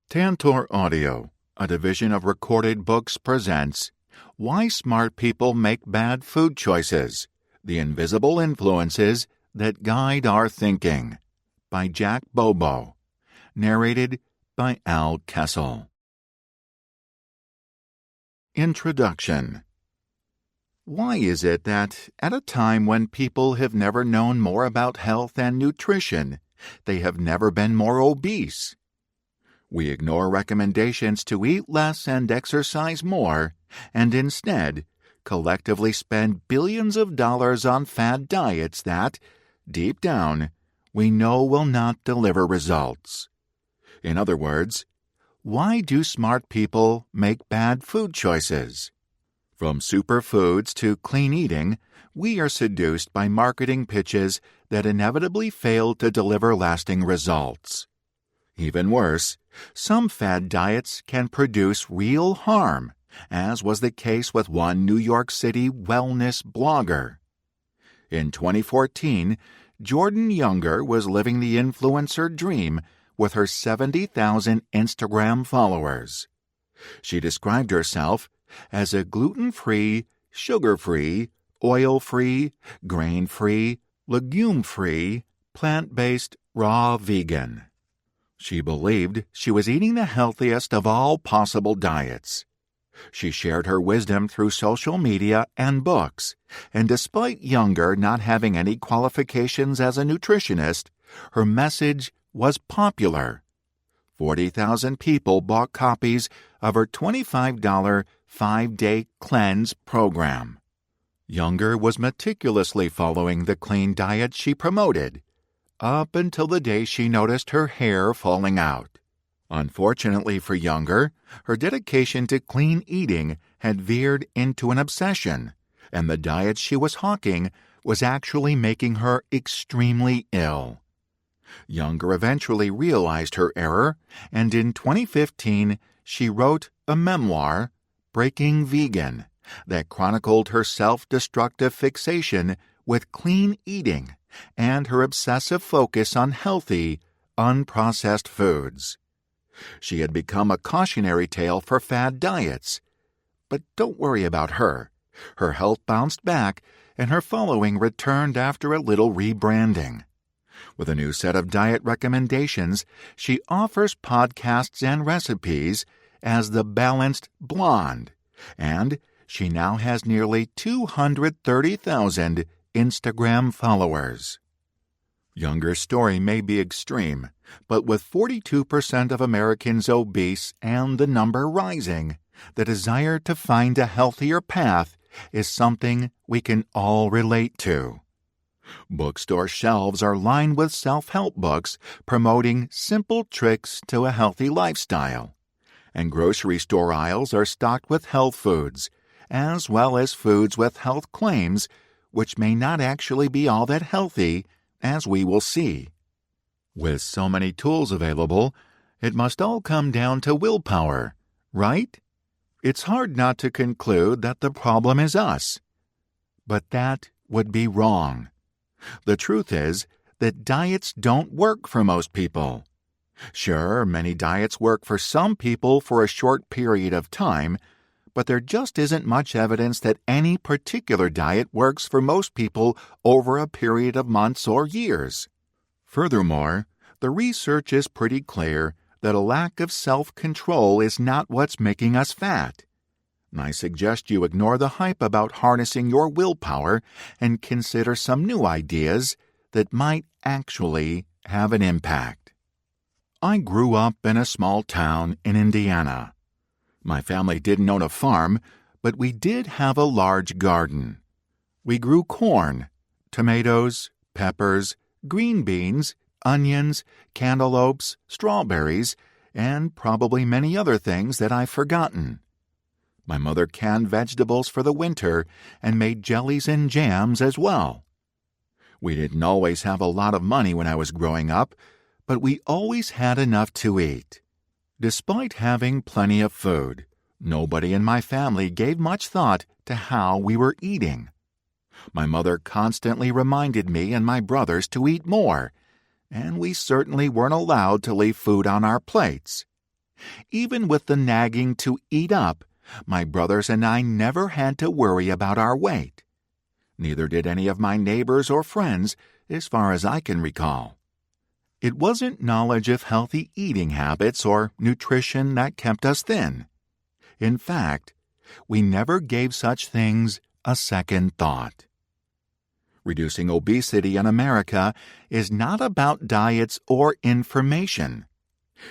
Tantor Audio, a division of Recorded Books, presents Why Smart People Make Bad Food Choices, The Invisible Influences That Guide Our Thinking, by Jack Bobo, narrated by Al Kessel. Introduction. Why is it that, at a time when people have never known more about health and nutrition, they have never been more obese? We ignore recommendations to eat less and exercise more, and instead collectively spend billions of dollars on fad diets that, deep down, we know will not deliver results. In other words, why do smart people make bad food choices? From superfoods to clean eating, we are seduced by marketing pitches that inevitably fail to deliver lasting results. Even worse, some fad diets can produce real harm, as was the case with one New York City wellness blogger. In 2014, Jordan Younger was living the influencer dream with her 70,000 Instagram followers. She described herself as a gluten-free, sugar-free, oil-free, grain-free, legume-free, plant-based, raw vegan. She believed she was eating the healthiest of all possible diets. She shared her wisdom through social media and books, and despite Younger not having any qualifications as a nutritionist, her message was popular. 40,000 people bought copies of her $25 5-day cleanse program. Younger was meticulously following the clean diet she promoted, up until the day she noticed her hair falling out. Unfortunately for Younger, her dedication to clean eating had veered into an obsession, and the diet she was hawking was actually making her extremely ill. Younger eventually realized her error, and in 2015 she wrote a memoir, Breaking Vegan, that chronicled her self-destructive fixation with clean eating and her obsessive focus on healthy, unprocessed foods. She had become a cautionary tale for fad diets. But don't worry about her. Her health bounced back, and her following returned after a little rebranding. With a new set of diet recommendations, she offers podcasts and recipes as the Balanced Blonde, and she now has nearly 230,000 Instagram followers. Younger's story may be extreme, but with 42% of Americans obese and the number rising, the desire to find a healthier path is something we can all relate to. Bookstore shelves are lined with self-help books promoting simple tricks to a healthy lifestyle, and grocery store aisles are stocked with health foods, as well as foods with health claims which may not actually be all that healthy, as we will see. With so many tools available, it must all come down to willpower, right? It's hard not to conclude that the problem is us. But that would be wrong. The truth is that diets don't work for most people. Sure, many diets work for some people for a short period of time, but there just isn't much evidence that any particular diet works for most people over a period of months or years. Furthermore, the research is pretty clear that a lack of self-control is not what's making us fat. I suggest you ignore the hype about harnessing your willpower and consider some new ideas that might actually have an impact. I grew up in a small town in Indiana. My family didn't own a farm, but we did have a large garden. We grew corn, tomatoes, peppers, green beans, onions, cantaloupes, strawberries, and probably many other things that I've forgotten. My mother canned vegetables for the winter and made jellies and jams as well. We didn't always have a lot of money when I was growing up, but we always had enough to eat. Despite having plenty of food, nobody in my family gave much thought to how we were eating. My mother constantly reminded me and my brothers to eat more, and we certainly weren't allowed to leave food on our plates. Even with the nagging to eat up, my brothers and I never had to worry about our weight. Neither did any of my neighbors or friends, as far as I can recall. It wasn't knowledge of healthy eating habits or nutrition that kept us thin. In fact, we never gave such things a second thought. Reducing obesity in America is not about diets or information.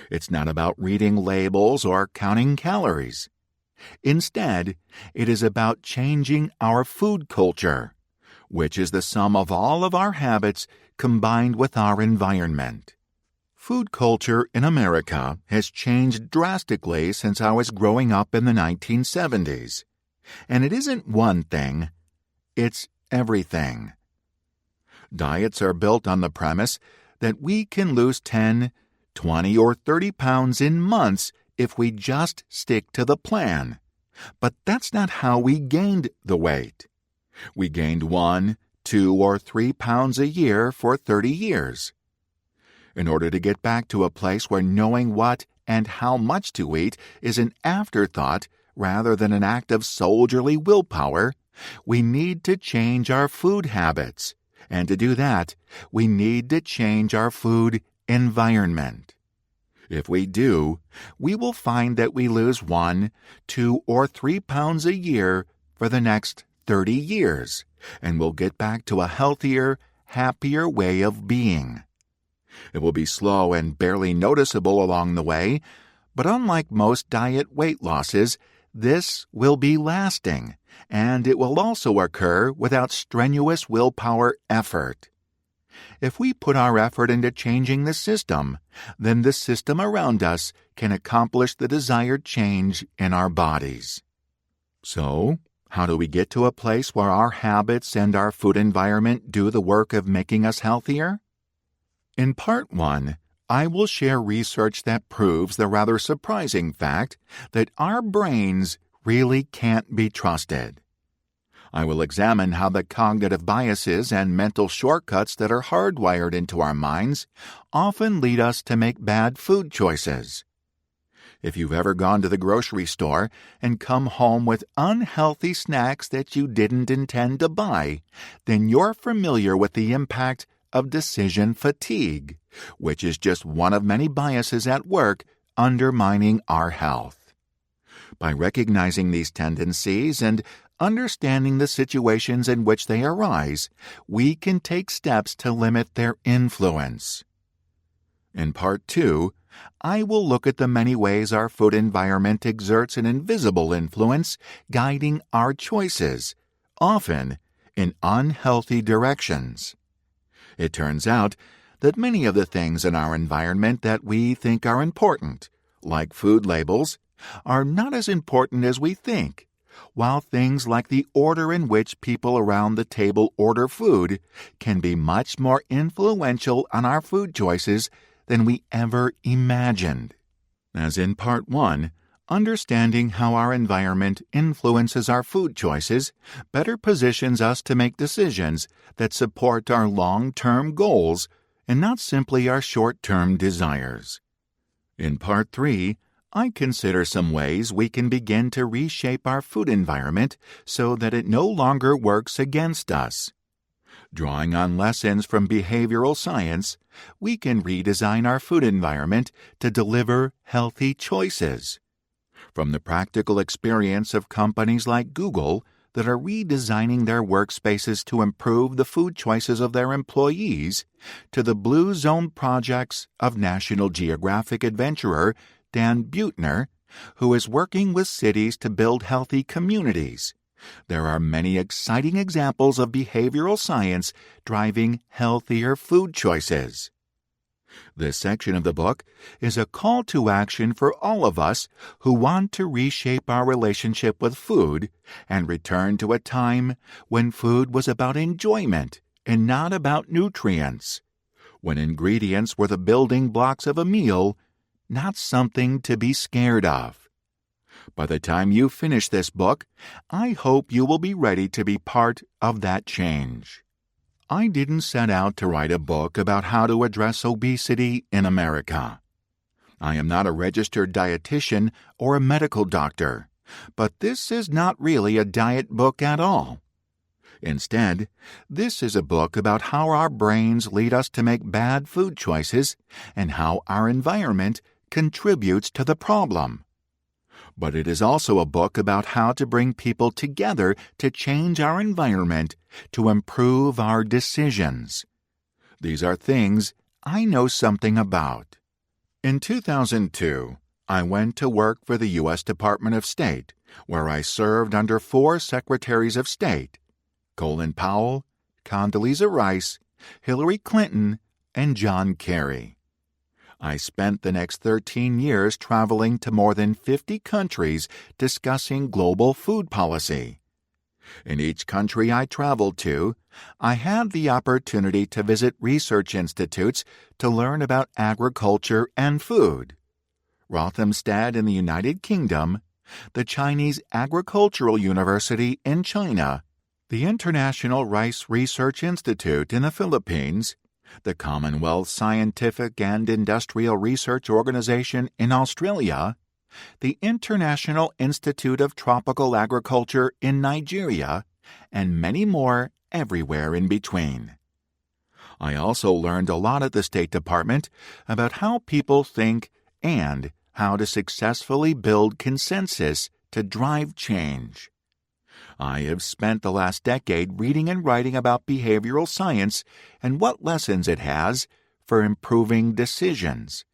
It's not about reading labels or counting calories. Instead, it is about changing our food culture, which is the sum of all of our habits combined with our environment. Food culture in America has changed drastically since I was growing up in the 1970s. And it isn't one thing, it's everything. Diets are built on the premise that we can lose 10, 20, or 30 pounds in months if we just stick to the plan. But that's not how we gained the weight. We gained 1, 2, or 3 pounds a year for 30 years. In order to get back to a place where knowing what and how much to eat is an afterthought rather than an act of soldierly willpower, we need to change our food habits. And to do that, we need to change our food environment. If we do, we will find that we lose 1, 2, or 3 pounds a year for the next 30 years, and we'll get back to a healthier, happier way of being. It will be slow and barely noticeable along the way, but unlike most diet weight losses, this will be lasting, and it will also occur without strenuous willpower effort. If we put our effort into changing the system, then the system around us can accomplish the desired change in our bodies. So, how do we get to a place where our habits and our food environment do the work of making us healthier? In Part 1, I will share research that proves the rather surprising fact that our brains really can't be trusted. I will examine how the cognitive biases and mental shortcuts that are hardwired into our minds often lead us to make bad food choices. If you've ever gone to the grocery store and come home with unhealthy snacks that you didn't intend to buy, then you're familiar with the impact of decision fatigue, which is just one of many biases at work undermining our health. By recognizing these tendencies and understanding the situations in which they arise, we can take steps to limit their influence. In Part 2, I will look at the many ways our food environment exerts an invisible influence guiding our choices, often in unhealthy directions. It turns out that many of the things in our environment that we think are important, like food labels, are not as important as we think, while things like the order in which people around the table order food can be much more influential on our food choices than we ever imagined. As in Part 1, understanding how our environment influences our food choices better positions us to make decisions that support our long-term goals and not simply our short-term desires. In Part 3, I consider some ways we can begin to reshape our food environment so that it no longer works against us. Drawing on lessons from behavioral science, we can redesign our food environment to deliver healthy choices. From the practical experience of companies like Google that are redesigning their workspaces to improve the food choices of their employees, to the Blue Zone projects of National Geographic adventurer Dan Buettner, who is working with cities to build healthy communities. There are many exciting examples of behavioral science driving healthier food choices. This section of the book is a call to action for all of us who want to reshape our relationship with food and return to a time when food was about enjoyment and not about nutrients, when ingredients were the building blocks of a meal, not something to be scared of. By the time you finish this book, I hope you will be ready to be part of that change. I didn't set out to write a book about how to address obesity in America. I am not a registered dietitian or a medical doctor, but this is not really a diet book at all. Instead, this is a book about how our brains lead us to make bad food choices and how our environment contributes to the problem. But it is also a book about how to bring people together to change our environment to improve our decisions. These are things I know something about. In 2002, I went to work for the U.S. Department of State, where I served under 4 Secretaries of State: Colin Powell, Condoleezza Rice, Hillary Clinton, and John Kerry. I spent the next 13 years traveling to more than 50 countries discussing global food policy. In each country I traveled to, I had the opportunity to visit research institutes to learn about agriculture and food. Rothamsted in the United Kingdom, the Chinese Agricultural University in China, the International Rice Research Institute in the Philippines, the Commonwealth Scientific and Industrial Research Organization in Australia, the International Institute of Tropical Agriculture in Nigeria, and many more everywhere in between. I also learned a lot at the State Department about how people think and how to successfully build consensus to drive change. I have spent the last decade reading and writing about behavioral science and what lessons it has for improving decisions.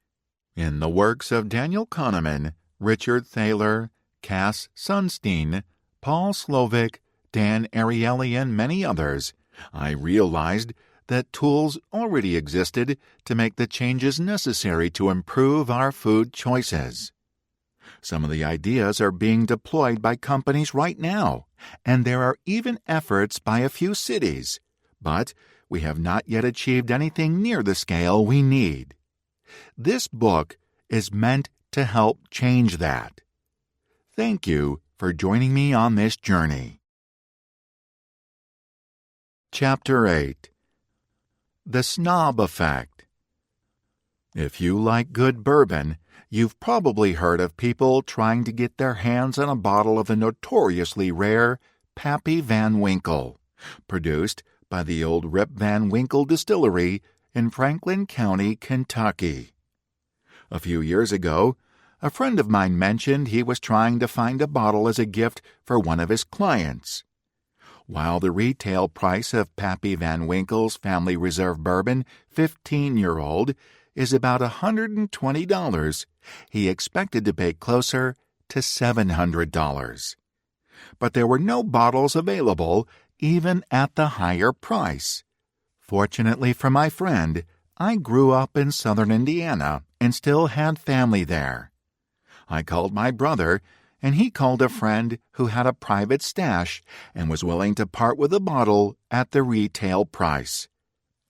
In the works of Daniel Kahneman, Richard Thaler, Cass Sunstein, Paul Slovic, Dan Ariely, and many others, I realized that tools already existed to make the changes necessary to improve our food choices. Some of the ideas are being deployed by companies right now, and there are even efforts by a few cities, but we have not yet achieved anything near the scale we need. This book is meant to help change that. Thank you for joining me on this journey. Chapter 8: The Snob Effect. If you like good bourbon, you've probably heard of people trying to get their hands on a bottle of the notoriously rare Pappy Van Winkle, produced by the old Rip Van Winkle Distillery in Franklin County, Kentucky. A few years ago, a friend of mine mentioned he was trying to find a bottle as a gift for one of his clients. While the retail price of Pappy Van Winkle's Family Reserve Bourbon 15-year-old is about $120, he expected to pay closer to $700. But there were no bottles available, even at the higher price. Fortunately for my friend, I grew up in southern Indiana and still had family there. I called my brother, and he called a friend who had a private stash and was willing to part with a bottle at the retail price.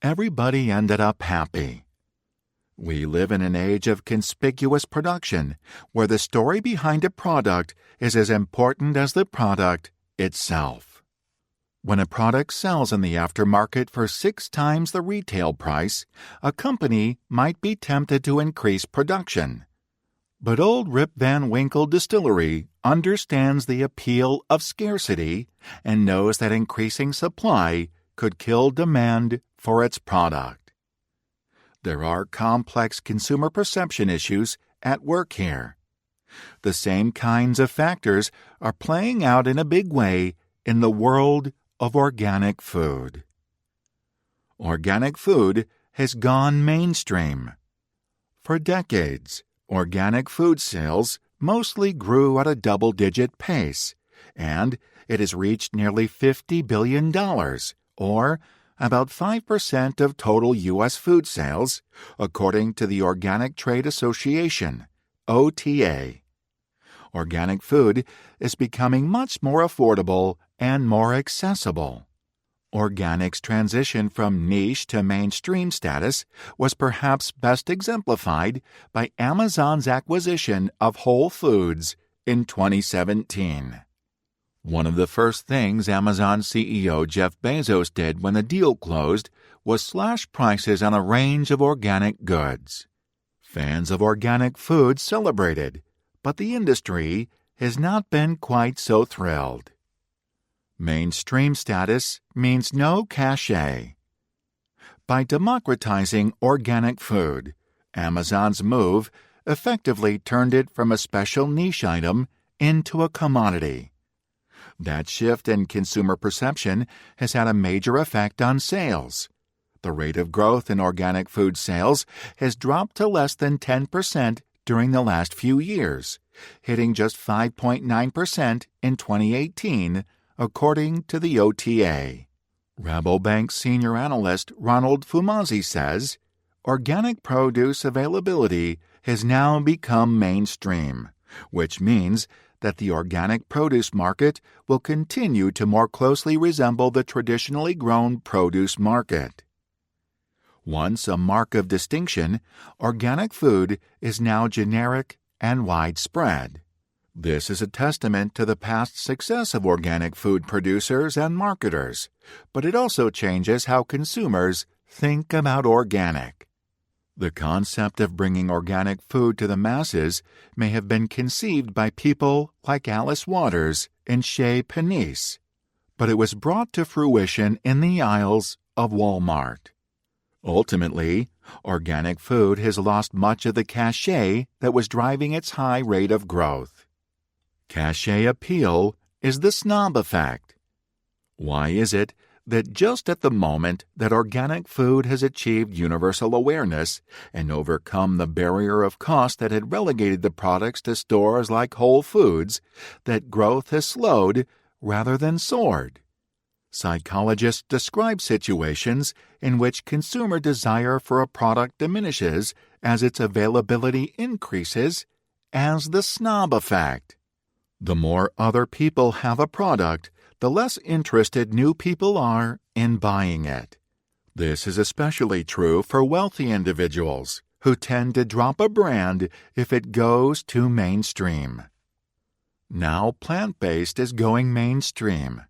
Everybody ended up happy. We live in an age of conspicuous production, where the story behind a product is as important as the product itself. When a product sells in the aftermarket for 6 times the retail price, a company might be tempted to increase production. But old Rip Van Winkle Distillery understands the appeal of scarcity and knows that increasing supply could kill demand for its product. There are complex consumer perception issues at work here. The same kinds of factors are playing out in a big way in the world of organic food. Organic food has gone mainstream. For decades, organic food sales mostly grew at a double-digit pace, and it has reached nearly $50 billion, or about 5% of total U.S. food sales, according to the Organic Trade Association, OTA. Organic food is becoming much more affordable and more accessible. Organic's transition from niche to mainstream status was perhaps best exemplified by Amazon's acquisition of Whole Foods in 2017. One of the first things Amazon CEO Jeff Bezos did when the deal closed was slash prices on a range of organic goods. Fans of organic food celebrated, but the industry has not been quite so thrilled. Mainstream status means no cachet. By democratizing organic food, Amazon's move effectively turned it from a special niche item into a commodity. That shift in consumer perception has had a major effect on sales. The rate of growth in organic food sales has dropped to less than 10% during the last few years, hitting just 5.9% in 2018, according to the OTA. Rabobank senior analyst Ronald Fumazi says, organic produce availability has now become mainstream, which means that the organic produce market will continue to more closely resemble the traditionally grown produce market. Once a mark of distinction, organic food is now generic and widespread. This is a testament to the past success of organic food producers and marketers, but it also changes how consumers think about organic. The concept of bringing organic food to the masses may have been conceived by people like Alice Waters and Chez Panisse, but it was brought to fruition in the aisles of Walmart. Ultimately, organic food has lost much of the cachet that was driving its high rate of growth. Cachet appeal is the snob effect. Why is it that just at the moment that organic food has achieved universal awareness and overcome the barrier of cost that had relegated the products to stores like Whole Foods, that growth has slowed rather than soared? Psychologists describe situations in which consumer desire for a product diminishes as its availability increases as the snob effect. The more other people have a product, the less interested new people are in buying it. This is especially true for wealthy individuals who tend to drop a brand if it goes too mainstream. Now plant-based is going mainstream.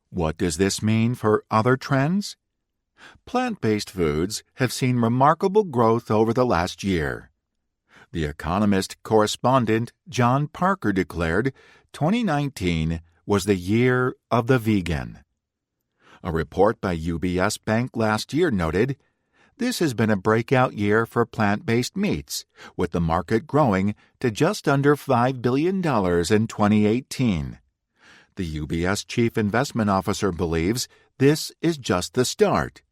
What does this mean for other trends? Plant-based foods have seen remarkable growth over the last year. The Economist correspondent John Parker declared 2019 was the year of the vegan. A report by UBS Bank last year noted, this has been a breakout year for plant-based meats, with the market growing to just under $5 billion in 2018. The UBS chief investment officer believes this is just the start.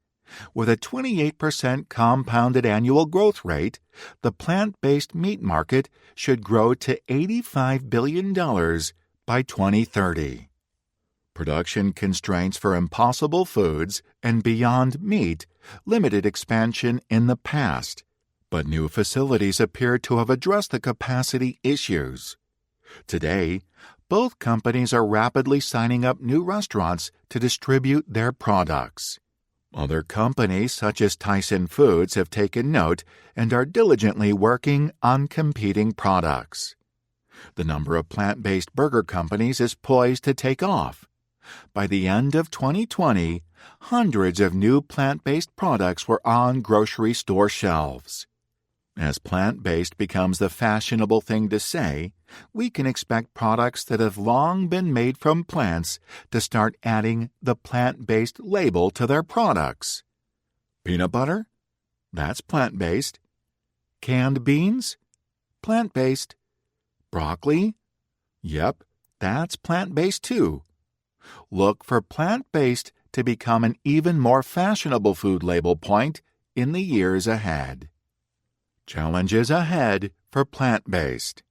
With a 28% compounded annual growth rate, the plant-based meat market should grow to $85 billion by 2030. Production constraints for Impossible Foods and Beyond Meat limited expansion in the past, but new facilities appear to have addressed the capacity issues. Today, both companies are rapidly signing up new restaurants to distribute their products. Other companies such as Tyson Foods have taken note and are diligently working on competing products. The number of plant-based burger companies is poised to take off. By the end of 2020, hundreds of new plant-based products were on grocery store shelves. As plant-based becomes the fashionable thing to say, we can expect products that have long been made from plants to start adding the plant-based label to their products. Peanut butter? That's plant-based. Canned beans? Plant-based. Broccoli? Yep, that's plant-based too. Look for plant-based to become an even more fashionable food label point in the years ahead. Challenges ahead for plant-based.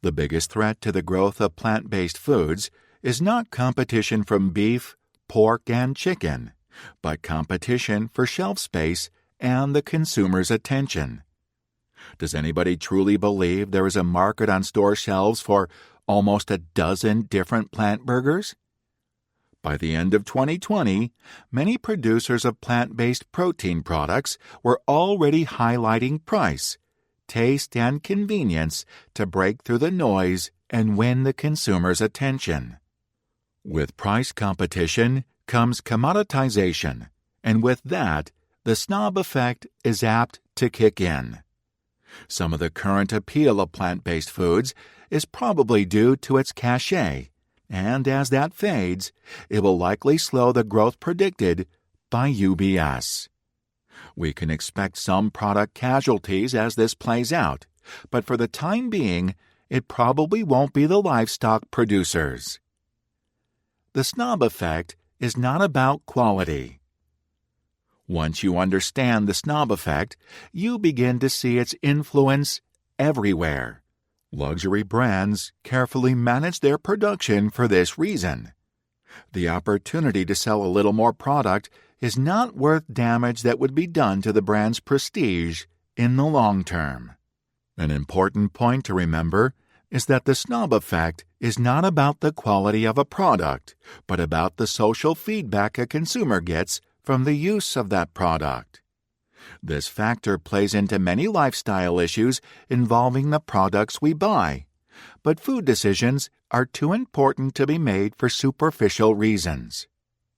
The biggest threat to the growth of plant-based foods is not competition from beef, pork, and chicken, but competition for shelf space and the consumer's attention. Does anybody truly believe there is a market on store shelves for almost a dozen different plant burgers? By the end of 2020, many producers of plant-based protein products were already highlighting price, taste, and convenience to break through the noise and win the consumer's attention. With price competition comes commoditization, and with that, the snob effect is apt to kick in. Some of the current appeal of plant-based foods is probably due to its cachet, and as that fades, it will likely slow the growth predicted by UBS. We can expect some product casualties as this plays out, but for the time being, it probably won't be the livestock producers. The snob effect is not about quality. Once you understand the snob effect, you begin to see its influence everywhere. Luxury brands carefully manage their production for this reason. The opportunity to sell a little more product is not worth damage that would be done to the brand's prestige in the long term. An important point to remember is that the snob effect is not about the quality of a product, but about the social feedback a consumer gets from the use of that product. This factor plays into many lifestyle issues involving the products we buy, but food decisions are too important to be made for superficial reasons.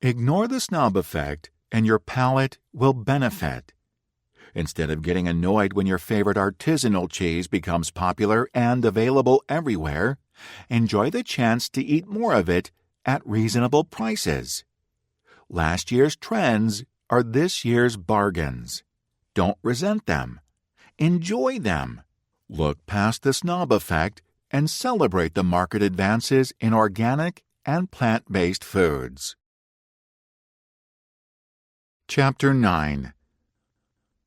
Ignore the snob effect and your palate will benefit. Instead of getting annoyed when your favorite artisanal cheese becomes popular and available everywhere, enjoy the chance to eat more of it at reasonable prices. Last year's trends are this year's bargains. Don't resent them. Enjoy them. Look past the snob effect and celebrate the market advances in organic and plant-based foods. Chapter 9.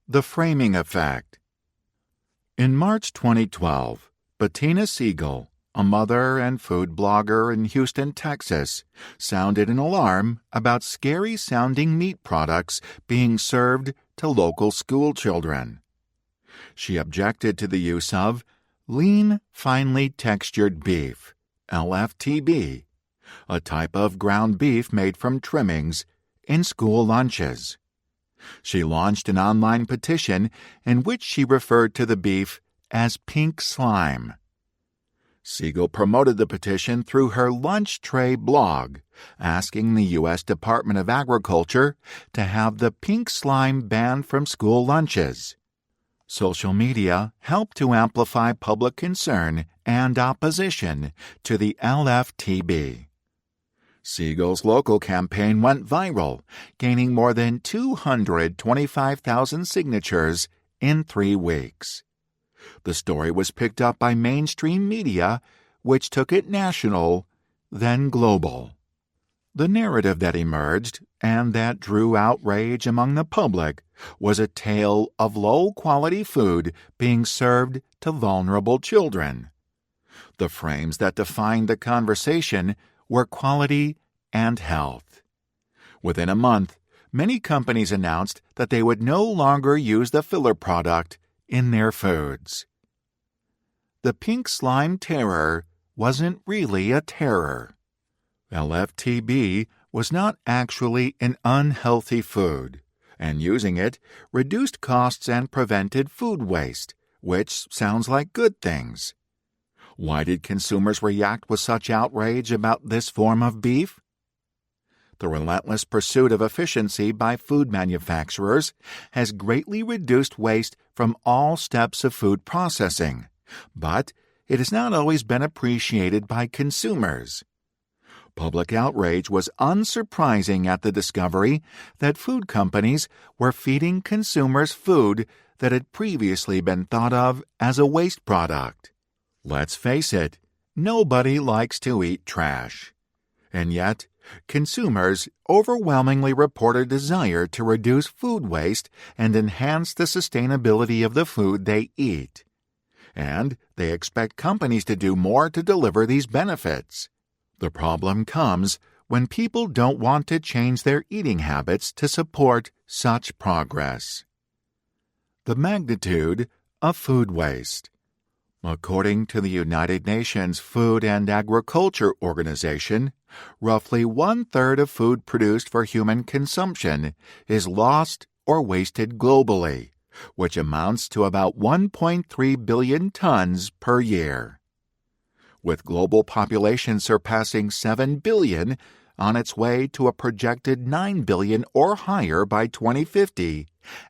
The Framing Effect. In March 2012, Bettina Siegel, a mother and food blogger in Houston, Texas, sounded an alarm about scary-sounding meat products being served to local school children. She objected to the use of lean, finely textured beef, LFTB, a type of ground beef made from trimmings, in school lunches. She launched an online petition in which she referred to the beef as pink slime. Siegel promoted the petition through her Lunch Tray blog, asking the U.S. Department of Agriculture to have the pink slime banned from school lunches. Social media helped to amplify public concern and opposition to the LFTB. Siegel's local campaign went viral, gaining more than 225,000 signatures in 3 weeks. The story was picked up by mainstream media, which took it national, then global. The narrative that emerged, and that drew outrage among the public, was a tale of low-quality food being served to vulnerable children. The frames that defined the conversation were quality and health. Within a month, many companies announced that they would no longer use the filler product in their foods. The pink slime terror wasn't really a terror. LFTB was not actually an unhealthy food, and using it reduced costs and prevented food waste, which sounds like good things. Why did consumers react with such outrage about this form of beef? The relentless pursuit of efficiency by food manufacturers has greatly reduced waste from all steps of food processing, but it has not always been appreciated by consumers. Public outrage was unsurprising at the discovery that food companies were feeding consumers food that had previously been thought of as a waste product. Let's face it, nobody likes to eat trash. And yet, consumers overwhelmingly report a desire to reduce food waste and enhance the sustainability of the food they eat. And they expect companies to do more to deliver these benefits. The problem comes when people don't want to change their eating habits to support such progress. The magnitude of food waste. According to the United Nations Food and Agriculture Organization, roughly 1/3 of food produced for human consumption is lost or wasted globally, which amounts to about 1.3 billion tons per year. With global population surpassing 7 billion, on its way to a projected 9 billion or higher by 2050,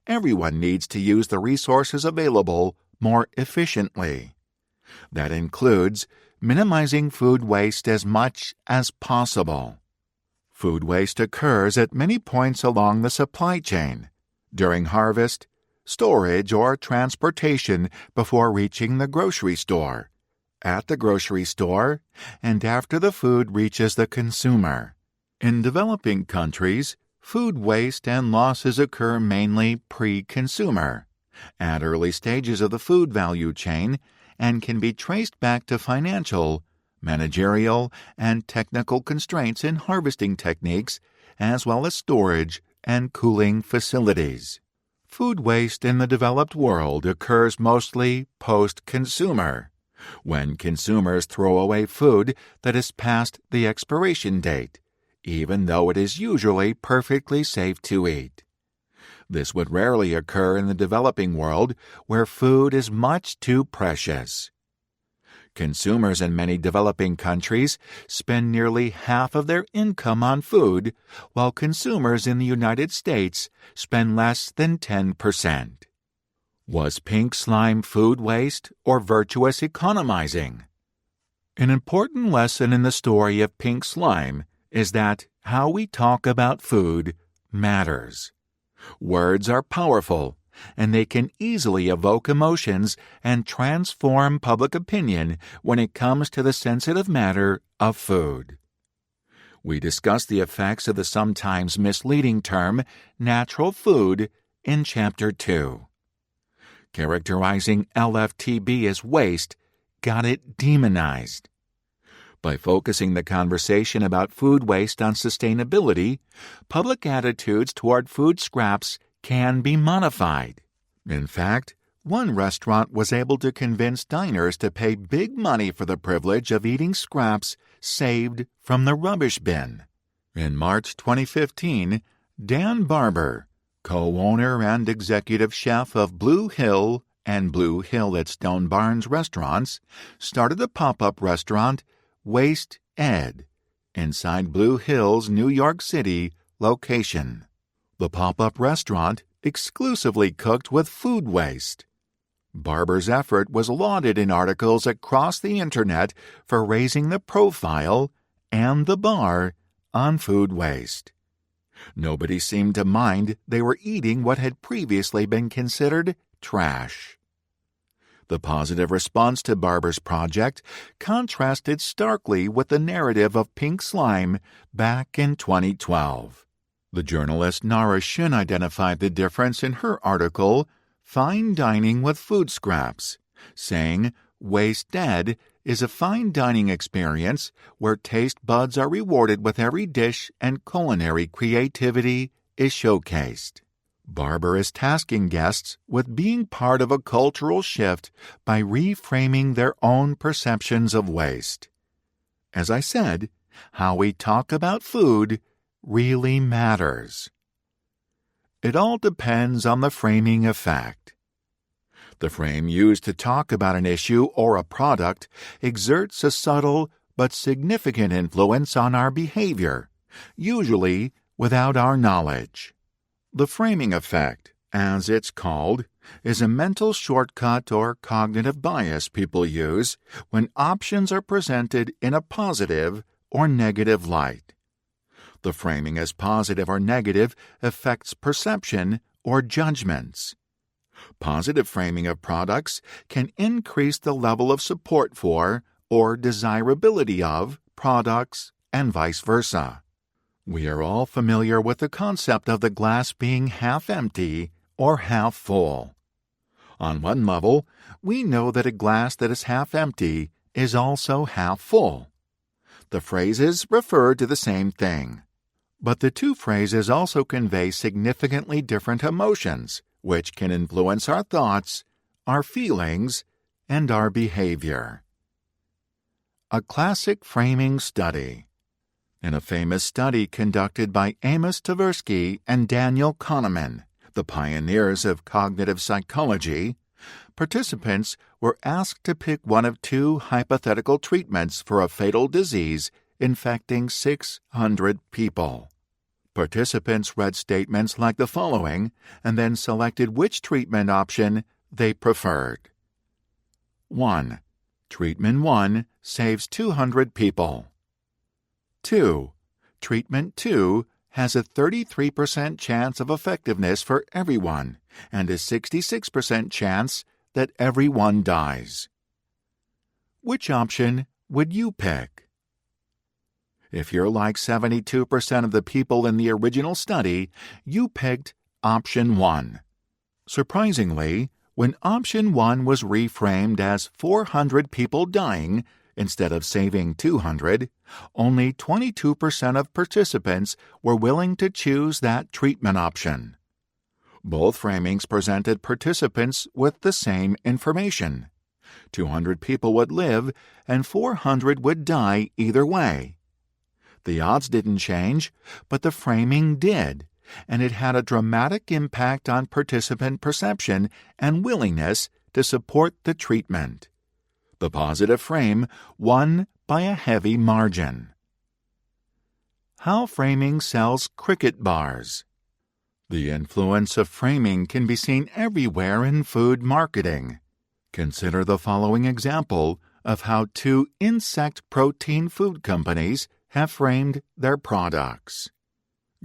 everyone needs to use the resources available more efficiently. That includes minimizing food waste as much as possible. Food waste occurs at many points along the supply chain, during harvest, storage, or transportation before reaching the grocery store, at the grocery store, and after the food reaches the consumer. In developing countries, food waste and losses occur mainly pre-consumer, at early stages of the food value chain, and can be traced back to financial, managerial, and technical constraints in harvesting techniques, as well as storage and cooling facilities. Food waste in the developed world occurs mostly post-consumer, when consumers throw away food that is past the expiration date, even though it is usually perfectly safe to eat. This would rarely occur in the developing world, where food is much too precious. Consumers in many developing countries spend nearly half of their income on food, while consumers in the United States spend less than 10%. Was pink slime food waste or virtuous economizing? An important lesson in the story of pink slime is that how we talk about food matters. Words are powerful, and they can easily evoke emotions and transform public opinion when it comes to the sensitive matter of food. We discuss the effects of the sometimes misleading term natural food in Chapter 2. Characterizing LFTB as waste got it demonized. By focusing the conversation about food waste on sustainability, public attitudes toward food scraps can be modified. In fact, one restaurant was able to convince diners to pay big money for the privilege of eating scraps saved from the rubbish bin. In March 2015, Dan Barber, co-owner and executive chef of Blue Hill and Blue Hill at Stone Barns restaurants, started a pop-up restaurant, Waste Ed, inside Blue Hill's New York City location. The pop-up restaurant exclusively cooked with food waste. Barber's effort was lauded in articles across the internet for raising the profile and the bar on food waste. Nobody seemed to mind they were eating what had previously been considered trash. The positive response to Barber's project contrasted starkly with the narrative of pink slime back in 2012. The journalist Nara Shin identified the difference in her article, Fine Dining with Food Scraps, saying, Waste Dead is a fine dining experience where taste buds are rewarded with every dish and culinary creativity is showcased. Barber is tasking guests with being part of a cultural shift by reframing their own perceptions of waste. As I said, how we talk about food really matters. It all depends on the framing of fact. The frame used to talk about an issue or a product exerts a subtle but significant influence on our behavior, usually without our knowledge. The framing effect, as it's called, is a mental shortcut or cognitive bias people use when options are presented in a positive or negative light. The framing as positive or negative affects perception or judgments. Positive framing of products can increase the level of support for or desirability of products and vice versa. We are all familiar with the concept of the glass being half empty or half full. On one level, we know that a glass that is half empty is also half full. The phrases refer to the same thing. But the two phrases also convey significantly different emotions, which can influence our thoughts, our feelings, and our behavior. A classic framing study. In a famous study conducted by Amos Tversky and Daniel Kahneman, the pioneers of cognitive psychology, participants were asked to pick one of two hypothetical treatments for a fatal disease infecting 600 people. Participants read statements like the following and then selected which treatment option they preferred. 1. Treatment 1 saves 200 people. 2. Treatment 2 has a 33% chance of effectiveness for everyone and a 66% chance that everyone dies. Which option would you pick? If you're like 72% of the people in the original study, you picked option 1. Surprisingly, when option 1 was reframed as 400 people dying instead of saving 200, only 22% of participants were willing to choose that treatment option. Both framings presented participants with the same information. 200 people would live and 400 would die either way. The odds didn't change, but the framing did, and it had a dramatic impact on participant perception and willingness to support the treatment. The positive frame won by a heavy margin. How framing sells cricket bars. The influence of framing can be seen everywhere in food marketing. Consider the following example of how 2 insect protein food companies have framed their products.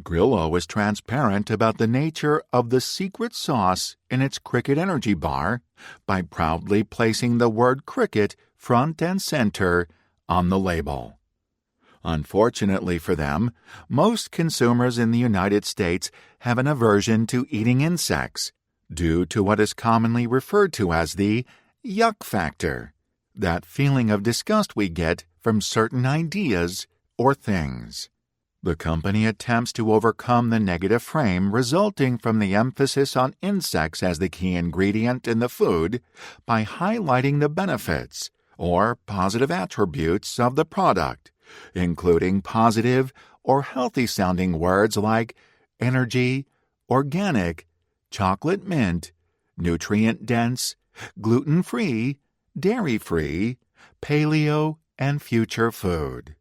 Grillo is transparent about the nature of the secret sauce in its Cricket Energy Bar by proudly placing the word cricket front and center on the label. Unfortunately for them, most consumers in the United States have an aversion to eating insects due to what is commonly referred to as the yuck factor, that feeling of disgust we get from certain ideas or things. The company attempts to overcome the negative frame resulting from the emphasis on insects as the key ingredient in the food by highlighting the benefits or positive attributes of the product, including positive or healthy-sounding words like energy, organic, chocolate mint, nutrient-dense, gluten-free, dairy-free, paleo, and future food.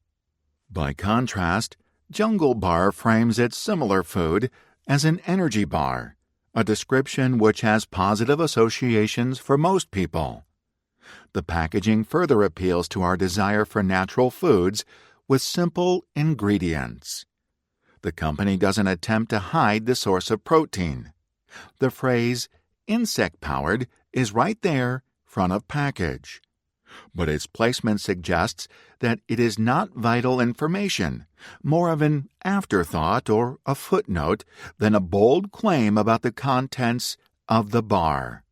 By contrast, Jungle Bar frames its similar food as an energy bar, a description which has positive associations for most people. The packaging further appeals to our desire for natural foods with simple ingredients. The company doesn't attempt to hide the source of protein. The phrase insect-powered is right there, front of package. But its placement suggests that it is not vital information, more of an afterthought or a footnote than a bold claim about the contents of the bar.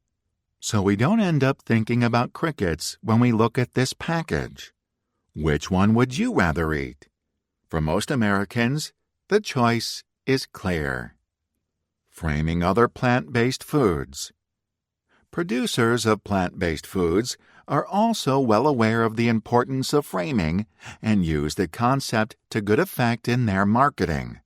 So we don't end up thinking about crickets when we look at this package. Which one would you rather eat? For most Americans, the choice is clear. Framing other plant-based foods. Producers of plant-based foods are also well aware of the importance of framing and use the concept to good effect in their marketing.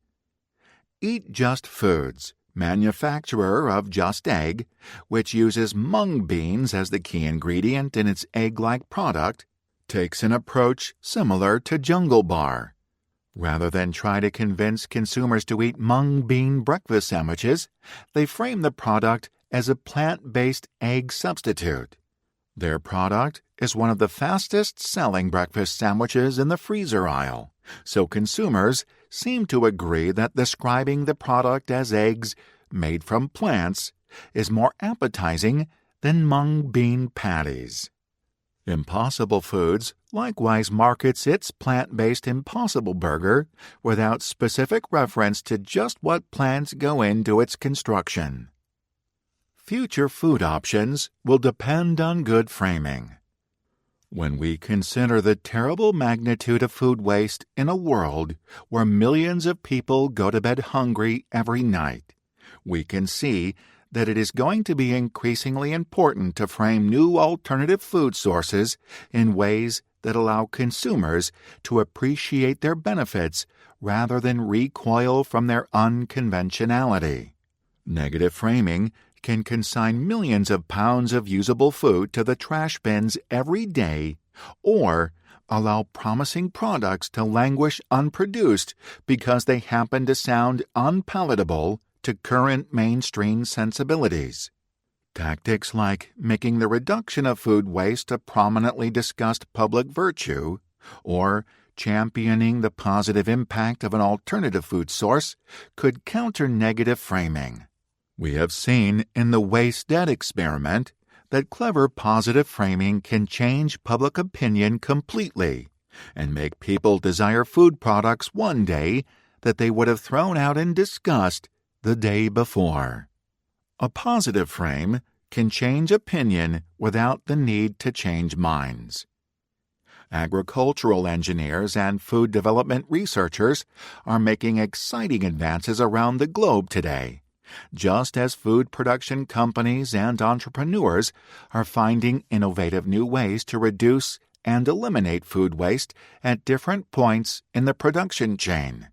Eat Just Foods, manufacturer of Just Egg, which uses mung beans as the key ingredient in its egg-like product, takes an approach similar to Jungle Bar. Rather than try to convince consumers to eat mung bean breakfast sandwiches, they frame the product as a plant-based egg substitute. Their product is one of the fastest-selling breakfast sandwiches in the freezer aisle, so consumers seem to agree that describing the product as eggs made from plants is more appetizing than mung bean patties. Impossible Foods likewise markets its plant-based Impossible Burger without specific reference to just what plants go into its construction. Future food options will depend on good framing. When we consider the terrible magnitude of food waste in a world where millions of people go to bed hungry every night, we can see that it is going to be increasingly important to frame new alternative food sources in ways that allow consumers to appreciate their benefits rather than recoil from their unconventionality. Negative framing can consign millions of pounds of usable food to the trash bins every day, or allow promising products to languish unproduced because they happen to sound unpalatable to current mainstream sensibilities. Tactics like making the reduction of food waste a prominently discussed public virtue, or championing the positive impact of an alternative food source could counter negative framing. We have seen in the waste debt experiment that clever positive framing can change public opinion completely and make people desire food products one day that they would have thrown out in disgust the day before. A positive frame can change opinion without the need to change minds. Agricultural engineers and food development researchers are making exciting advances around the globe today, just as food production companies and entrepreneurs are finding innovative new ways to reduce and eliminate food waste at different points in the production chain.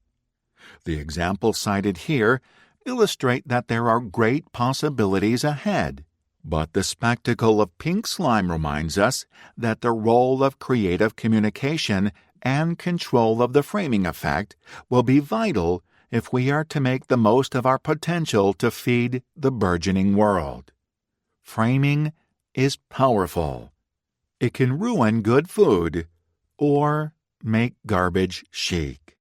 The examples cited here illustrate that there are great possibilities ahead, but the spectacle of pink slime reminds us that the role of creative communication and control of the framing effect will be vital if we are to make the most of our potential to feed the burgeoning world. Framing is powerful. It can ruin good food or make garbage chic.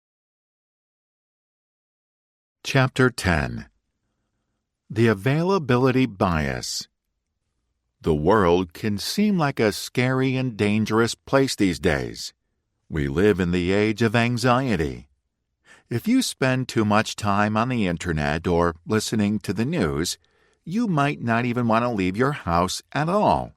Chapter 10. The Availability Bias. The world can seem like a scary and dangerous place these days. We live in the age of anxiety. If you spend too much time on the internet or listening to the news, you might not even want to leave your house at all.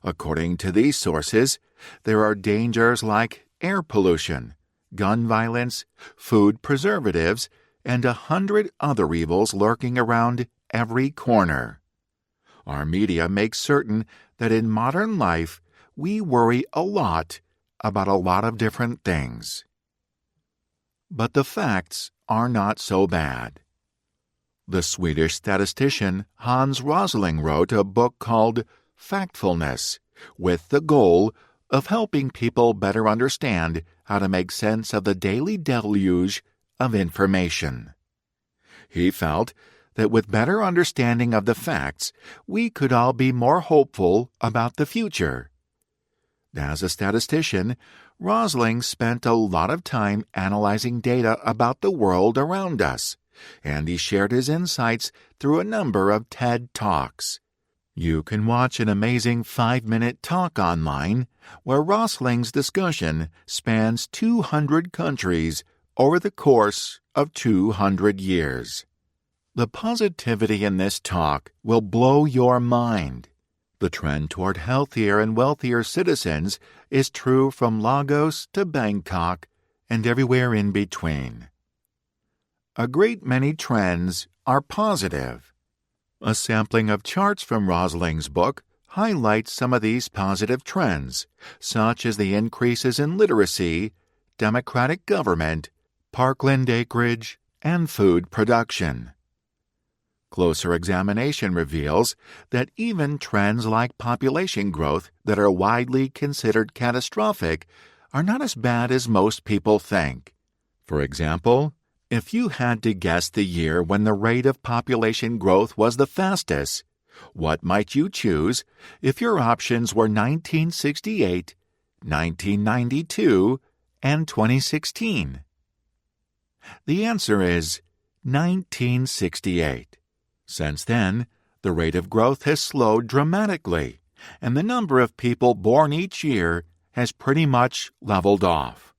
According to these sources, there are dangers like air pollution, gun violence, food preservatives, and 100 other evils lurking around every corner. Our media makes certain that in modern life we worry a lot about a lot of different things. But the facts are not so bad. The Swedish statistician Hans Rosling wrote a book called Factfulness, with the goal of helping people better understand how to make sense of the daily deluge of information. He felt that with better understanding of the facts, we could all be more hopeful about the future. As a statistician, Rosling spent a lot of time analyzing data about the world around us, and he shared his insights through a number of TED Talks. You can watch an amazing 5-minute talk online where Rosling's discussion spans 200 countries over the course of 200 years. The positivity in this talk will blow your mind. The trend toward healthier and wealthier citizens is true from Lagos to Bangkok and everywhere in between. A great many trends are positive. A sampling of charts from Rosling's book highlights some of these positive trends, such as the increases in literacy, democratic government, parkland acreage, and food production. Closer examination reveals that even trends like population growth that are widely considered catastrophic are not as bad as most people think. For example, if you had to guess the year when the rate of population growth was the fastest, what might you choose if your options were 1968, 1992, and 2016? The answer is 1968. Since then, the rate of growth has slowed dramatically, and the number of people born each year has pretty much leveled off.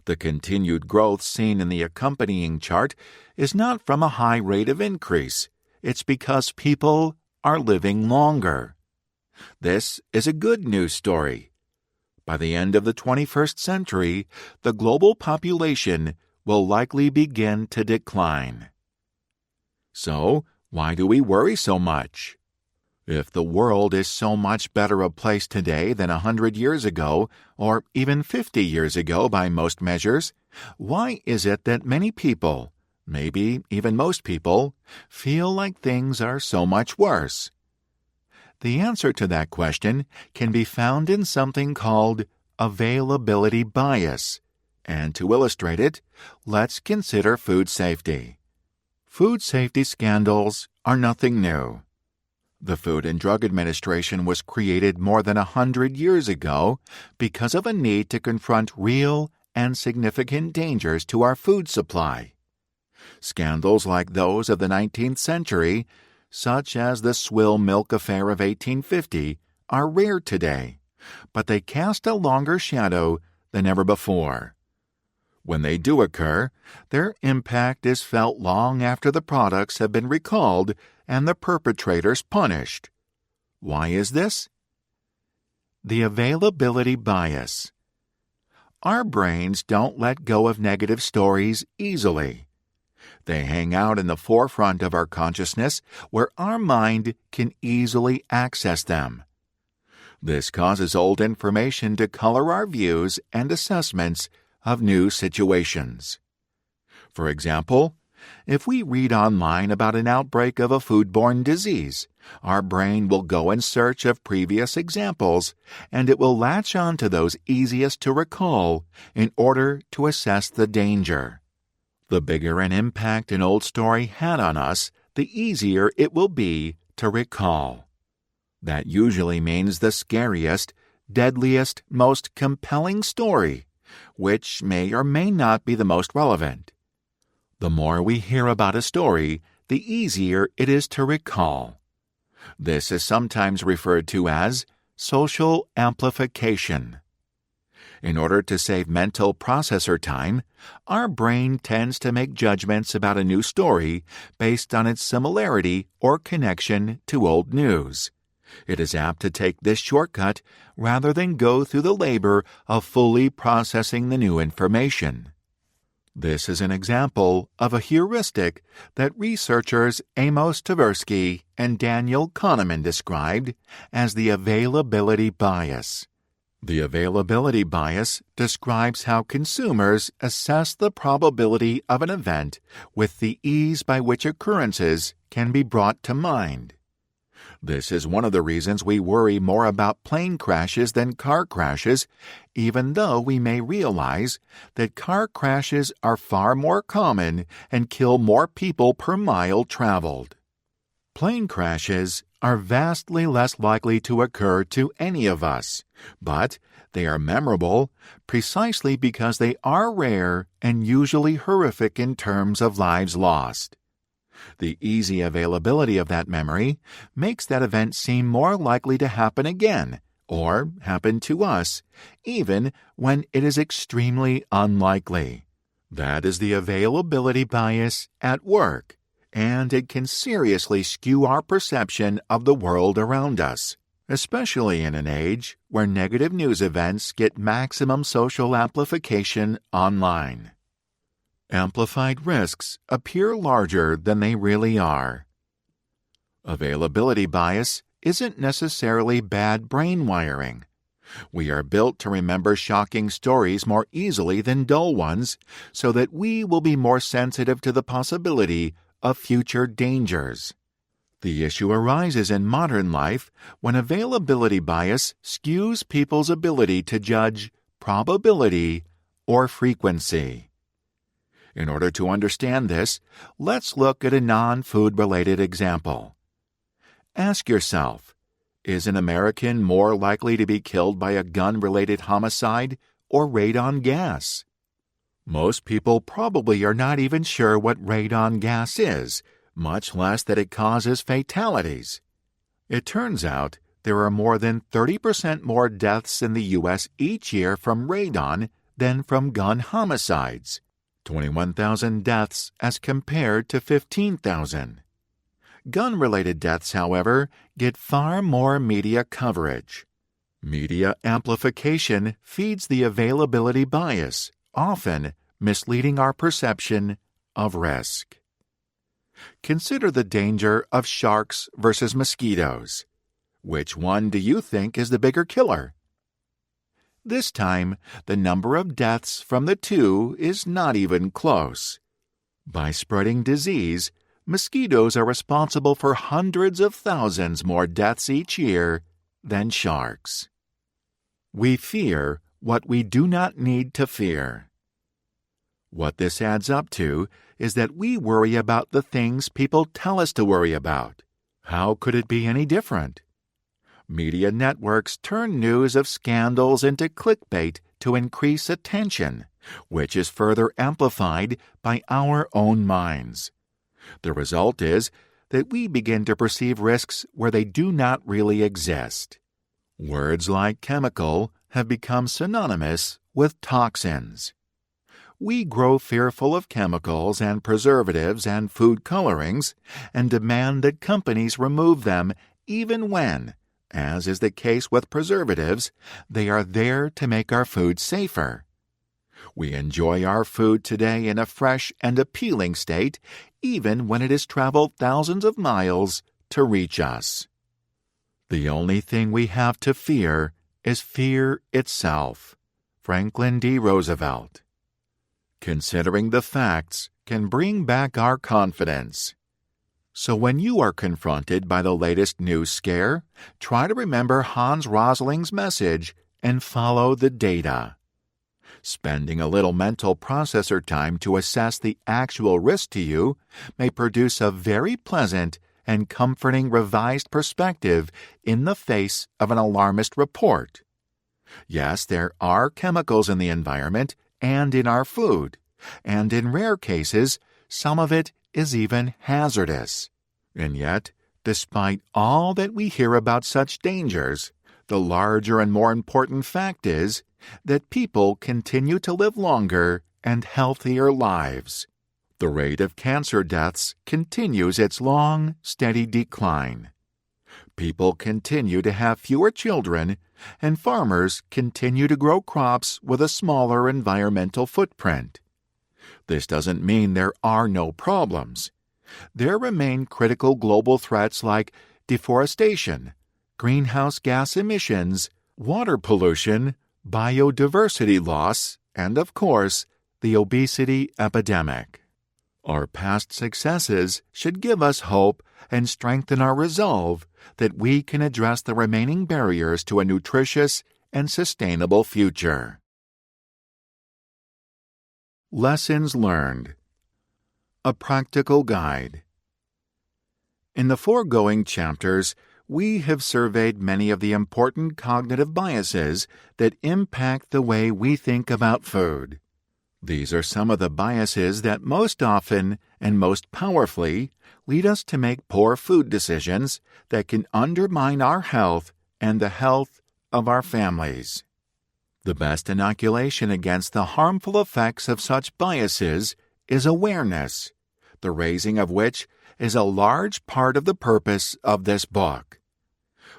The continued growth seen in the accompanying chart is not from a high rate of increase. It's because people are living longer. This is a good news story. By the end of the 21st century, the global population will likely begin to decline. So, why do we worry so much? If the world is so much better a place today than 100 years ago, or even 50 years ago by most measures, why is it that many people, maybe even most people, feel like things are so much worse? The answer to that question can be found in something called availability bias. And to illustrate it, let's consider food safety. Food safety scandals are nothing new. The Food and Drug Administration was created more than 100 years ago because of a need to confront real and significant dangers to our food supply. Scandals like those of the 19th century, such as the swill milk affair of 1850, are rare today, but they cast a longer shadow than ever before. When they do occur, their impact is felt long after the products have been recalled and the perpetrators punished. Why is this? The availability bias. Our brains don't let go of negative stories easily. They hang out in the forefront of our consciousness where our mind can easily access them. This causes old information to color our views and assessments of new situations. For example, if we read online about an outbreak of a foodborne disease, our brain will go in search of previous examples, and it will latch on to those easiest to recall in order to assess the danger. The bigger an impact an old story had on us, the easier it will be to recall. That usually means the scariest, deadliest, most compelling story, which may or may not be the most relevant. The more we hear about a story, the easier it is to recall. This is sometimes referred to as social amplification. In order to save mental processor time, our brain tends to make judgments about a new story based on its similarity or connection to old news. It is apt to take this shortcut rather than go through the labor of fully processing the new information. This is an example of a heuristic that researchers Amos Tversky and Daniel Kahneman described as the availability bias. The availability bias describes how consumers assess the probability of an event with the ease by which occurrences can be brought to mind. This is one of the reasons we worry more about plane crashes than car crashes, even though we may realize that car crashes are far more common and kill more people per mile traveled. Plane crashes are vastly less likely to occur to any of us, but they are memorable precisely because they are rare and usually horrific in terms of lives lost. The easy availability of that memory makes that event seem more likely to happen again, or happen to us, even when it is extremely unlikely. That is the availability bias at work, and it can seriously skew our perception of the world around us, especially in an age where negative news events get maximum social amplification online. Amplified risks appear larger than they really are. Availability bias isn't necessarily bad brain wiring. We are built to remember shocking stories more easily than dull ones, so that we will be more sensitive to the possibility of future dangers. The issue arises in modern life when availability bias skews people's ability to judge probability or frequency. In order to understand this, let's look at a non-food-related example. Ask yourself, is an American more likely to be killed by a gun-related homicide or radon gas? Most people probably are not even sure what radon gas is, much less that it causes fatalities. It turns out there are more than 30% more deaths in the U.S. each year from radon than from gun homicides. 21,000 deaths as compared to 15,000. Gun-related deaths, however, get far more media coverage. Media amplification feeds the availability bias, often misleading our perception of risk. Consider the danger of sharks versus mosquitoes. Which one do you think is the bigger killer? This time, the number of deaths from the two is not even close. By spreading disease, mosquitoes are responsible for hundreds of thousands more deaths each year than sharks. We fear what we do not need to fear. What this adds up to is that we worry about the things people tell us to worry about. How could it be any different? Media networks turn news of scandals into clickbait to increase attention, which is further amplified by our own minds. The result is that we begin to perceive risks where they do not really exist. Words like chemical have become synonymous with toxins. We grow fearful of chemicals and preservatives and food colorings and demand that companies remove them even when, as is the case with preservatives, they are there to make our food safer. We enjoy our food today in a fresh and appealing state, even when it has traveled thousands of miles to reach us. The only thing we have to fear is fear itself. Franklin D. Roosevelt. Considering the facts can bring back our confidence. So when you are confronted by the latest news scare, try to remember Hans Rosling's message and follow the data. Spending a little mental processor time to assess the actual risk to you may produce a very pleasant and comforting revised perspective in the face of an alarmist report. Yes, there are chemicals in the environment and in our food, and in rare cases, some of it is even hazardous. And yet, despite all that we hear about such dangers, the larger and more important fact is that people continue to live longer and healthier lives. The rate of cancer deaths continues its long, steady decline. People continue to have fewer children, and farmers continue to grow crops with a smaller environmental footprint. This doesn't mean there are no problems. There remain critical global threats like deforestation, greenhouse gas emissions, water pollution, biodiversity loss, and, of course, the obesity epidemic. Our past successes should give us hope and strengthen our resolve that we can address the remaining barriers to a nutritious and sustainable future. Lessons learned. A practical guide. In the foregoing chapters, we have surveyed many of the important cognitive biases that impact the way we think about food. These are some of the biases that most often and most powerfully lead us to make poor food decisions that can undermine our health and the health of our families. The best inoculation against the harmful effects of such biases is awareness, the raising of which is a large part of the purpose of this book.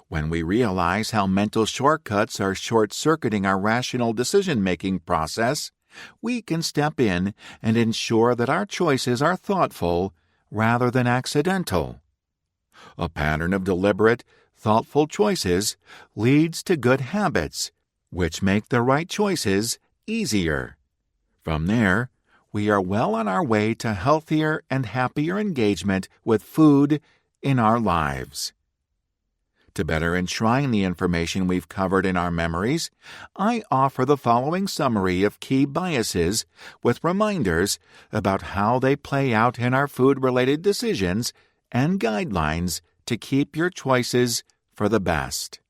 When we realize how mental shortcuts are short-circuiting our rational decision-making process, we can step in and ensure that our choices are thoughtful rather than accidental. A pattern of deliberate, thoughtful choices leads to good habits, which make the right choices easier. From there, we are well on our way to healthier and happier engagement with food in our lives. To better enshrine the information we've covered in our memories, I offer the following summary of key biases with reminders about how they play out in our food-related decisions and guidelines to keep your choices for the best.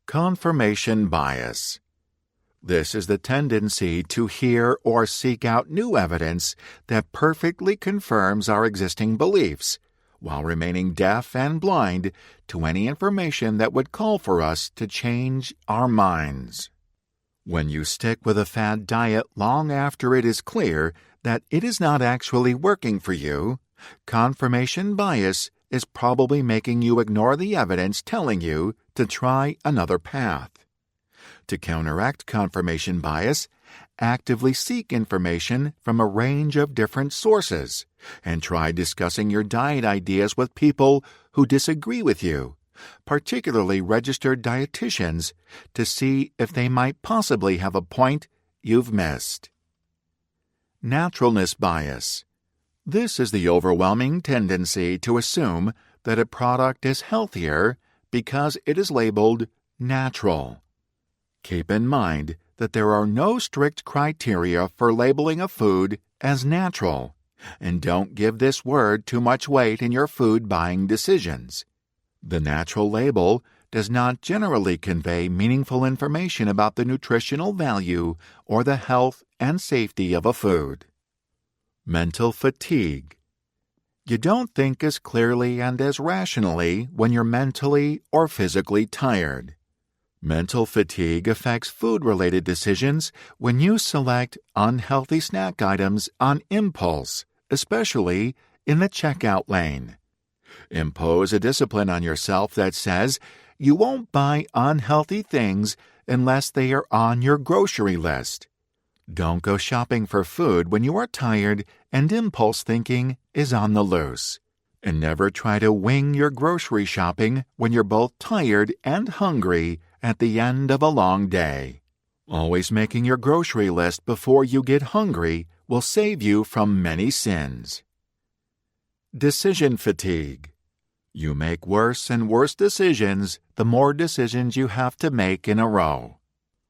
Confirmation bias. This is the tendency to hear or seek out new evidence that perfectly confirms our existing beliefs, while remaining deaf and blind to any information that would call for us to change our minds. When you stick with a fad diet long after it is clear that it is not actually working for you, confirmation bias is probably making you ignore the evidence telling you to try another path. To counteract confirmation bias, actively seek information from a range of different sources and try discussing your diet ideas with people who disagree with you, particularly registered dietitians, to see if they might possibly have a point you've missed. Naturalness bias. This is the overwhelming tendency to assume that a product is healthier because it is labeled natural. Keep in mind that there are no strict criteria for labeling a food as natural And don't give this word too much weight in your food buying decisions. The natural label does not generally convey meaningful information about the nutritional value or the health and safety of a food. Mental fatigue. You don't think as clearly and as rationally when you're mentally or physically tired. Mental fatigue affects food-related decisions when you select unhealthy snack items on impulse, especially in the checkout lane. Impose a discipline on yourself that says you won't buy unhealthy things unless they are on your grocery list. Don't go shopping for food when you are tired and impulse thinking is on the loose. And never try to wing your grocery shopping when you're both tired and hungry at the end of a long day. Always making your grocery list before you get hungry will save you from many sins. Decision fatigue. You make worse and worse decisions the more decisions you have to make in a row.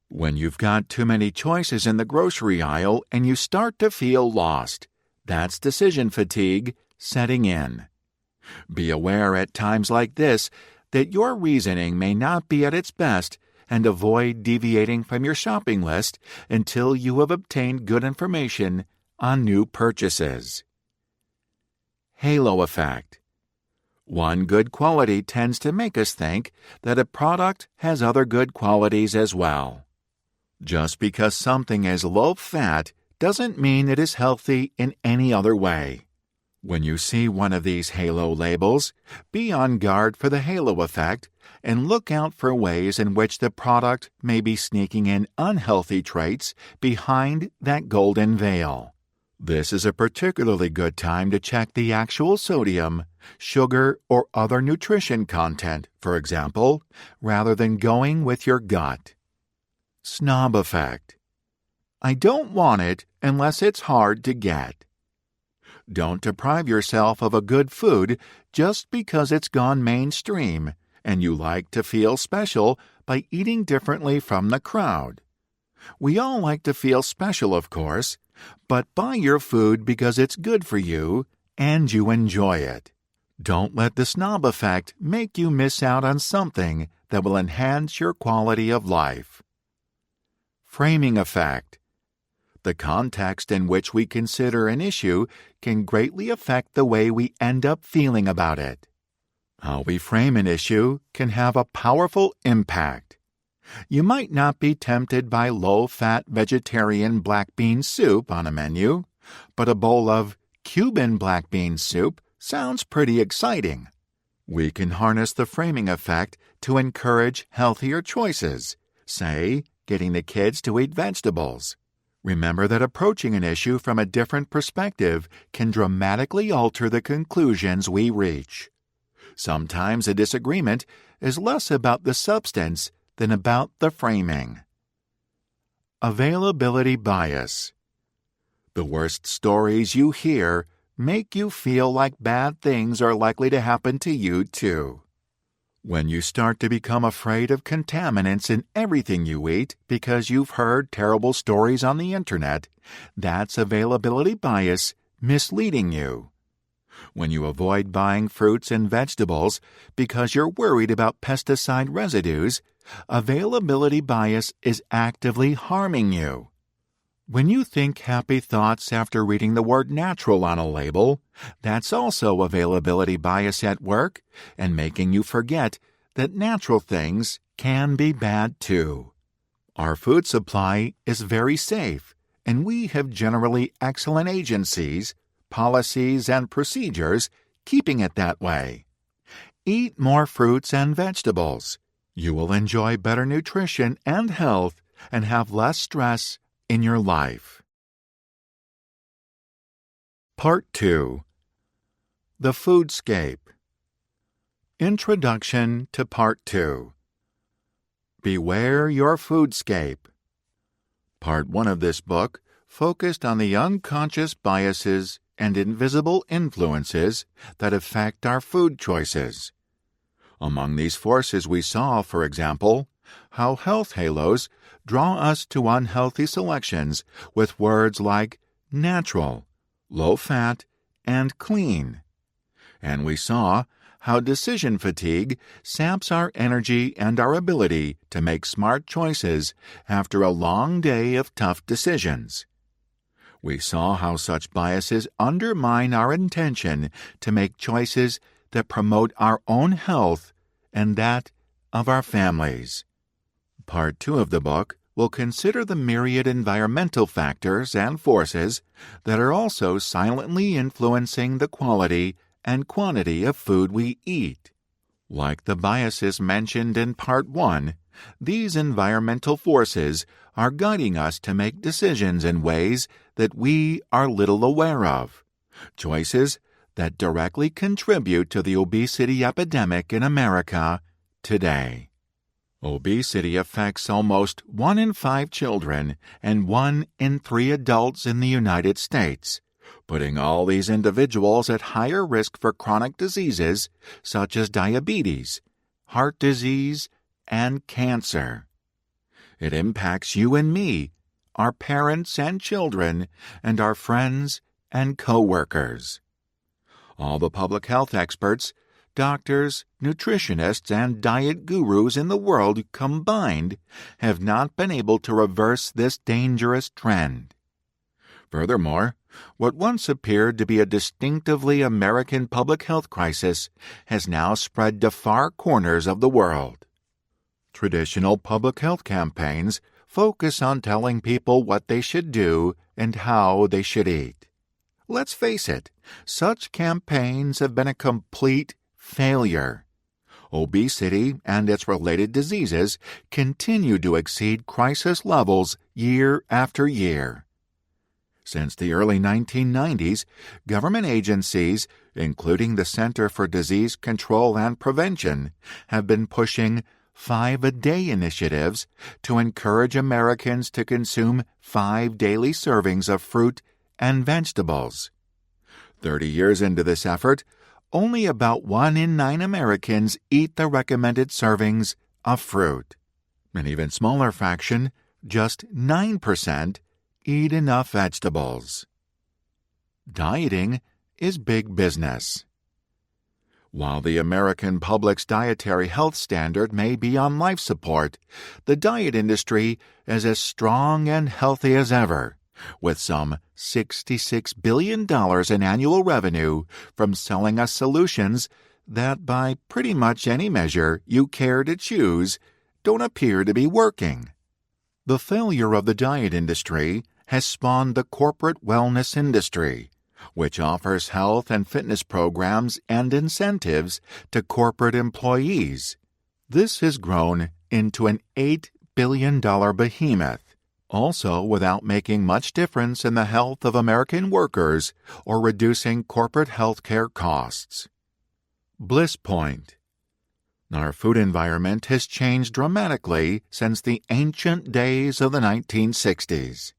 When you've got too many choices in the grocery aisle and you start to feel lost, that's decision fatigue setting in. Be aware at times like this that your reasoning may not be at its best and avoid deviating from your shopping list until you have obtained good information on new purchases. Halo effect. One good quality tends to make us think that a product has other good qualities as well. Just because something is low-fat doesn't mean it is healthy in any other way. When you see one of these halo labels, be on guard for the halo effect and look out for ways in which the product may be sneaking in unhealthy traits behind that golden veil. This is a particularly good time to check the actual sodium, sugar, or other nutrition content, for example, rather than going with your gut. Snob effect. I don't want it unless it's hard to get. Don't deprive yourself of a good food just because it's gone mainstream and you like to feel special by eating differently from the crowd. We all like to feel special, of course, but buy your food because it's good for you and you enjoy it. Don't let the snob effect make you miss out on something that will enhance your quality of life. Framing effect. The context in which we consider an issue can greatly affect the way we end up feeling about it. How we frame an issue can have a powerful impact. You might not be tempted by low-fat vegetarian black bean soup on a menu, but a bowl of Cuban black bean soup sounds pretty exciting. We can harness the framing effect to encourage healthier choices, say, getting the kids to eat vegetables. Remember that approaching an issue from a different perspective can dramatically alter the conclusions we reach. Sometimes a disagreement is less about the substance than about the framing. Availability bias. The worst stories you hear make you feel like bad things are likely to happen to you too. When you start to become afraid of contaminants in everything you eat because you've heard terrible stories on the internet, that's availability bias misleading you. When you avoid buying fruits and vegetables because you're worried about pesticide residues, availability bias is actively harming you. When you think happy thoughts after reading the word natural on a label, that's also availability bias at work and making you forget that natural things can be bad too. Our food supply is very safe, and we have generally excellent agencies, policies, and procedures keeping it that way. Eat more fruits and vegetables. You will enjoy better nutrition and health and have less stress in your life. Part 2. The Foodscape. Introduction to Part 2. Beware your foodscape. Part 1 of this book focused on the unconscious biases and invisible influences that affect our food choices. Among these forces we saw, for example, how health halos draw us to unhealthy selections with words like natural, low fat, and clean. And we saw how decision fatigue saps our energy and our ability to make smart choices after a long day of tough decisions. We saw how such biases undermine our intention to make choices that promote our own health and that of our families. Part 2 of the book will consider the myriad environmental factors and forces that are also silently influencing the quality and quantity of food we eat. Like the biases mentioned in Part 1, these environmental forces are guiding us to make decisions in ways that we are little aware of, choices that directly contribute to the obesity epidemic in America today. Obesity affects almost 1 in 5 children and 1 in 3 adults in the United States, putting all these individuals at higher risk for chronic diseases such as diabetes, heart disease, and cancer. It impacts you and me, our parents and children, and our friends and co-workers. All the public health experts, doctors, nutritionists, and diet gurus in the world combined have not been able to reverse this dangerous trend. Furthermore, what once appeared to be a distinctively American public health crisis has now spread to far corners of the world. Traditional public health campaigns focus on telling people what they should do and how they should eat. Let's face it, such campaigns have been a complete failure. Obesity and its related diseases continue to exceed crisis levels year after year. Since the early 1990s, government agencies, including the Center for Disease Control and Prevention, have been pushing 5-a-day initiatives to encourage Americans to consume 5 daily servings of fruit and vegetables. 30 years into this effort, only about 1 in 9 Americans eat the recommended servings of fruit. An even smaller fraction, just 9%, eat enough vegetables. Dieting is big business. While the American public's dietary health standard may be on life support, the diet industry is as strong and healthy as ever, with some $66 billion in annual revenue from selling us solutions that, by pretty much any measure you care to choose, don't appear to be working. The failure of the diet industry has spawned the corporate wellness industry, which offers health and fitness programs and incentives to corporate employees. This has grown into an $8 billion behemoth, also without making much difference in the health of American workers or reducing corporate health care costs. Bliss Point. Our food environment has changed dramatically since the ancient days of the 1960s.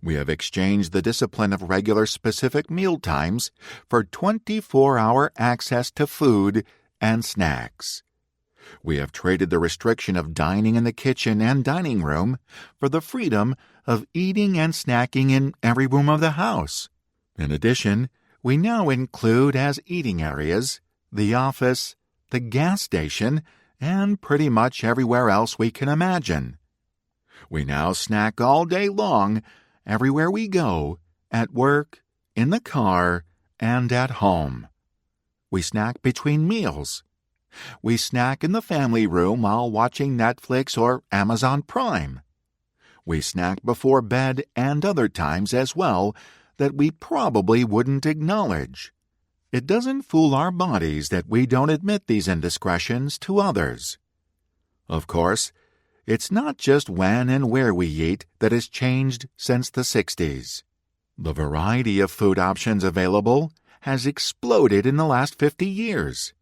We have exchanged the discipline of regular specific meal times for 24-hour access to food and snacks. We have traded the restriction of dining in the kitchen and dining room for the freedom of eating and snacking in every room of the house. In addition, we now include as eating areas the office, the gas station, and pretty much everywhere else we can imagine. We now snack all day long, everywhere we go, at work, in the car, and at home. We snack between meals. We snack in the family room while watching Netflix or Amazon Prime. We snack before bed and other times as well that we probably wouldn't acknowledge. It doesn't fool our bodies that we don't admit these indiscretions to others. Of course, it's not just when and where we eat that has changed since the 60s. The variety of food options available has exploded in the last 50 years.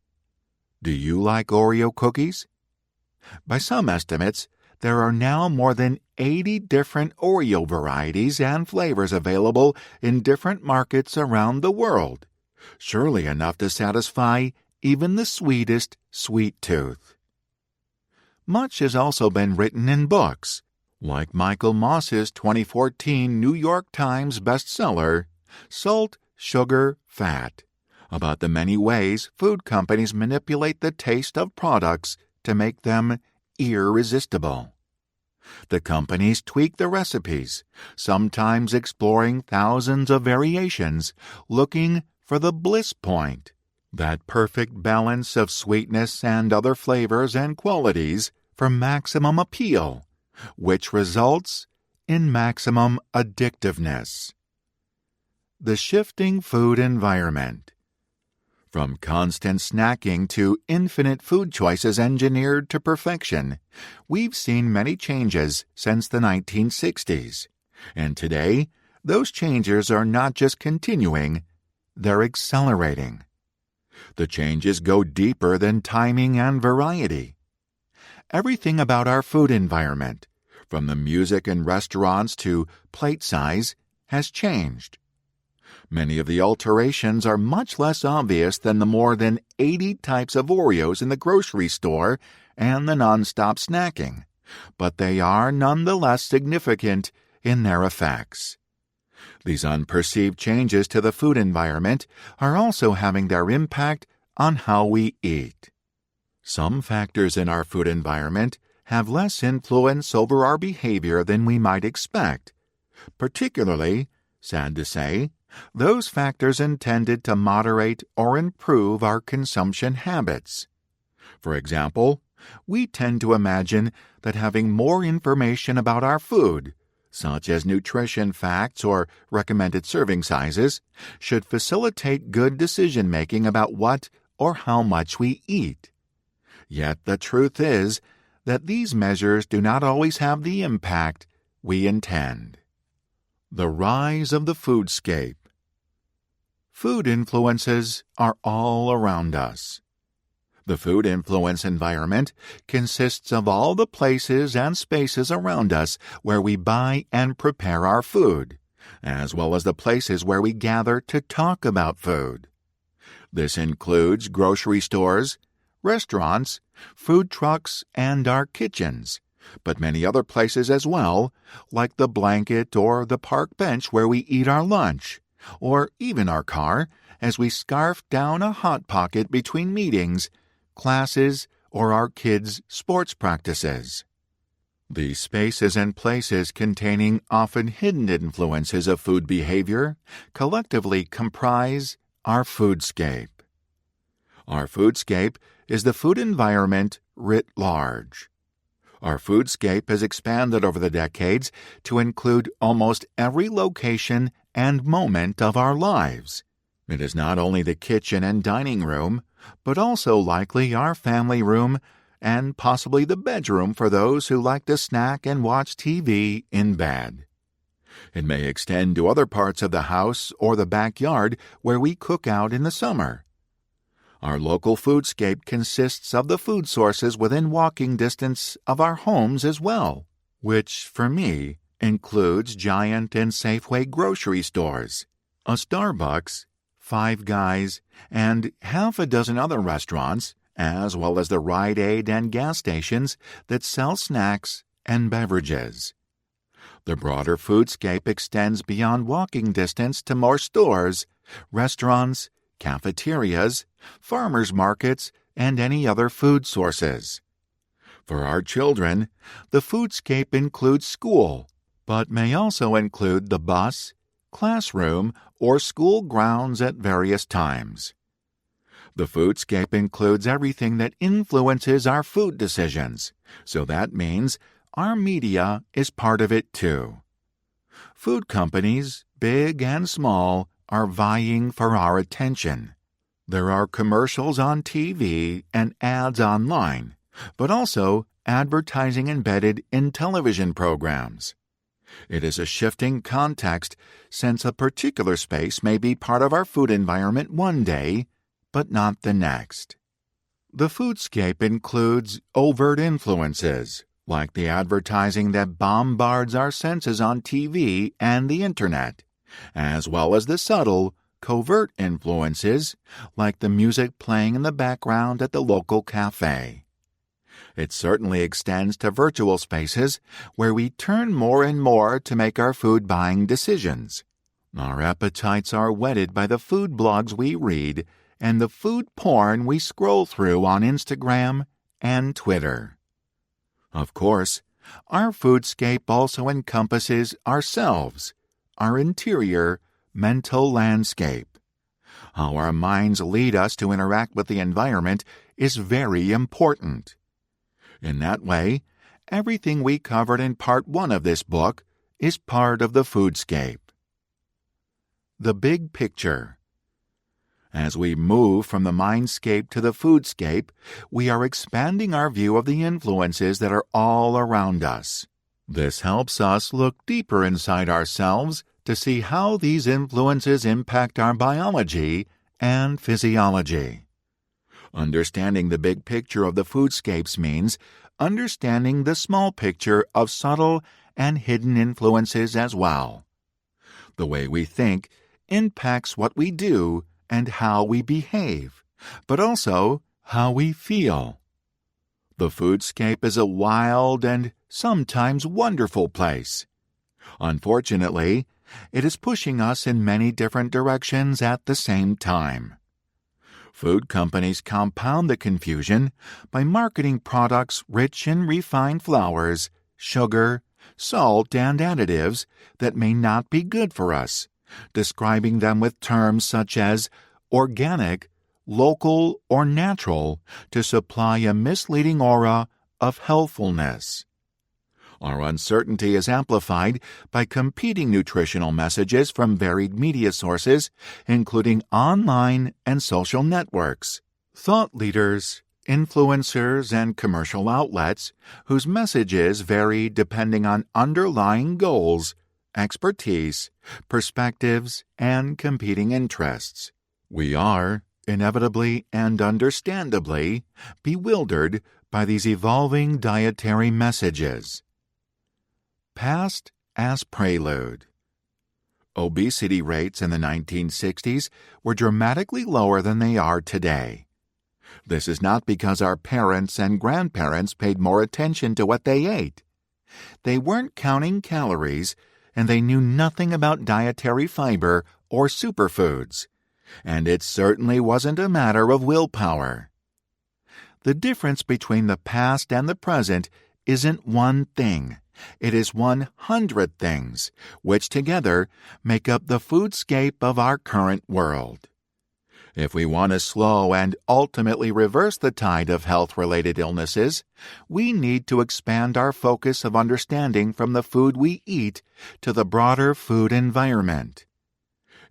Do you like Oreo cookies? By some estimates, there are now more than 80 different Oreo varieties and flavors available in different markets around the world, surely enough to satisfy even the sweetest sweet tooth. Much has also been written in books, like Michael Moss's 2014 New York Times bestseller, Salt, sugar, fat, about the many ways food companies manipulate the taste of products to make them irresistible. The companies tweak the recipes, sometimes exploring thousands of variations, looking for the bliss point, that perfect balance of sweetness and other flavors and qualities for maximum appeal, which results in maximum addictiveness. The shifting food environment. From constant snacking to infinite food choices engineered to perfection, we've seen many changes since the 1960s. And today, those changes are not just continuing, they're accelerating. The changes go deeper than timing and variety. Everything about our food environment, from the music in restaurants to plate size, has changed. Many of the alterations are much less obvious than the more than 80 types of Oreos in the grocery store and the nonstop snacking, but they are nonetheless significant in their effects. These unperceived changes to the food environment are also having their impact on how we eat. Some factors in our food environment have less influence over our behavior than we might expect, particularly, sad to say, those factors intended to moderate or improve our consumption habits. For example, we tend to imagine that having more information about our food, such as nutrition facts or recommended serving sizes, should facilitate good decision-making about what or how much we eat. Yet the truth is that these measures do not always have the impact we intend. The rise of the foodscape. Food influences are all around us. The food influence environment consists of all the places and spaces around us where we buy and prepare our food, as well as the places where we gather to talk about food. This includes grocery stores, restaurants, food trucks, and our kitchens, but many other places as well, like the blanket or the park bench where we eat our lunch, or even our car as we scarf down a Hot Pocket between meetings, classes, or our kids' sports practices. These spaces and places containing often hidden influences of food behavior collectively comprise our foodscape. Our foodscape is the food environment writ large. Our foodscape has expanded over the decades to include almost every location and moment of our lives. It is not only the kitchen and dining room, but also likely our family room and possibly the bedroom for those who like to snack and watch TV in bed. It may extend to other parts of the house or the backyard where we cook out in the summer. Our local foodscape consists of the food sources within walking distance of our homes as well, which, for me, includes Giant and Safeway grocery stores, a Starbucks, Five Guys, and half a dozen other restaurants, as well as the Rite Aid and gas stations that sell snacks and beverages. The broader foodscape extends beyond walking distance to more stores, restaurants, cafeterias, farmers markets, and any other food sources. For our children, the foodscape includes school, but may also include the bus, classroom, or school grounds at various times. The foodscape includes everything that influences our food decisions, so that means our media is part of it too. Food companies, big and small, are vying for our attention. There are commercials on TV and ads online, but also advertising embedded in television programs. It is a shifting context since a particular space may be part of our food environment one day, but not the next. The foodscape includes overt influences, like the advertising that bombards our senses on TV and the Internet, as well as the subtle, covert influences, like the music playing in the background at the local cafe. It certainly extends to virtual spaces where we turn more and more to make our food buying decisions. Our appetites are whetted by the food blogs we read and the food porn we scroll through on Instagram and Twitter. Of course, our foodscape also encompasses ourselves, our interior, mental landscape. How our minds lead us to interact with the environment is very important. In that way, everything we covered in Part 1 of this book is part of the foodscape. The big picture. As we move from the mindscape to the foodscape, we are expanding our view of the influences that are all around us. This helps us look deeper inside ourselves to see how these influences impact our biology and physiology. Understanding the big picture of the foodscapes means understanding the small picture of subtle and hidden influences as well. The way we think impacts what we do and how we behave, but also how we feel. The foodscape is a wild and sometimes wonderful place. Unfortunately, it is pushing us in many different directions at the same time. Food companies compound the confusion by marketing products rich in refined flours, sugar, salt, and additives that may not be good for us, describing them with terms such as organic, local, or natural to supply a misleading aura of healthfulness. Our uncertainty is amplified by competing nutritional messages from varied media sources, including online and social networks, thought leaders, influencers, and commercial outlets whose messages vary depending on underlying goals, expertise, perspectives, and competing interests. We are, inevitably and understandably, bewildered by these evolving dietary messages. Past as prelude. Obesity rates in the 1960s were dramatically lower than they are today. This is not because our parents and grandparents paid more attention to what they ate. They weren't counting calories, and they knew nothing about dietary fiber or superfoods. And it certainly wasn't a matter of willpower. The difference between the past and the present isn't one thing. It is 100 things, which together make up the foodscape of our current world. If we want to slow and ultimately reverse the tide of health-related illnesses, we need to expand our focus of understanding from the food we eat to the broader food environment.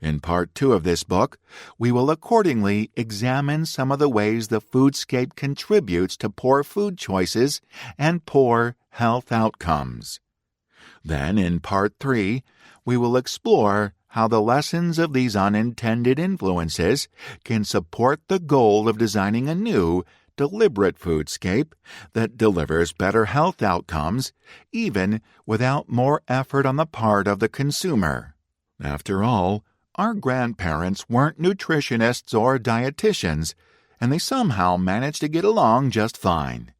In Part 2 of this book, we will accordingly examine some of the ways the foodscape contributes to poor food choices and poor health outcomes. Then, in Part 3, we will explore how the lessons of these unintended influences can support the goal of designing a new, deliberate foodscape that delivers better health outcomes, even without more effort on the part of the consumer. After all, our grandparents weren't nutritionists or dietitians, and they somehow managed to get along just fine.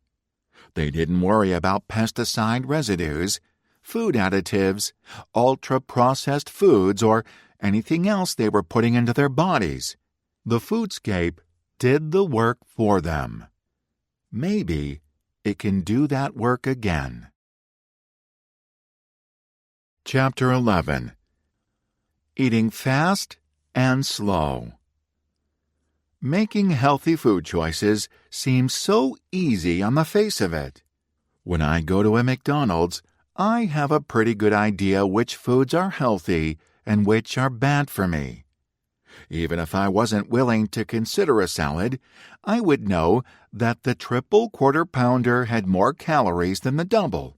They didn't worry about pesticide residues, food additives, ultra-processed foods, or anything else they were putting into their bodies. The foodscape did the work for them. Maybe it can do that work again. Chapter 11. Eating fast and slow. Making healthy food choices seems so easy on the face of it. When I go to a McDonald's, I have a pretty good idea which foods are healthy and which are bad for me. Even if I wasn't willing to consider a salad, I would know that the triple quarter pounder had more calories than the double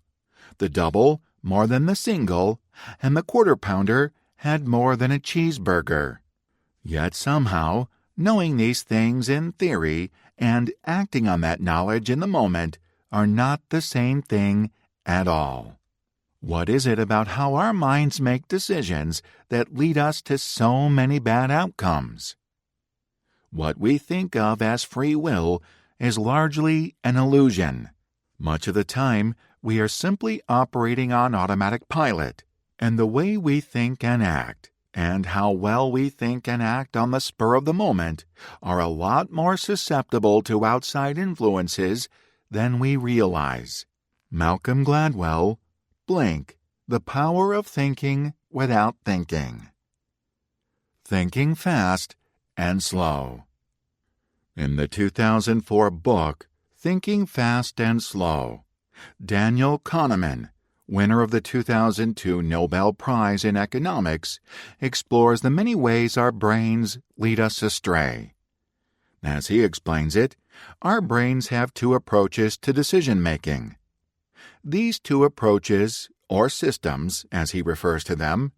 more than the single, and the quarter pounder had more than a cheeseburger. Yet somehow, knowing these things in theory and acting on that knowledge in the moment are not the same thing at all. What is it about how our minds make decisions that lead us to so many bad outcomes? What we think of as free will is largely an illusion. Much of the time, we are simply operating on automatic pilot, and the way we think and act and how well we think and act on the spur of the moment are a lot more susceptible to outside influences than we realize. Malcolm Gladwell, Blink, The Power of Thinking Without Thinking. Thinking Fast and Slow. In the 2004 book, Thinking Fast and Slow, Daniel Kahneman, winner of the 2002 Nobel Prize in Economics, explores the many ways our brains lead us astray. As he explains it, our brains have two approaches to decision-making. These two approaches, or systems, as he refers to them,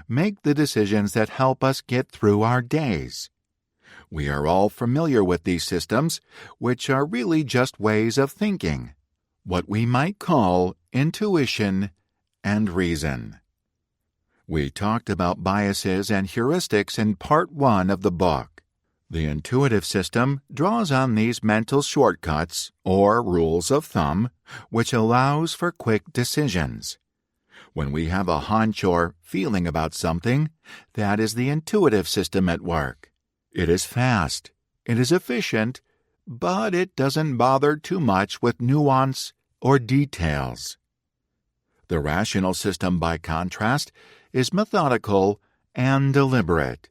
make the decisions that help us get through our days. We are all familiar with these systems, which are really just ways of thinking, what we might call intuition and reason. We talked about biases and heuristics in Part 1 of the book. The intuitive system draws on these mental shortcuts, or rules of thumb, which allows for quick decisions. When we have a hunch or feeling about something, that is the intuitive system at work. It is fast, it is efficient, but it doesn't bother too much with nuance or details. The rational system, by contrast, is methodical and deliberate.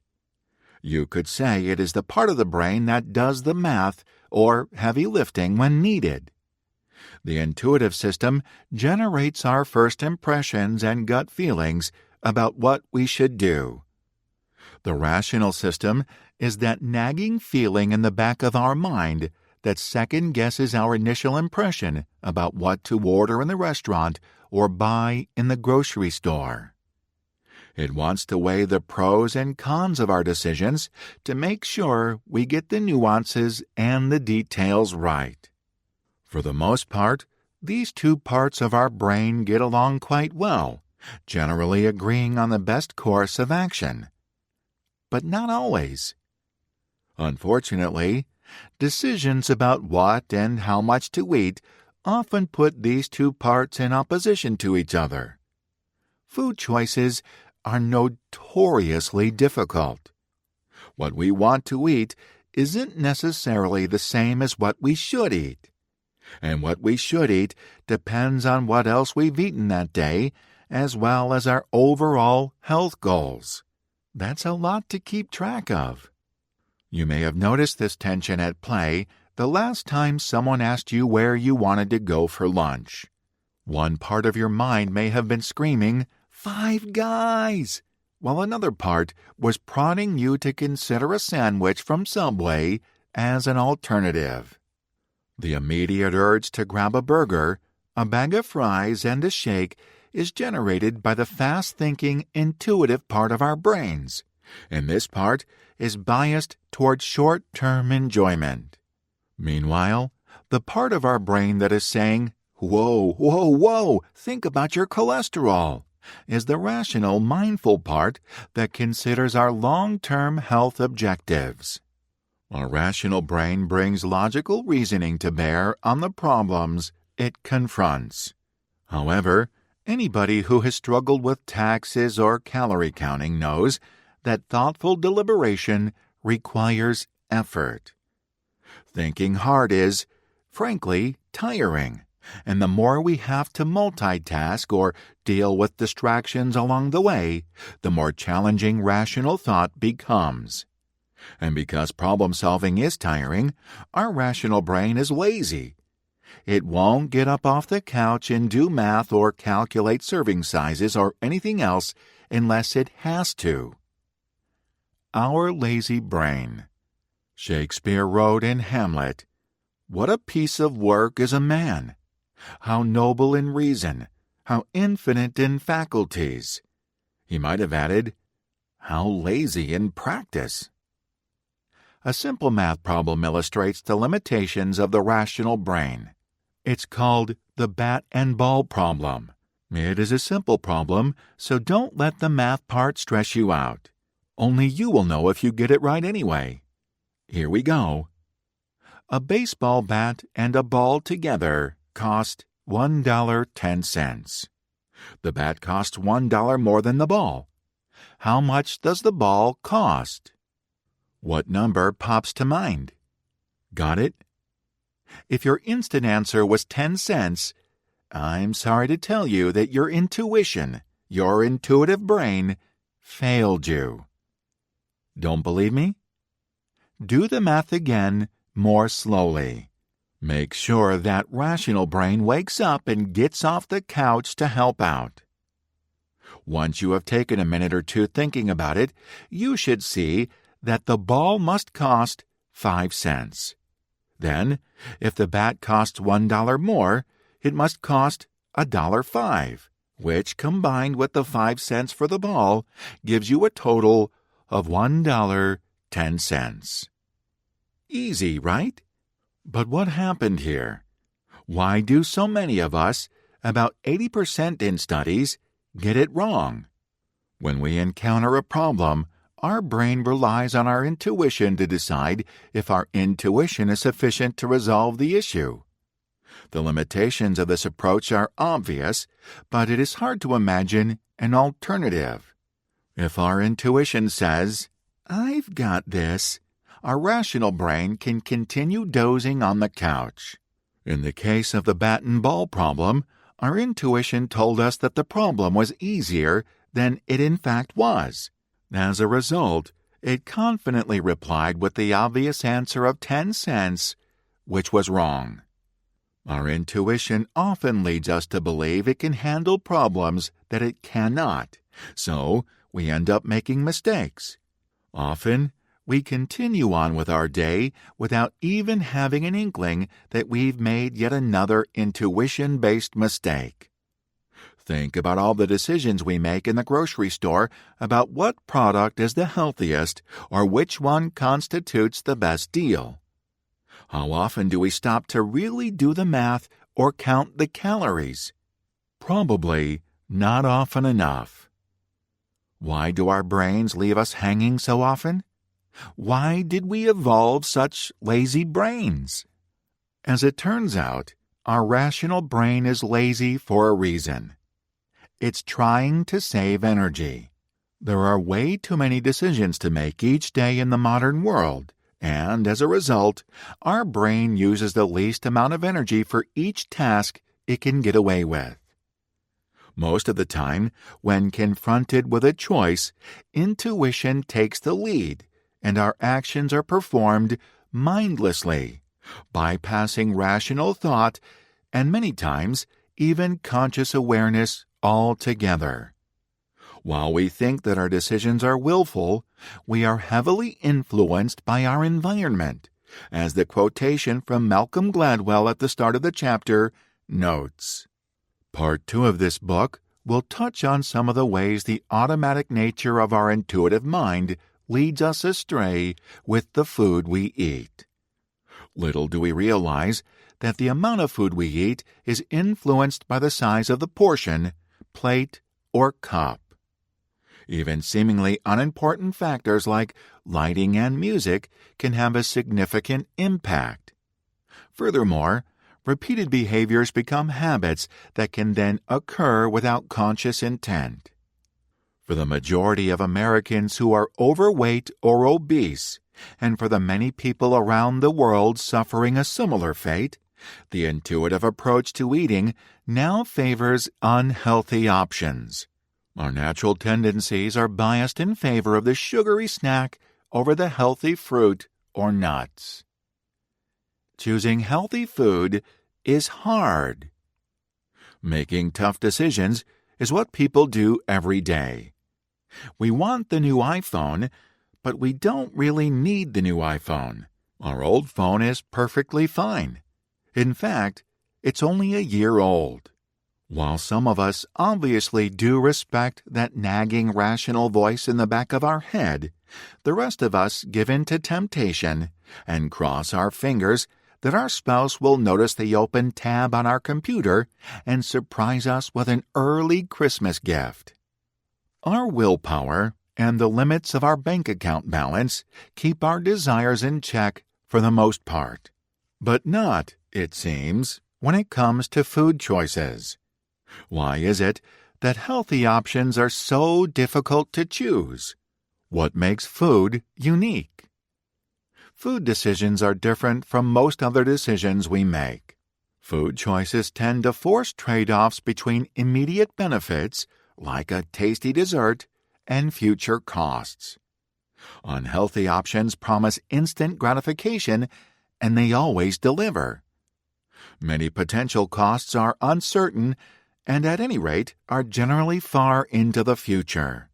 You could say it is the part of the brain that does the math or heavy lifting when needed. The intuitive system generates our first impressions and gut feelings about what we should do. The rational system is that nagging feeling in the back of our mind that second-guesses our initial impression about what to order in the restaurant or buy in the grocery store. It wants to weigh the pros and cons of our decisions to make sure we get the nuances and the details right. For the most part, these two parts of our brain get along quite well, generally agreeing on the best course of action. But not always. Unfortunately, decisions about what and how much to eat often put these two parts in opposition to each other. Food choices are notoriously difficult. What we want to eat isn't necessarily the same as what we should eat. And what we should eat depends on what else we've eaten that day, as well as our overall health goals. That's a lot to keep track of. You may have noticed this tension at play the last time someone asked you where you wanted to go for lunch. One part of your mind may have been screaming, "Five Guys!" while another part was prodding you to consider a sandwich from Subway as an alternative. The immediate urge to grab a burger, a bag of fries, and a shake is generated by the fast-thinking, intuitive part of our brains, and this part is biased toward short-term enjoyment. Meanwhile, the part of our brain that is saying, "Whoa, whoa, whoa, think about your cholesterol," is the rational, mindful part that considers our long-term health objectives. Our rational brain brings logical reasoning to bear on the problems it confronts. However, anybody who has struggled with taxes or calorie counting knows that thoughtful deliberation requires effort. Thinking hard is, frankly, tiring, and the more we have to multitask or deal with distractions along the way, the more challenging rational thought becomes. And because problem-solving is tiring, our rational brain is lazy. It won't get up off the couch and do math or calculate serving sizes or anything else unless it has to. Our lazy brain. Shakespeare wrote in Hamlet, "What a piece of work is a man! How noble in reason! How infinite in faculties!" He might have added, "How lazy in practice!" A simple math problem illustrates the limitations of the rational brain. It's called the bat and ball problem. It is a simple problem, so don't let the math part stress you out. Only you will know if you get it right anyway. Here we go. A baseball bat and a ball together cost $1.10. The bat cost $1 more than the ball. How much does the ball cost? What number pops to mind? Got it? If your instant answer was 10 cents, I'm sorry to tell you that your intuition, your intuitive brain, failed you. Don't believe me? Do the math again, more slowly. Make sure that rational brain wakes up and gets off the couch to help out. Once you have taken a minute or two thinking about it, you should see that the ball must cost 5 cents. Then, if the bat costs $1 more, it must cost $1.05, which, combined with the 5 cents for the ball, gives you a total of $1.10. Easy, right? But what happened here? Why do so many of us, about 80% in studies, get it wrong? When we encounter a problem, our brain relies on our intuition to decide if our intuition is sufficient to resolve the issue. The limitations of this approach are obvious, but it is hard to imagine an alternative. If our intuition says, "I've got this," our rational brain can continue dozing on the couch. In the case of the bat and ball problem, our intuition told us that the problem was easier than it in fact was. As a result, it confidently replied with the obvious answer of 10 cents, which was wrong. Our intuition often leads us to believe it can handle problems that it cannot, so we end up making mistakes. Often, we continue on with our day without even having an inkling that we've made yet another intuition-based mistake. Think about all the decisions we make in the grocery store about what product is the healthiest or which one constitutes the best deal. How often do we stop to really do the math or count the calories? Probably not often enough. Why do our brains leave us hanging so often? Why did we evolve such lazy brains? As it turns out, our rational brain is lazy for a reason. It's trying to save energy. There are way too many decisions to make each day in the modern world, and as a result, our brain uses the least amount of energy for each task it can get away with. Most of the time, when confronted with a choice, intuition takes the lead, and our actions are performed mindlessly, bypassing rational thought and many times even conscious awareness altogether. While we think that our decisions are willful, we are heavily influenced by our environment, as the quotation from Malcolm Gladwell at the start of the chapter notes. Part 2 of this book will touch on some of the ways the automatic nature of our intuitive mind leads us astray with the food we eat. Little do we realize that the amount of food we eat is influenced by the size of the portion, plate, or cup. Even seemingly unimportant factors like lighting and music can have a significant impact. Furthermore, repeated behaviors become habits that can then occur without conscious intent. For the majority of Americans who are overweight or obese, and for the many people around the world suffering a similar fate, the intuitive approach to eating now favors unhealthy options. Our natural tendencies are biased in favor of the sugary snack over the healthy fruit or nuts. Choosing healthy food is hard. Making tough decisions is what people do every day. We want the new iPhone, but we don't really need the new iPhone. Our old phone is perfectly fine. In fact, it's only a year old. While some of us obviously do respect that nagging rational voice in the back of our head, the rest of us give in to temptation and cross our fingers that our spouse will notice the open tab on our computer and surprise us with an early Christmas gift. Our willpower and the limits of our bank account balance keep our desires in check for the most part, but not, it seems, when it comes to food choices. Why is it that healthy options are so difficult to choose? What makes food unique? Food decisions are different from most other decisions we make. Food choices tend to force trade-offs between immediate benefits, like a tasty dessert, and future costs. Unhealthy options promise instant gratification, and they always deliver. Many potential costs are uncertain, and at any rate are generally far into the future.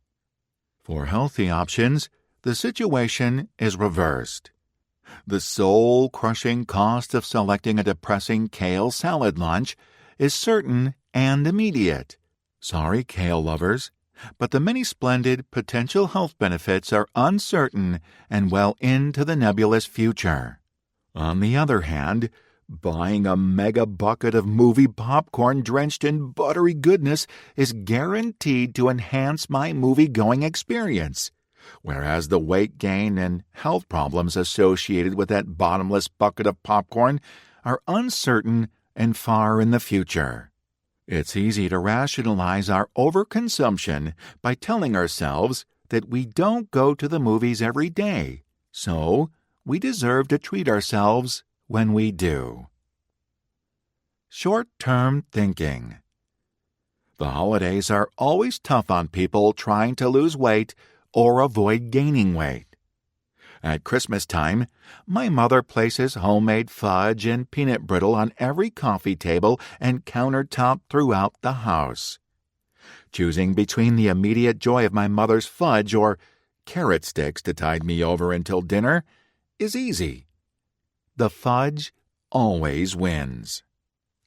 For healthy options, the situation is reversed. The soul-crushing cost of selecting a depressing kale salad lunch is certain and immediate. Sorry, kale lovers, but the many splendid potential health benefits are uncertain and well into the nebulous future. On the other hand, buying a mega bucket of movie popcorn drenched in buttery goodness is guaranteed to enhance my movie-going experience, whereas the weight gain and health problems associated with that bottomless bucket of popcorn are uncertain and far in the future. It's easy to rationalize our overconsumption by telling ourselves that we don't go to the movies every day, so we deserve to treat ourselves when we do. Short-term thinking. The holidays are always tough on people trying to lose weight or avoid gaining weight. At Christmas time, my mother places homemade fudge and peanut brittle on every coffee table and countertop throughout the house. Choosing between the immediate joy of my mother's fudge or carrot sticks to tide me over until dinner is easy. The fudge always wins.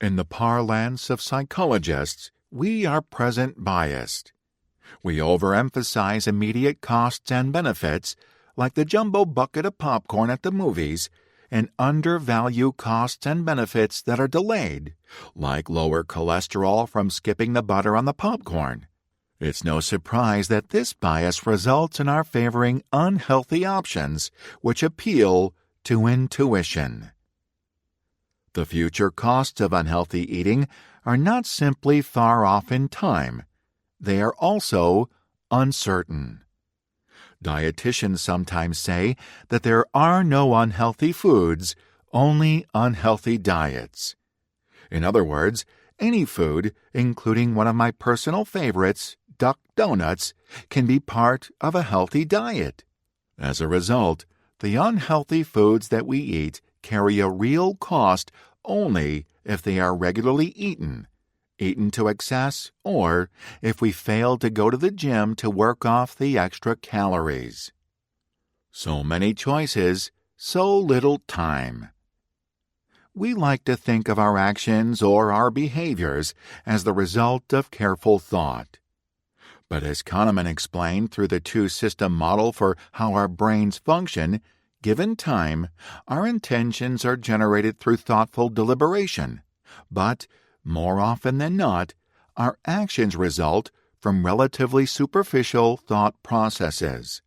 In the parlance of psychologists, we are present biased. We overemphasize immediate costs and benefits, like the jumbo bucket of popcorn at the movies, and undervalue costs and benefits that are delayed, like lower cholesterol from skipping the butter on the popcorn. It's no surprise that this bias results in our favoring unhealthy options, which appeal to intuition. The future costs of unhealthy eating are not simply far off in time. They are also uncertain. Dietitians sometimes say that there are no unhealthy foods, only unhealthy diets. In other words, any food, including one of my personal favorites, duck donuts, can be part of a healthy diet. As a result, the unhealthy foods that we eat carry a real cost only if they are regularly eaten to excess, or if we fail to go to the gym to work off the extra calories. So many choices, so little time. We like to think of our actions or our behaviors as the result of careful thought. But as Kahneman explained through the two-system model for how our brains function, given time, our intentions are generated through thoughtful deliberation, but more often than not, our actions result from relatively superficial thought processes.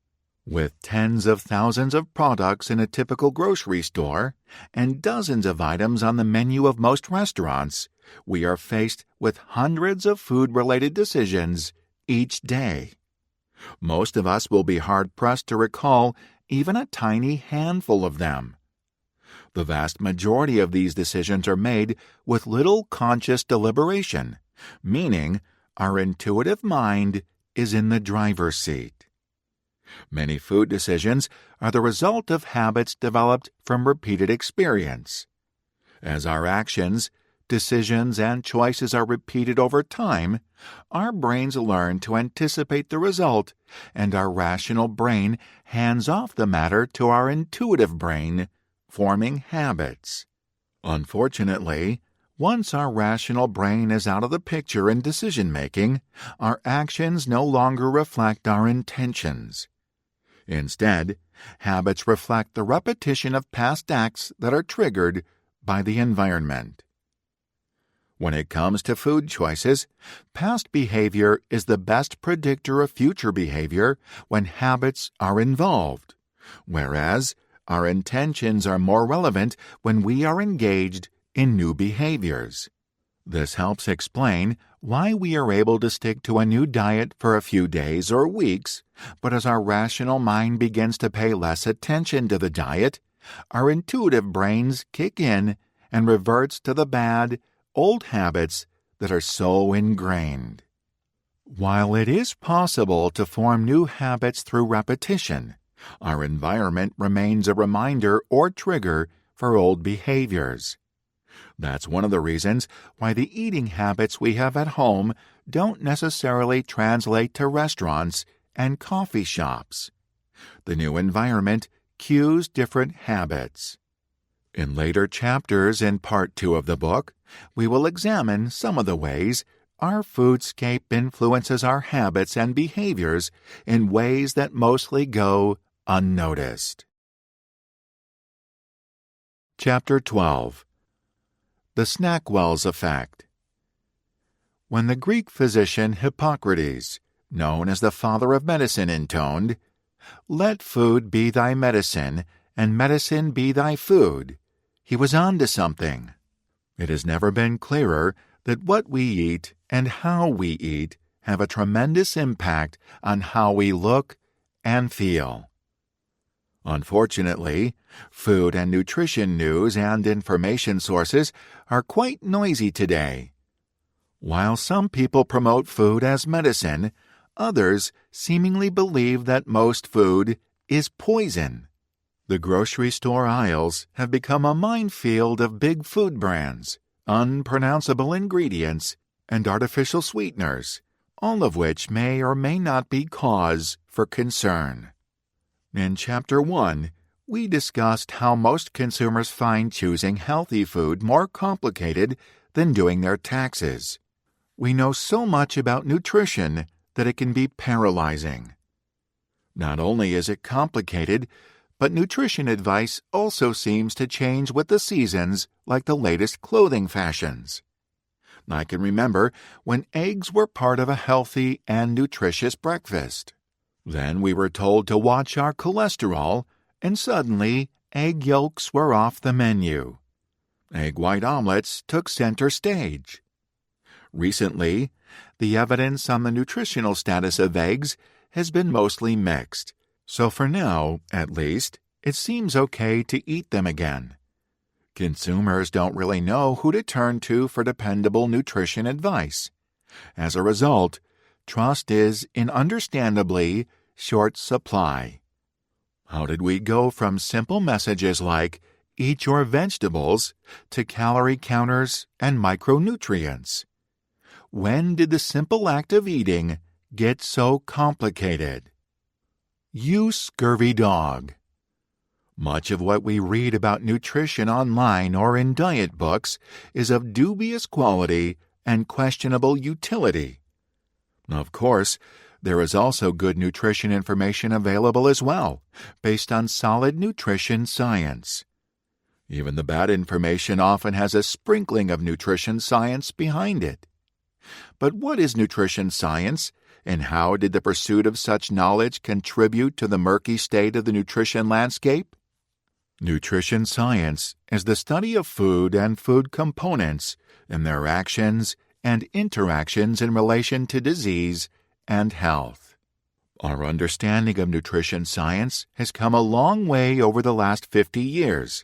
With tens of thousands of products in a typical grocery store and dozens of items on the menu of most restaurants, we are faced with hundreds of food-related decisions each day. Most of us will be hard-pressed to recall even a tiny handful of them. The vast majority of these decisions are made with little conscious deliberation, meaning our intuitive mind is in the driver's seat. Many food decisions are the result of habits developed from repeated experience. As our actions, decisions, and choices are repeated over time, our brains learn to anticipate the result, and our rational brain hands off the matter to our intuitive brain, forming habits. Unfortunately, once our rational brain is out of the picture in decision-making, our actions no longer reflect our intentions. Instead, habits reflect the repetition of past acts that are triggered by the environment. When it comes to food choices, past behavior is the best predictor of future behavior when habits are involved, whereas our intentions are more relevant when we are engaged in new behaviors. This helps explain why we are able to stick to a new diet for a few days or weeks, but as our rational mind begins to pay less attention to the diet, our intuitive brains kick in and reverts to the bad, old habits that are so ingrained. While it is possible to form new habits through repetition, our environment remains a reminder or trigger for old behaviors. That's one of the reasons why the eating habits we have at home don't necessarily translate to restaurants and coffee shops. The new environment cues different habits. In later chapters in Part 2 of the book, we will examine some of the ways our foodscape influences our habits and behaviors in ways that mostly go unnoticed. Chapter 12. The Snackwell's Effect. When the Greek physician Hippocrates, known as the father of medicine, intoned, "Let food be thy medicine, and medicine be thy food," he was on to something. It has never been clearer that what we eat and how we eat have a tremendous impact on how we look and feel. Unfortunately, food and nutrition news and information sources are quite noisy today. While some people promote food as medicine, others seemingly believe that most food is poison. The grocery store aisles have become a minefield of big food brands, unpronounceable ingredients, and artificial sweeteners, all of which may or may not be cause for concern. In Chapter 1, we discussed how most consumers find choosing healthy food more complicated than doing their taxes. We know so much about nutrition that it can be paralyzing. Not only is it complicated, but nutrition advice also seems to change with the seasons, like the latest clothing fashions. I can remember when eggs were part of a healthy and nutritious breakfast. Then we were told to watch our cholesterol, and suddenly egg yolks were off the menu. Egg white omelets took center stage. Recently, the evidence on the nutritional status of eggs has been mostly mixed, so for now, at least, it seems okay to eat them again. Consumers don't really know who to turn to for dependable nutrition advice. As a result, trust is, in understandably, short supply. How did we go from simple messages like, "Eat your vegetables," to calorie counters and micronutrients? When did the simple act of eating get so complicated? You scurvy dog. Much of what we read about nutrition online or in diet books is of dubious quality and questionable utility. Of course, there is also good nutrition information available as well, based on solid nutrition science. Even the bad information often has a sprinkling of nutrition science behind it. But what is nutrition science, and how did the pursuit of such knowledge contribute to the murky state of the nutrition landscape? Nutrition science is the study of food and food components and their actions and interactions in relation to disease and health. Our understanding of nutrition science has come a long way over the last 50 years,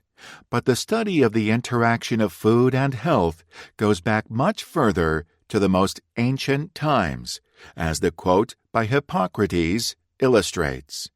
but the study of the interaction of food and health goes back much further to the most ancient times, as the quote by Hippocrates illustrates.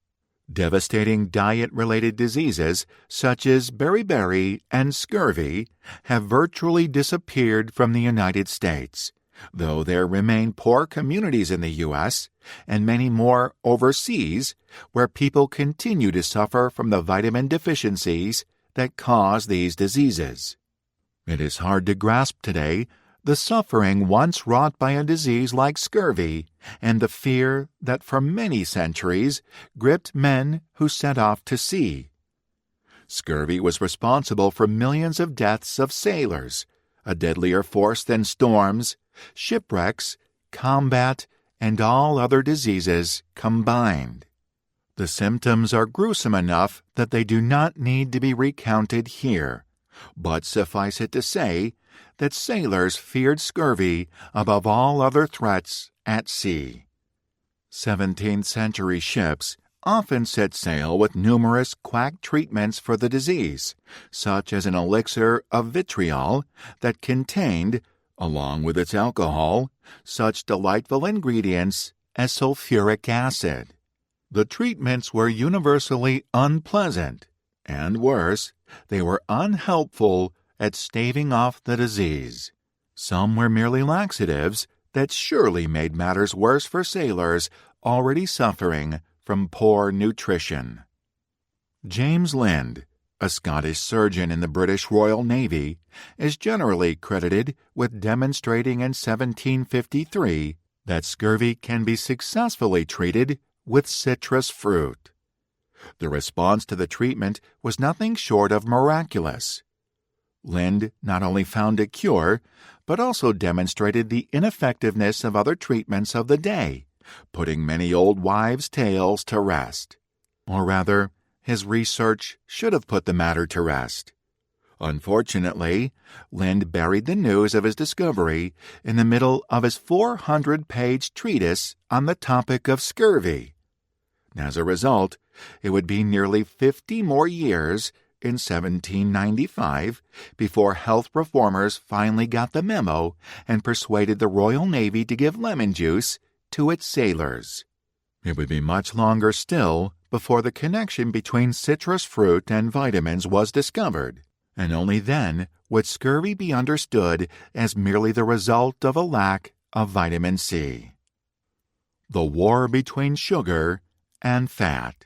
Devastating diet-related diseases such as beriberi and scurvy have virtually disappeared from the United States, though there remain poor communities in the U.S. and many more overseas where people continue to suffer from the vitamin deficiencies that cause these diseases. It is hard to grasp today the suffering once wrought by a disease like scurvy and the fear that for many centuries gripped men who set off to sea. Scurvy was responsible for millions of deaths of sailors, a deadlier force than storms, shipwrecks, combat, and all other diseases combined. The symptoms are gruesome enough that they do not need to be recounted here, but suffice it to say that sailors feared scurvy above all other threats at sea. 17th-century ships often set sail with numerous quack treatments for the disease, such as an elixir of vitriol that contained, along with its alcohol, such delightful ingredients as sulfuric acid. The treatments were universally unpleasant, and worse, they were unhelpful at staving off the disease. Some were merely laxatives that surely made matters worse for sailors already suffering from poor nutrition. James Lind, a Scottish surgeon in the British Royal Navy, is generally credited with demonstrating in 1753 that scurvy can be successfully treated with citrus fruit. The response to the treatment was nothing short of miraculous. Lind not only found a cure, but also demonstrated the ineffectiveness of other treatments of the day, putting many old wives' tales to rest. Or rather, his research should have put the matter to rest. Unfortunately, Lind buried the news of his discovery in the middle of his 400-page treatise on the topic of scurvy. As a result, it would be nearly 50 more years, in 1795, before health reformers finally got the memo and persuaded the Royal Navy to give lemon juice to its sailors. It would be much longer still before the connection between citrus fruit and vitamins was discovered, and only then would scurvy be understood as merely the result of a lack of vitamin C. The war between sugar and fat.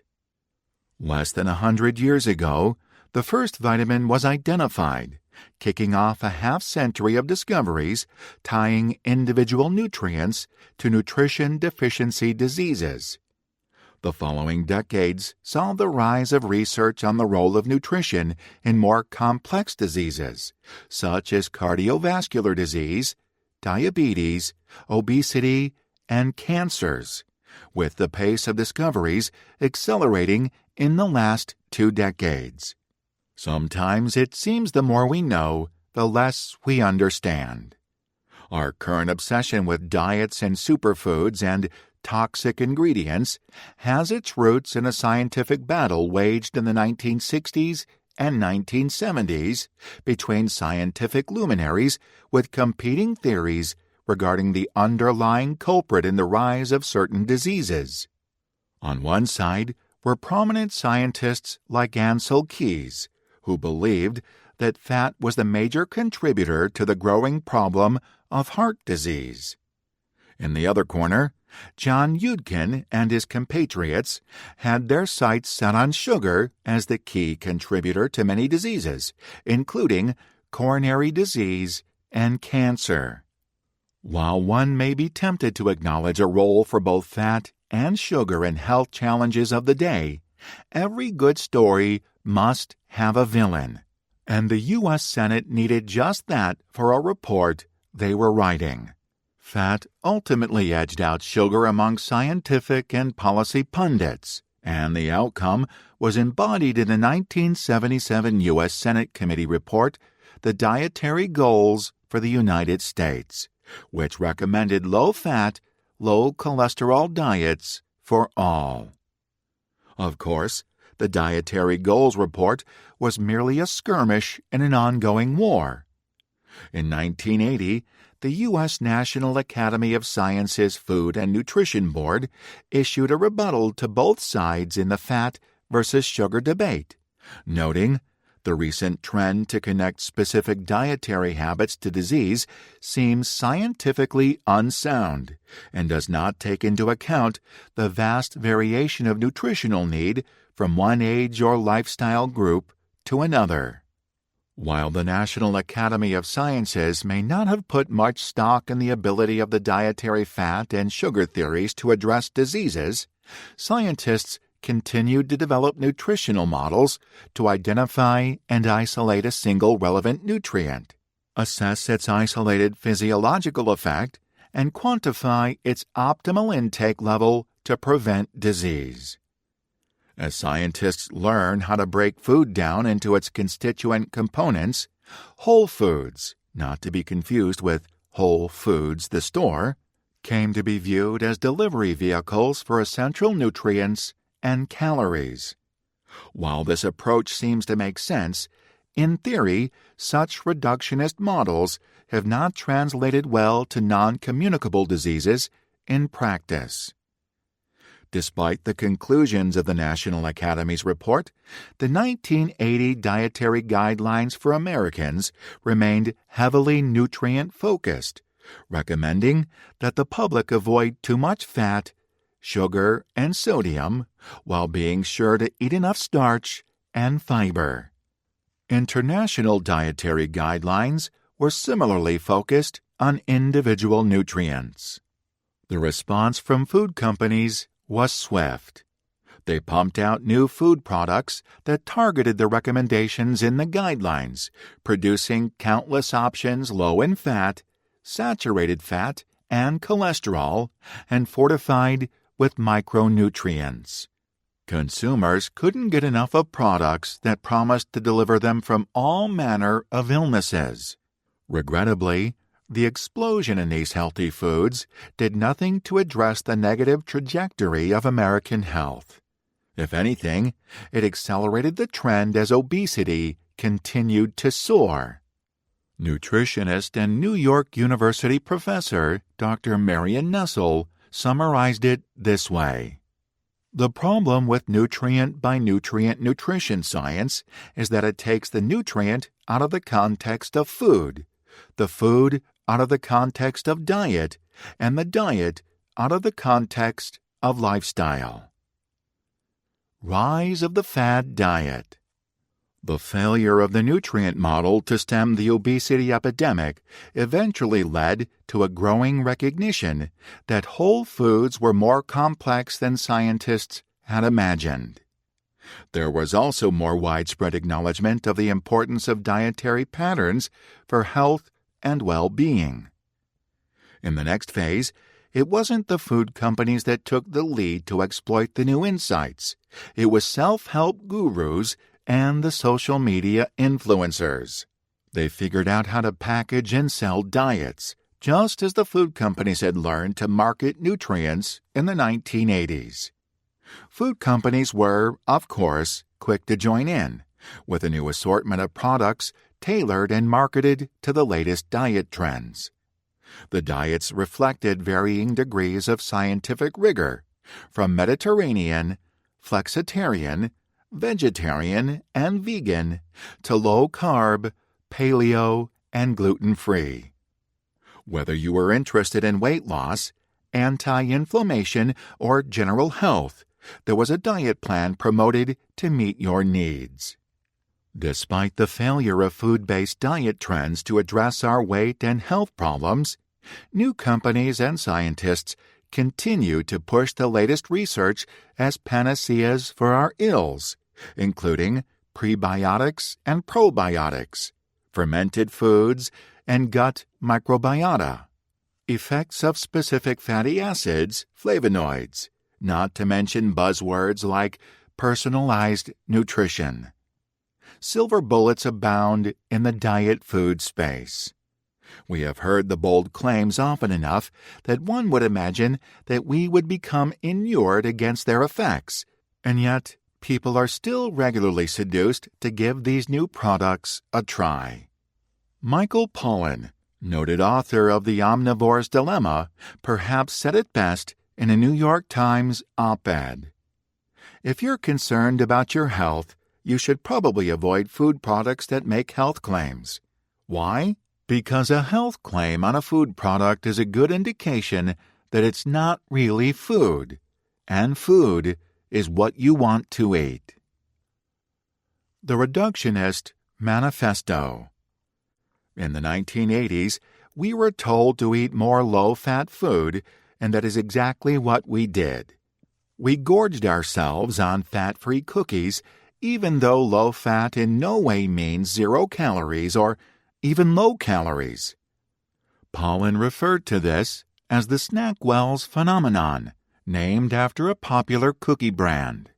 Less than 100 years ago, the first vitamin was identified, kicking off a half-century of discoveries tying individual nutrients to nutrition deficiency diseases. The following decades saw the rise of research on the role of nutrition in more complex diseases, such as cardiovascular disease, diabetes, obesity, and cancers, with the pace of discoveries accelerating in the last 2 decades. Sometimes it seems the more we know, the less we understand. Our current obsession with diets and superfoods and toxic ingredients has its roots in a scientific battle waged in the 1960s and 1970s between scientific luminaries with competing theories regarding the underlying culprit in the rise of certain diseases. On one side were prominent scientists like Ancel Keys, who believed that fat was the major contributor to the growing problem of heart disease. In the other corner, John Yudkin and his compatriots had their sights set on sugar as the key contributor to many diseases, including coronary disease and cancer. While one may be tempted to acknowledge a role for both fat and sugar in health challenges of the day, every good story must have a villain, and the U.S. Senate needed just that for a report they were writing. Fat ultimately edged out sugar among scientific and policy pundits, and the outcome was embodied in the 1977 U.S. Senate Committee report, The Dietary Goals for the United States, which recommended low-fat, low-cholesterol diets for all. Of course, the Dietary Goals report was merely a skirmish in an ongoing war. In 1980, the U.S. National Academy of Sciences Food and Nutrition Board issued a rebuttal to both sides in the fat versus sugar debate, noting, "The recent trend to connect specific dietary habits to disease seems scientifically unsound and does not take into account the vast variation of nutritional need from one age or lifestyle group to another." While the National Academy of Sciences may not have put much stock in the ability of the dietary fat and sugar theories to address diseases, scientists continued to develop nutritional models to identify and isolate a single relevant nutrient, assess its isolated physiological effect, and quantify its optimal intake level to prevent disease. As scientists learn how to break food down into its constituent components, whole foods, not to be confused with Whole Foods, the store, came to be viewed as delivery vehicles for essential nutrients and calories. While this approach seems to make sense, in theory, such reductionist models have not translated well to non-communicable diseases in practice. Despite the conclusions of the National Academy's report, the 1980 Dietary Guidelines for Americans remained heavily nutrient-focused, recommending that the public avoid too much fat, sugar, and sodium, while being sure to eat enough starch and fiber. International dietary guidelines were similarly focused on individual nutrients. The response from food companies was swift. They pumped out new food products that targeted the recommendations in the guidelines, producing countless options low in fat, saturated fat, and cholesterol, and fortified with micronutrients. Consumers couldn't get enough of products that promised to deliver them from all manner of illnesses. Regrettably, the explosion in these healthy foods did nothing to address the negative trajectory of American health. If anything, it accelerated the trend as obesity continued to soar. Nutritionist and New York University professor Dr. Marion Nestle summarized it this way. The problem with nutrient-by-nutrient nutrition science is that it takes the nutrient out of the context of food, the food out of the context of diet, and the diet out of the context of lifestyle. Rise of the fad diet. The failure of the nutrient model to stem the obesity epidemic eventually led to a growing recognition that whole foods were more complex than scientists had imagined. There was also more widespread acknowledgement of the importance of dietary patterns for health and well-being. In the next phase, it wasn't the food companies that took the lead to exploit the new insights. It was self-help gurus and the social media influencers. They figured out how to package and sell diets, just as the food companies had learned to market nutrients in the 1980s. Food companies were, of course, quick to join in, with a new assortment of products tailored and marketed to the latest diet trends. The diets reflected varying degrees of scientific rigor, from Mediterranean, flexitarian, vegetarian, and vegan, to low-carb, paleo, and gluten-free. Whether you were interested in weight loss, anti-inflammation, or general health, there was a diet plan promoted to meet your needs. Despite the failure of food-based diet trends to address our weight and health problems, new companies and scientists continue to push the latest research as panaceas for our ills, including prebiotics and probiotics, fermented foods, and gut microbiota, effects of specific fatty acids, flavonoids, not to mention buzzwords like personalized nutrition. Silver bullets abound in the diet food space. We have heard the bold claims often enough that one would imagine that we would become inured against their effects, and yet people are still regularly seduced to give these new products a try. Michael Pollan, noted author of The Omnivore's Dilemma, perhaps said it best in a New York Times op-ed. If you're concerned about your health, you should probably avoid food products that make health claims. Why? Because a health claim on a food product is a good indication that it's not really food, and food is what you want to eat. The Reductionist Manifesto. In the 1980s, we were told to eat more low-fat food, and that is exactly what we did. We gorged ourselves on fat-free cookies, even though low-fat in no way means 0 calories or even low calories. Pollan referred to this as the Snackwell's phenomenon, named after a popular cookie brand.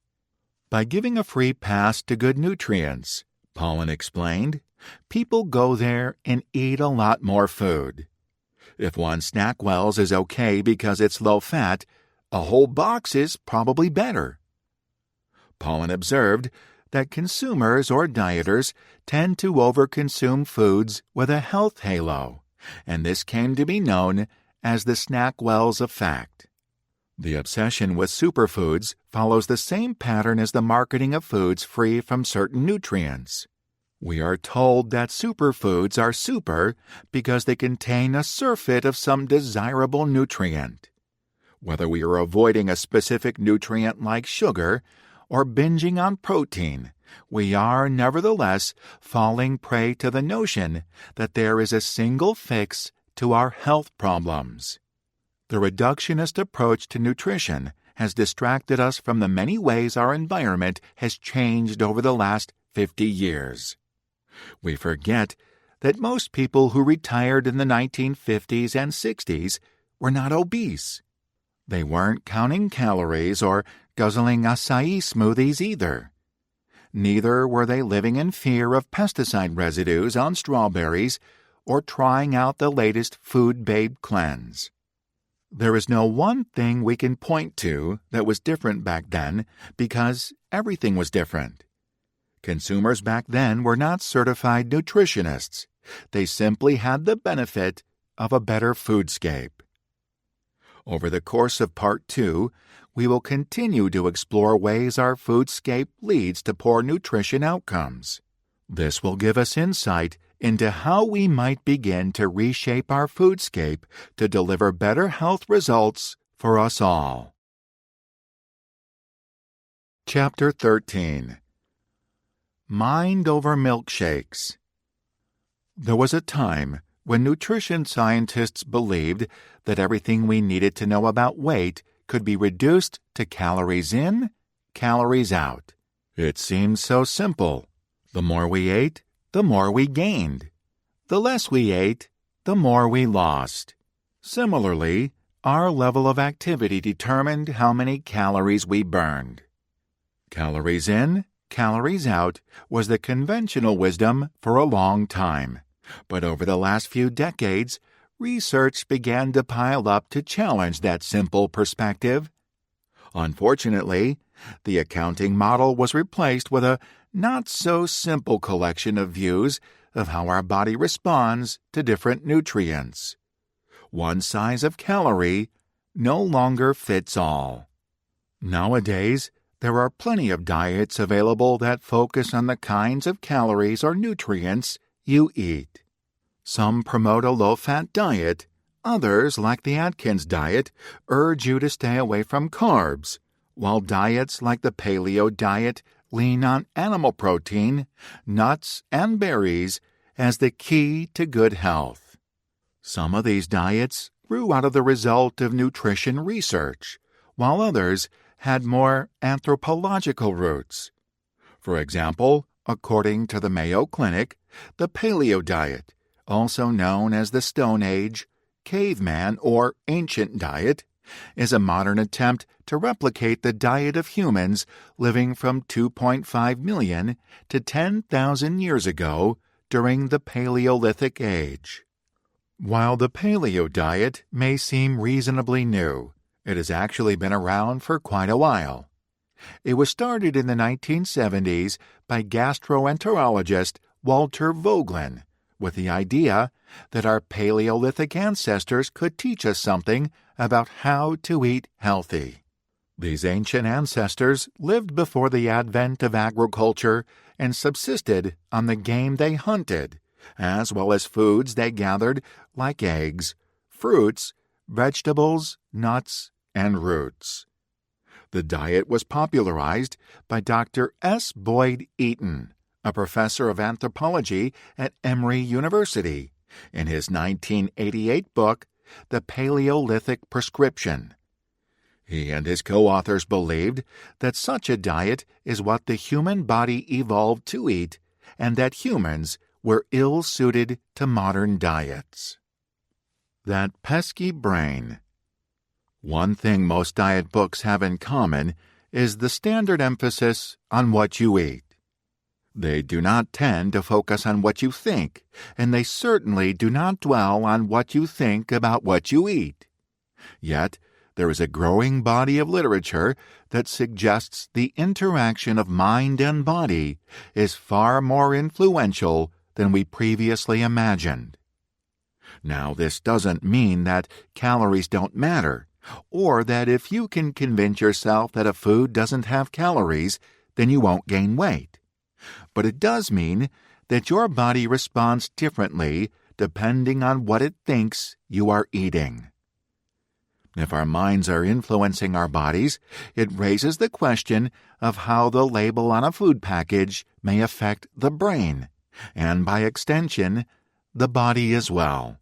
By giving a free pass to good nutrients, Pollan explained, People go there and eat a lot more food. If one Snackwell's is okay because it's low-fat, a whole box is probably better. Pollen observed that consumers or dieters tend to overconsume foods with a health halo, and this came to be known as the Snackwell's effect. The obsession with superfoods follows the same pattern as the marketing of foods free from certain nutrients. We are told that superfoods are super because they contain a surfeit of some desirable nutrient. Whether we are avoiding a specific nutrient like sugar or binging on protein, we are nevertheless falling prey to the notion that there is a single fix to our health problems. The reductionist approach to nutrition has distracted us from the many ways our environment has changed over the last 50 years. We forget that most people who retired in the 1950s and 60s were not obese. They weren't counting calories or guzzling acai smoothies either. Neither were they living in fear of pesticide residues on strawberries or trying out the latest Food Babe cleanse. There is no one thing we can point to that was different back then because everything was different. Consumers back then were not certified nutritionists. They simply had the benefit of a better foodscape. Over the course of Part 2, we will continue to explore ways our foodscape leads to poor nutrition outcomes. This will give us insight into how we might begin to reshape our foodscape to deliver better health results for us all. Chapter 13. Mind over milkshakes. There was a time when nutrition scientists believed that everything we needed to know about weight could be reduced to calories in, calories out. It seemed so simple. The more we ate, the more we gained. The less we ate, the more we lost. Similarly, our level of activity determined how many calories we burned. Calories in, calories out was the conventional wisdom for a long time, but over the last few decades, research began to pile up to challenge that simple perspective. Unfortunately, the accounting model was replaced with a not-so-simple collection of views of how our body responds to different nutrients. One size of calorie no longer fits all. Nowadays, there are plenty of diets available that focus on the kinds of calories or nutrients you eat. Some promote a low-fat diet. Others, like the Atkins diet, urge you to stay away from carbs, while diets like the paleo diet lean on animal protein, nuts, and berries as the key to good health. Some of these diets grew out of the result of nutrition research, while others had more anthropological roots. For example, according to the Mayo Clinic, the paleo diet, also known as the Stone Age, caveman, or ancient diet, is a modern attempt to replicate the diet of humans living from 2.5 million to 10,000 years ago during the Paleolithic Age. While the paleo diet may seem reasonably new, it has actually been around for quite a while. It was started in the 1970s by gastroenterologist Walter Vogelin, with the idea that our Paleolithic ancestors could teach us something about how to eat healthy. These ancient ancestors lived before the advent of agriculture and subsisted on the game they hunted, as well as foods they gathered like eggs, fruits, vegetables, nuts, and roots. The diet was popularized by Dr. S. Boyd Eaton, a professor of anthropology at Emory University, in his 1988 book, The Paleolithic Prescription. He and his co-authors believed that such a diet is what the human body evolved to eat, and that humans were ill-suited to modern diets. That pesky brain. One thing most diet books have in common is the standard emphasis on what you eat. They do not tend to focus on what you think, and they certainly do not dwell on what you think about what you eat. Yet, there is a growing body of literature that suggests the interaction of mind and body is far more influential than we previously imagined. Now, this doesn't mean that calories don't matter, or that if you can convince yourself that a food doesn't have calories, then you won't gain weight. But it does mean that your body responds differently depending on what it thinks you are eating. If our minds are influencing our bodies, it raises the question of how the label on a food package may affect the brain, and by extension, the body as well.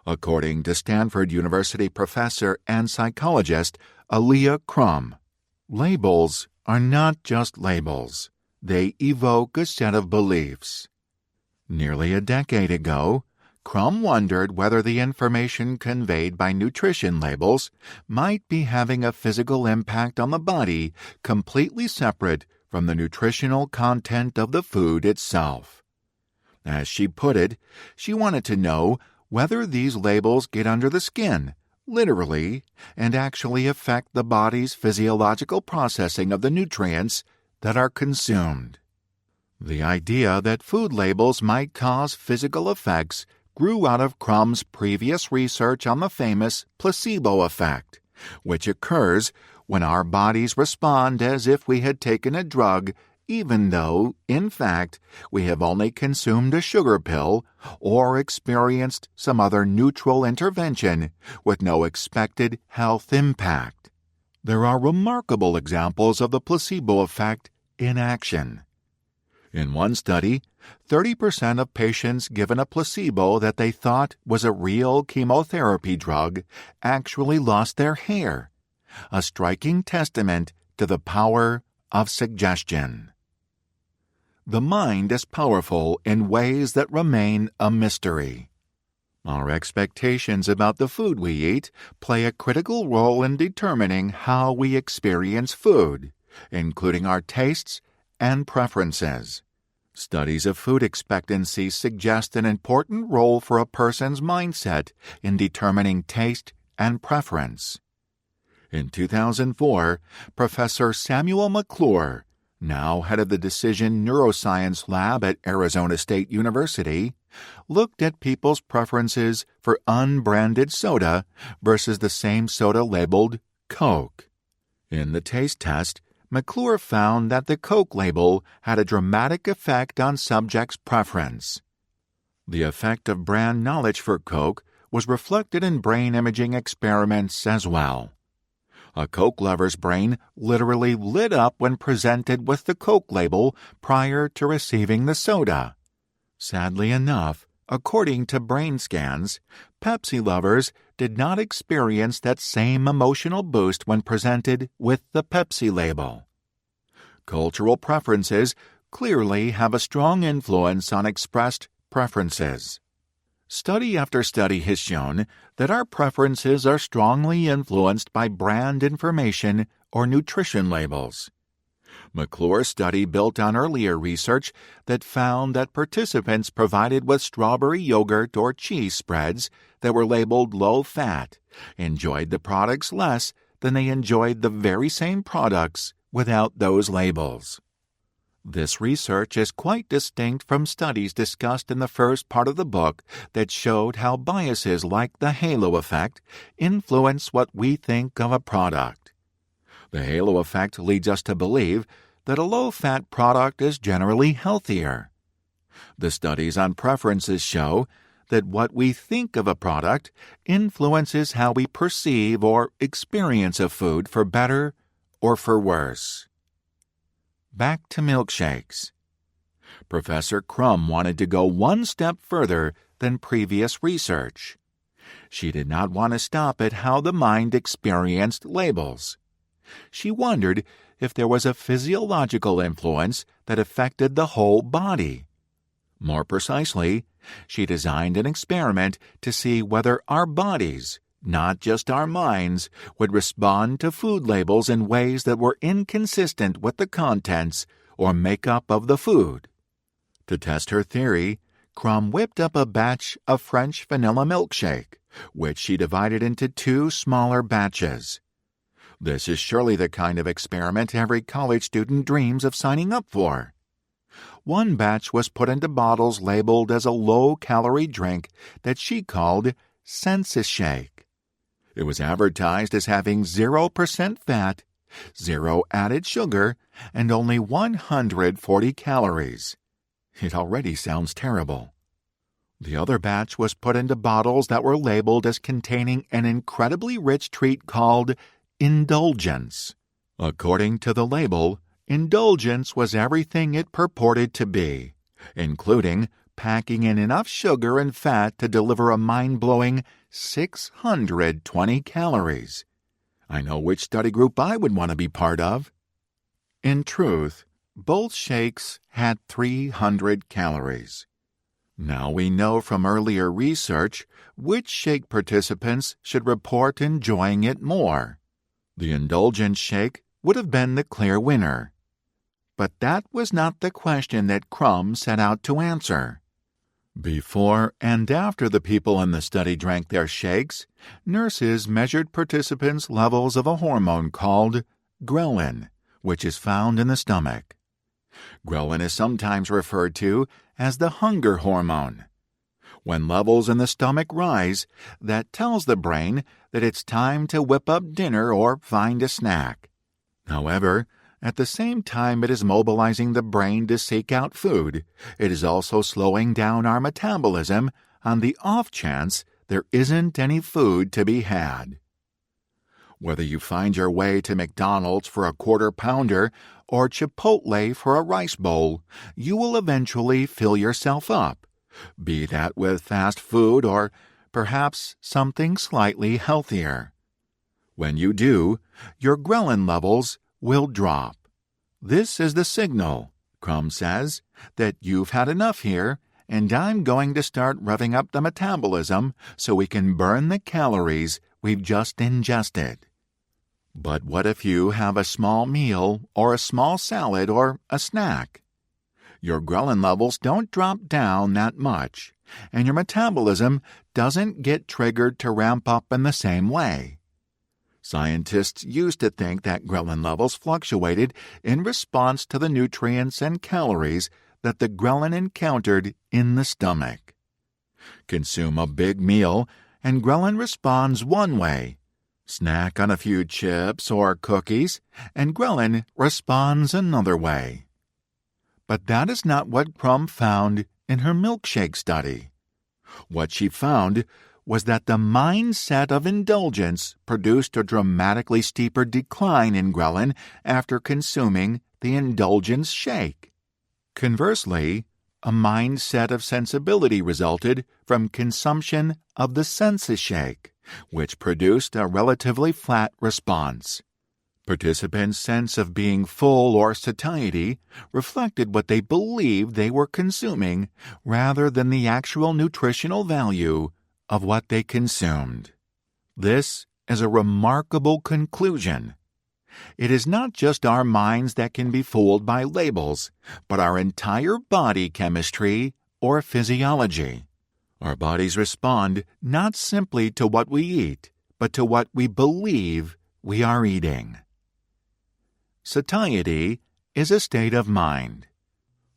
According to Stanford University professor and psychologist Alia Crum, labels are not just labels. They evoke a set of beliefs. Nearly a decade ago, Crum wondered whether the information conveyed by nutrition labels might be having a physical impact on the body completely separate from the nutritional content of the food itself. As she put it, she wanted to know whether these labels get under the skin, literally, and actually affect the body's physiological processing of the nutrients that are consumed. The idea that food labels might cause physical effects grew out of Crum's previous research on the famous placebo effect, which occurs when our bodies respond as if we had taken a drug, even though, in fact, we have only consumed a sugar pill or experienced some other neutral intervention with no expected health impact. There are remarkable examples of the placebo effect in action. In one study, 30% of patients given a placebo that they thought was a real chemotherapy drug actually lost their hair, a striking testament to the power of suggestion. The mind is powerful in ways that remain a mystery. Our expectations about the food we eat play a critical role in determining how we experience food, including our tastes and preferences. Studies of food expectancy suggest an important role for a person's mindset in determining taste and preference. In 2004, Professor Samuel McClure, now head of the Decision Neuroscience Lab at Arizona State University, looked at people's preferences for unbranded soda versus the same soda labeled Coke. In the taste test, McClure found that the Coke label had a dramatic effect on subjects' preference. The effect of brand knowledge for Coke was reflected in brain imaging experiments as well. A Coke lover's brain literally lit up when presented with the Coke label prior to receiving the soda. Sadly enough, according to brain scans, Pepsi lovers did not experience that same emotional boost when presented with the Pepsi label. Cultural preferences clearly have a strong influence on expressed preferences. Study after study has shown that our preferences are strongly influenced by brand information or nutrition labels. McClure's study built on earlier research that found that participants provided with strawberry yogurt or cheese spreads that were labeled low-fat enjoyed the products less than they enjoyed the very same products without those labels. This research is quite distinct from studies discussed in the first part of the book that showed how biases like the halo effect influence what we think of a product. The halo effect leads us to believe that a low-fat product is generally healthier. The studies on preferences show that what we think of a product influences how we perceive or experience a food for better or for worse. Back to milkshakes. Professor Crum wanted to go one step further than previous research. She did not want to stop at how the mind experienced labels. She wondered if there was a physiological influence that affected the whole body. More precisely, she designed an experiment to see whether our bodies, not just our minds, would respond to food labels in ways that were inconsistent with the contents or makeup of the food. To test her theory, Crumb whipped up a batch of French vanilla milkshake, which she divided into 2 smaller batches. This is surely the kind of experiment every college student dreams of signing up for. One batch was put into bottles labeled as a low-calorie drink that she called Senses Shake. It was advertised as having 0% fat, 0 added sugar, and only 140 calories. It already sounds terrible. The other batch was put into bottles that were labeled as containing an incredibly rich treat called Indulgence. According to the label, Indulgence was everything it purported to be, including packing in enough sugar and fat to deliver a mind-blowing 620 calories. I know which study group I would want to be part of. In truth, both shakes had 300 calories. Now we know from earlier research which shake participants should report enjoying it more. The Indulgence shake would have been the clear winner. But that was not the question that Crumb set out to answer. Before and after the people in the study drank their shakes, nurses measured participants' levels of a hormone called ghrelin, which is found in the stomach. Ghrelin is sometimes referred to as the hunger hormone. When levels in the stomach rise, that tells the brain that it's time to whip up dinner or find a snack. However, at the same time it is mobilizing the brain to seek out food, it is also slowing down our metabolism on the off chance there isn't any food to be had. Whether you find your way to McDonald's for a quarter pounder or Chipotle for a rice bowl, you will eventually fill yourself up, be that with fast food or perhaps something slightly healthier. When you do, your ghrelin levels will drop. This is the signal, Crumb says, that you've had enough here, and I'm going to start revving up the metabolism so we can burn the calories we've just ingested. But what if you have a small meal or a small salad or a snack? Your ghrelin levels don't drop down that much, and your metabolism doesn't get triggered to ramp up in the same way. Scientists used to think that ghrelin levels fluctuated in response to the nutrients and calories that the ghrelin encountered in the stomach. Consume a big meal, and ghrelin responds one way. Snack on a few chips or cookies, and ghrelin responds another way. But that is not what Crumb found in her milkshake study. What she found was that the mindset of indulgence produced a dramatically steeper decline in ghrelin after consuming the indulgence shake. Conversely, a mindset of sensibility resulted from consumption of the senses shake, which produced a relatively flat response. Participants' sense of being full or satiety reflected what they believed they were consuming rather than the actual nutritional value of what they consumed. This is a remarkable conclusion. It is not just our minds that can be fooled by labels, but our entire body chemistry or physiology. Our bodies respond not simply to what we eat, but to what we believe we are eating. Satiety is a state of mind.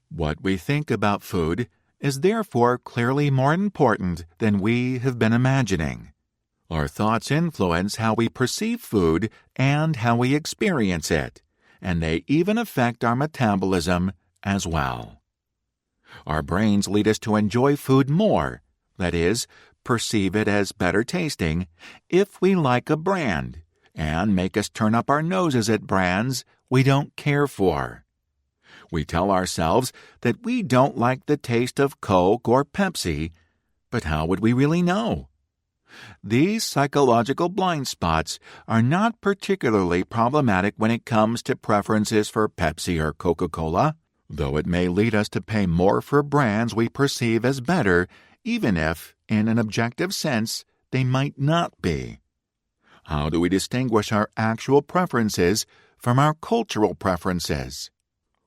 What we think about food is therefore clearly more important than we have been imagining. Our thoughts influence how we perceive food and how we experience it, and they even affect our metabolism as well. Our brains lead us to enjoy food more, that is, perceive it as better tasting, if we like a brand, and make us turn up our noses at brands we don't care for. We tell ourselves that we don't like the taste of Coke or Pepsi, but how would we really know? These psychological blind spots are not particularly problematic when it comes to preferences for Pepsi or Coca-Cola, though it may lead us to pay more for brands we perceive as better, even if, in an objective sense, they might not be. How do we distinguish our actual preferences from our cultural preferences?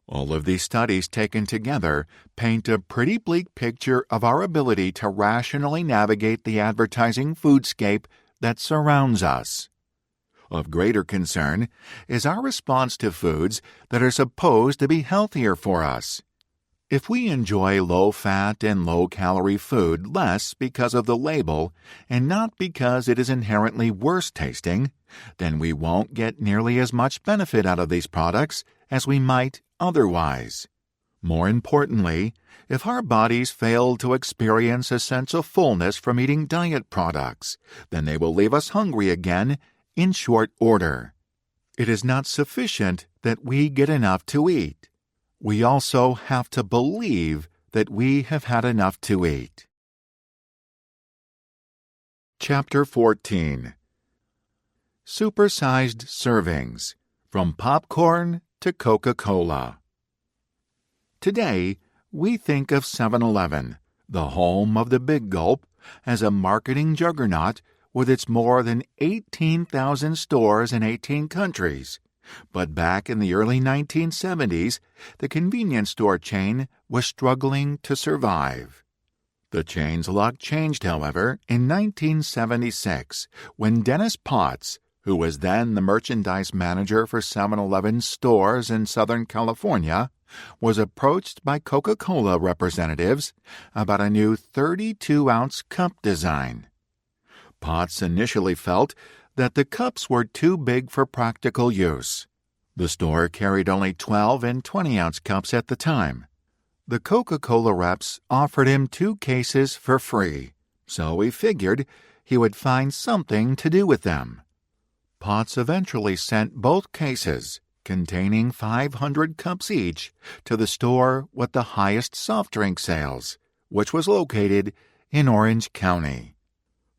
All of these studies taken together paint a pretty bleak picture of our ability to rationally navigate the advertising foodscape that surrounds us. Of greater concern is our response to foods that are supposed to be healthier for us. If we enjoy low-fat and low-calorie food less because of the label and not because it is inherently worse tasting, then we won't get nearly as much benefit out of these products as we might otherwise. More importantly, if our bodies fail to experience a sense of fullness from eating diet products, then they will leave us hungry again in short order. It is not sufficient that we get enough to eat. We also have to believe that we have had enough to eat. Chapter 14. Supersized Servings, From Popcorn to Coca-Cola. Today, we think of 7-Eleven, the home of the Big Gulp, as a marketing juggernaut with its more than 18,000 stores in 18 countries. But back in the early 1970s, the convenience store chain was struggling to survive. The chain's luck changed, however, in 1976, when Dennis Potts, who was then the merchandise manager for 7-Eleven stores in Southern California, was approached by Coca-Cola representatives about a new 32-ounce cup design. Potts initially felt that the cups were too big for practical use. The store carried only 12 and 20-ounce cups at the time. The Coca-Cola reps offered him 2 cases for free, so he figured he would find something to do with them. Potts eventually sent both cases, containing 500 cups each, to the store with the highest soft drink sales, which was located in Orange County.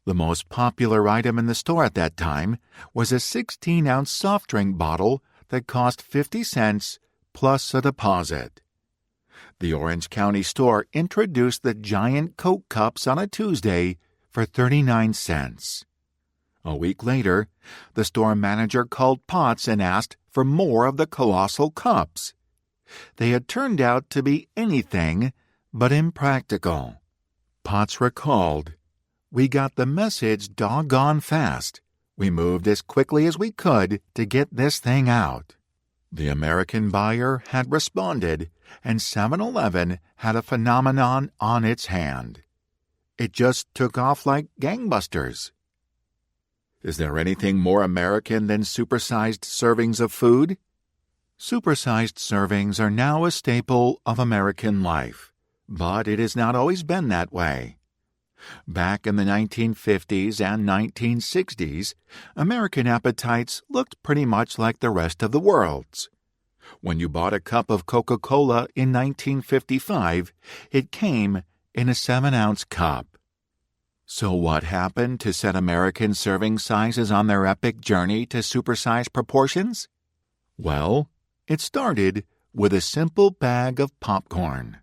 The most popular item in the store at that time was a 16-ounce soft drink bottle that cost 50 cents plus a deposit. The Orange County store introduced the giant Coke cups on a Tuesday for 39 cents. A week later, the store manager called Potts and asked for more of the colossal cups. They had turned out to be anything but impractical. Potts recalled, "We got the message doggone fast. We moved as quickly as we could to get this thing out." The American buyer had responded, and 7-Eleven had a phenomenon on its hand. It just took off like gangbusters. Is there anything more American than supersized servings of food? Supersized servings are now a staple of American life, but it has not always been that way. Back in the 1950s and 1960s, American appetites looked pretty much like the rest of the world's. When you bought a cup of Coca-Cola in 1955, it came in a 7-ounce cup. So what happened to set American serving sizes on their epic journey to supersized proportions? Well, it started with a simple bag of popcorn.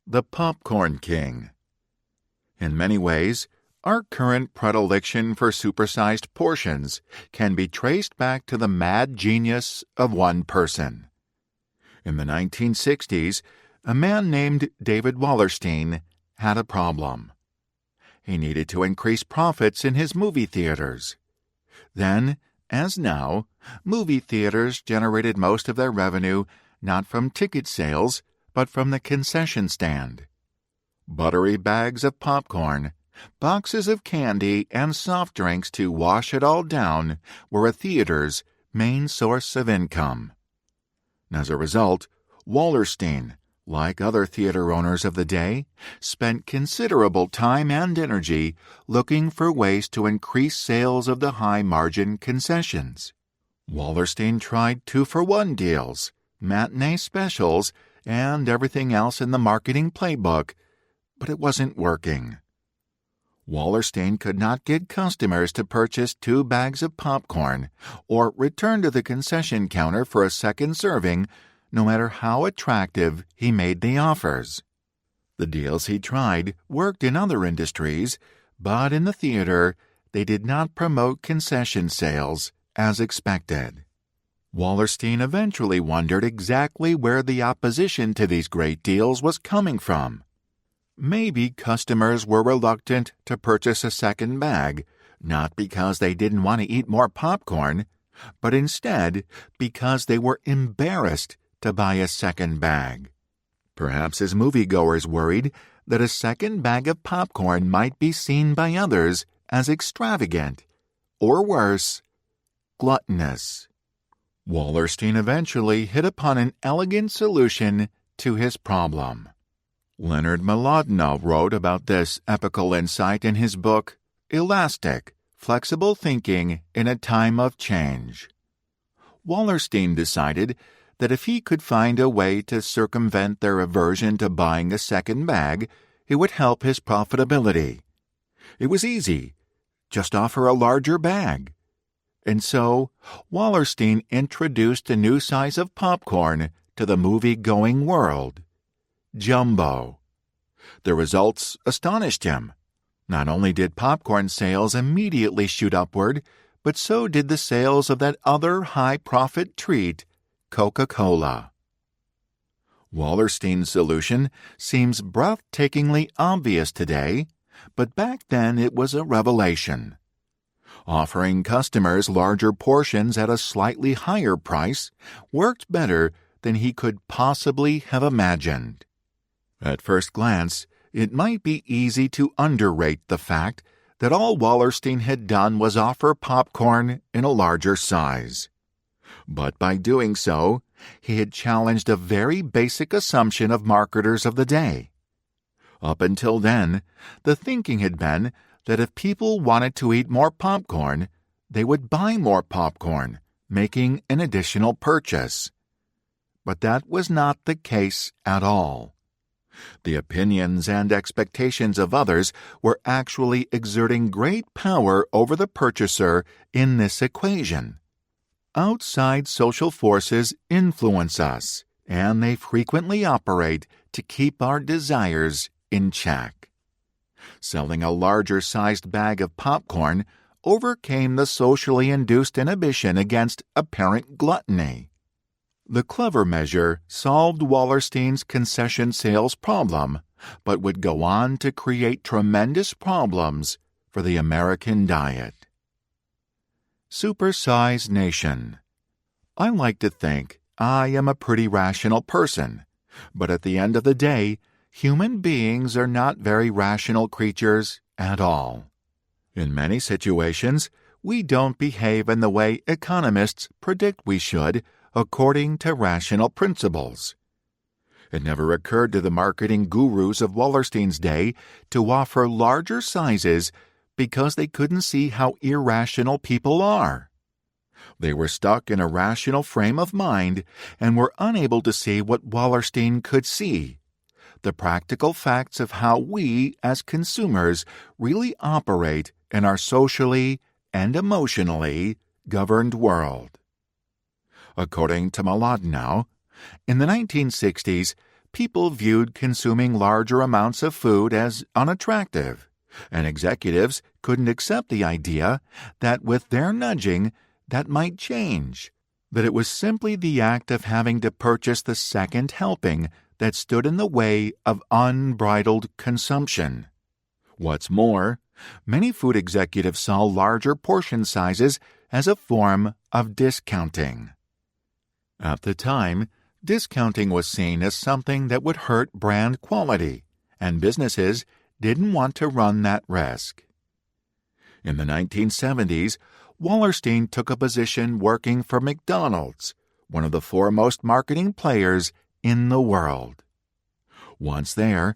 The Popcorn King. In many ways, our current predilection for supersized portions can be traced back to the mad genius of one person. In the 1960s, a man named David Wallerstein had a problem. He needed to increase profits in his movie theaters. Then, as now, movie theaters generated most of their revenue not from ticket sales, but from the concession stand. Buttery bags of popcorn, boxes of candy, and soft drinks to wash it all down were a theater's main source of income. As a result, Wallerstein, like other theater owners of the day, spent considerable time and energy looking for ways to increase sales of the high-margin concessions. Wallerstein tried 2-for-1 deals, matinee specials, and everything else in the marketing playbook, but it wasn't working. Wallerstein could not get customers to purchase 2 bags of popcorn or return to the concession counter for a second serving, no matter how attractive he made the offers. The deals he tried worked in other industries, but in the theater, they did not promote concession sales as expected. Wallerstein eventually wondered exactly where the opposition to these great deals was coming from. Maybe customers were reluctant to purchase a second bag, not because they didn't want to eat more popcorn, but instead because they were embarrassed to buy a second bag. Perhaps his moviegoers worried that a second bag of popcorn might be seen by others as extravagant, or worse, gluttonous. Wallerstein eventually hit upon an elegant solution to his problem. Leonard Mlodinow wrote about this epical insight in his book, Elastic, Flexible Thinking in a Time of Change. Wallerstein decided that if he could find a way to circumvent their aversion to buying a second bag, it would help his profitability. It was easy. Just offer a larger bag. And so, Wallerstein introduced a new size of popcorn to the movie-going world: Jumbo. The results astonished him. Not only did popcorn sales immediately shoot upward, but so did the sales of that other high-profit treat, Coca-Cola. Wallerstein's solution seems breathtakingly obvious today, but back then it was a revelation. Offering customers larger portions at a slightly higher price worked better than he could possibly have imagined. At first glance, it might be easy to underrate the fact that all Wallerstein had done was offer popcorn in a larger size. But by doing so, he had challenged a very basic assumption of marketers of the day. Up until then, the thinking had been that if people wanted to eat more popcorn, they would buy more popcorn, making an additional purchase. But that was not the case at all. The opinions and expectations of others were actually exerting great power over the purchaser in this equation. Outside social forces influence us, and they frequently operate to keep our desires in check. Selling a larger-sized bag of popcorn overcame the socially induced inhibition against apparent gluttony. The clever measure solved Wallerstein's concession sales problem, but would go on to create tremendous problems for the American diet. Supersized nation. I like to think I am a pretty rational person, but at the end of the day, human beings are not very rational creatures at all. In many situations, we don't behave in the way economists predict we should, according to rational principles. It never occurred to the marketing gurus of Wallerstein's day to offer larger sizes because they couldn't see how irrational people are. They were stuck in a rational frame of mind and were unable to see what Wallerstein could see: the practical facts of how we, as consumers, really operate in our socially and emotionally governed world. According to Mlodinow, in the 1960s, people viewed consuming larger amounts of food as unattractive, and executives couldn't accept the idea that with their nudging, that might change, that it was simply the act of having to purchase the second helping that stood in the way of unbridled consumption. What's more, many food executives saw larger portion sizes as a form of discounting. At the time, discounting was seen as something that would hurt brand quality, and businesses didn't want to run that risk. In the 1970s, Wallerstein took a position working for McDonald's, one of the foremost marketing players in the world. Once there,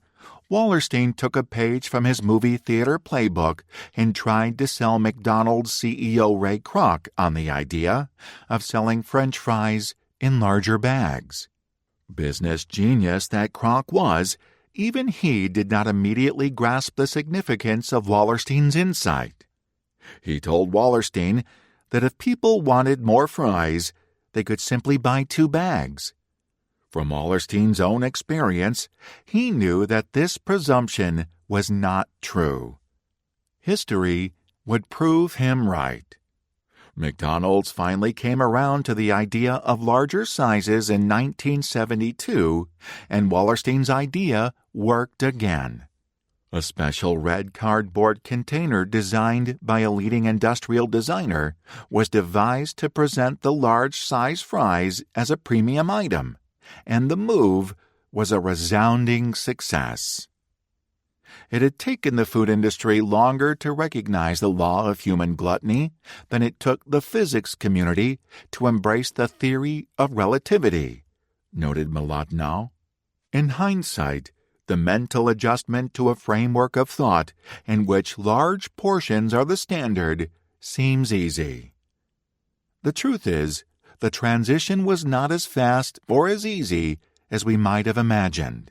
Wallerstein took a page from his movie theater playbook and tried to sell McDonald's CEO Ray Kroc on the idea of selling French fries in larger bags. Business genius that Kroc was, even he did not immediately grasp the significance of Wallerstein's insight. He told Wallerstein that if people wanted more fries, they could simply buy 2 bags. From Wallerstein's own experience, he knew that this presumption was not true. History would prove him right. McDonald's finally came around to the idea of larger sizes in 1972, and Wallerstein's idea worked again. A special red cardboard container designed by a leading industrial designer was devised to present the large-size fries as a premium item, and the move was a resounding success. It had taken the food industry longer to recognize the law of human gluttony than it took the physics community to embrace the theory of relativity, noted Milotnow. In hindsight, the mental adjustment to a framework of thought in which large portions are the standard seems easy. The truth is, the transition was not as fast or as easy as we might have imagined.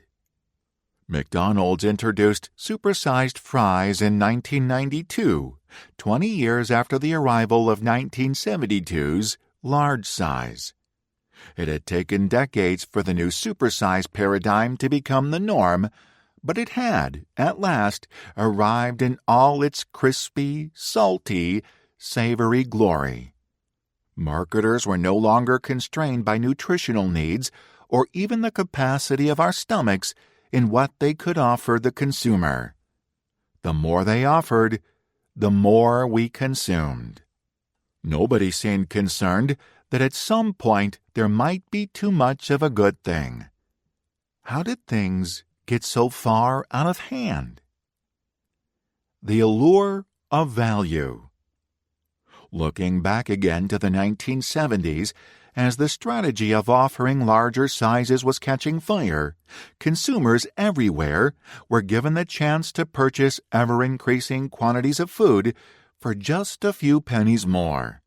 McDonald's introduced supersized fries in 1992, 20 years after the arrival of 1972's large size. It had taken decades for the new supersize paradigm to become the norm, but it had, at last, arrived in all its crispy, salty, savory glory. Marketers were no longer constrained by nutritional needs or even the capacity of our stomachs in what they could offer the consumer. The more they offered, the more we consumed. Nobody seemed concerned that at some point there might be too much of a good thing. How did things get so far out of hand? The allure of value. Looking back again to the 1970s, as the strategy of offering larger sizes was catching fire, consumers everywhere were given the chance to purchase ever-increasing quantities of food for just a few pennies more.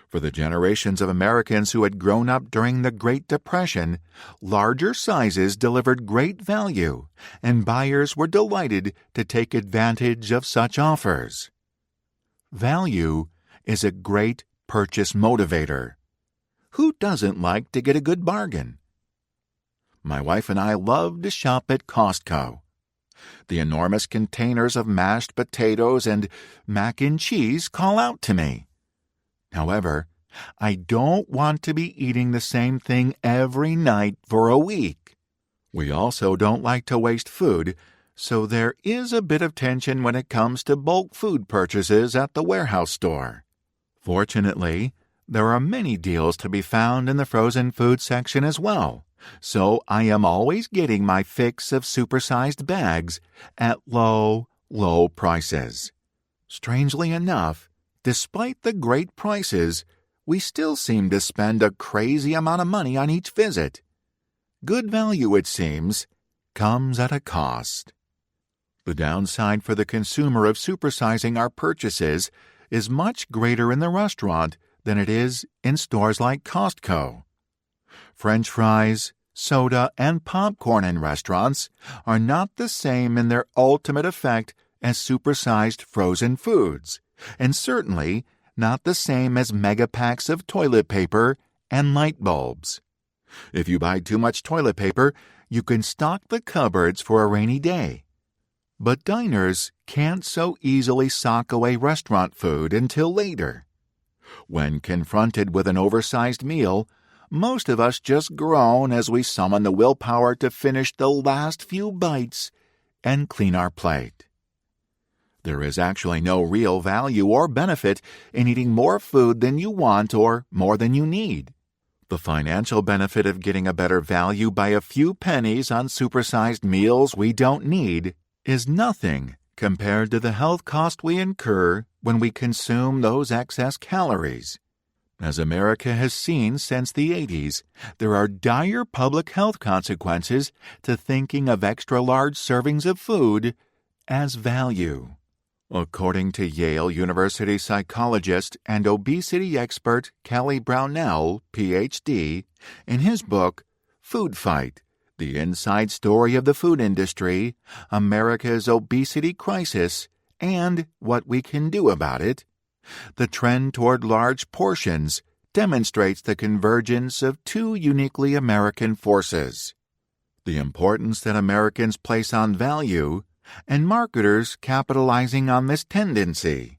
For the generations of Americans who had grown up during the Great Depression, larger sizes delivered great value, and buyers were delighted to take advantage of such offers. Value is a great purchase motivator. Who doesn't like to get a good bargain? My wife and I love to shop at Costco. The enormous containers of mashed potatoes and mac and cheese call out to me. However, I don't want to be eating the same thing every night for a week. We also don't like to waste food, so there is a bit of tension when it comes to bulk food purchases at the warehouse store. Fortunately, there are many deals to be found in the frozen food section as well, so I am always getting my fix of supersized bags at low prices. Strangely enough, despite the great prices, we still seem to spend a crazy amount of money on each visit. Good value, it seems, comes at a cost. The downside for the consumer of supersizing our purchases is much greater in the restaurant than it is in stores like Costco. French fries, soda, and popcorn in restaurants are not the same in their ultimate effect as supersized frozen foods, and certainly not the same as mega packs of toilet paper and light bulbs. If you buy too much toilet paper, you can stock the cupboards for a rainy day. But diners can't so easily sock away restaurant food until later. When confronted with an oversized meal, most of us just groan as we summon the willpower to finish the last few bites and clean our plate. There is actually no real value or benefit in eating more food than you want or more than you need. The financial benefit of getting a better value by a few pennies on supersized meals we don't need is nothing compared to the health cost we incur when we consume those excess calories. As America has seen since the 80s, there are dire public health consequences to thinking of extra-large servings of food as value. According to Yale University psychologist and obesity expert Kelly Brownell, Ph.D., in his book, Food Fight: The Inside Story of the Food Industry, America's Obesity Crisis, and What We Can Do About It, the trend toward large portions demonstrates the convergence of two uniquely American forces: the importance that Americans place on value, and marketers capitalizing on this tendency.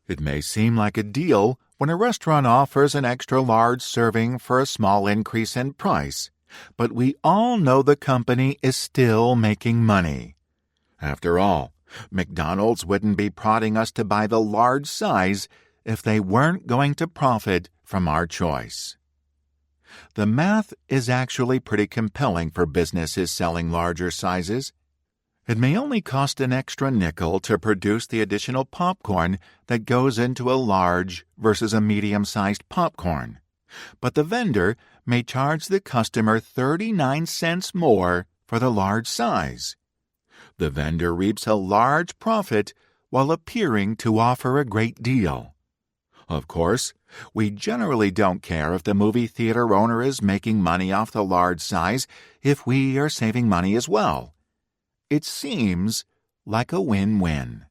It may seem like a deal When a restaurant offers an extra large serving for a small increase in price, but we all know the company is still making money. After all, McDonald's wouldn't be prodding us to buy the large size if they weren't going to profit from our choice. The math is actually pretty compelling for businesses selling larger sizes. It may only cost an extra nickel to produce the additional popcorn that goes into a large versus a medium-sized popcorn, but the vendor may charge the customer 39 cents more for the large size. The vendor reaps a large profit while appearing to offer a great deal. Of course, we generally don't care if the movie theater owner is making money off the large size if we are saving money as well. It seems like a win-win.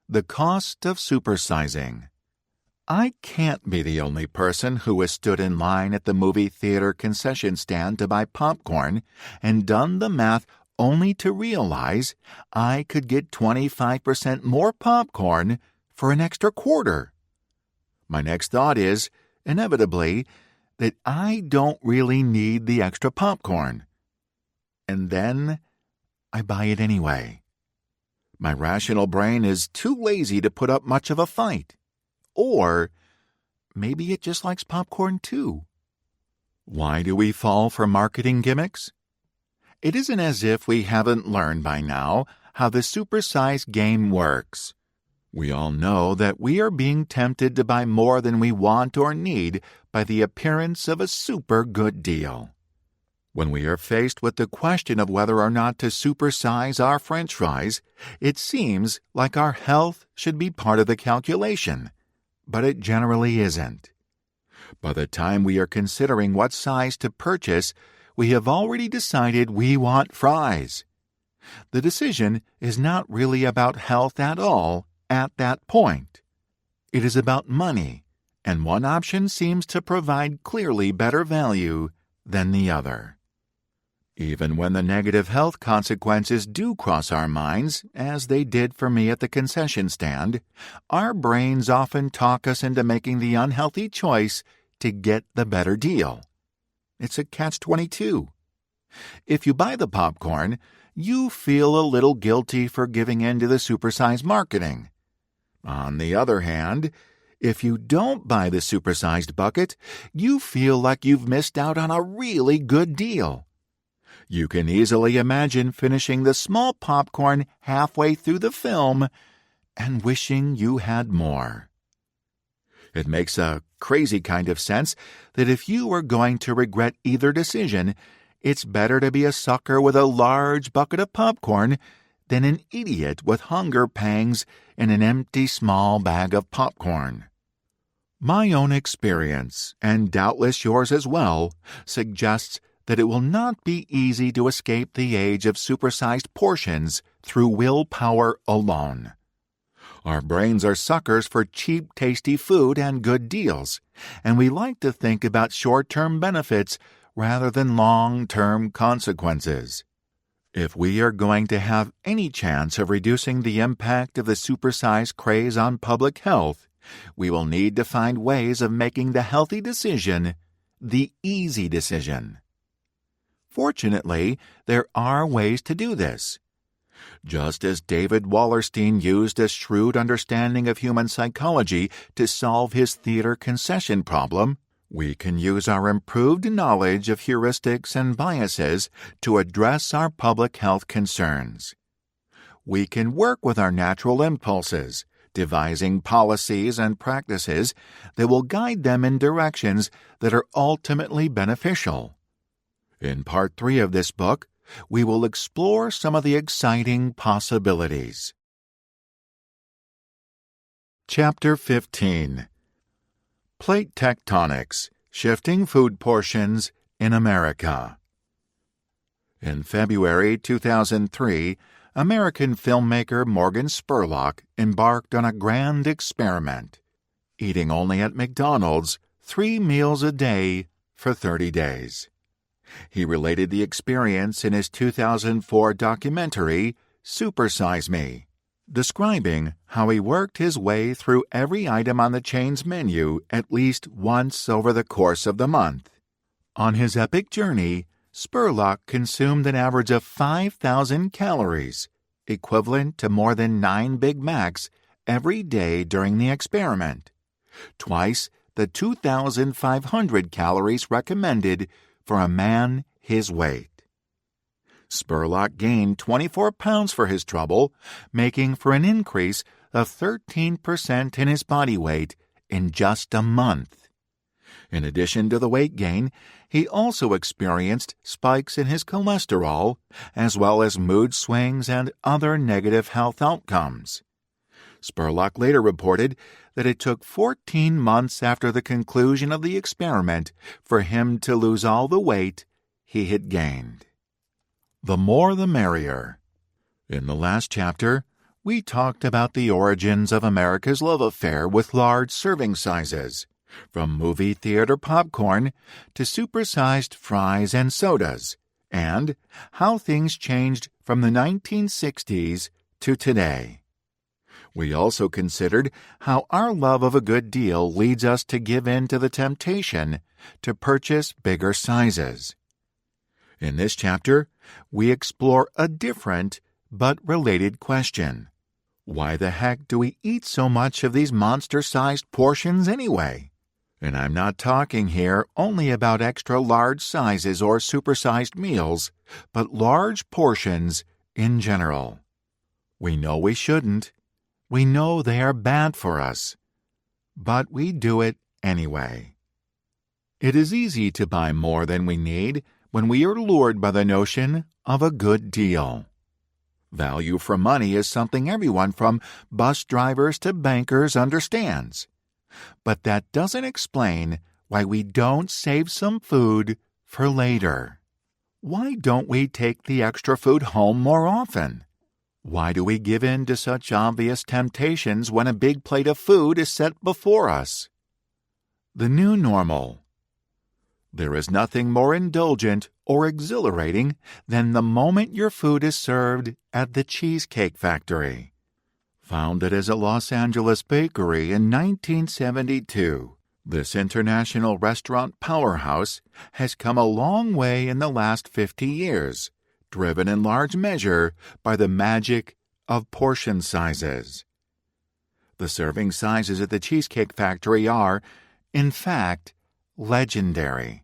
The cost of supersizing. I can't be the only person who has stood in line at the movie theater concession stand to buy popcorn and done the math only to realize I could get 25% more popcorn for an extra quarter. My next thought is, inevitably, that I don't really need the extra popcorn. And then I buy it anyway. My rational brain is too lazy to put up much of a fight. Or maybe it just likes popcorn too. Why do we fall for marketing gimmicks? It isn't as if we haven't learned by now how the supersize game works. We all know that we are being tempted to buy more than we want or need by the appearance of a super good deal. When we are faced with the question of whether or not to supersize our French fries, it seems like our health should be part of the calculation, but it generally isn't. By the time we are considering what size to purchase, we have already decided we want fries. The decision is not really about health at all at that point. It is about money, and one option seems to provide clearly better value than the other. Even when the negative health consequences do cross our minds, as they did for me at the concession stand, our brains often talk us into making the unhealthy choice to get the better deal. It's a catch-22. If you buy the popcorn, you feel a little guilty for giving in to the supersize marketing. On the other hand, if you don't buy the supersized bucket, you feel like you've missed out on a really good deal. You can easily imagine finishing the small popcorn halfway through the film and wishing you had more. It makes a crazy kind of sense that if you are going to regret either decision, it's better to be a sucker with a large bucket of popcorn than an idiot with hunger pangs and an empty small bag of popcorn. My own experience, and doubtless yours as well, suggests that it will not be easy to escape the age of supersized portions through willpower alone. Our brains are suckers for cheap, tasty food and good deals, and we like to think about short-term benefits rather than long-term consequences. If we are going to have any chance of reducing the impact of the supersize craze on public health, we will need to find ways of making the healthy decision the easy decision. Fortunately, there are ways to do this. Just as David Wallerstein used a shrewd understanding of human psychology to solve his theater concession problem, we can use our improved knowledge of heuristics and biases to address our public health concerns. We can work with our natural impulses, devising policies and practices that will guide them in directions that are ultimately beneficial. In Part 3 of this book, we will explore some of the exciting possibilities. Chapter 15. Plate Tectonics, Shifting Food Portions in America. In February 2003, American filmmaker Morgan Spurlock embarked on a grand experiment, eating only at McDonald's 3 meals a day for 30 days. He related the experience in his 2004 documentary, Supersize Me. describing how he worked his way through every item on the chain's menu at least once over the course of the month. On his epic journey, Spurlock consumed an average of 5,000 calories, equivalent to more than 9 Big Macs, every day during the experiment, twice the 2,500 calories recommended for a man his weight. Spurlock gained 24 pounds for his trouble, making for an increase of 13% in his body weight in just a month. In addition to the weight gain, he also experienced spikes in his cholesterol, as well as mood swings and other negative health outcomes. Spurlock later reported that it took 14 months after the conclusion of the experiment for him to lose all the weight he had gained. The more the merrier. In the last chapter, we talked about the origins of America's love affair with large serving sizes, from movie theater popcorn to supersized fries and sodas, and how things changed from the 1960s to today. We also considered how our love of a good deal leads us to give in to the temptation to purchase bigger sizes. In this chapter, we explore a different but related question. Why the heck do we eat so much of these monster-sized portions anyway? And I'm not talking here only about extra large sizes or supersized meals, but large portions in general. We know we shouldn't. We know they are bad for us. But we do it anyway. It is easy to buy more than we need when we are lured by the notion of a good deal. Value for money is something everyone from bus drivers to bankers understands. But that doesn't explain why we don't save some food for later. Why don't we take the extra food home more often? Why do we give in to such obvious temptations when a big plate of food is set before us? The new normal. There is nothing more indulgent or exhilarating than the moment your food is served at the Cheesecake Factory. Founded as a Los Angeles bakery in 1972, this international restaurant powerhouse has come a long way in the last 50 years, driven in large measure by the magic of portion sizes. The serving sizes at the Cheesecake Factory are, in fact, legendary.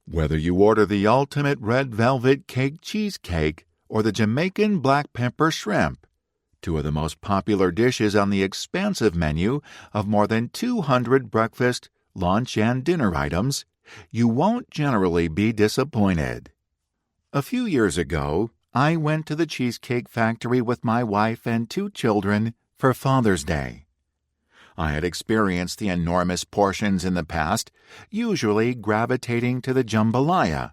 Whether you order the ultimate red velvet cake cheesecake or the Jamaican black pepper shrimp, two of the most popular dishes on the expansive menu of more than 200 breakfast, lunch, and dinner items, you won't generally be disappointed. A few years ago, I went to the Cheesecake Factory with my wife and 2 children for Father's Day. I had experienced the enormous portions in the past, usually gravitating to the jambalaya,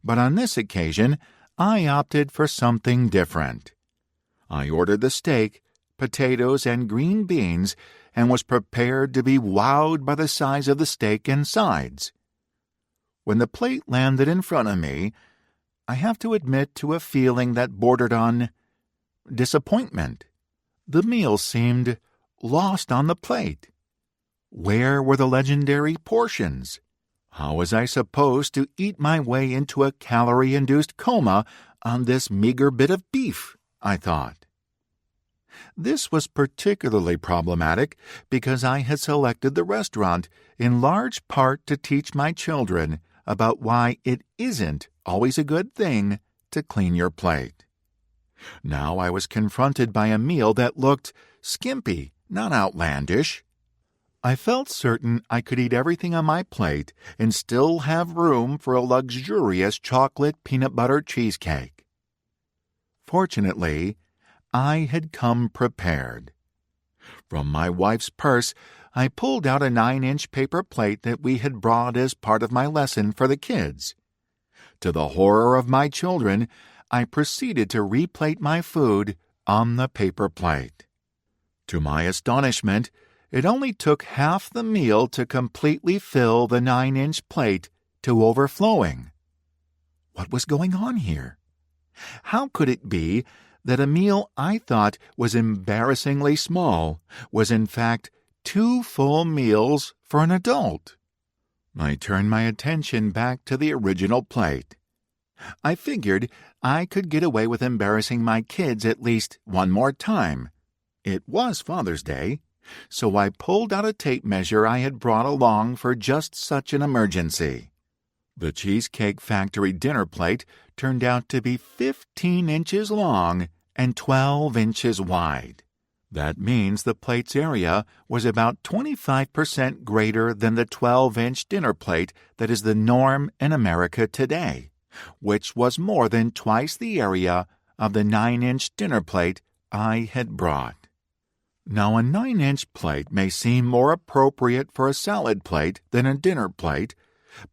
but on this occasion I opted for something different. I ordered the steak, potatoes, and green beans and was prepared to be wowed by the size of the steak and sides. When the plate landed in front of me, I have to admit to a feeling that bordered on disappointment. The meal seemed lost on the plate. Where were the legendary portions? How was I supposed to eat my way into a calorie-induced coma on this meager bit of beef, I thought. This was particularly problematic because I had selected the restaurant in large part to teach my children about why it isn't always a good thing to clean your plate. Now I was confronted by a meal that looked skimpy, not outlandish. I felt certain I could eat everything on my plate and still have room for a luxurious chocolate peanut butter cheesecake. Fortunately, I had come prepared. From my wife's purse, I pulled out a 9-inch paper plate that we had brought as part of my lesson for the kids. To the horror of my children, I proceeded to replate my food on the paper plate. To my astonishment, it only took half the meal to completely fill the 9-inch plate to overflowing. What was going on here? How could it be that a meal I thought was embarrassingly small was in fact 2 full meals for an adult. I turned my attention back to the original plate. I figured I could get away with embarrassing my kids at least one more time. It was Father's Day, so I pulled out a tape measure I had brought along for just such an emergency. The Cheesecake Factory dinner plate turned out to be 15 inches long and 12 inches wide. That means the plate's area was about 25% greater than the 12-inch dinner plate that is the norm in America today, which was more than twice the area of the 9-inch dinner plate I had brought. Now, a 9-inch plate may seem more appropriate for a salad plate than a dinner plate,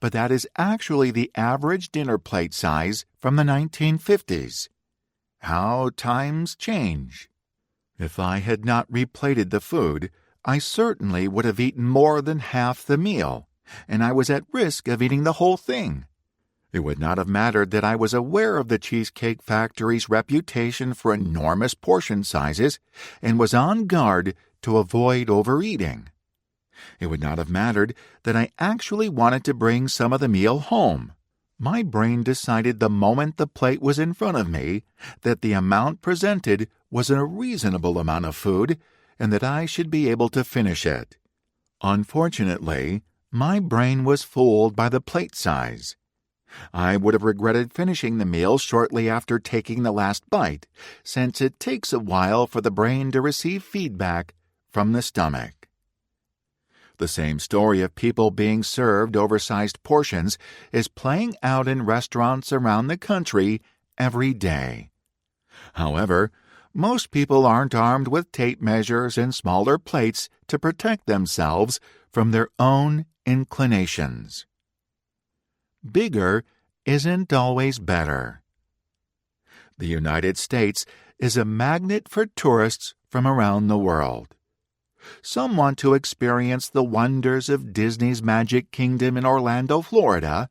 but that is actually the average dinner plate size from the 1950s. How times change. If I had not replated the food, I certainly would have eaten more than half the meal, and I was at risk of eating the whole thing. It would not have mattered that I was aware of the Cheesecake Factory's reputation for enormous portion sizes and was on guard to avoid overeating. It would not have mattered that I actually wanted to bring some of the meal home. My brain decided the moment the plate was in front of me that the amount presented was a reasonable amount of food and that I should be able to finish it. Unfortunately, my brain was fooled by the plate size. I would have regretted finishing the meal shortly after taking the last bite, since it takes a while for the brain to receive feedback from the stomach. The same story of people being served oversized portions is playing out in restaurants around the country every day. However, most people aren't armed with tape measures and smaller plates to protect themselves from their own inclinations. Bigger isn't always better. The United States is a magnet for tourists from around the world. Some want to experience the wonders of Disney's Magic Kingdom in Orlando, Florida,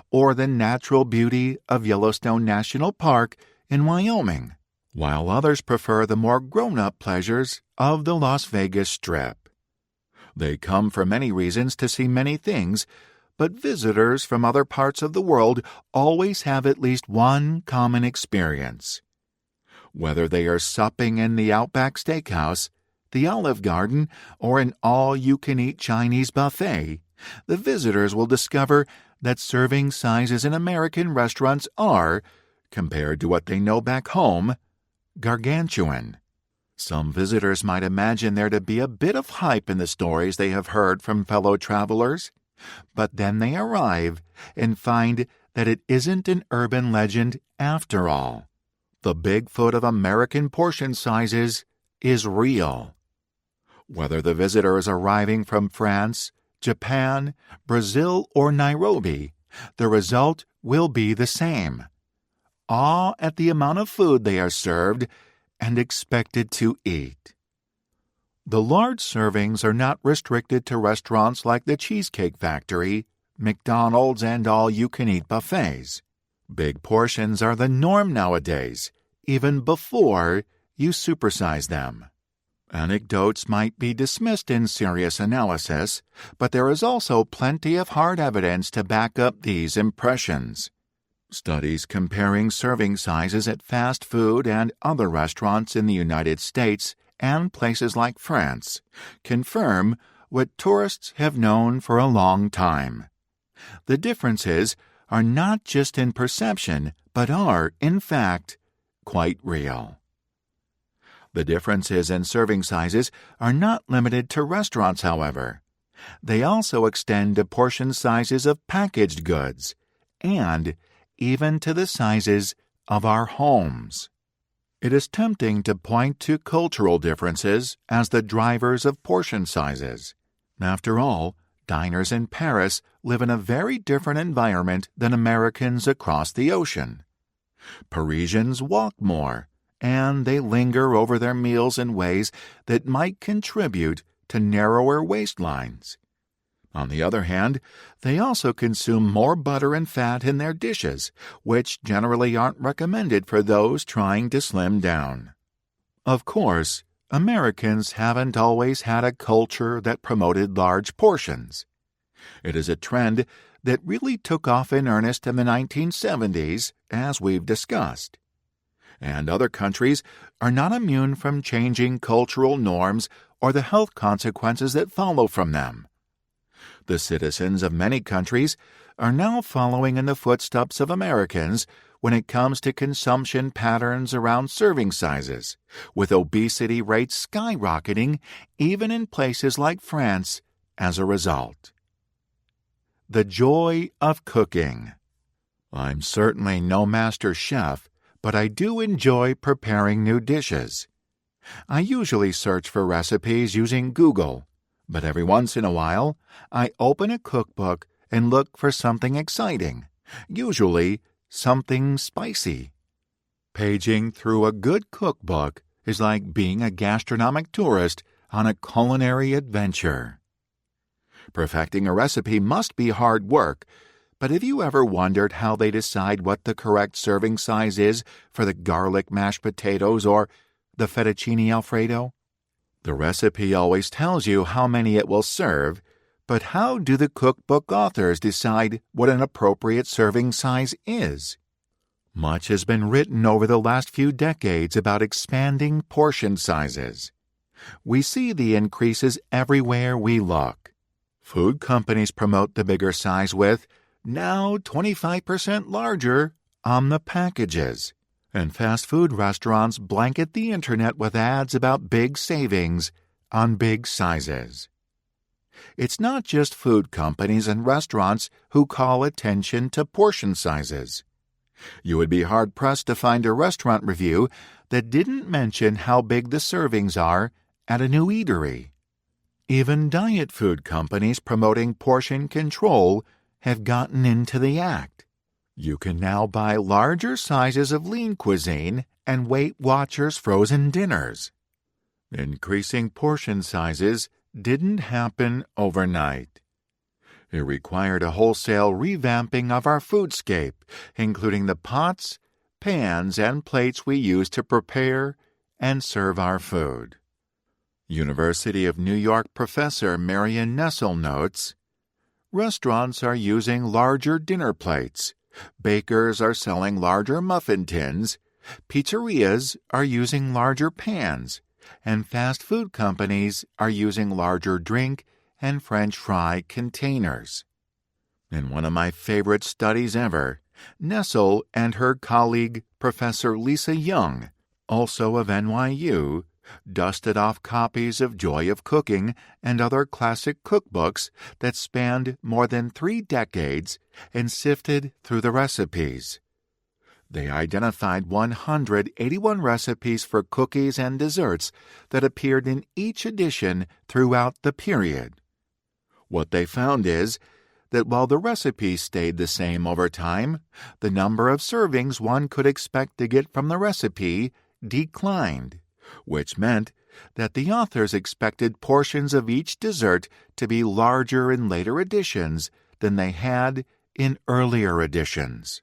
or the natural beauty of Yellowstone National Park in Wyoming, while others prefer the more grown-up pleasures of the Las Vegas Strip. They come for many reasons to see many things, but visitors from other parts of the world always have at least one common experience. Whether they are supping in the Outback Steakhouse, the Olive Garden, or an all-you-can-eat Chinese buffet, the visitors will discover that serving sizes in American restaurants are, compared to what they know back home, gargantuan. Some visitors might imagine there to be a bit of hype in the stories they have heard from fellow travelers, but then they arrive and find that it isn't an urban legend after all. The Bigfoot of American portion sizes is real. Whether the visitor is arriving from France, Japan, Brazil, or Nairobi, the result will be the same. Awe at the amount of food they are served and expected to eat. The large servings are not restricted to restaurants like the Cheesecake Factory, McDonald's, and all-you-can-eat buffets. Big portions are the norm nowadays, even before you supersize them. Anecdotes might be dismissed in serious analysis, but there is also plenty of hard evidence to back up these impressions. Studies comparing serving sizes at fast food and other restaurants in the United States and places like France confirm what tourists have known for a long time. The differences are not just in perception, but are, in fact, quite real. The differences in serving sizes are not limited to restaurants, however. They also extend to portion sizes of packaged goods, and even to the sizes of our homes. It is tempting to point to cultural differences as the drivers of portion sizes. After all, diners in Paris live in a very different environment than Americans across the ocean. Parisians walk more, and they linger over their meals in ways that might contribute to narrower waistlines. On the other hand, they also consume more butter and fat in their dishes, which generally aren't recommended for those trying to slim down. Of course, Americans haven't always had a culture that promoted large portions. It is a trend that really took off in earnest in the 1970s, as we've discussed. And other countries are not immune from changing cultural norms or the health consequences that follow from them. The citizens of many countries are now following in the footsteps of Americans when it comes to consumption patterns around serving sizes, with obesity rates skyrocketing even in places like France as a result. The joy of cooking. I'm certainly no master chef, but I do enjoy preparing new dishes. I usually search for recipes using Google, but every once in a while, I open a cookbook and look for something exciting, usually something spicy. Paging through a good cookbook is like being a gastronomic tourist on a culinary adventure. Perfecting a recipe must be hard work, but have you ever wondered how they decide what the correct serving size is for the garlic mashed potatoes or the fettuccine alfredo? The recipe always tells you how many it will serve, but how do the cookbook authors decide what an appropriate serving size is? Much has been written over the last few decades about expanding portion sizes. We see the increases everywhere we look. Food companies promote the bigger size with, now 25% larger, on the packages. And fast food restaurants blanket the internet with ads about big savings on big sizes. It's not just food companies and restaurants who call attention to portion sizes. You would be hard-pressed to find a restaurant review that didn't mention how big the servings are at a new eatery. Even diet food companies promoting portion control have gotten into the act. You can now buy larger sizes of lean cuisine and Weight Watchers frozen dinners. Increasing portion sizes didn't happen overnight. It required a wholesale revamping of our foodscape, including the pots, pans, and plates we use to prepare and serve our food. University of New York professor Marion Nessel notes, restaurants are using larger dinner plates. Bakers are selling larger muffin tins, pizzerias are using larger pans, and fast food companies are using larger drink and French fry containers. In one of my favorite studies ever, Nessel and her colleague Professor Lisa Young, also of NYU, dusted off copies of Joy of Cooking and other classic cookbooks that spanned more than 3 decades and sifted through the recipes. They identified 181 recipes for cookies and desserts that appeared in each edition throughout the period. What they found is that while the recipes stayed the same over time, the number of servings one could expect to get from the recipe declined, which meant that the authors expected portions of each dessert to be larger in later editions than they had in earlier editions.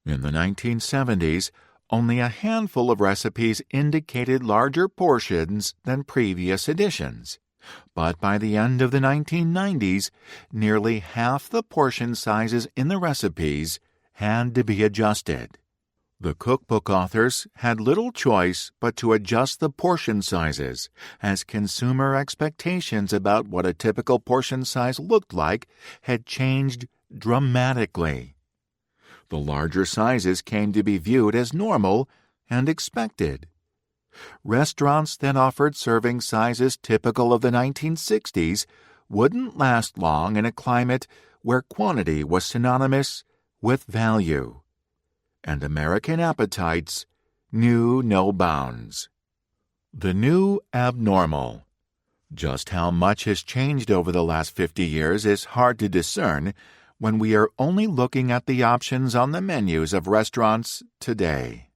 In the 1970s, only a handful of recipes indicated larger portions than previous editions. But by the end of the 1990s, nearly half the portion sizes in the recipes had to be adjusted. The cookbook authors had little choice but to adjust the portion sizes, as consumer expectations about what a typical portion size looked like had changed dramatically. The larger sizes came to be viewed as normal and expected. Restaurants that offered serving sizes typical of the 1960s wouldn't last long in a climate where quantity was synonymous with value. And American appetites knew no bounds. The new abnormal. Just how much has changed over the last 50 years is hard to discern when we are only looking at the options on the menus of restaurants today.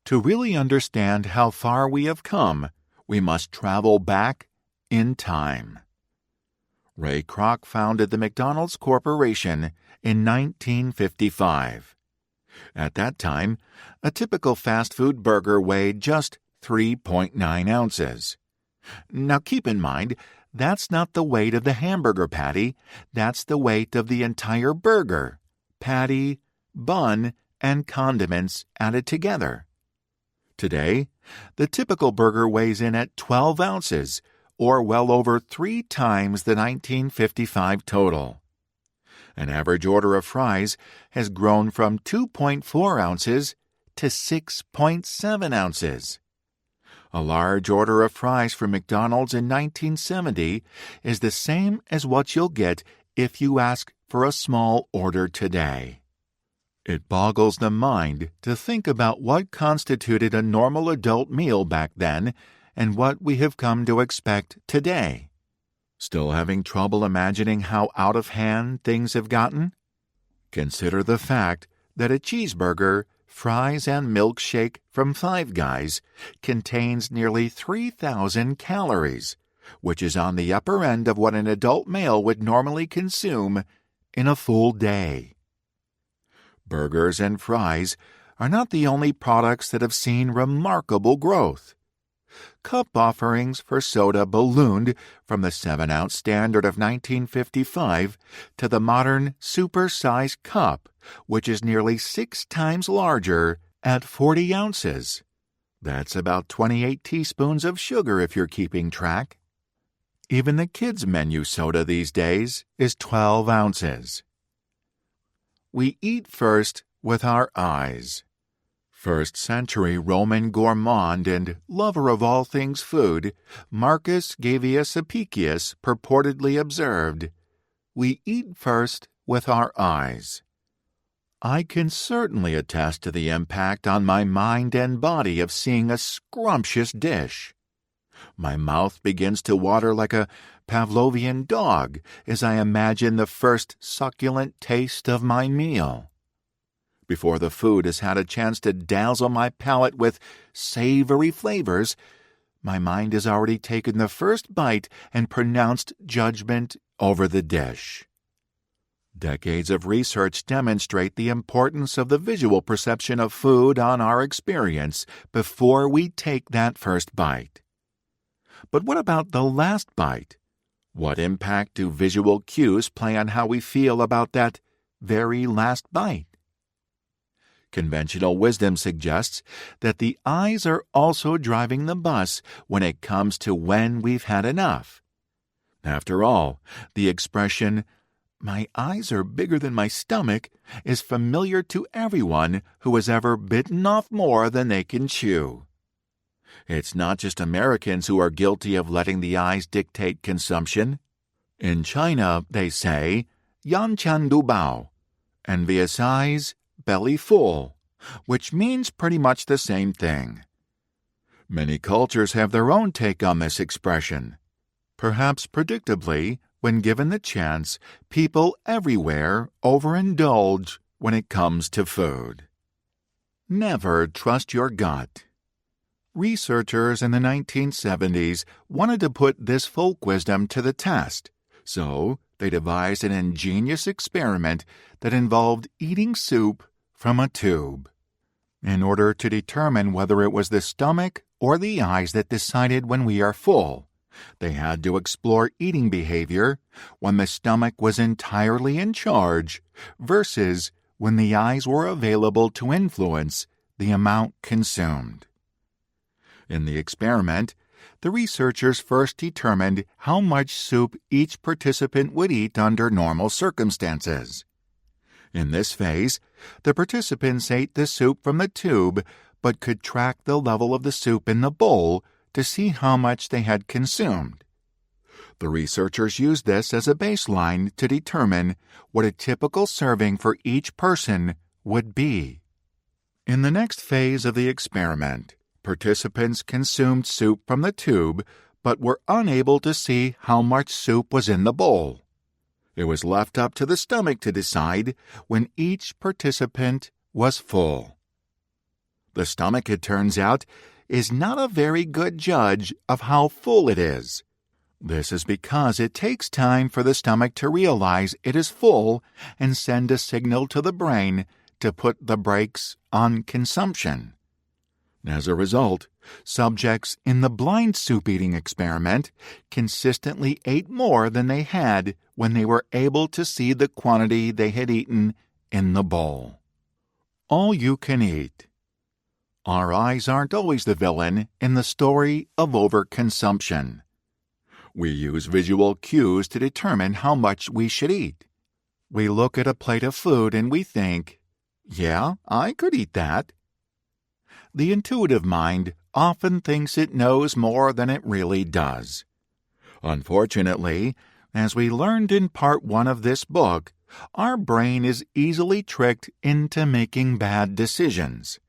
To really understand how far we have come, we must travel back in time. Ray Kroc founded the McDonald's Corporation in 1955. At that time, a typical fast food burger weighed just 3.9 ounces. Now keep in mind, that's not the weight of the hamburger patty, that's the weight of the entire burger, patty, bun, and condiments added together. Today, the typical burger weighs in at 12 ounces, or well over 3 times the 1955 total. An average order of fries has grown from 2.4 ounces to 6.7 ounces. A large order of fries from McDonald's in 1970 is the same as what you'll get if you ask for a small order today. It boggles the mind to think about what constituted a normal adult meal back then and what we have come to expect today. Still having trouble imagining how out of hand things have gotten? Consider the fact that a cheeseburger, fries, and milkshake from Five Guys contains nearly 3,000 calories, which is on the upper end of what an adult male would normally consume in a full day. Burgers and fries are not the only products that have seen remarkable growth. Cup offerings for soda ballooned from the 7-ounce standard of 1955 to the modern super-sized cup, which is nearly 6 times larger at 40 ounces. That's about 28 teaspoons of sugar if you're keeping track. Even the kids' menu soda these days is 12 ounces. We eat first with our eyes. First-century Roman gourmand and lover of all things food, Marcus Gavius Apicius purportedly observed, "We eat first with our eyes." I can certainly attest to the impact on my mind and body of seeing a scrumptious dish. My mouth begins to water like a Pavlovian dog as I imagine the first succulent taste of my meal. Before the food has had a chance to dazzle my palate with savory flavors, my mind has already taken the first bite and pronounced judgment over the dish. Decades of research demonstrate the importance of the visual perception of food on our experience before we take that first bite. But what about the last bite? What impact do visual cues play on how we feel about that very last bite? Conventional wisdom suggests that the eyes are also driving the bus when it comes to when we've had enough. After all, the expression, "My eyes are bigger than my stomach," is familiar to everyone who has ever bitten off more than they can chew. It's not just Americans who are guilty of letting the eyes dictate consumption. In China, they say, "Yan Chan Du Bao," envious eyes, belly full, which means pretty much the same thing. Many cultures have their own take on this expression. Perhaps predictably, when given the chance, people everywhere overindulge when it comes to food. Never trust your gut. Researchers in the 1970s wanted to put this folk wisdom to the test, so they devised an ingenious experiment that involved eating soup from a tube. In order to determine whether it was the stomach or the eyes that decided when we are full, they had to explore eating behavior when the stomach was entirely in charge versus when the eyes were available to influence the amount consumed. In the experiment, the researchers first determined how much soup each participant would eat under normal circumstances. In this phase, the participants ate the soup from the tube but could track the level of the soup in the bowl to see how much they had consumed. The researchers used this as a baseline to determine what a typical serving for each person would be. In the next phase of the experiment, participants consumed soup from the tube but were unable to see how much soup was in the bowl. It was left up to the stomach to decide when each participant was full. The stomach, it turns out, is not a very good judge of how full it is. This is because it takes time for the stomach to realize it is full and send a signal to the brain to put the brakes on consumption. As a result, subjects in the blind soup eating experiment consistently ate more than they had when they were able to see the quantity they had eaten in the bowl. All you can eat. Our eyes aren't always the villain in the story of overconsumption. We use visual cues to determine how much we should eat. We look at a plate of food and we think, yeah, I could eat that. The intuitive mind often thinks it knows more than it really does. Unfortunately, as we learned in part 1 of this book, our brain is easily tricked into making bad decisions.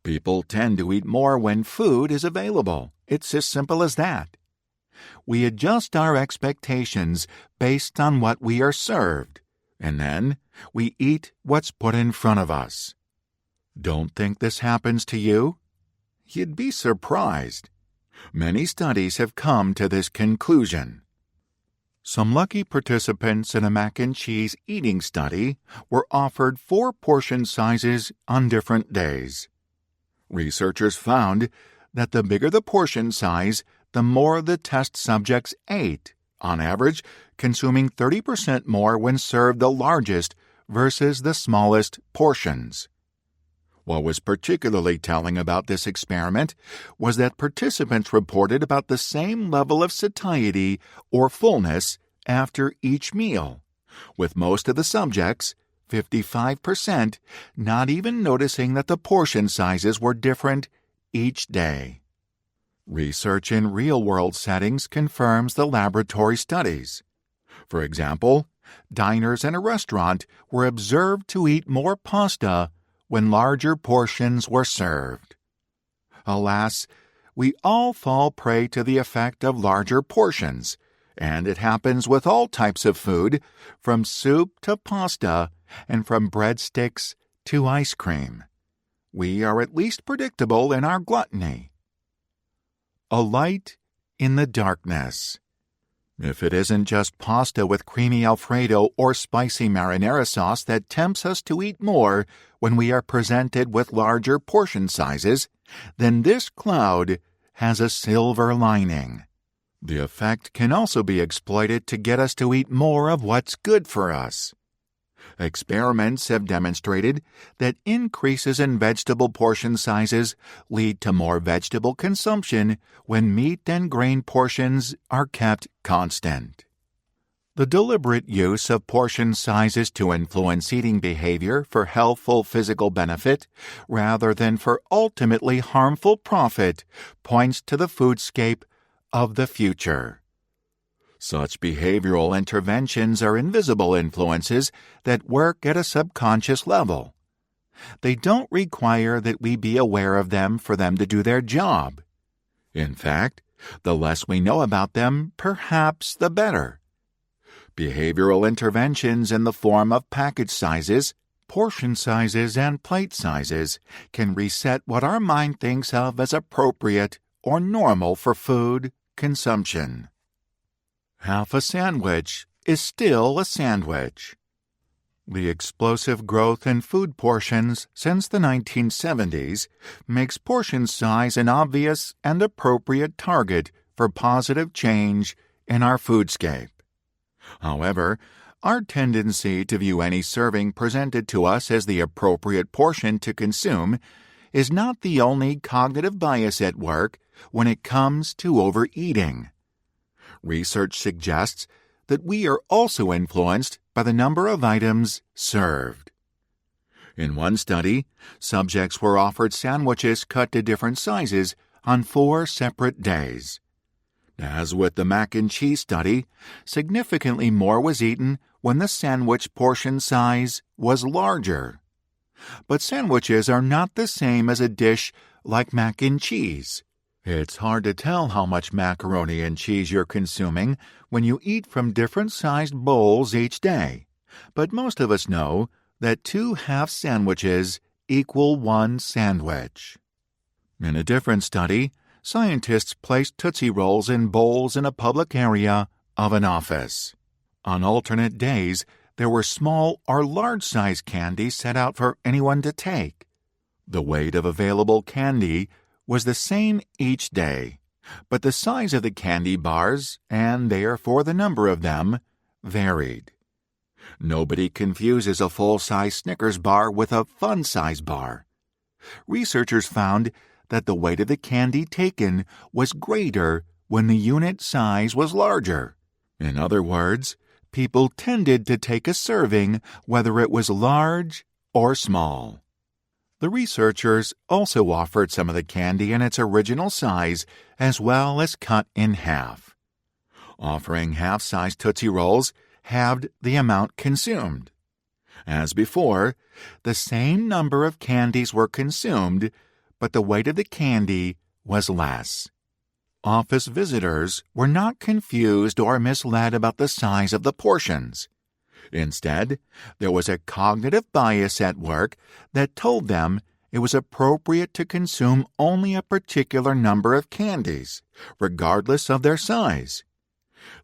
People tend to eat more when food is available. It's as simple as that. We adjust our expectations based on what we are served, and then we eat what's put in front of us. Don't think this happens to you? You'd be surprised. Many studies have come to this conclusion. Some lucky participants in a mac and cheese eating study were offered 4 portion sizes on different days. Researchers found that the bigger the portion size, the more the test subjects ate, on average consuming 30% more when served the largest versus the smallest portions. What was particularly telling about this experiment was that participants reported about the same level of satiety or fullness after each meal, with most of the subjects, 55%, not even noticing that the portion sizes were different each day. Research in real-world settings confirms the laboratory studies. For example, diners in a restaurant were observed to eat more pasta when larger portions were served. Alas, we all fall prey to the effect of larger portions, and it happens with all types of food, from soup to pasta, and from breadsticks to ice cream. We are at least predictable in our gluttony. A light in the darkness. If it isn't just pasta with creamy Alfredo or spicy marinara sauce that tempts us to eat more when we are presented with larger portion sizes, then this cloud has a silver lining. The effect can also be exploited to get us to eat more of what's good for us. Experiments have demonstrated that increases in vegetable portion sizes lead to more vegetable consumption when meat and grain portions are kept constant. The deliberate use of portion sizes to influence eating behavior for healthful physical benefit rather than for ultimately harmful profit points to the foodscape of the future. Such behavioral interventions are invisible influences that work at a subconscious level. They don't require that we be aware of them for them to do their job. In fact, the less we know about them, perhaps the better. Behavioral interventions in the form of package sizes, portion sizes, and plate sizes can reset what our mind thinks of as appropriate or normal for food consumption. Half a sandwich is still a sandwich. The explosive growth in food portions since the 1970s makes portion size an obvious and appropriate target for positive change in our foodscape. However, our tendency to view any serving presented to us as the appropriate portion to consume is not the only cognitive bias at work when it comes to overeating. Research suggests that we are also influenced by the number of items served. In one study, subjects were offered sandwiches cut to different sizes on 4 separate days. As with the mac and cheese study, significantly more was eaten when the sandwich portion size was larger. But sandwiches are not the same as a dish like mac and cheese. It's hard to tell how much macaroni and cheese you're consuming when you eat from different sized bowls each day, but most of us know that 2 half sandwiches equal 1 sandwich. In a different study, scientists placed Tootsie Rolls in bowls in a public area of an office. On alternate days, there were small or large-size candies set out for anyone to take. The weight of available candy was the same each day, but the size of the candy bars, and therefore the number of them, varied. Nobody confuses a full-size Snickers bar with a fun-size bar. Researchers found that the weight of the candy taken was greater when the unit size was larger. In other words, people tended to take a serving whether it was large or small. The researchers also offered some of the candy in its original size as well as cut in half. Offering half-size Tootsie Rolls halved the amount consumed. As before, the same number of candies were consumed, but the weight of the candy was less. Office visitors were not confused or misled about the size of the portions. Instead, there was a cognitive bias at work that told them it was appropriate to consume only a particular number of candies, regardless of their size.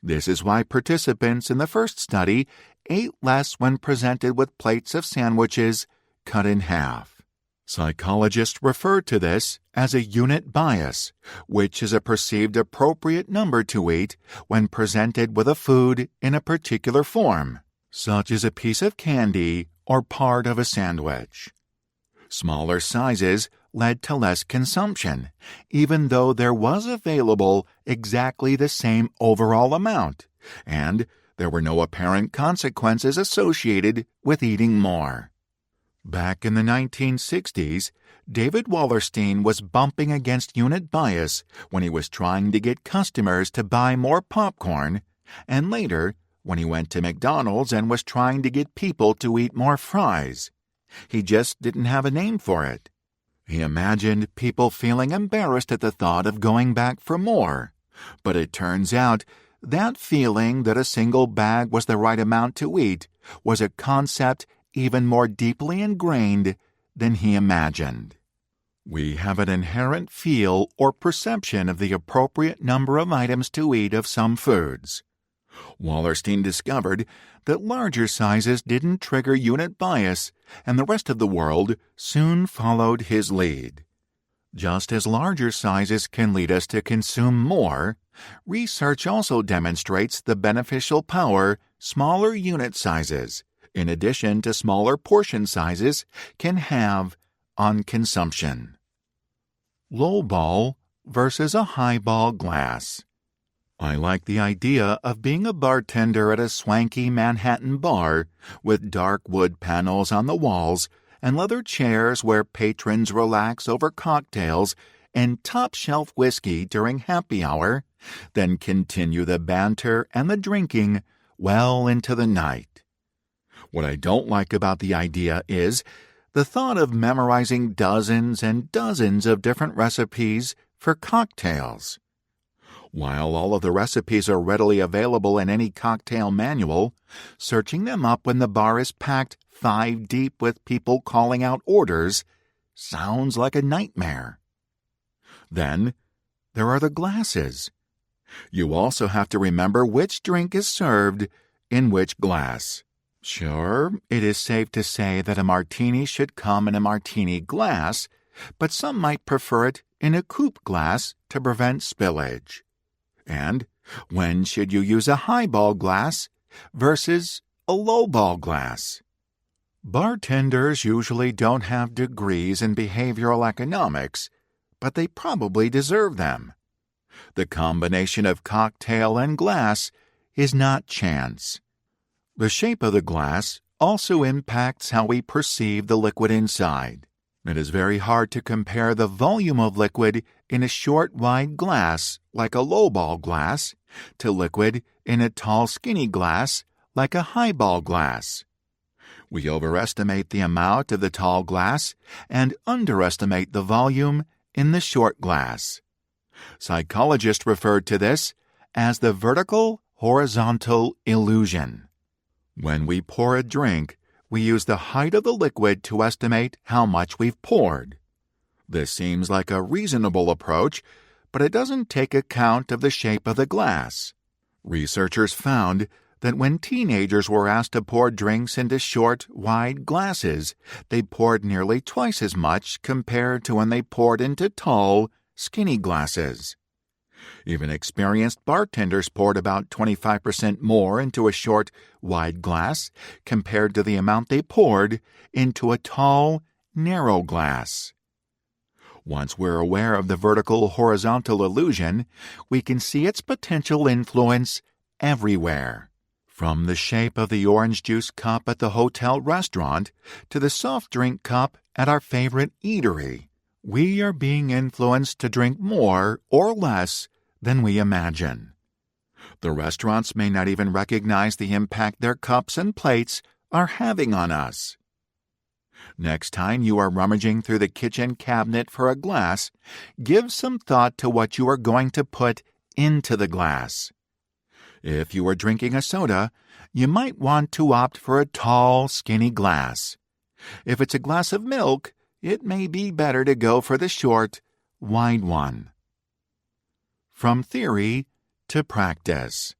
This is why participants in the first study ate less when presented with plates of sandwiches cut in half. Psychologists refer to this as a unit bias, which is a perceived appropriate number to eat when presented with a food in a particular form, such as a piece of candy or part of a sandwich. Smaller sizes led to less consumption, even though there was available exactly the same overall amount, and there were no apparent consequences associated with eating more. Back in the 1960s, David Wallerstein was bumping against unit bias when he was trying to get customers to buy more popcorn, and later when he went to McDonald's and was trying to get people to eat more fries. He just didn't have a name for it. He imagined people feeling embarrassed at the thought of going back for more, but it turns out that feeling that a single bag was the right amount to eat was a concept even more deeply ingrained than he imagined. We have an inherent feel or perception of the appropriate number of items to eat of some foods. Wallerstein discovered that larger sizes didn't trigger unit bias, and the rest of the world soon followed his lead. Just as larger sizes can lead us to consume more, research also demonstrates the beneficial power smaller unit sizes, in addition to smaller portion sizes, can have on consumption. Lowball versus a highball glass. I like the idea of being a bartender at a swanky Manhattan bar with dark wood panels on the walls and leather chairs where patrons relax over cocktails and top-shelf whiskey during happy hour, then continue the banter and the drinking well into the night. What I don't like about the idea is the thought of memorizing dozens and dozens of different recipes for cocktails. While all of the recipes are readily available in any cocktail manual, searching them up when the bar is packed 5 deep with people calling out orders sounds like a nightmare. Then there are the glasses. You also have to remember which drink is served in which glass. Sure, it is safe to say that a martini should come in a martini glass, but some might prefer it in a coupe glass to prevent spillage. And when should you use a highball glass versus a lowball glass? Bartenders usually don't have degrees in behavioral economics, but they probably deserve them. The combination of cocktail and glass is not chance. The shape of the glass also impacts how we perceive the liquid inside. It is very hard to compare the volume of liquid in a short, wide glass, like a lowball glass, to liquid in a tall, skinny glass, like a highball glass. We overestimate the amount of the tall glass and underestimate the volume in the short glass. Psychologists referred to this as the vertical-horizontal illusion. When we pour a drink, we use the height of the liquid to estimate how much we've poured. This seems like a reasonable approach, but it doesn't take account of the shape of the glass. Researchers found that when teenagers were asked to pour drinks into short, wide glasses, they poured nearly twice as much compared to when they poured into tall, skinny glasses. Even experienced bartenders poured about 25% more into a short, wide glass compared to the amount they poured into a tall, narrow glass. Once we're aware of the vertical-horizontal illusion, we can see its potential influence everywhere. From the shape of the orange juice cup at the hotel restaurant to the soft drink cup at our favorite eatery, we are being influenced to drink more or less than we imagine. The restaurants may not even recognize the impact their cups and plates are having on us. Next time you are rummaging through the kitchen cabinet for a glass, give some thought to what you are going to put into the glass. If you are drinking a soda, you might want to opt for a tall, skinny glass. If it's a glass of milk, it may be better to go for the short, wide one. From theory to practice.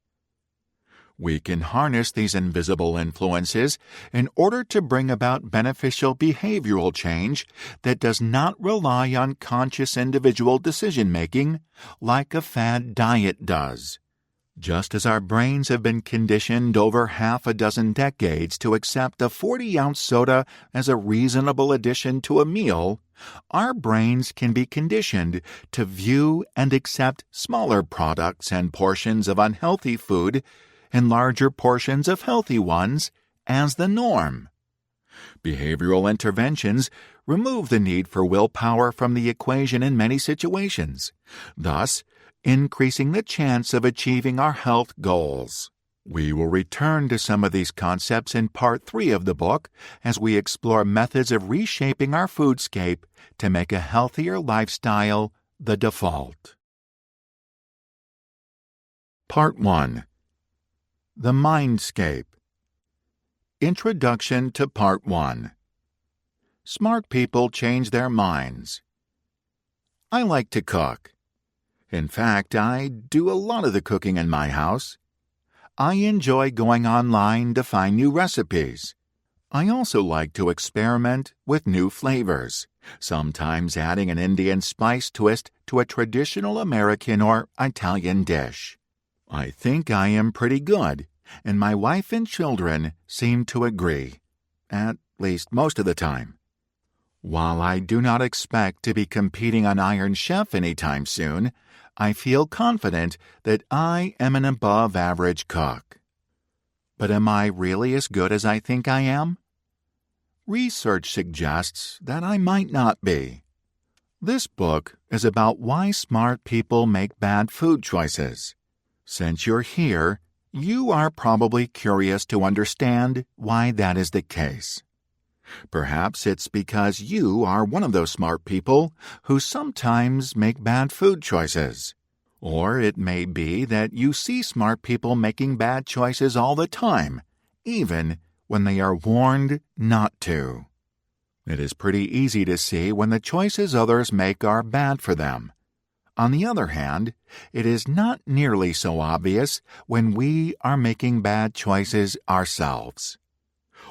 We can harness these invisible influences in order to bring about beneficial behavioral change that does not rely on conscious individual decision-making like a fad diet does. Just as our brains have been conditioned over half a dozen decades to accept a 40-ounce soda as a reasonable addition to a meal, our brains can be conditioned to view and accept smaller products and portions of unhealthy food and larger portions of healthy ones as the norm. Behavioral interventions remove the need for willpower from the equation in many situations, thus increasing the chance of achieving our health goals. We will return to some of these concepts in Part 3 of the book as we explore methods of reshaping our foodscape to make a healthier lifestyle the default. Part 1. The Mindscape. Introduction to Part 1. Smart people change their minds. I like to cook. In fact, I do a lot of the cooking in my house. I enjoy going online to find new recipes. I also like to experiment with new flavors, sometimes adding an Indian spice twist to a traditional American or Italian dish. I think I am pretty good, and my wife and children seem to agree, at least most of the time. While I do not expect to be competing on Iron Chef anytime soon, I feel confident that I am an above-average cook. But am I really as good as I think I am? Research suggests that I might not be. This book is about why smart people make bad food choices. Since you're here, you are probably curious to understand why that is the case. Perhaps it's because you are one of those smart people who sometimes make bad food choices. Or it may be that you see smart people making bad choices all the time, even when they are warned not to. It is pretty easy to see when the choices others make are bad for them. On the other hand, it is not nearly so obvious when we are making bad choices ourselves.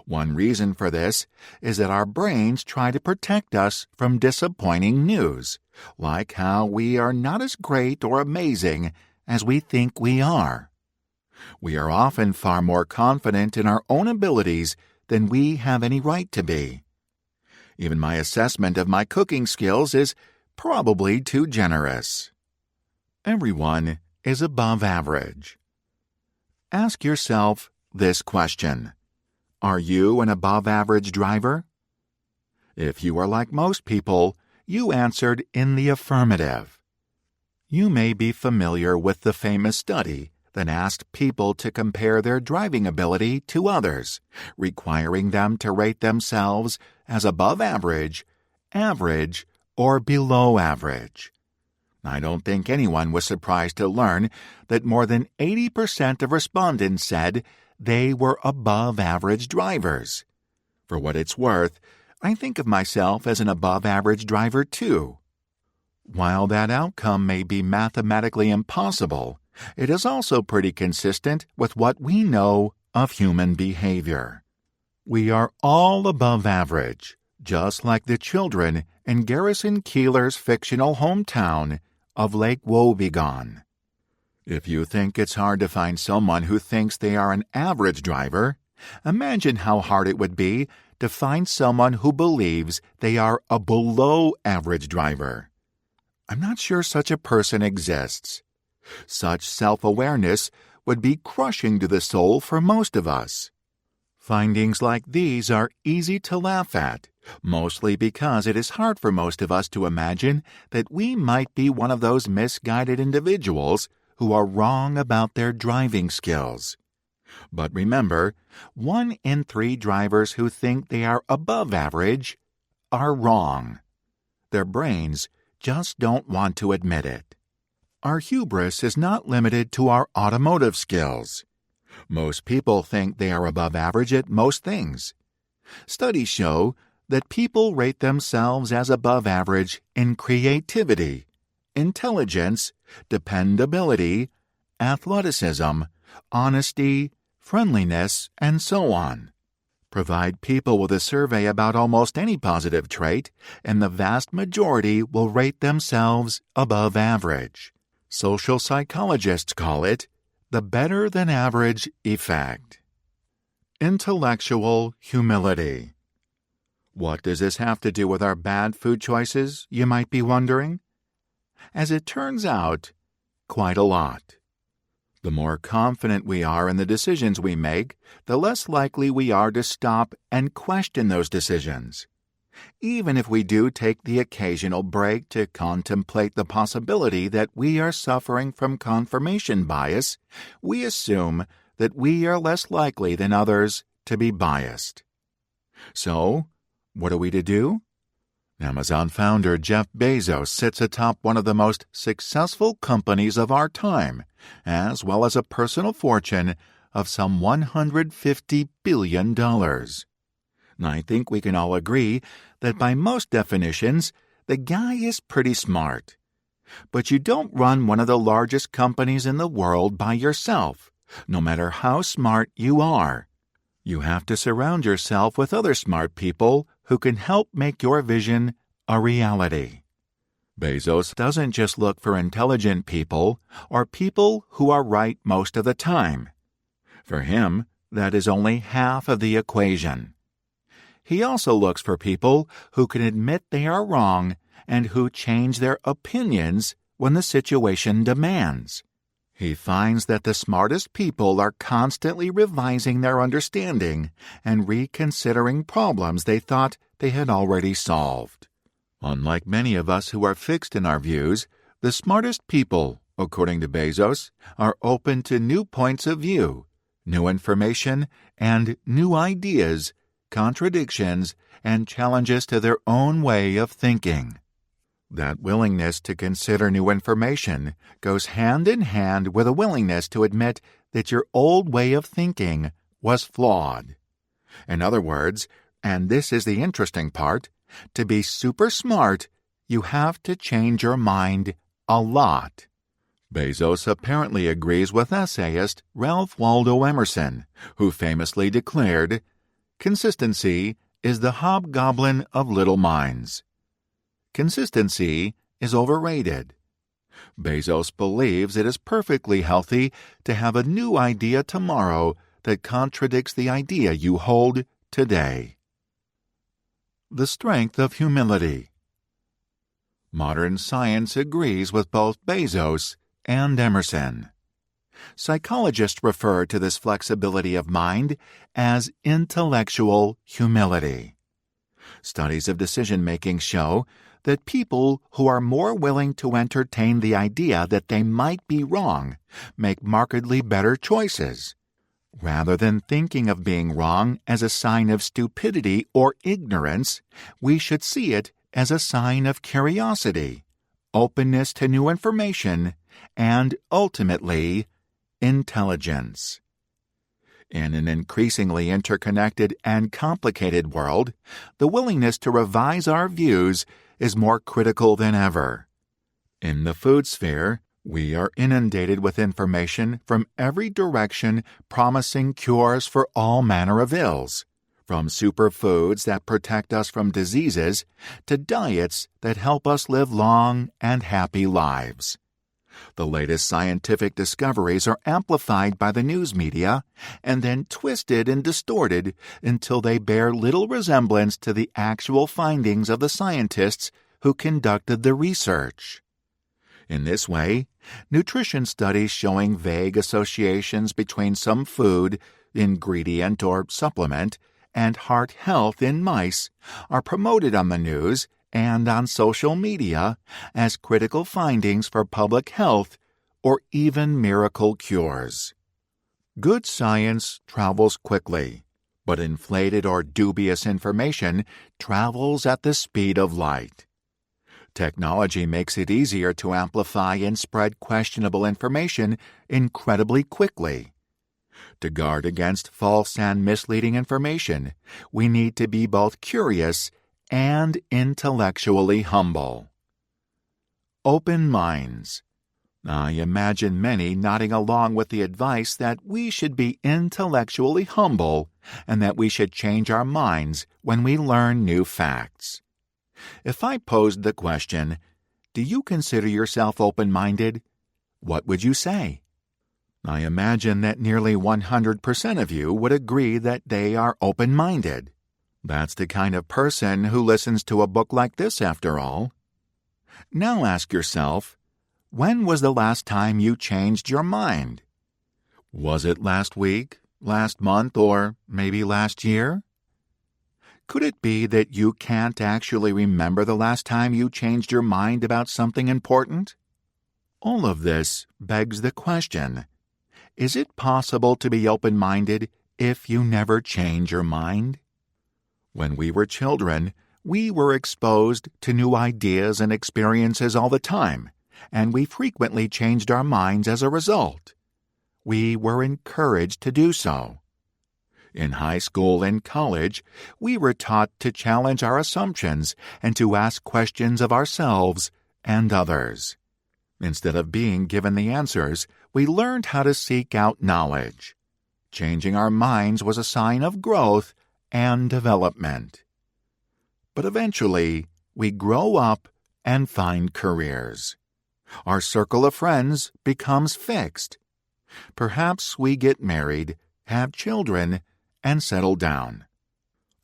One reason for this is that our brains try to protect us from disappointing news, like how we are not as great or amazing as we think we are. We are often far more confident in our own abilities than we have any right to be. Even my assessment of my cooking skills is probably too generous. Everyone is above average. Ask yourself this question. Are you an above-average driver? If you are like most people, you answered in the affirmative. You may be familiar with the famous study that asked people to compare their driving ability to others, requiring them to rate themselves as above average, average, or below average. I don't think anyone was surprised to learn that more than 80% of respondents said they were above-average drivers. For what it's worth, I think of myself as an above-average driver too. While that outcome may be mathematically impossible, it is also pretty consistent with what we know of human behavior. We are all above average, just like the children in Garrison Keillor's fictional hometown of Lake Woebegone. If you think it's hard to find someone who thinks they are an average driver, imagine how hard it would be to find someone who believes they are a below-average driver. I'm not sure such a person exists. Such self-awareness would be crushing to the soul for most of us. Findings like these are easy to laugh at, mostly because it is hard for most of us to imagine that we might be one of those misguided individuals who are wrong about their driving skills. But remember, 1 in 3 drivers who think they are above average are wrong. Their brains just don't want to admit it. Our hubris is not limited to our automotive skills. Most people think they are above average at most things. Studies show that people rate themselves as above average in creativity, intelligence, dependability, athleticism, honesty, friendliness, and so on. Provide people with a survey about almost any positive trait, and the vast majority will rate themselves above average. Social psychologists call it the better-than-average effect. Intellectual humility. What does this have to do with our bad food choices, you might be wondering? As it turns out, quite a lot. The more confident we are in the decisions we make, the less likely we are to stop and question those decisions. Even if we do take the occasional break to contemplate the possibility that we are suffering from confirmation bias, we assume that we are less likely than others to be biased. So, what are we to do? Amazon founder Jeff Bezos sits atop one of the most successful companies of our time, as well as a personal fortune of some $150 billion. I think we can all agree that by most definitions, the guy is pretty smart. But you don't run one of the largest companies in the world by yourself, no matter how smart you are. You have to surround yourself with other smart people who can help make your vision a reality. Bezos doesn't just look for intelligent people or people who are right most of the time. For him, that is only half of the equation. He also looks for people who can admit they are wrong and who change their opinions when the situation demands. He finds that the smartest people are constantly revising their understanding and reconsidering problems they thought they had already solved. Unlike many of us who are fixed in our views, the smartest people, according to Bezos, are open to new points of view, new information, and new ideas, contradictions, and challenges to their own way of thinking. That willingness to consider new information goes hand in hand with a willingness to admit that your old way of thinking was flawed. In other words, and this is the interesting part, to be super smart, you have to change your mind a lot. Bezos apparently agrees with essayist Ralph Waldo Emerson, who famously declared, "Consistency is the hobgoblin of little minds." Consistency is overrated. Bezos believes it is perfectly healthy to have a new idea tomorrow that contradicts the idea you hold today. The strength of humility. Modern science agrees with both Bezos and Emerson. Psychologists refer to this flexibility of mind as intellectual humility. Studies of decision-making show that people who are more willing to entertain the idea that they might be wrong make markedly better choices. Rather than thinking of being wrong as a sign of stupidity or ignorance, we should see it as a sign of curiosity, openness to new information, and ultimately, intelligence. In an increasingly interconnected and complicated world, the willingness to revise our views is more critical than ever. In the food sphere, we are inundated with information from every direction promising cures for all manner of ills, from superfoods that protect us from diseases to diets that help us live long and happy lives. The latest scientific discoveries are amplified by the news media and then twisted and distorted until they bear little resemblance to the actual findings of the scientists who conducted the research. In this way, nutrition studies showing vague associations between some food, ingredient, or supplement and heart health in mice are promoted on the news and on social media as critical findings for public health or even miracle cures. Good science travels quickly, but inflated or dubious information travels at the speed of light. Technology makes it easier to amplify and spread questionable information incredibly quickly. To guard against false and misleading information, we need to be both curious and intellectually humble. Open minds. I imagine many nodding along with the advice that we should be intellectually humble and that we should change our minds when we learn new facts. If I posed the question, do you consider yourself open-minded? What would you say? I imagine that nearly 100% of you would agree that they are open-minded. That's the kind of person who listens to a book like this, after all. Now ask yourself, when was the last time you changed your mind? Was it last week, last month, or maybe last year? Could it be that you can't actually remember the last time you changed your mind about something important? All of this begs the question, is it possible to be open-minded if you never change your mind? When we were children, we were exposed to new ideas and experiences all the time, and we frequently changed our minds as a result. We were encouraged to do so. In high school and college, we were taught to challenge our assumptions and to ask questions of ourselves and others. Instead of being given the answers, we learned how to seek out knowledge. Changing our minds was a sign of growth and development. But eventually, we grow up and find careers. Our circle of friends becomes fixed. Perhaps we get married, have children, and settle down.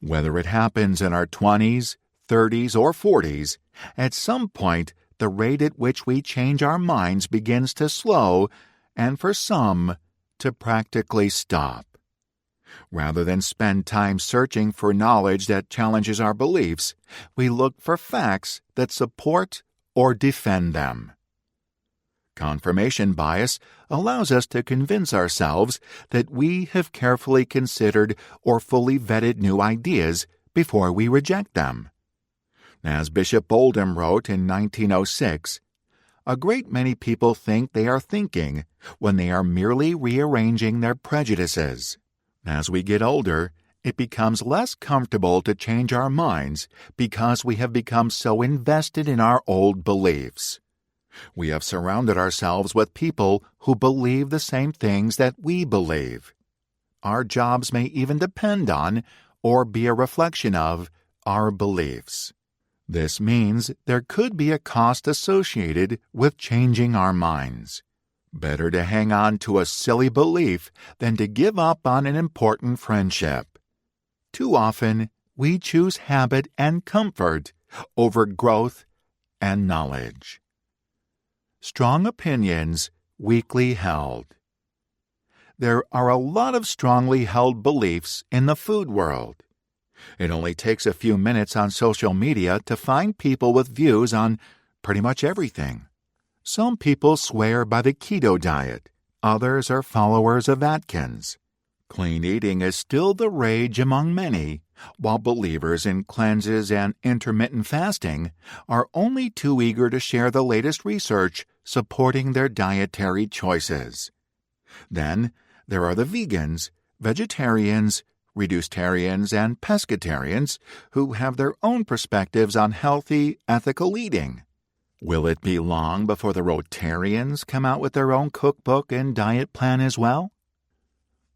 Whether it happens in our 20s, 30s, or 40s, at some point the rate at which we change our minds begins to slow, and for some, to practically stop. Rather than spend time searching for knowledge that challenges our beliefs, we look for facts that support or defend them. Confirmation bias allows us to convince ourselves that we have carefully considered or fully vetted new ideas before we reject them. As Bishop Oldham wrote in 1906, a great many people think they are thinking when they are merely rearranging their prejudices. As we get older, it becomes less comfortable to change our minds because we have become so invested in our old beliefs. We have surrounded ourselves with people who believe the same things that we believe. Our jobs may even depend on, or be a reflection of, our beliefs. This means there could be a cost associated with changing our minds. Better to hang on to a silly belief than to give up on an important friendship. Too often, we choose habit and comfort over growth and knowledge. Strong opinions, weakly held. There are a lot of strongly held beliefs in the food world. It only takes a few minutes on social media to find people with views on pretty much everything. Some people swear by the keto diet. Others are followers of Atkins. Clean eating is still the rage among many, while believers in cleanses and intermittent fasting are only too eager to share the latest research supporting their dietary choices. Then there are the vegans, vegetarians, reducetarians, and pescatarians who have their own perspectives on healthy, ethical eating. Will it be long before the Rotarians come out with their own cookbook and diet plan as well?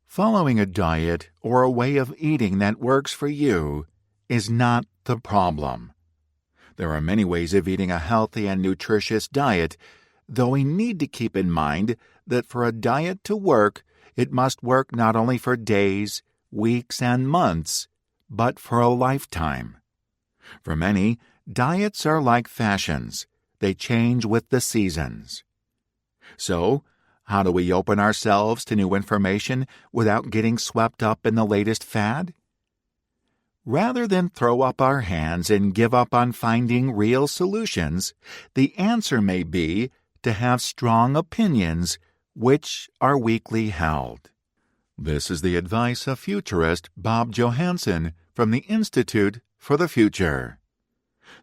Following a diet or a way of eating that works for you is not the problem. There are many ways of eating a healthy and nutritious diet, though we need to keep in mind that for a diet to work, it must work not only for days, weeks, and months, but for a lifetime. For many, diets are like fashions. They change with the seasons. So, how do we open ourselves to new information without getting swept up in the latest fad? Rather than throw up our hands and give up on finding real solutions, the answer may be to have strong opinions which are weakly held. This is the advice of futurist Bob Johansen from the Institute for the Future.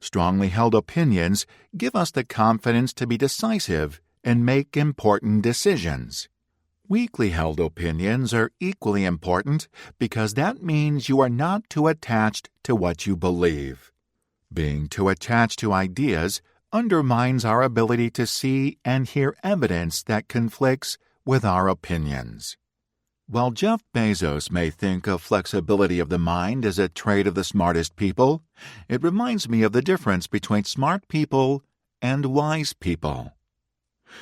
Strongly held opinions give us the confidence to be decisive and make important decisions. Weakly held opinions are equally important because that means you are not too attached to what you believe. Being too attached to ideas undermines our ability to see and hear evidence that conflicts with our opinions. While Jeff Bezos may think of flexibility of the mind as a trait of the smartest people, it reminds me of the difference between smart people and wise people.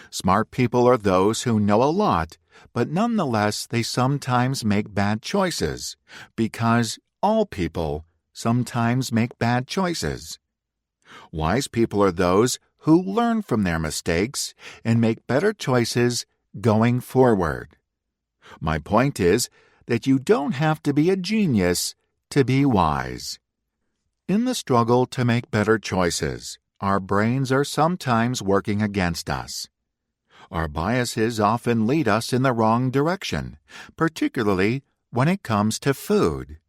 Smart people are those who know a lot, but nonetheless they sometimes make bad choices, because all people sometimes make bad choices. Wise people are those who learn from their mistakes and make better choices going forward. My point is that you don't have to be a genius to be wise. In the struggle to make better choices, our brains are sometimes working against us. Our biases often lead us in the wrong direction, particularly when it comes to food.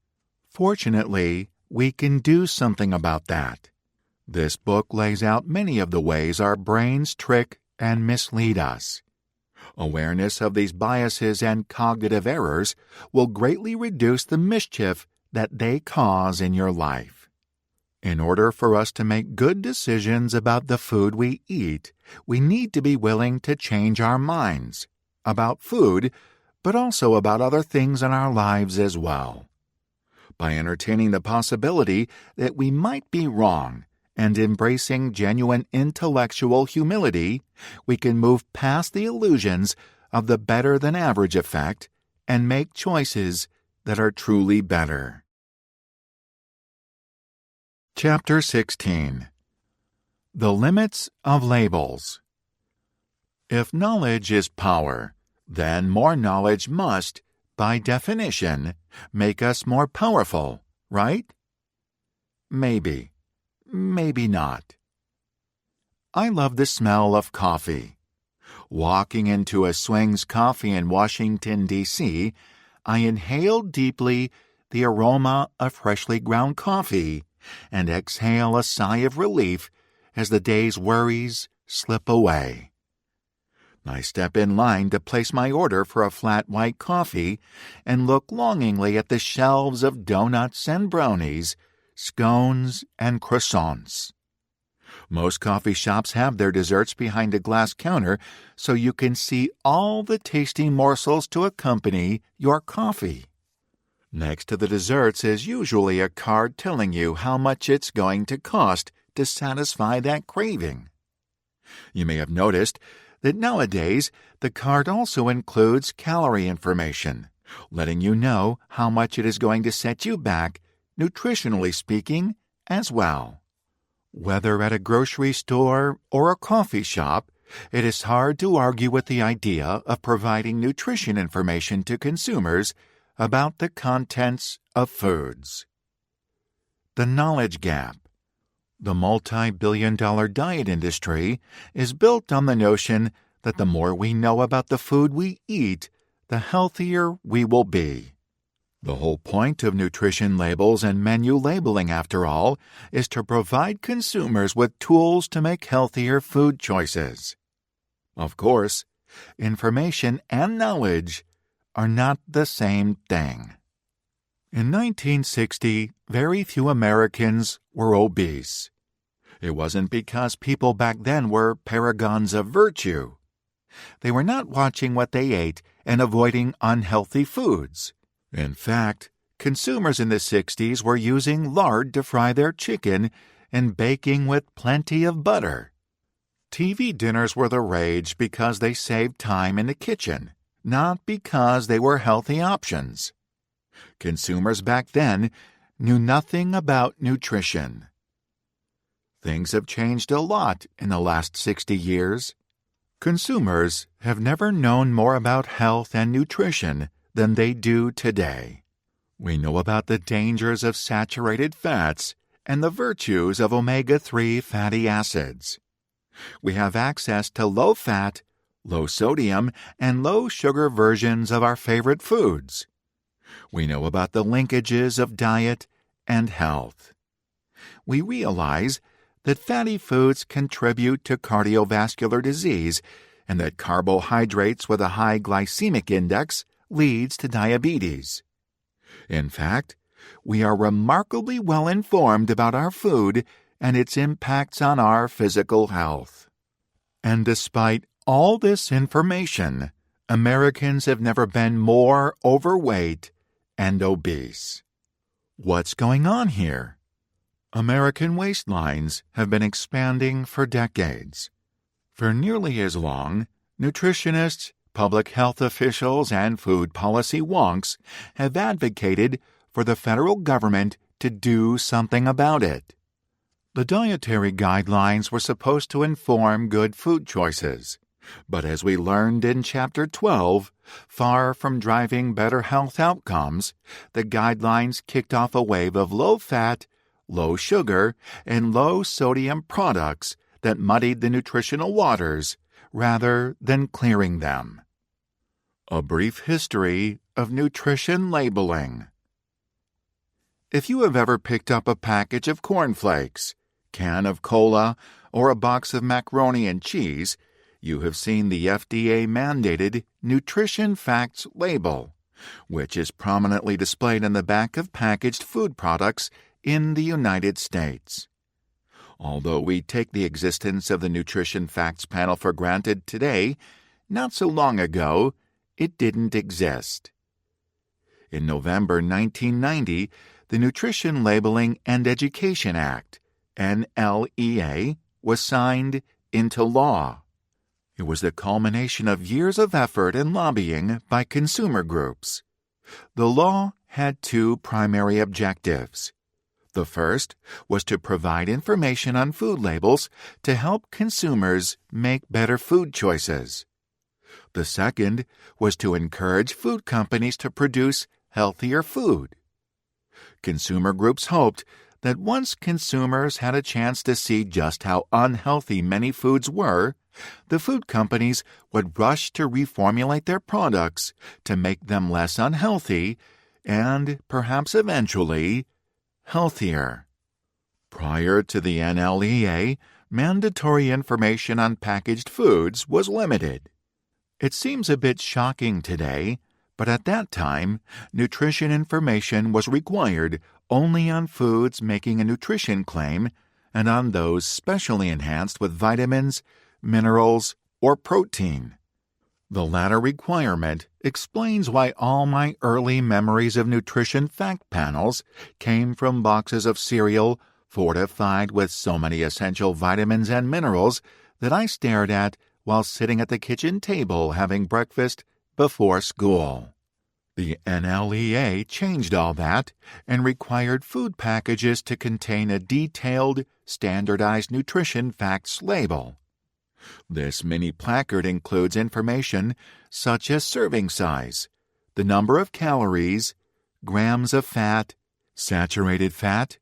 Fortunately, we can do something about that. This book lays out many of the ways our brains trick and mislead us. Awareness of these biases and cognitive errors will greatly reduce the mischief that they cause in your life. In order for us to make good decisions about the food we eat, we need to be willing to change our minds about food, but also about other things in our lives as well. By entertaining the possibility that we might be wrong and embracing genuine intellectual humility, we can move past the illusions of the better-than-average effect and make choices that are truly better. Chapter 16. The Limits of Labels. If knowledge is power, then more knowledge must, by definition, make us more powerful, right? Maybe. Maybe not. I love the smell of coffee. Walking into a Swings Coffee in Washington, D.C., I inhaled deeply the aroma of freshly ground coffee and exhale a sigh of relief as the day's worries slip away. I step in line to place my order for a flat white coffee and look longingly at the shelves of donuts and brownies, scones and croissants. Most coffee shops have their desserts behind a glass counter so you can see all the tasty morsels to accompany your coffee. Next to the desserts is usually a card telling you how much it's going to cost to satisfy that craving. You may have noticed that nowadays the card also includes calorie information, letting you know how much it is going to set you back, nutritionally speaking, as well. Whether at a grocery store or a coffee shop, it is hard to argue with the idea of providing nutrition information to consumers about the contents of foods. The knowledge gap. The multi-billion-dollar diet industry is built on the notion that the more we know about the food we eat, the healthier we will be. The whole point of nutrition labels and menu labeling, after all, is to provide consumers with tools to make healthier food choices. Of course, information and knowledge are not the same thing. In 1960, very few Americans were obese. It wasn't because people back then were paragons of virtue. They were not watching what they ate and avoiding unhealthy foods. In fact, consumers in the 60s were using lard to fry their chicken and baking with plenty of butter. TV dinners were the rage because they saved time in the kitchen, not because they were healthy options. Consumers back then knew nothing about nutrition. Things have changed a lot in the last 60 years. Consumers have never known more about health and nutrition than they do today. We know about the dangers of saturated fats and the virtues of omega-3 fatty acids. We have access to low-fat, low-sodium, and low-sugar versions of our favorite foods. We know about the linkages of diet and health. We realize that fatty foods contribute to cardiovascular disease and that carbohydrates with a high glycemic index leads to diabetes. In fact, we are remarkably well informed about our food and its impacts on our physical health. And despite all this information, Americans have never been more overweight and obese. What's going on here? American waistlines have been expanding for decades. For nearly as long, nutritionists, public health officials, and food policy wonks have advocated for the federal government to do something about it. The dietary guidelines were supposed to inform good food choices, but as we learned in Chapter 12, far from driving better health outcomes, the guidelines kicked off a wave of low-fat, low-sugar, and low-sodium products that muddied the nutritional waters rather than clearing them. A brief history of nutrition labeling. If you have ever picked up a package of cornflakes, can of cola, or a box of macaroni and cheese, you have seen the FDA-mandated Nutrition Facts label, which is prominently displayed on the back of packaged food products in the United States. Although we take the existence of the Nutrition Facts panel for granted today, not so long ago, it didn't exist. In November 1990, the Nutrition Labeling and Education Act, NLEA, was signed into law. It was the culmination of years of effort and lobbying by consumer groups. The law had two primary objectives. The first was to provide information on food labels to help consumers make better food choices. The second was to encourage food companies to produce healthier food. Consumer groups hoped that once consumers had a chance to see just how unhealthy many foods were, the food companies would rush to reformulate their products to make them less unhealthy and, perhaps eventually, healthier. Prior to the NLEA, mandatory information on packaged foods was limited. It seems a bit shocking today, but at that time, nutrition information was required only on foods making a nutrition claim and on those specially enhanced with vitamins, minerals, or protein. The latter requirement explains why all my early memories of nutrition fact panels came from boxes of cereal fortified with so many essential vitamins and minerals that I stared at while sitting at the kitchen table having breakfast before school. The NLEA changed all that and required food packages to contain a detailed, standardized nutrition facts label. This mini placard includes information such as serving size, the number of calories, grams of fat, saturated fat,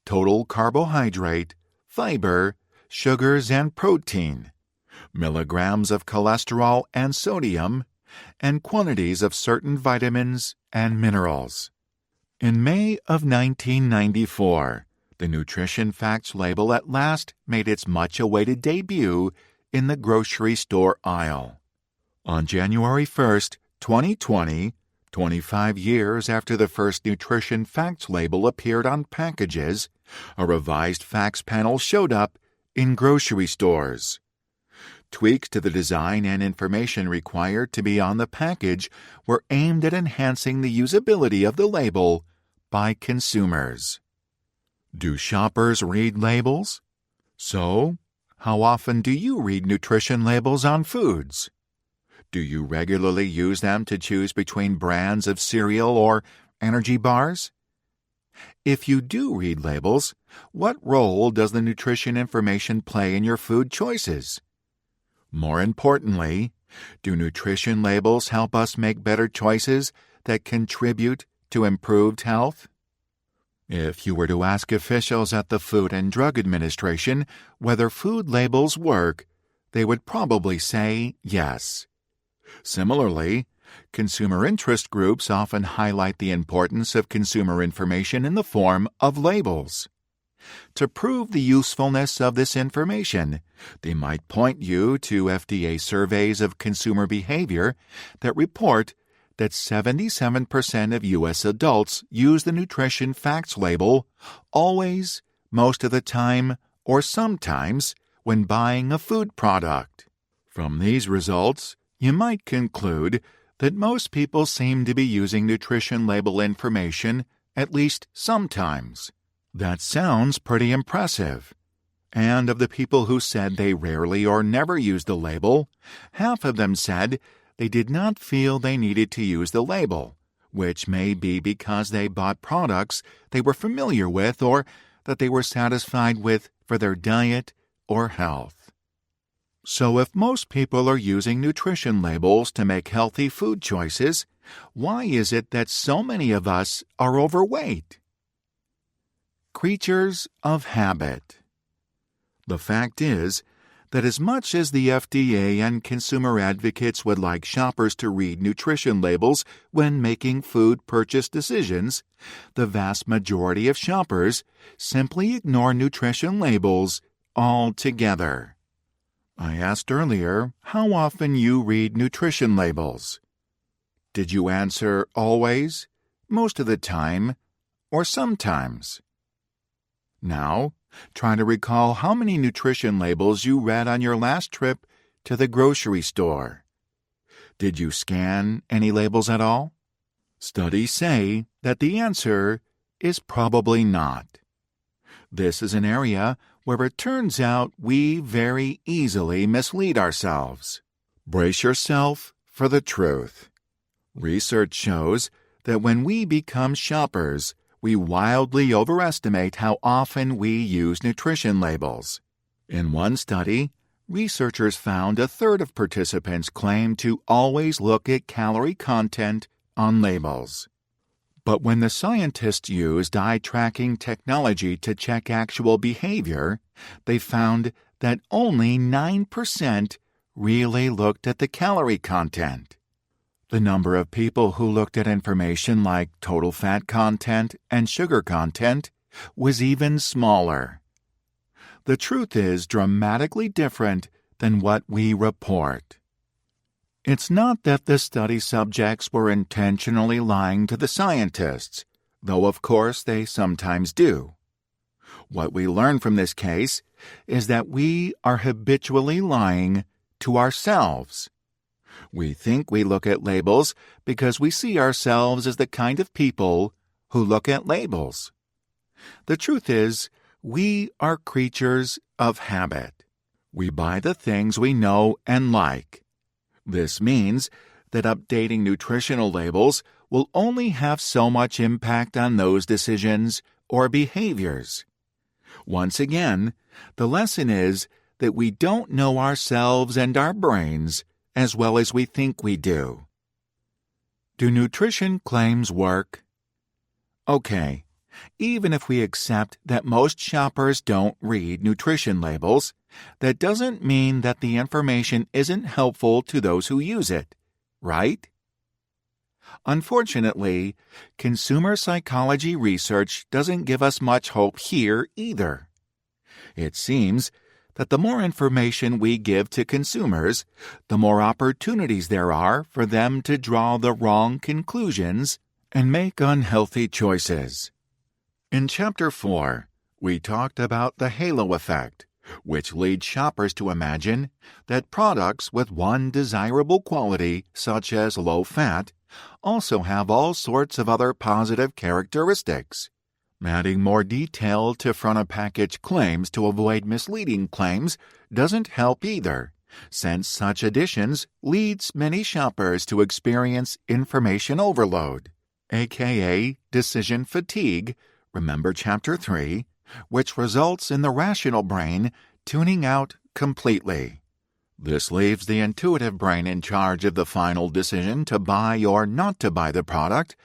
total carbohydrate, fiber, sugars and protein, milligrams of cholesterol and sodium, and quantities of certain vitamins and minerals. In May of 1994, the Nutrition Facts label at last made its much-awaited debut in the grocery store aisle. On January 1, 2020, 25 years after the first Nutrition Facts label appeared on packages, a revised facts panel showed up in grocery stores. Tweaks to the design and information required to be on the package were aimed at enhancing the usability of the label by consumers. Do shoppers read labels? So, how often do you read nutrition labels on foods? Do you regularly use them to choose between brands of cereal or energy bars? If you do read labels, what role does the nutrition information play in your food choices? More importantly, do nutrition labels help us make better choices that contribute to improved health? If you were to ask officials at the Food and Drug Administration whether food labels work, they would probably say yes. Similarly, consumer interest groups often highlight the importance of consumer information in the form of labels. To prove the usefulness of this information, they might point you to FDA surveys of consumer behavior that report that 77% of U.S. adults use the nutrition facts label always, most of the time, or sometimes when buying a food product. From these results, you might conclude that most people seem to be using nutrition label information at least sometimes. That sounds pretty impressive. And of the people who said they rarely or never use the label, half of them said they did not feel they needed to use the label, which may be because they bought products they were familiar with or that they were satisfied with for their diet or health. So if most people are using nutrition labels to make healthy food choices, why is it that so many of us are overweight? Creatures of habit. The fact is that as much as the FDA and consumer advocates would like shoppers to read nutrition labels when making food purchase decisions, the vast majority of shoppers simply ignore nutrition labels altogether. I asked earlier how often you read nutrition labels. Did you answer always, most of the time, or sometimes? Now, try to recall how many nutrition labels you read on your last trip to the grocery store. Did you scan any labels at all? Studies say that the answer is probably not. This is an area where it turns out we very easily mislead ourselves. Brace yourself for the truth. Research shows that when we become shoppers, we wildly overestimate how often we use nutrition labels. In one study, researchers found a third of participants claimed to always look at calorie content on labels. But when the scientists used eye-tracking technology to check actual behavior, they found that only 9% really looked at the calorie content. The number of people who looked at information like total fat content and sugar content was even smaller. The truth is dramatically different than what we report. It's not that the study subjects were intentionally lying to the scientists, though of course they sometimes do. What we learn from this case is that we are habitually lying to ourselves. We think we look at labels because we see ourselves as the kind of people who look at labels. The truth is, we are creatures of habit. We buy the things we know and like. This means that updating nutritional labels will only have so much impact on those decisions or behaviors. Once again, the lesson is that we don't know ourselves and our brains as well as we think we do. Do nutrition claims work? Okay, even if we accept that most shoppers don't read nutrition labels, that doesn't mean that the information isn't helpful to those who use it, right? Unfortunately, consumer psychology research doesn't give us much hope here either. It seems that the more information we give to consumers, the more opportunities there are for them to draw the wrong conclusions and make unhealthy choices. In Chapter 4, we talked about the halo effect, which leads shoppers to imagine that products with one desirable quality, such as low fat, also have all sorts of other positive characteristics. Adding more detail to front-of-package claims to avoid misleading claims doesn't help either, since such additions leads many shoppers to experience information overload, aka decision fatigue, remember Chapter 3, which results in the rational brain tuning out completely. This leaves the intuitive brain in charge of the final decision to buy or not to buy the product,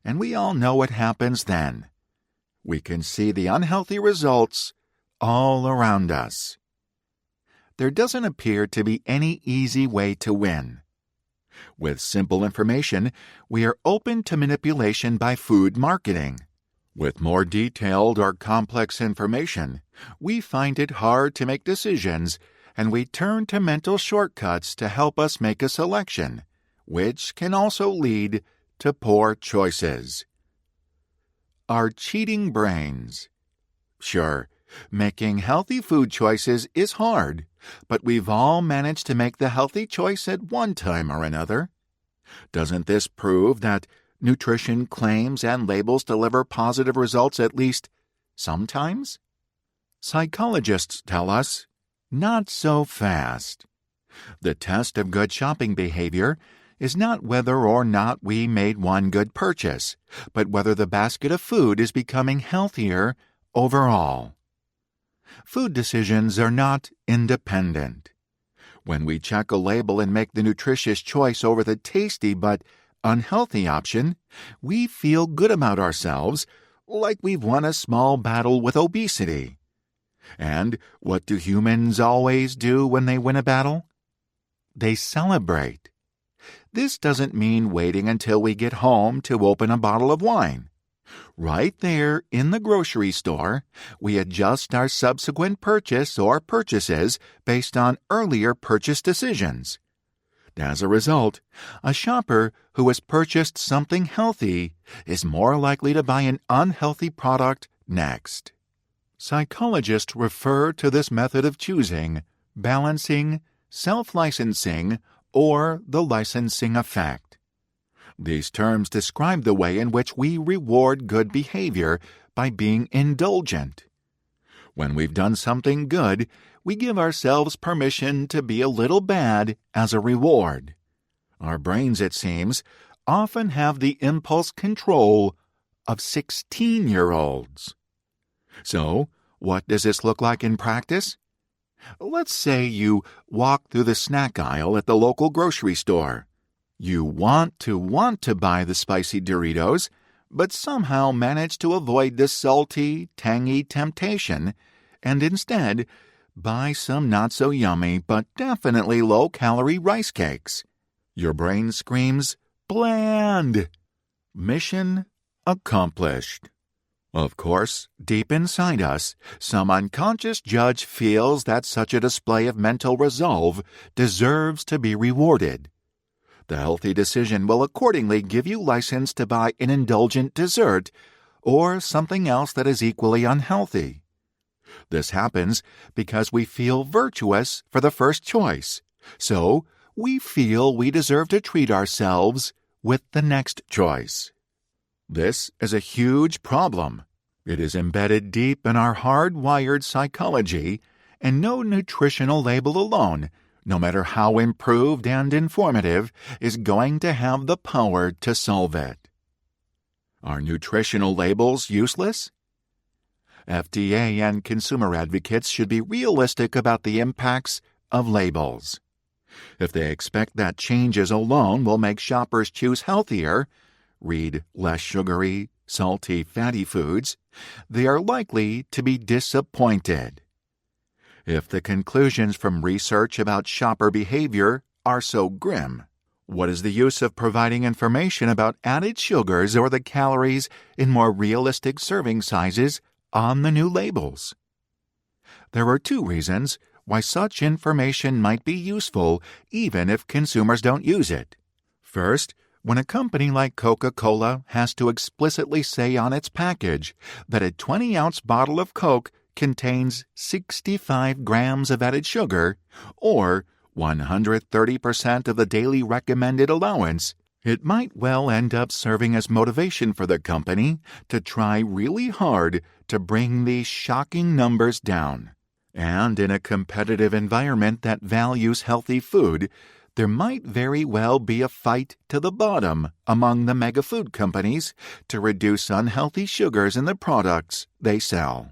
and we all know what happens then. We can see the unhealthy results all around us. There doesn't appear to be any easy way to win. With simple information, we are open to manipulation by food marketing. With more detailed or complex information, we find it hard to make decisions, and we turn to mental shortcuts to help us make a selection, which can also lead to poor choices. Our cheating brains. Sure, making healthy food choices is hard, but we've all managed to make the healthy choice at one time or another. Doesn't this prove that nutrition claims and labels deliver positive results at least sometimes? Psychologists tell us, not so fast. The test of good shopping behavior is not whether or not we made one good purchase, but whether the basket of food is becoming healthier overall. Food decisions are not independent. When we check a label and make the nutritious choice over the tasty but unhealthy option, we feel good about ourselves, like we've won a small battle with obesity. And what do humans always do when they win a battle? They celebrate. This doesn't mean waiting until we get home to open a bottle of wine. Right there in the grocery store, we adjust our subsequent purchase or purchases based on earlier purchase decisions. As a result, a shopper who has purchased something healthy is more likely to buy an unhealthy product next. Psychologists refer to this method of choosing, balancing, self-licensing, or the licensing effect. These terms describe the way in which we reward good behavior by being indulgent. When we've done something good, we give ourselves permission to be a little bad as a reward. Our brains, it seems, often have the impulse control of 16-year-olds. So, what does this look like in practice? Let's say you walk through the snack aisle at the local grocery store. You want to buy the spicy Doritos, but somehow manage to avoid the salty, tangy temptation, and instead buy some not-so-yummy but definitely low-calorie rice cakes. Your brain screams, bland! Mission accomplished. Of course, deep inside us, some unconscious judge feels that such a display of mental resolve deserves to be rewarded. The healthy decision will accordingly give you license to buy an indulgent dessert or something else that is equally unhealthy. This happens because we feel virtuous for the first choice, so we feel we deserve to treat ourselves with the next choice. This is a huge problem. It is embedded deep in our hardwired psychology, and no nutritional label alone, no matter how improved and informative, is going to have the power to solve it. Are nutritional labels useless? FDA and consumer advocates should be realistic about the impacts of labels. If they expect that changes alone will make shoppers choose healthier, read less sugary, salty, fatty foods, they are likely to be disappointed. If the conclusions from research about shopper behavior are so grim, what is the use of providing information about added sugars or the calories in more realistic serving sizes on the new labels? There are two reasons why such information might be useful even if consumers don't use it. First, when a company like Coca-Cola has to explicitly say on its package that a 20-ounce bottle of Coke contains 65 grams of added sugar, or 130% of the daily recommended allowance, it might well end up serving as motivation for the company to try really hard to bring these shocking numbers down. And in a competitive environment that values healthy food, there might very well be a fight to the bottom among the mega food companies to reduce unhealthy sugars in the products they sell.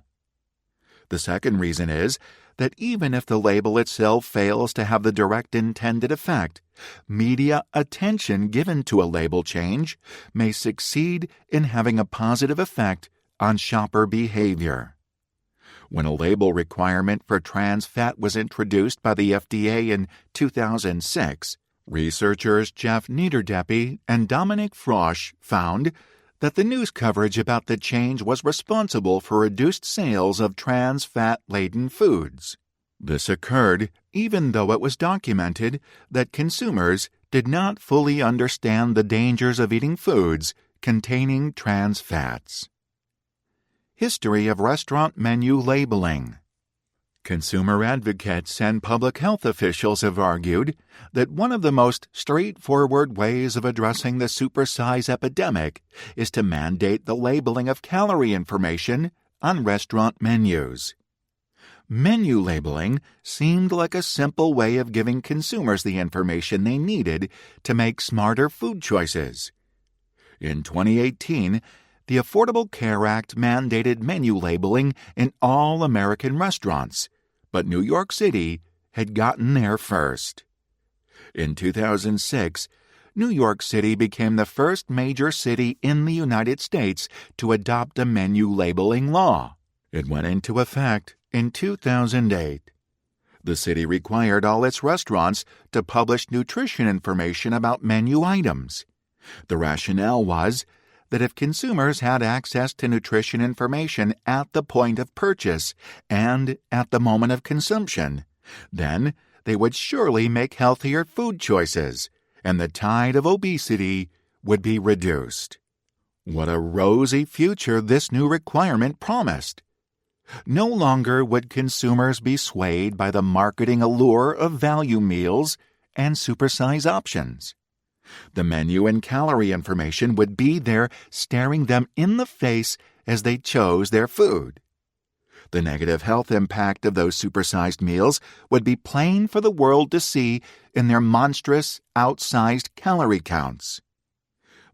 The second reason is that even if the label itself fails to have the direct intended effect, media attention given to a label change may succeed in having a positive effect on shopper behavior. When a label requirement for trans fat was introduced by the FDA in 2006, researchers Jeff Niederdeppe and Dominic Frosch found that the news coverage about the change was responsible for reduced sales of trans fat-laden foods. This occurred even though it was documented that consumers did not fully understand the dangers of eating foods containing trans fats. History of restaurant menu labeling. Consumer advocates and public health officials have argued that one of the most straightforward ways of addressing the supersize epidemic is to mandate the labeling of calorie information on restaurant menus. Menu labeling seemed like a simple way of giving consumers the information they needed to make smarter food choices. In 2018, the Affordable Care Act mandated menu labeling in all American restaurants, but New York City had gotten there first. In 2006, New York City became the first major city in the United States to adopt a menu labeling law. It went into effect in 2008. The city required all its restaurants to publish nutrition information about menu items. The rationale was that if consumers had access to nutrition information at the point of purchase and at the moment of consumption, then they would surely make healthier food choices, and the tide of obesity would be reduced. What a rosy future this new requirement promised! No longer would consumers be swayed by the marketing allure of value meals and supersize options. The menu and calorie information would be there staring them in the face as they chose their food. The negative health impact of those supersized meals would be plain for the world to see in their monstrous, outsized calorie counts.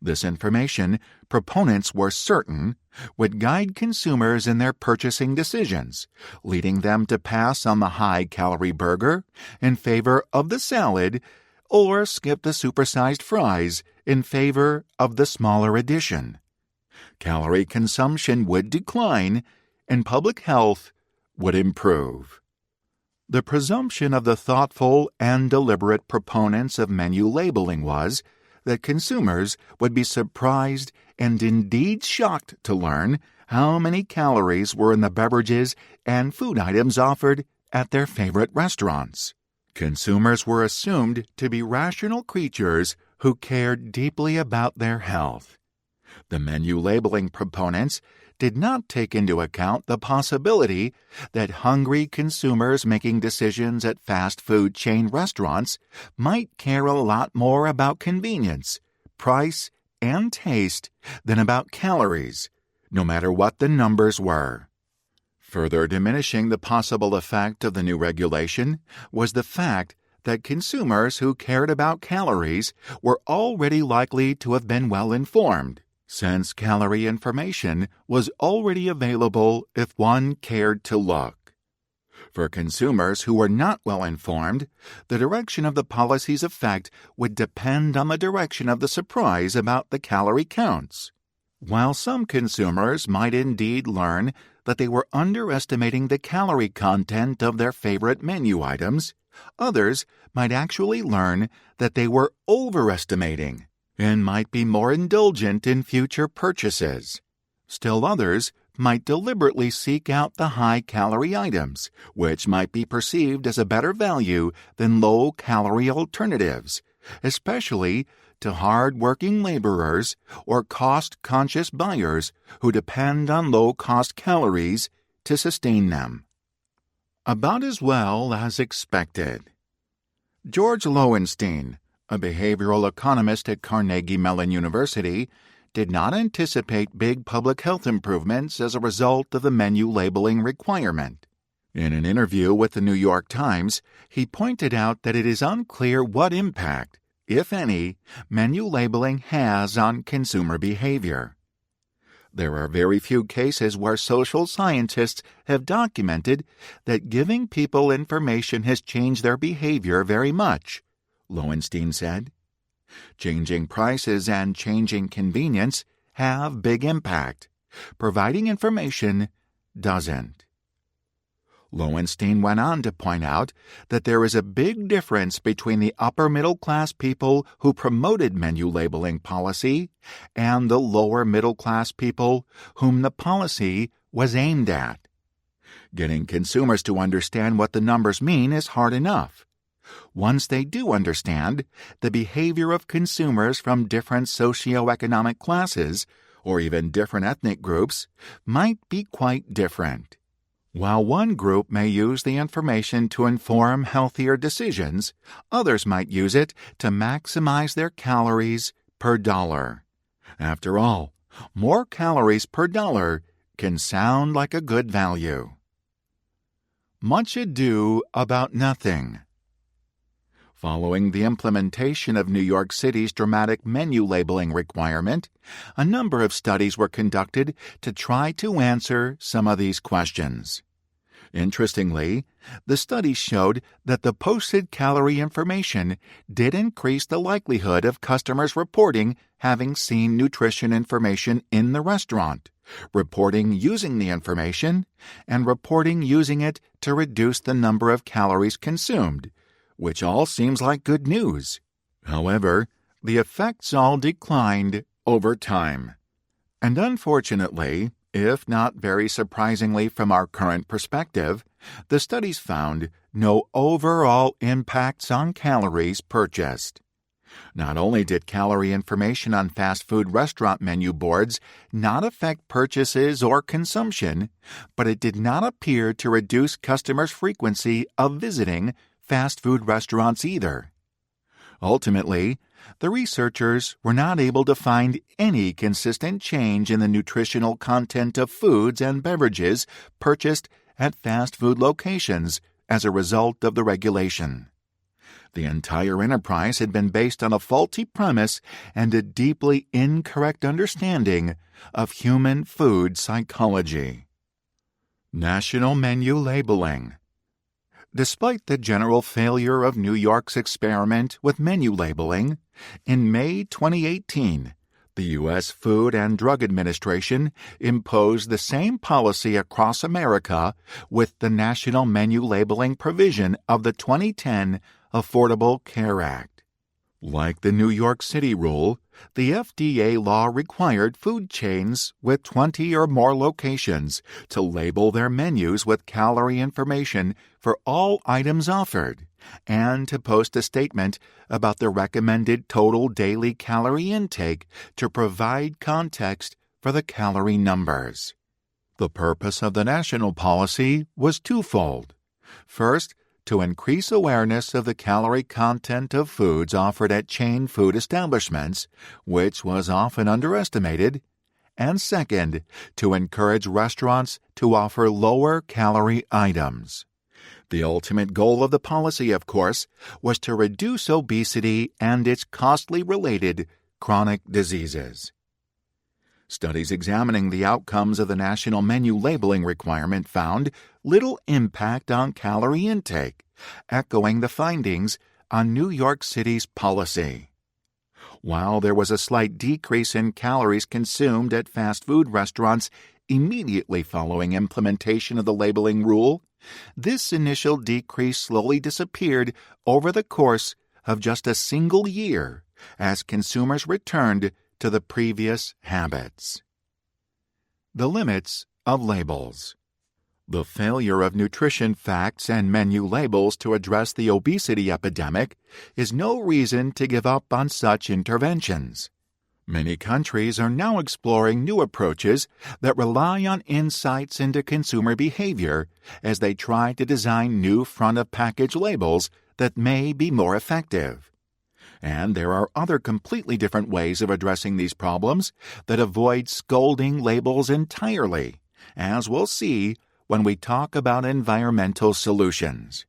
This information, proponents were certain, would guide consumers in their purchasing decisions, leading them to pass on the high-calorie burger in favor of the salad or skip the supersized fries in favor of the smaller edition. Calorie consumption would decline, and public health would improve. The presumption of the thoughtful and deliberate proponents of menu labeling was that consumers would be surprised and indeed shocked to learn how many calories were in the beverages and food items offered at their favorite restaurants. Consumers were assumed to be rational creatures who cared deeply about their health. The menu labeling proponents did not take into account the possibility that hungry consumers making decisions at fast food chain restaurants might care a lot more about convenience, price, and taste than about calories, no matter what the numbers were. Further diminishing the possible effect of the new regulation was the fact that consumers who cared about calories were already likely to have been well informed, since calorie information was already available if one cared to look. For consumers who were not well informed, the direction of the policy's effect would depend on the direction of the surprise about the calorie counts. While some consumers might indeed learn that they were underestimating the calorie content of their favorite menu items, others might actually learn that they were overestimating and might be more indulgent in future purchases. Still others might deliberately seek out the high-calorie items, which might be perceived as a better value than low-calorie alternatives, especially to hard-working laborers or cost-conscious buyers who depend on low-cost calories to sustain them. About as well as expected. George Lowenstein, a behavioral economist at Carnegie Mellon University, did not anticipate big public health improvements as a result of the menu labeling requirement. In an interview with the New York Times, he pointed out that it is unclear what impact, if any, menu labeling has on consumer behavior. There are very few cases where social scientists have documented that giving people information has changed their behavior very much, Lowenstein said. Changing prices and changing convenience have big impact. Providing information doesn't. Lowenstein went on to point out that there is a big difference between the upper-middle-class people who promoted menu labeling policy and the lower-middle-class people whom the policy was aimed at. Getting consumers to understand what the numbers mean is hard enough. Once they do understand, the behavior of consumers from different socioeconomic classes, or even different ethnic groups, might be quite different. While one group may use the information to inform healthier decisions, others might use it to maximize their calories per dollar. After all, more calories per dollar can sound like a good value. Much ado about nothing. Following the implementation of New York City's dramatic menu labeling requirement, a number of studies were conducted to try to answer some of these questions. Interestingly, the studies showed that the posted calorie information did increase the likelihood of customers reporting having seen nutrition information in the restaurant, reporting using the information, and reporting using it to reduce the number of calories consumed, which all seems like good news. However, the effects all declined over time. And unfortunately, if not very surprisingly from our current perspective, the studies found no overall impacts on calories purchased. Not only did calorie information on fast food restaurant menu boards not affect purchases or consumption, but it did not appear to reduce customers' frequency of visiting fast food restaurants either. Ultimately, the researchers were not able to find any consistent change in the nutritional content of foods and beverages purchased at fast food locations as a result of the regulation. The entire enterprise had been based on a faulty premise and a deeply incorrect understanding of human food psychology. National menu labeling. Despite the general failure of New York's experiment with menu labeling, in May 2018, the U.S. Food and Drug Administration imposed the same policy across America with the national menu labeling provision of the 2010 Affordable Care Act. Like the New York City rule, the FDA law required food chains with 20 or more locations to label their menus with calorie information for all items offered, and to post a statement about the recommended total daily calorie intake to provide context for the calorie numbers. The purpose of the national policy was twofold. First, to increase awareness of the calorie content of foods offered at chain food establishments, which was often underestimated, and second, to encourage restaurants to offer lower-calorie items. The ultimate goal of the policy, of course, was to reduce obesity and its costly related chronic diseases. Studies examining the outcomes of the national menu labeling requirement found little impact on calorie intake, echoing the findings on New York City's policy. While there was a slight decrease in calories consumed at fast food restaurants immediately following implementation of the labeling rule, this initial decrease slowly disappeared over the course of just a single year as consumers returned to the previous habits. The limits of labels. The failure of nutrition facts and menu labels to address the obesity epidemic is no reason to give up on such interventions. Many countries are now exploring new approaches that rely on insights into consumer behavior as they try to design new front-of-package labels that may be more effective. And there are other completely different ways of addressing these problems that avoid scolding labels entirely, as we'll see when we talk about environmental solutions.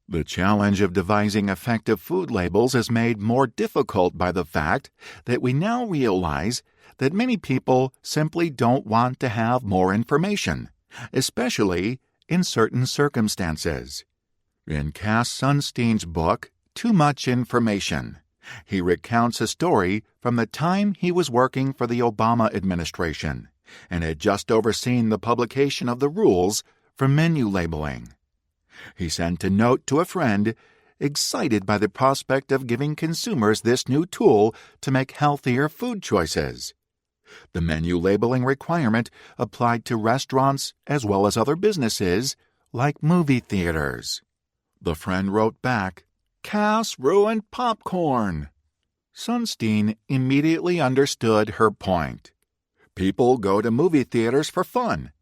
The challenge of devising effective food labels is made more difficult by the fact that we now realize that many people simply don't want to have more information, especially in certain circumstances. In Cass Sunstein's book, Too Much Information, he recounts a story from the time he was working for the Obama administration and had just overseen the publication of the rules for menu labeling. He sent a note to a friend, excited by the prospect of giving consumers this new tool to make healthier food choices. The menu labeling requirement applied to restaurants as well as other businesses, like movie theaters. The friend wrote back, "Cass ruined popcorn." Sunstein immediately understood her point. People go to movie theaters for fun.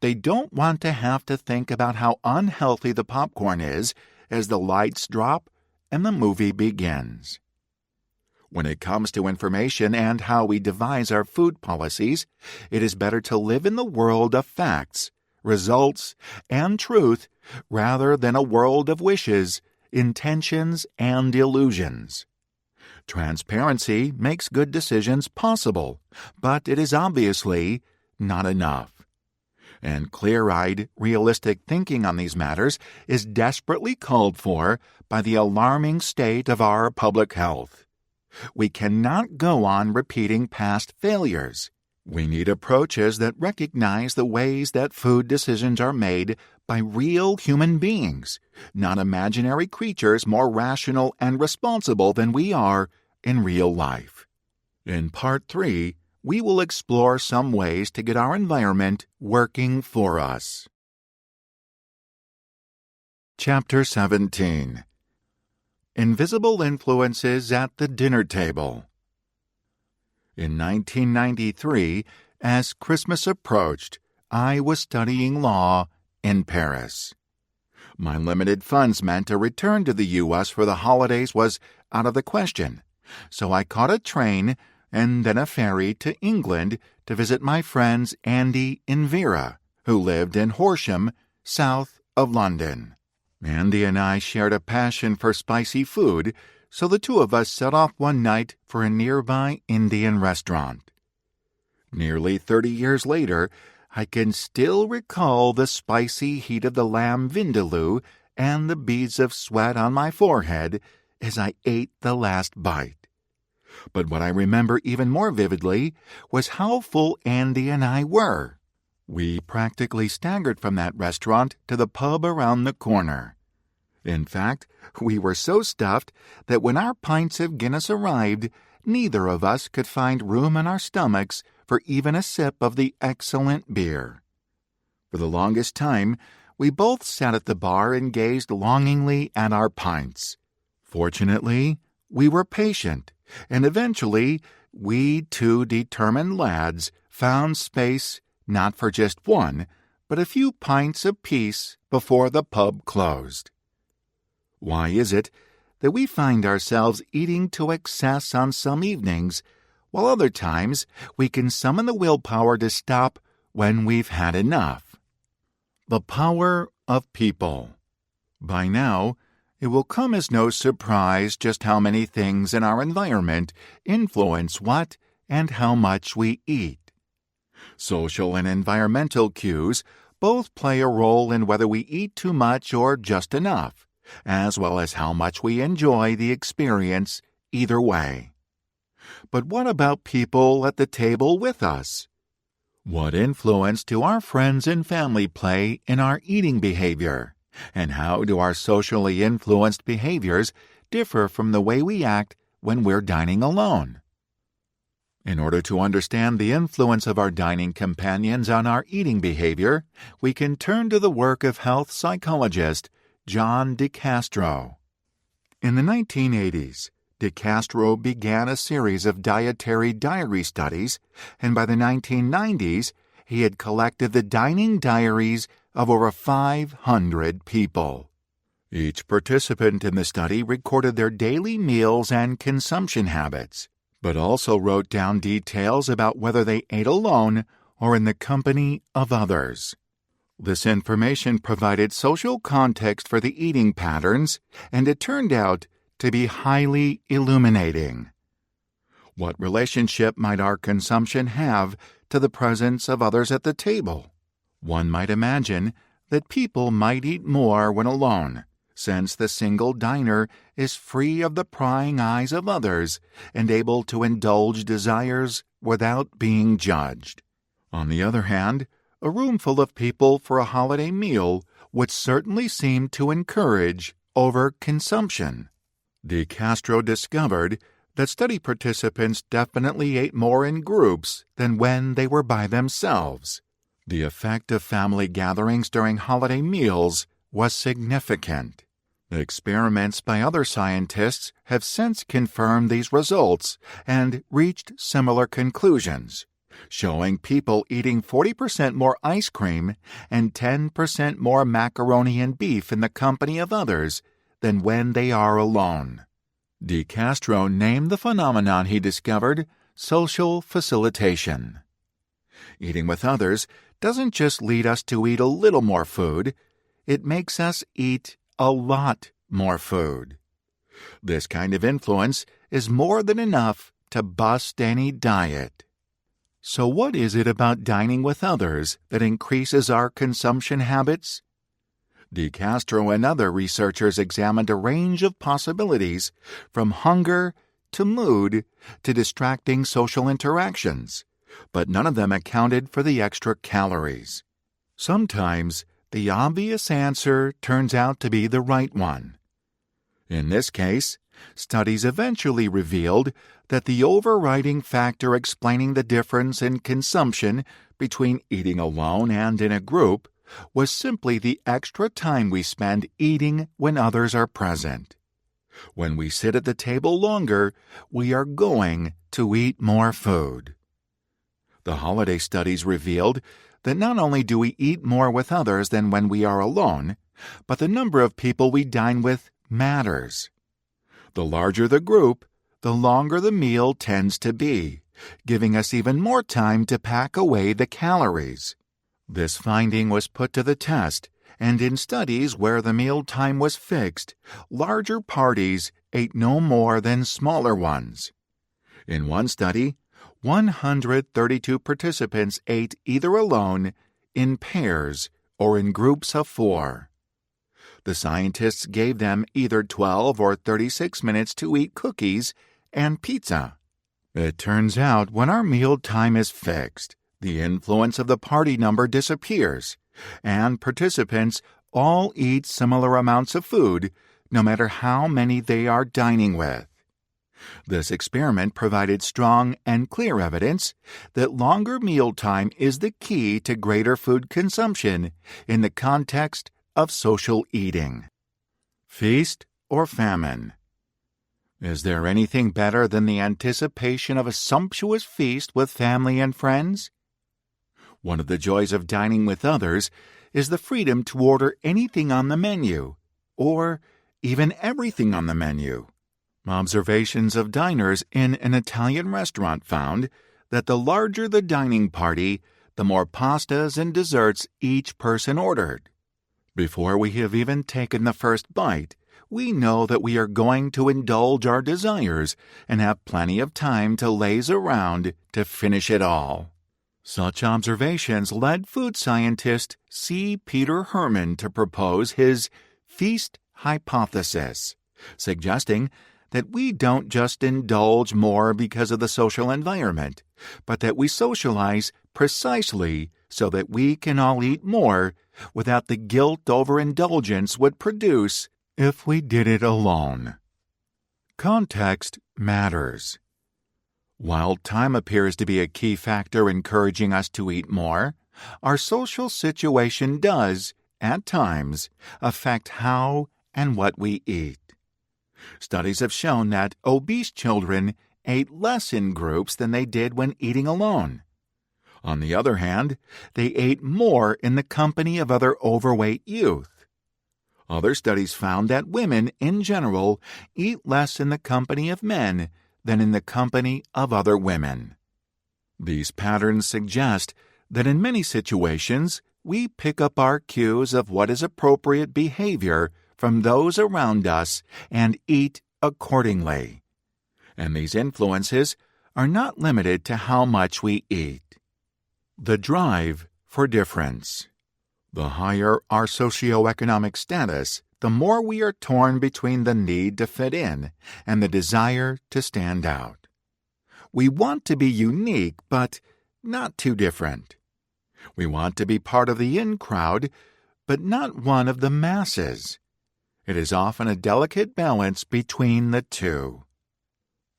They don't want to have to think about how unhealthy the popcorn is as the lights drop and the movie begins. When it comes to information and how we devise our food policies, it is better to live in the world of facts, results, and truth rather than a world of wishes, intentions, and illusions. Transparency makes good decisions possible, but it is obviously not enough. And clear-eyed, realistic thinking on these matters is desperately called for by the alarming state of our public health. We cannot go on repeating past failures. We need approaches that recognize the ways that food decisions are made by real human beings, not imaginary creatures more rational and responsible than we are in real life. In Part 3, we will explore some ways to get our environment working for us. Chapter 17. Invisible Influences at the Dinner Table. In 1993, as Christmas approached, I was studying law in Paris. My limited funds meant a return to the U.S. for the holidays was out of the question, so I caught a train and then a ferry to England to visit my friends Andy and Vera, who lived in Horsham, south of London. Andy and I shared a passion for spicy food, so the two of us set off one night for a nearby Indian restaurant. Nearly 30 years later, I can still recall the spicy heat of the lamb vindaloo and the beads of sweat on my forehead as I ate the last bite. But what I remember even more vividly was how full Andy and I were. We practically staggered from that restaurant to the pub around the corner. In fact, we were so stuffed that when our pints of Guinness arrived, neither of us could find room in our stomachs for even a sip of the excellent beer. For the longest time, we both sat at the bar and gazed longingly at our pints. Fortunately, we were patient, and eventually, we two determined lads found space not for just one, but a few pints apiece before the pub closed. Why is it that we find ourselves eating to excess on some evenings, while other times we can summon the willpower to stop when we've had enough? The power of people. By now, it will come as no surprise just how many things in our environment influence what and how much we eat. Social and environmental cues both play a role in whether we eat too much or just enough, as well as how much we enjoy the experience either way. But what about people at the table with us? What influence do our friends and family play in our eating behavior? And how do our socially influenced behaviors differ from the way we act when we're dining alone? In order to understand the influence of our dining companions on our eating behavior, we can turn to the work of health psychologist John DeCastro. In the 1980s, De Castro began a series of dietary diary studies, and by the 1990s, he had collected the dining diaries of over 500 people. Each participant in the study recorded their daily meals and consumption habits, but also wrote down details about whether they ate alone or in the company of others. This information provided social context for the eating patterns, and it turned out to be highly illuminating. What relationship might our consumption have to the presence of others at the table? One might imagine that people might eat more when alone, since the single diner is free of the prying eyes of others and able to indulge desires without being judged. On the other hand, a room full of people for a holiday meal would certainly seem to encourage overconsumption. De Castro discovered that study participants definitely ate more in groups than when they were by themselves. The effect of family gatherings during holiday meals was significant. Experiments by other scientists have since confirmed these results and reached similar conclusions, showing people eating 40% more ice cream and 10% more macaroni and beef in the company of others than when they are alone. De Castro named the phenomenon he discovered social facilitation. Eating with others doesn't just lead us to eat a little more food, it makes us eat a lot more food. This kind of influence is more than enough to bust any diet. So what is it about dining with others that increases our consumption habits? De Castro and other researchers examined a range of possibilities, from hunger to mood to distracting social interactions, but none of them accounted for the extra calories. Sometimes the obvious answer turns out to be the right one. In this case, studies eventually revealed that the overriding factor explaining the difference in consumption between eating alone and in a group was simply the extra time we spend eating when others are present. When we sit at the table longer, we are going to eat more food. The holiday studies revealed that not only do we eat more with others than when we are alone, but the number of people we dine with matters. The larger the group, the longer the meal tends to be, giving us even more time to pack away the calories. This finding was put to the test, and in studies where the meal time was fixed, larger parties ate no more than smaller ones. In one study, 132 participants ate either alone, in pairs, or in groups of 4. The scientists gave them either 12 or 36 minutes to eat cookies and pizza. It turns out when our meal time is fixed, the influence of the party number disappears, and participants all eat similar amounts of food, no matter how many they are dining with. This experiment provided strong and clear evidence that longer mealtime is the key to greater food consumption in the context of social eating. Feast or famine? Is there anything better than the anticipation of a sumptuous feast with family and friends? One of the joys of dining with others is the freedom to order anything on the menu, or even everything on the menu. Observations of diners in an Italian restaurant found that the larger the dining party, the more pastas and desserts each person ordered. Before we have even taken the first bite, we know that we are going to indulge our desires and have plenty of time to laze around to finish it all. Such observations led food scientist C. Peter Herman to propose his feast hypothesis, suggesting that we don't just indulge more because of the social environment, but that we socialize precisely so that we can all eat more without the guilt overindulgence would produce if we did it alone. Context matters. While time appears to be a key factor encouraging us to eat more, our social situation does, at times, affect how and what we eat. Studies have shown that obese children ate less in groups than they did when eating alone. On the other hand, they ate more in the company of other overweight youth. Other studies found that women, in general, eat less in the company of men than in the company of other women. These patterns suggest that in many situations, we pick up our cues of what is appropriate behavior from those around us and eat accordingly. And these influences are not limited to how much we eat. The drive for difference. The higher our socioeconomic status, the more we are torn between the need to fit in and the desire to stand out. We want to be unique, but not too different. We want to be part of the in crowd, but not one of the masses. It is often a delicate balance between the two.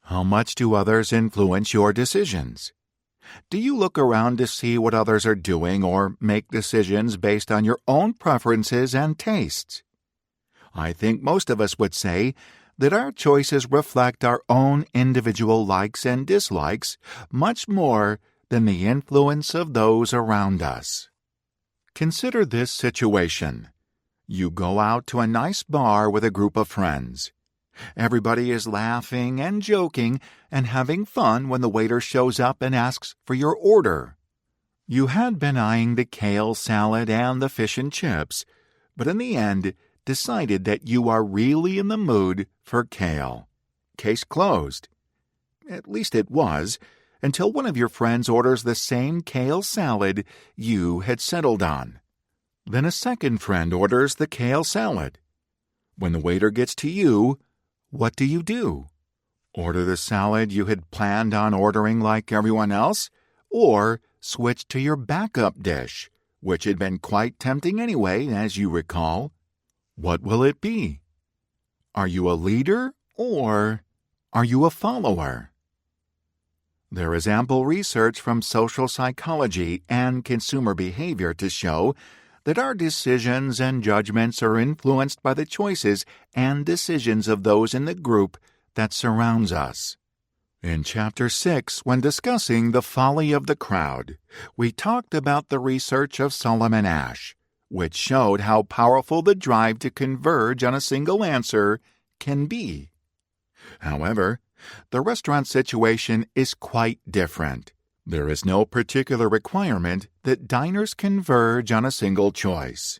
How much do others influence your decisions? Do you look around to see what others are doing or make decisions based on your own preferences and tastes? I think most of us would say that our choices reflect our own individual likes and dislikes much more than the influence of those around us. Consider this situation. You go out to a nice bar with a group of friends. Everybody is laughing and joking and having fun when the waiter shows up and asks for your order. You had been eyeing the kale salad and the fish and chips, but in the end decided that you are really in the mood for kale. Case closed. At least it was, until one of your friends orders the same kale salad you had settled on. Then a second friend orders the kale salad. When the waiter gets to you, what do? Order the salad you had planned on ordering like everyone else, or switch to your backup dish, which had been quite tempting anyway, as you recall? What will it be? Are you a leader, or are you a follower? There is ample research from social psychology and consumer behavior to show that our decisions and judgments are influenced by the choices and decisions of those in the group that surrounds us. In Chapter 6, when discussing the folly of the crowd, we talked about the research of Solomon Asch, which showed how powerful the drive to converge on a single answer can be. However, the restaurant situation is quite different. There is no particular requirement that diners converge on a single choice.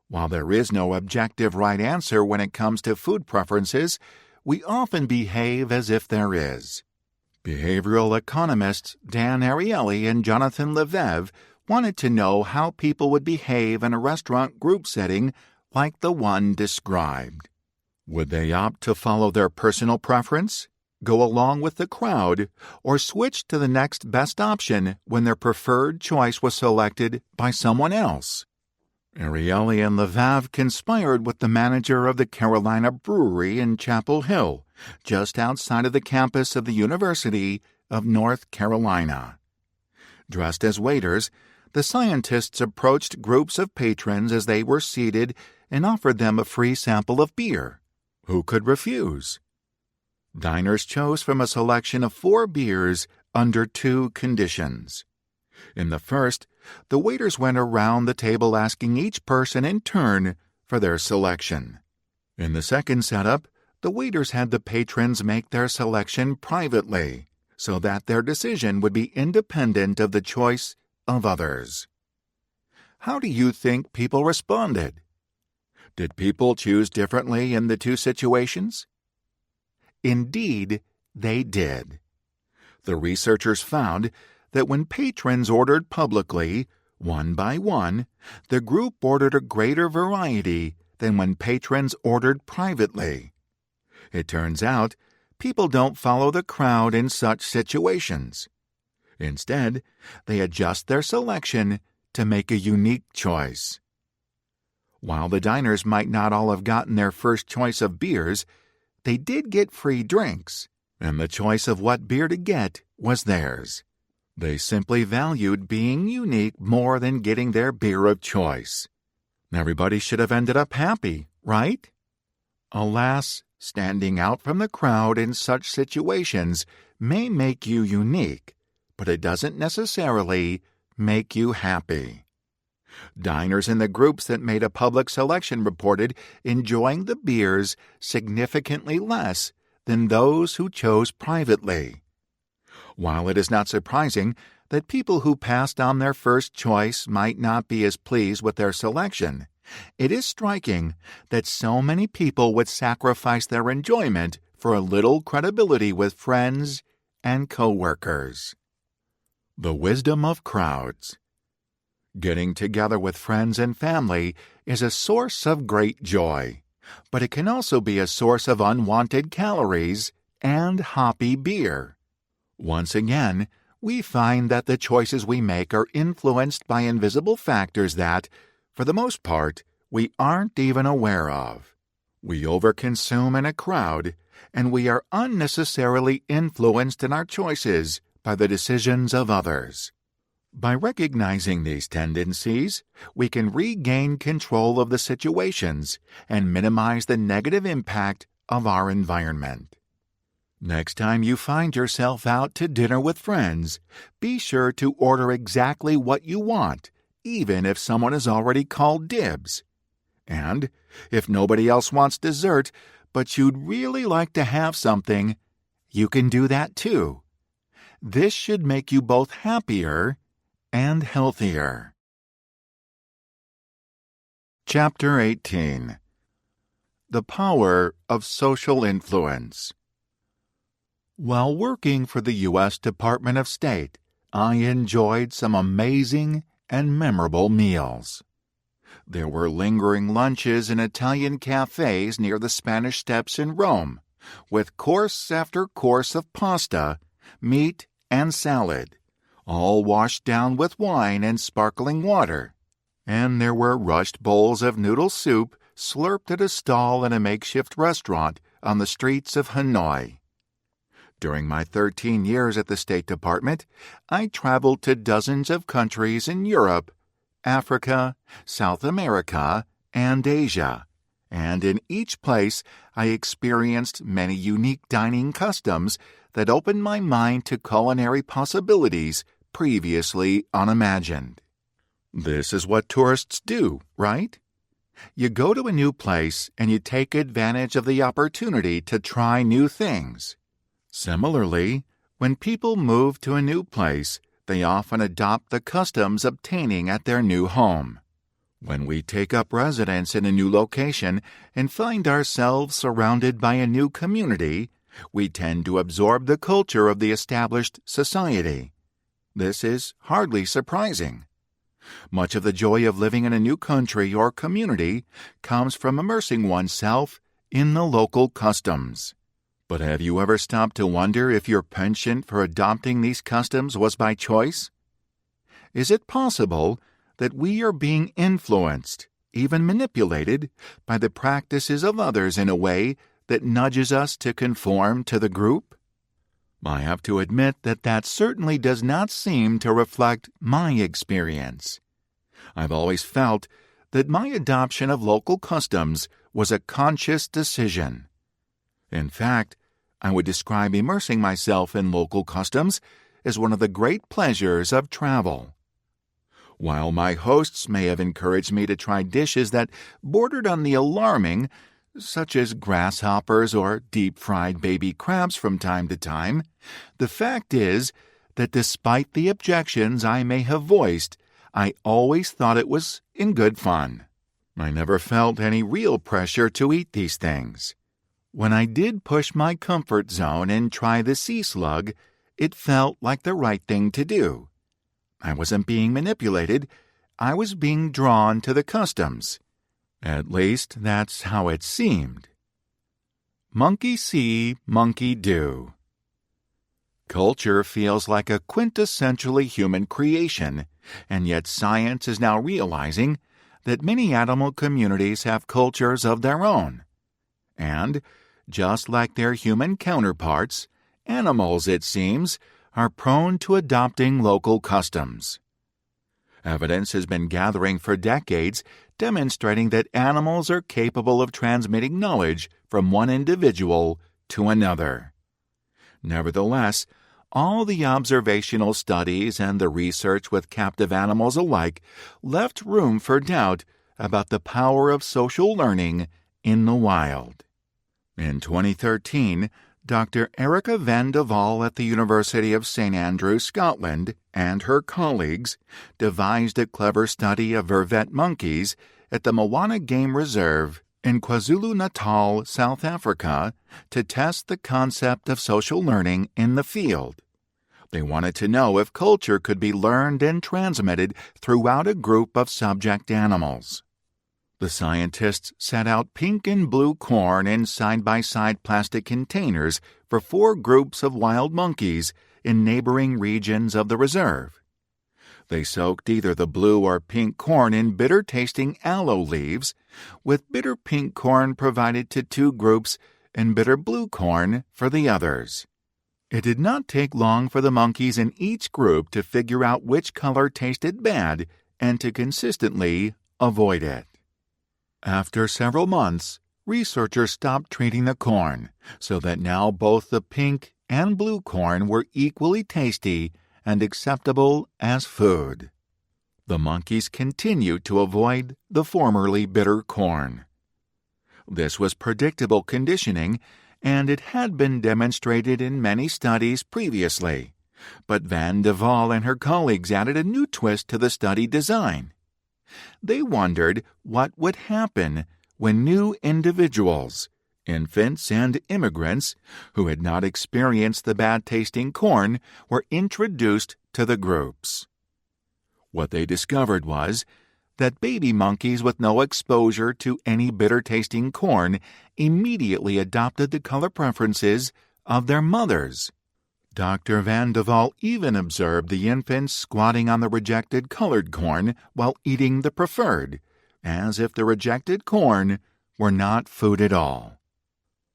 While there is no objective right answer when it comes to food preferences, we often behave as if there is. Behavioral economists Dan Ariely and Jonathan Leviev wanted to know how people would behave in a restaurant group setting like the one described. Would they opt to follow their personal preference, go along with the crowd, or switch to the next best option when their preferred choice was selected by someone else? Ariely and Leviev conspired with the manager of the Carolina Brewery in Chapel Hill, just outside of the campus of the University of North Carolina. Dressed as waiters, the scientists approached groups of patrons as they were seated and offered them a free sample of beer. Who could refuse? Diners chose from a selection of 4 beers under 2 conditions. In the first, the waiters went around the table asking each person in turn for their selection. In the second setup, the waiters had the patrons make their selection privately, so that their decision would be independent of the choice of others. How do you think people responded? Did people choose differently in the 2 situations? Indeed, they did. The researchers found that when patrons ordered publicly, one by one, the group ordered a greater variety than when patrons ordered privately. It turns out, people don't follow the crowd in such situations. Instead, they adjust their selection to make a unique choice. While the diners might not all have gotten their first choice of beers, they did get free drinks, and the choice of what beer to get was theirs. They simply valued being unique more than getting their beer of choice. Everybody should have ended up happy, right? Alas, standing out from the crowd in such situations may make you unique, but it doesn't necessarily make you happy. Diners in the groups that made a public selection reported enjoying the beers significantly less than those who chose privately. While it is not surprising that people who passed on their first choice might not be as pleased with their selection, it is striking that so many people would sacrifice their enjoyment for a little credibility with friends and co-workers. The wisdom of crowds. Getting together with friends and family is a source of great joy, but it can also be a source of unwanted calories and hoppy beer. Once again, we find that the choices we make are influenced by invisible factors that, for the most part, we aren't even aware of. We overconsume in a crowd, and we are unnecessarily influenced in our choices by the decisions of others. By recognizing these tendencies, we can regain control of the situations and minimize the negative impact of our environment. Next time you find yourself out to dinner with friends, be sure to order exactly what you want, even if someone has already called dibs. And if nobody else wants dessert, but you'd really like to have something, you can do that too. This should make you both happier and healthier. Chapter 18. The Power of Social Influence. While working for the U.S. Department of State, I enjoyed some amazing and memorable meals. There were lingering lunches in Italian cafes near the Spanish Steps in Rome, with course after course of pasta, meat, and salad, all washed down with wine and sparkling water. And there were rushed bowls of noodle soup slurped at a stall in a makeshift restaurant on the streets of Hanoi. During my 13 years at the State Department, I traveled to dozens of countries in Europe, Africa, South America, and Asia, and in each place I experienced many unique dining customs that opened my mind to culinary possibilities previously unimagined. This is what tourists do, right? You go to a new place and you take advantage of the opportunity to try new things. Similarly, when people move to a new place, they often adopt the customs obtaining at their new home. When we take up residence in a new location and find ourselves surrounded by a new community, we tend to absorb the culture of the established society. This is hardly surprising. Much of the joy of living in a new country or community comes from immersing oneself in the local customs. But have you ever stopped to wonder if your penchant for adopting these customs was by choice? Is it possible that we are being influenced, even manipulated, by the practices of others in a way that nudges us to conform to the group? I have to admit that certainly does not seem to reflect my experience. I've always felt that my adoption of local customs was a conscious decision. In fact, I would describe immersing myself in local customs as one of the great pleasures of travel. While my hosts may have encouraged me to try dishes that bordered on the alarming, such as grasshoppers or deep-fried baby crabs from time to time, the fact is that despite the objections I may have voiced, I always thought it was in good fun. I never felt any real pressure to eat these things. When I did push my comfort zone and try the sea slug, it felt like the right thing to do. I wasn't being manipulated. I was being drawn to the customs. At least, that's how it seemed. Monkey see, monkey do. Culture feels like a quintessentially human creation, and yet science is now realizing that many animal communities have cultures of their own. And, just like their human counterparts, animals, it seems, are prone to adopting local customs. Evidence has been gathering for decades demonstrating that animals are capable of transmitting knowledge from one individual to another. Nevertheless, all the observational studies and the research with captive animals alike left room for doubt about the power of social learning in the wild. In 2013, Dr. Erica van de Waal at the University of St. Andrews, Scotland, and her colleagues devised a clever study of vervet monkeys at the Moana Game Reserve in KwaZulu-Natal, South Africa, to test the concept of social learning in the field. They wanted to know if culture could be learned and transmitted throughout a group of subject animals. The scientists set out pink and blue corn in side-by-side plastic containers for 4 groups of wild monkeys in neighboring regions of the reserve. They soaked either the blue or pink corn in bitter-tasting aloe leaves, with bitter pink corn provided to 2 groups and bitter blue corn for the others. It did not take long for the monkeys in each group to figure out which color tasted bad and to consistently avoid it. After several months, researchers stopped treating the corn, so that now both the pink and blue corn were equally tasty and acceptable as food. The monkeys continued to avoid the formerly bitter corn. This was predictable conditioning, and it had been demonstrated in many studies previously, but Van de Waal and her colleagues added a new twist to the study design. They wondered what would happen when new individuals, infants and immigrants, who had not experienced the bad-tasting corn, were introduced to the groups. What they discovered was that baby monkeys with no exposure to any bitter-tasting corn immediately adopted the color preferences of their mothers. Dr. Van de Waal even observed the infants squatting on the rejected colored corn while eating the preferred, as if the rejected corn were not food at all.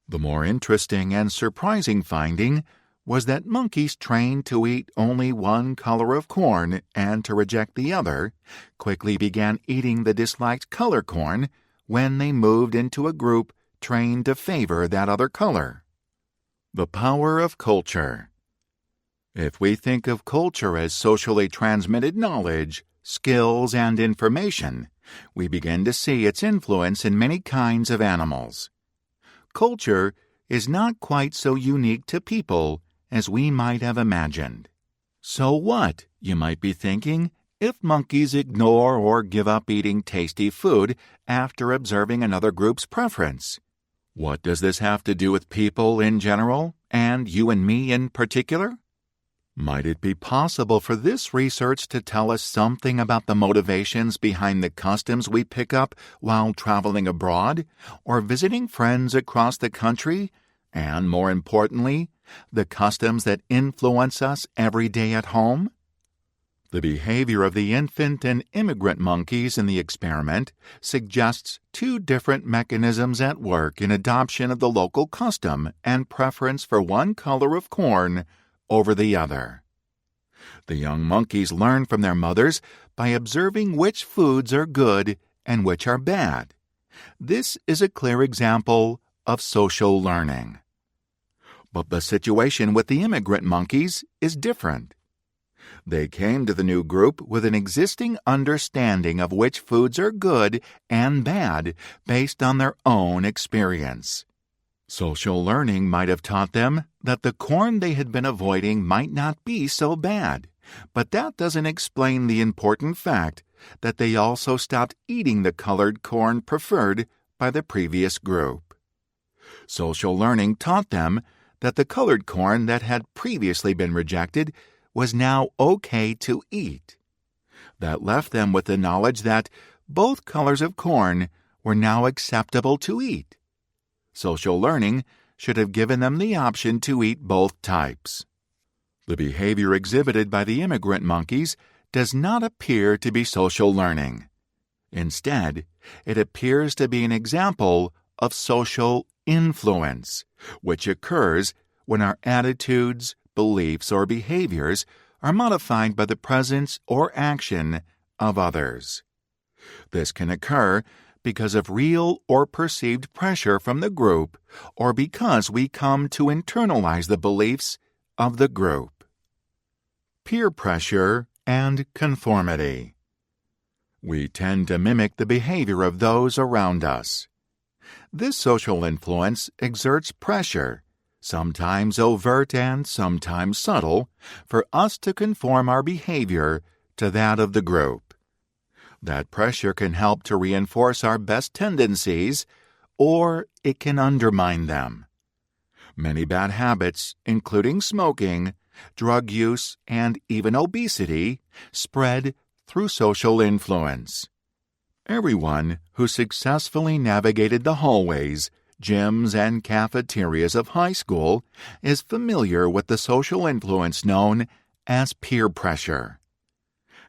The more interesting and surprising finding was that monkeys trained to eat only one color of corn and to reject the other quickly began eating the disliked color corn when they moved into a group trained to favor that other color. The power of culture. If we think of culture as socially transmitted knowledge, skills, and information, we begin to see its influence in many kinds of animals. Culture is not quite so unique to people as we might have imagined. So what, you might be thinking, if monkeys ignore or give up eating tasty food after observing another group's preference? What does this have to do with people in general, and you and me in particular? Might it be possible for this research to tell us something about the motivations behind the customs we pick up while traveling abroad or visiting friends across the country, and, more importantly, the customs that influence us every day at home? The behavior of the infant and immigrant monkeys in the experiment suggests 2 different mechanisms at work in adoption of the local custom and preference for one color of corn over the other. The young monkeys learn from their mothers by observing which foods are good and which are bad. This is a clear example of social learning. But the situation with the immigrant monkeys is different. They came to the new group with an existing understanding of which foods are good and bad based on their own experience. Social learning might have taught them that the corn they had been avoiding might not be so bad, but that doesn't explain the important fact that they also stopped eating the colored corn preferred by the previous group. Social learning taught them that the colored corn that had previously been rejected was now okay to eat. That left them with the knowledge that both colors of corn were now acceptable to eat. Social learning should have given them the option to eat both types. The behavior exhibited by the immigrant monkeys does not appear to be social learning. Instead, it appears to be an example of social influence, which occurs when our attitudes, beliefs, or behaviors are modified by the presence or action of others. This can occur because of real or perceived pressure from the group or because we come to internalize the beliefs of the group. Peer pressure and conformity. We tend to mimic the behavior of those around us. This social influence exerts pressure, sometimes overt and sometimes subtle, for us to conform our behavior to that of the group. That pressure can help to reinforce our best tendencies, or it can undermine them. Many bad habits, including smoking, drug use, and even obesity, spread through social influence. Everyone who successfully navigated the hallways, gyms, and cafeterias of high school is familiar with the social influence known as peer pressure.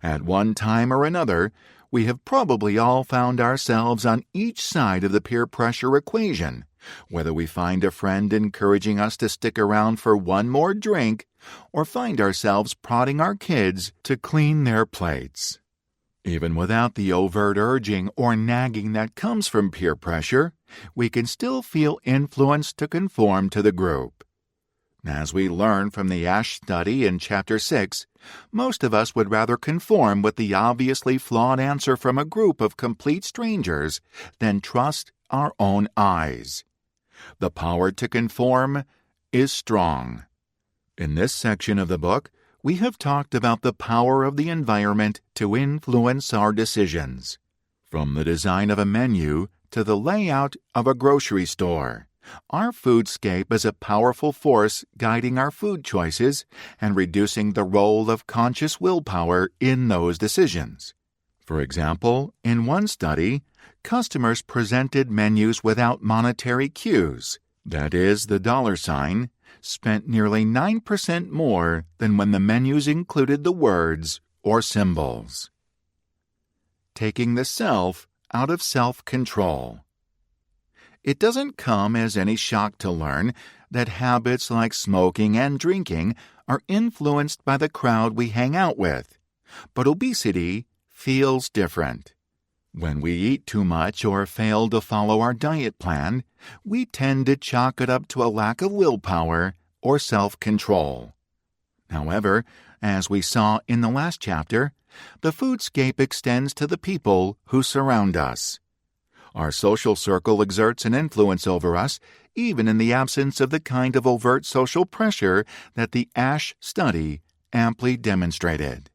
At one time or another, we have probably all found ourselves on each side of the peer pressure equation, whether we find a friend encouraging us to stick around for one more drink or find ourselves prodding our kids to clean their plates. Even without the overt urging or nagging that comes from peer pressure, we can still feel influenced to conform to the group. As we learn from the Ash study in Chapter 6, most of us would rather conform with the obviously flawed answer from a group of complete strangers than trust our own eyes. The power to conform is strong. In this section of the book, we have talked about the power of the environment to influence our decisions. From the design of a menu to the layout of a grocery store, our foodscape is a powerful force guiding our food choices and reducing the role of conscious willpower in those decisions. For example, in one study, customers presented menus without monetary cues, that is, the dollar sign, spent nearly 9% more than when the menus included the words or symbols. Taking the self out of self-control. It doesn't come as any shock to learn that habits like smoking and drinking are influenced by the crowd we hang out with, but obesity feels different. When we eat too much or fail to follow our diet plan, we tend to chalk it up to a lack of willpower or self-control. However, as we saw in the last chapter, the foodscape extends to the people who surround us. Our social circle exerts an influence over us, even in the absence of the kind of overt social pressure that the Ash study amply demonstrated.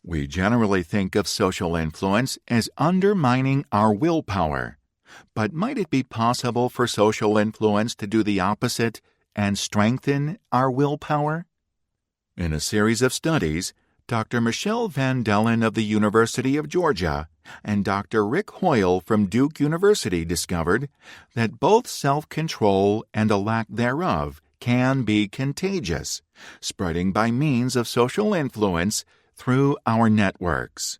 We generally think of social influence as undermining our willpower, but might it be possible for social influence to do the opposite and strengthen our willpower? In a series of studies, Dr. Michelle Van Dellen of the University of Georgia and Dr. Rick Hoyle from Duke University discovered that both self-control and a lack thereof can be contagious, spreading by means of social influence through our networks.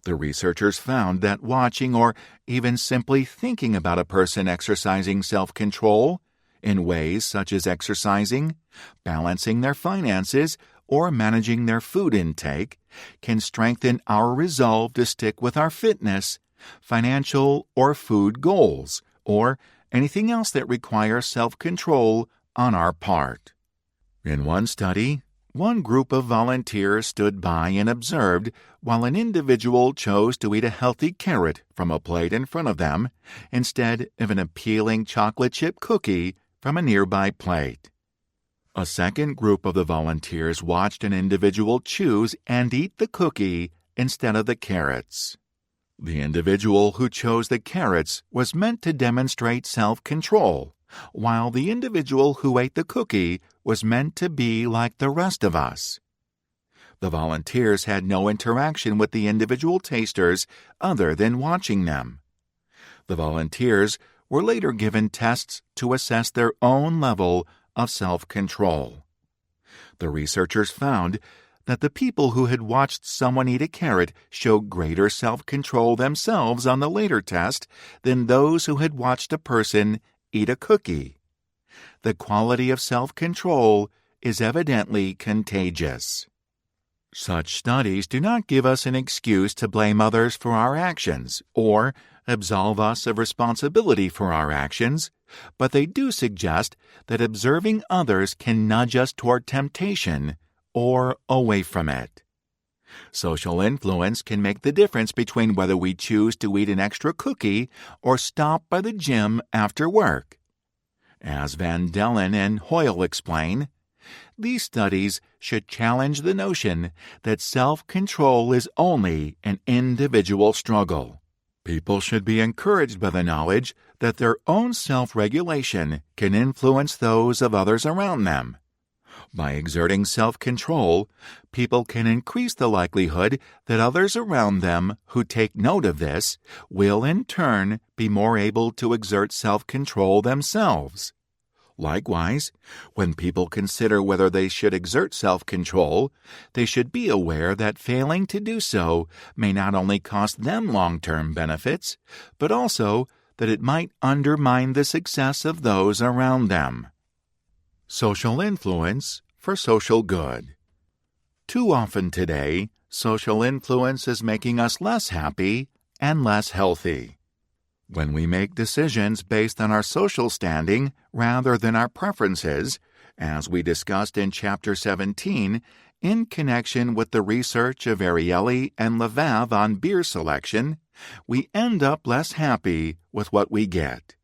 The researchers found that watching or even simply thinking about a person exercising self-control in ways such as exercising, balancing their finances, or managing their food intake can strengthen our resolve to stick with our fitness, financial, or food goals, or anything else that requires self-control on our part. In one study, one group of volunteers stood by and observed while an individual chose to eat a healthy carrot from a plate in front of them instead of an appealing chocolate chip cookie from a nearby plate. A second group of the volunteers watched an individual choose and eat the cookie instead of the carrots. The individual who chose the carrots was meant to demonstrate self-control, while the individual who ate the cookie was meant to be like the rest of us. The volunteers had no interaction with the individual tasters other than watching them. The volunteers were later given tests to assess their own level of self-control. The researchers found that the people who had watched someone eat a carrot showed greater self-control themselves on the later test than those who had watched a person eat a cookie. The quality of self-control is evidently contagious. Such studies do not give us an excuse to blame others for our actions or absolve us of responsibility for our actions, but they do suggest that observing others can nudge us toward temptation or away from it. Social influence can make the difference between whether we choose to eat an extra cookie or stop by the gym after work. As Van Dellen and Hoyle explain, these studies should challenge the notion that self-control is only an individual struggle. People should be encouraged by the knowledge that their own self-regulation can influence those of others around them. By exerting self-control, people can increase the likelihood that others around them who take note of this will in turn be more able to exert self-control themselves. Likewise, when people consider whether they should exert self-control, they should be aware that failing to do so may not only cost them long-term benefits, but also that it might undermine the success of those around them. Social influence for social good. Too often today, social influence is making us less happy and less healthy. When we make decisions based on our social standing rather than our preferences, as we discussed in Chapter 17, in connection with the research of Ariely and Levav on beer selection, we end up less happy with what we get.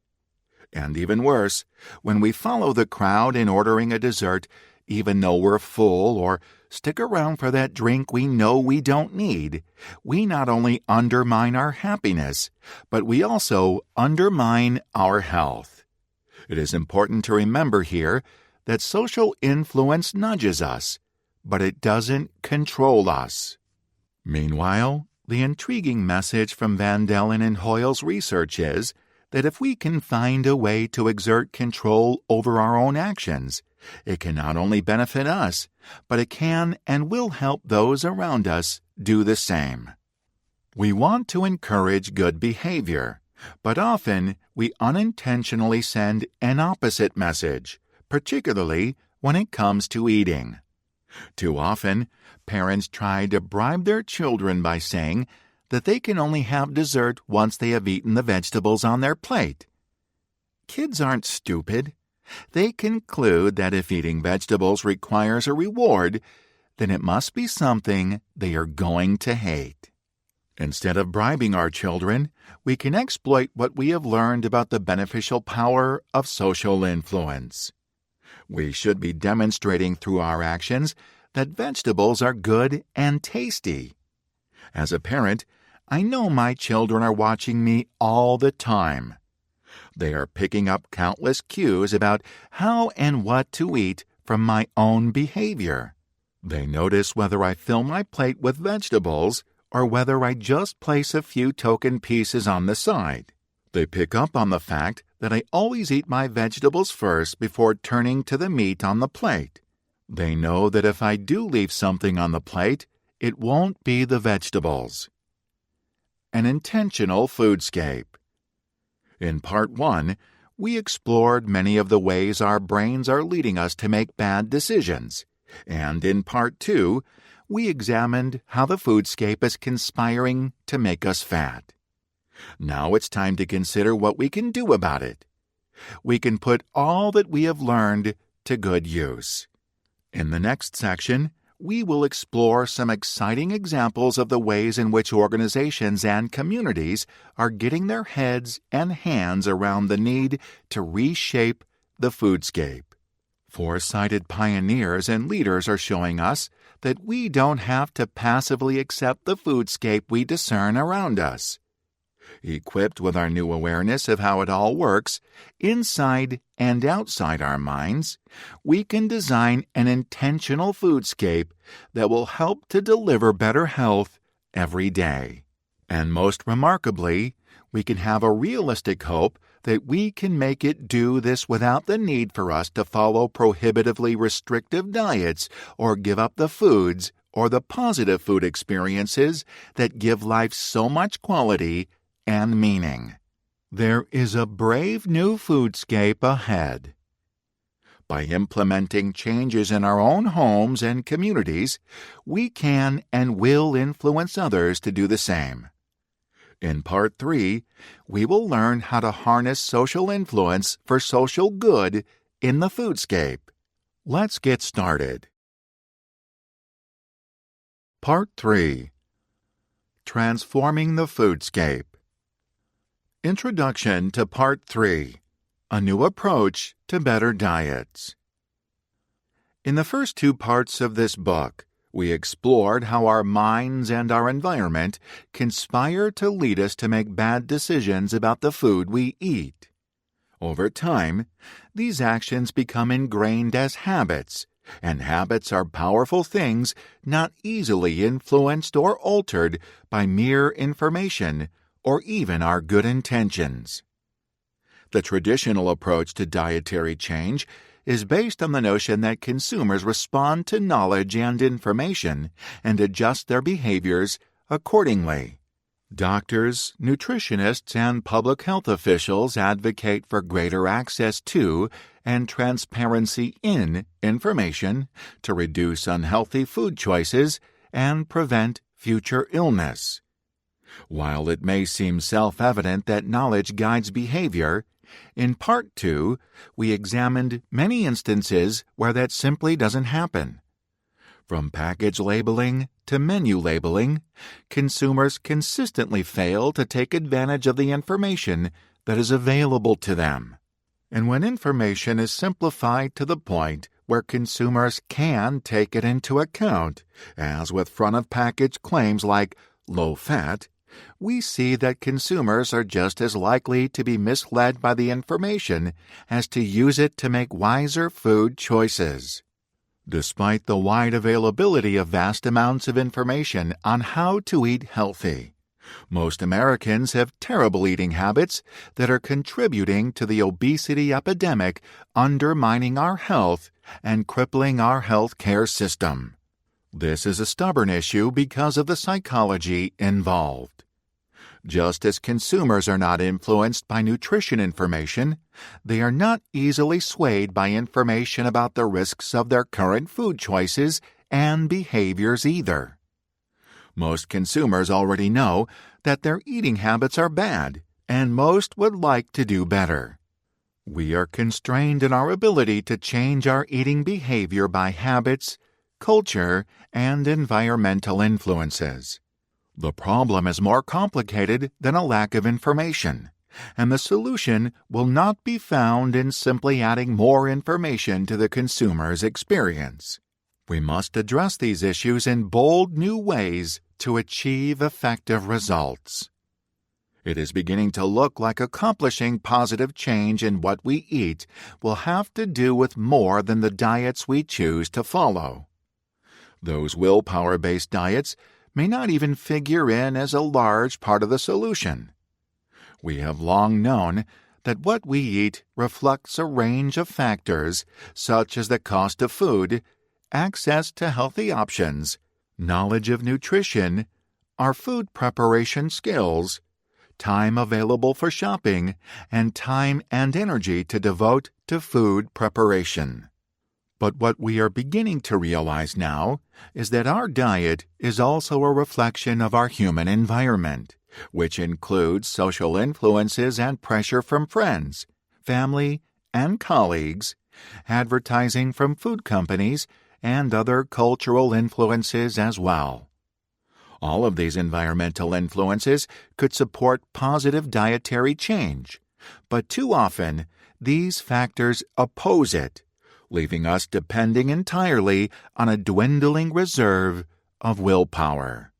And even worse, when we follow the crowd in ordering a dessert, even though we're full, or stick around for that drink we know we don't need, we not only undermine our happiness, but we also undermine our health. It is important to remember here that social influence nudges us, but it doesn't control us. Meanwhile, the intriguing message from Van Dellen and Hoyle's research is that if we can find a way to exert control over our own actions, it can not only benefit us, but it can and will help those around us do the same. We want to encourage good behavior, but often we unintentionally send an opposite message, particularly when it comes to eating. Too often, parents try to bribe their children by saying that they can only have dessert once they have eaten the vegetables on their plate. Kids aren't stupid. They conclude that if eating vegetables requires a reward, then it must be something they are going to hate. Instead of bribing our children, we can exploit what we have learned about the beneficial power of social influence. We should be demonstrating through our actions that vegetables are good and tasty. As a parent, I know my children are watching me all the time. They are picking up countless cues about how and what to eat from my own behavior. They notice whether I fill my plate with vegetables or whether I just place a few token pieces on the side. They pick up on the fact that I always eat my vegetables first before turning to the meat on the plate. They know that if I do leave something on the plate, it won't be the vegetables. An intentional foodscape. In Part 1, we explored many of the ways our brains are leading us to make bad decisions, and in Part 2, we examined how the foodscape is conspiring to make us fat. Now it's time to consider what we can do about it. We can put all that we have learned to good use. In the next section, we will explore some exciting examples of the ways in which organizations and communities are getting their heads and hands around the need to reshape the foodscape. Foresighted pioneers and leaders are showing us that we don't have to passively accept the foodscape we discern around us. Equipped with our new awareness of how it all works, inside and outside our minds, we can design an intentional foodscape that will help to deliver better health every day. And most remarkably, we can have a realistic hope that we can make it do this without the need for us to follow prohibitively restrictive diets or give up the foods or the positive food experiences that give life so much quality and meaning. There is a brave new foodscape ahead. By implementing changes in our own homes and communities, we can and will influence others to do the same. In Part 3, we will learn how to harness social influence for social good in the foodscape. Let's get started. Part 3. Transforming the Foodscape. Introduction to Part 3. A New Approach to Better Diets. In the first 2 parts of this book, we explored how our minds and our environment conspire to lead us to make bad decisions about the food we eat. Over time, these actions become ingrained as habits, and habits are powerful things not easily influenced or altered by mere information or even our good intentions. The traditional approach to dietary change is based on the notion that consumers respond to knowledge and information and adjust their behaviors accordingly. Doctors, nutritionists, and public health officials advocate for greater access to and transparency in information to reduce unhealthy food choices and prevent future illness. While it may seem self-evident that knowledge guides behavior, in Part 2, we examined many instances where that simply doesn't happen. From package labeling to menu labeling, consumers consistently fail to take advantage of the information that is available to them. And when information is simplified to the point where consumers can take it into account, as with front-of-package claims like low-fat, we see that consumers are just as likely to be misled by the information as to use it to make wiser food choices. Despite the wide availability of vast amounts of information on how to eat healthy, most Americans have terrible eating habits that are contributing to the obesity epidemic, undermining our health and crippling our health care system. This is a stubborn issue because of the psychology involved. Just as consumers are not influenced by nutrition information, they are not easily swayed by information about the risks of their current food choices and behaviors either. Most consumers already know that their eating habits are bad, and most would like to do better. We are constrained in our ability to change our eating behavior by habits, culture, and environmental influences. The problem is more complicated than a lack of information, and the solution will not be found in simply adding more information to the consumer's experience. We must address these issues in bold new ways to achieve effective results. It is beginning to look like accomplishing positive change in what we eat will have to do with more than the diets we choose to follow. Those willpower-based diets may not even figure in as a large part of the solution. We have long known that what we eat reflects a range of factors such as the cost of food, access to healthy options, knowledge of nutrition, our food preparation skills, time available for shopping, and time and energy to devote to food preparation. But what we are beginning to realize now is that our diet is also a reflection of our human environment, which includes social influences and pressure from friends, family, and colleagues, advertising from food companies, and other cultural influences as well. All of these environmental influences could support positive dietary change, but too often these factors oppose it, leaving us depending entirely on a dwindling reserve of willpower.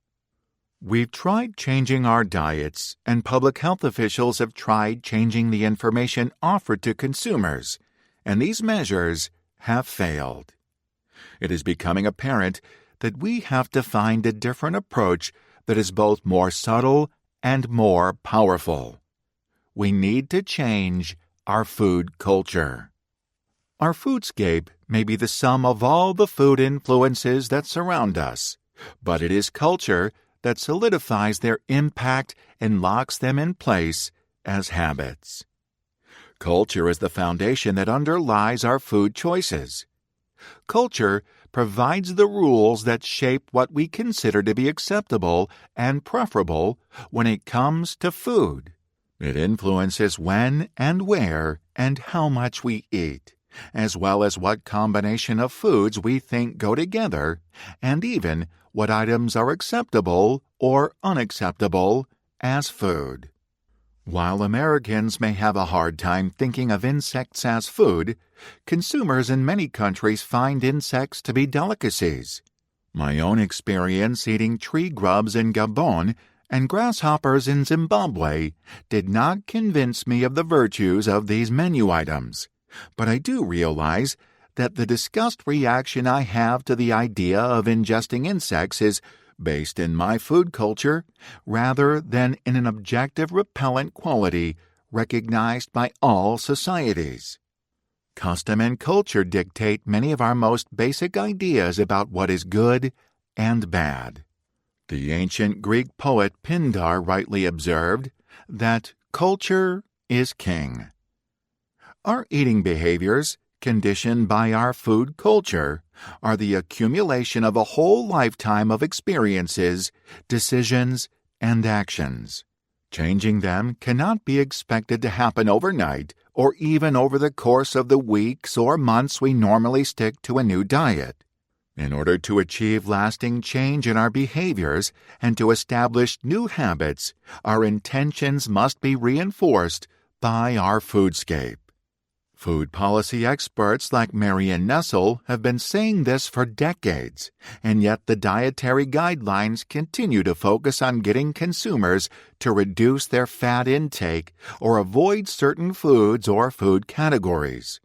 We've tried changing our diets, and public health officials have tried changing the information offered to consumers, and these measures have failed. It is becoming apparent that we have to find a different approach that is both more subtle and more powerful. We need to change our food culture. Our foodscape may be the sum of all the food influences that surround us, but it is culture that solidifies their impact and locks them in place as habits. Culture is the foundation that underlies our food choices. Culture provides the rules that shape what we consider to be acceptable and preferable when it comes to food. It influences when and where and how much we eat, as well as what combination of foods we think go together, and even what items are acceptable or unacceptable as food. While Americans may have a hard time thinking of insects as food, consumers in many countries find insects to be delicacies. My own experience eating tree grubs in Gabon and grasshoppers in Zimbabwe did not convince me of the virtues of these menu items, but I do realize that the disgust reaction I have to the idea of ingesting insects is based in my food culture rather than in an objective repellent quality recognized by all societies. Custom and culture dictate many of our most basic ideas about what is good and bad. The ancient Greek poet Pindar rightly observed that culture is king. Our eating behaviors, conditioned by our food culture, are the accumulation of a whole lifetime of experiences, decisions, and actions. Changing them cannot be expected to happen overnight or even over the course of the weeks or months we normally stick to a new diet. In order to achieve lasting change in our behaviors and to establish new habits, our intentions must be reinforced by our foodscape. Food policy experts like Marion Nestle have been saying this for decades, and yet the dietary guidelines continue to focus on getting consumers to reduce their fat intake or avoid certain foods or food categories.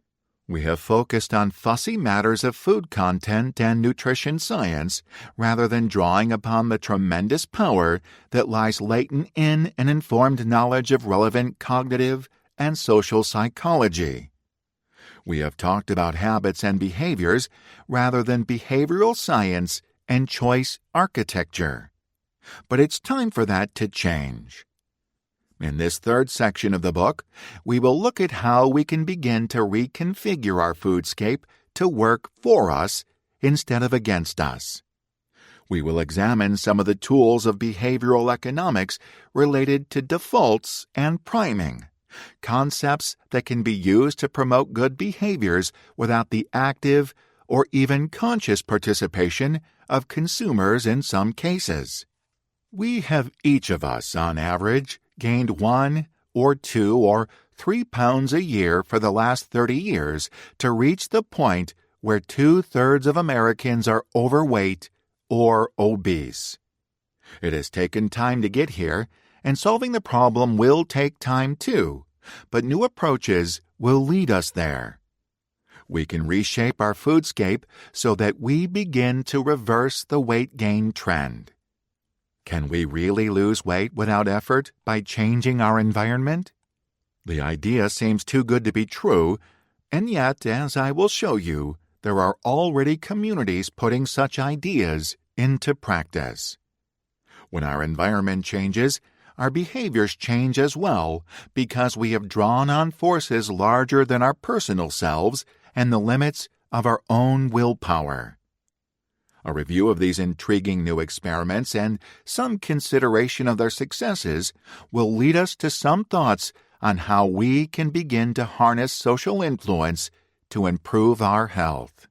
We have focused on fussy matters of food content and nutrition science rather than drawing upon the tremendous power that lies latent in an informed knowledge of relevant cognitive and social psychology. We have talked about habits and behaviors rather than behavioral science and choice architecture. But it's time for that to change. In this third section of the book, we will look at how we can begin to reconfigure our foodscape to work for us instead of against us. We will examine some of the tools of behavioral economics related to defaults and priming, concepts that can be used to promote good behaviors without the active or even conscious participation of consumers in some cases. We have each of us, on average, gained 1 or 2 or 3 pounds a year for the last 30 years to reach the point where 2/3 of Americans are overweight or obese. It has taken time to get here, and solving the problem will take time too, but new approaches will lead us there. We can reshape our foodscape so that we begin to reverse the weight gain trend. Can we really lose weight without effort by changing our environment? The idea seems too good to be true, and yet, as I will show you, there are already communities putting such ideas into practice. When our environment changes, our behaviors change as well because we have drawn on forces larger than our personal selves and the limits of our own willpower. A review of these intriguing new experiments and some consideration of their successes will lead us to some thoughts on how we can begin to harness social influence to improve our health.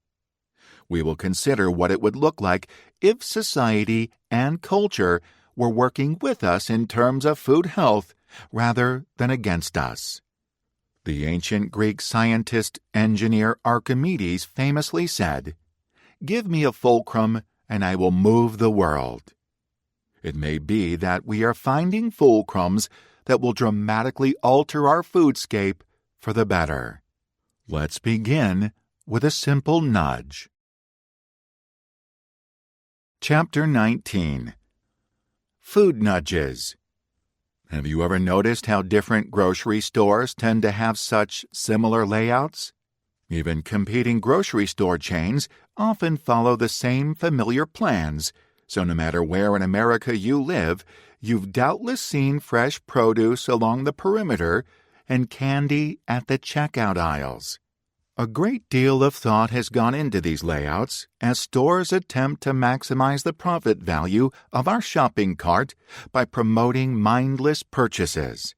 We will consider what it would look like if society and culture were working with us in terms of food health rather than against us. The ancient Greek scientist engineer Archimedes famously said, "Give me a fulcrum and I will move the world." It may be that we are finding fulcrums that will dramatically alter our foodscape for the better. Let's begin with a simple nudge. Chapter 19. Food Nudges. Have you ever noticed how different grocery stores tend to have such similar layouts? Even competing grocery store chains often follow the same familiar plans, so no matter where in America you live, you've doubtless seen fresh produce along the perimeter and candy at the checkout aisles. A great deal of thought has gone into these layouts as stores attempt to maximize the profit value of our shopping cart by promoting mindless purchases.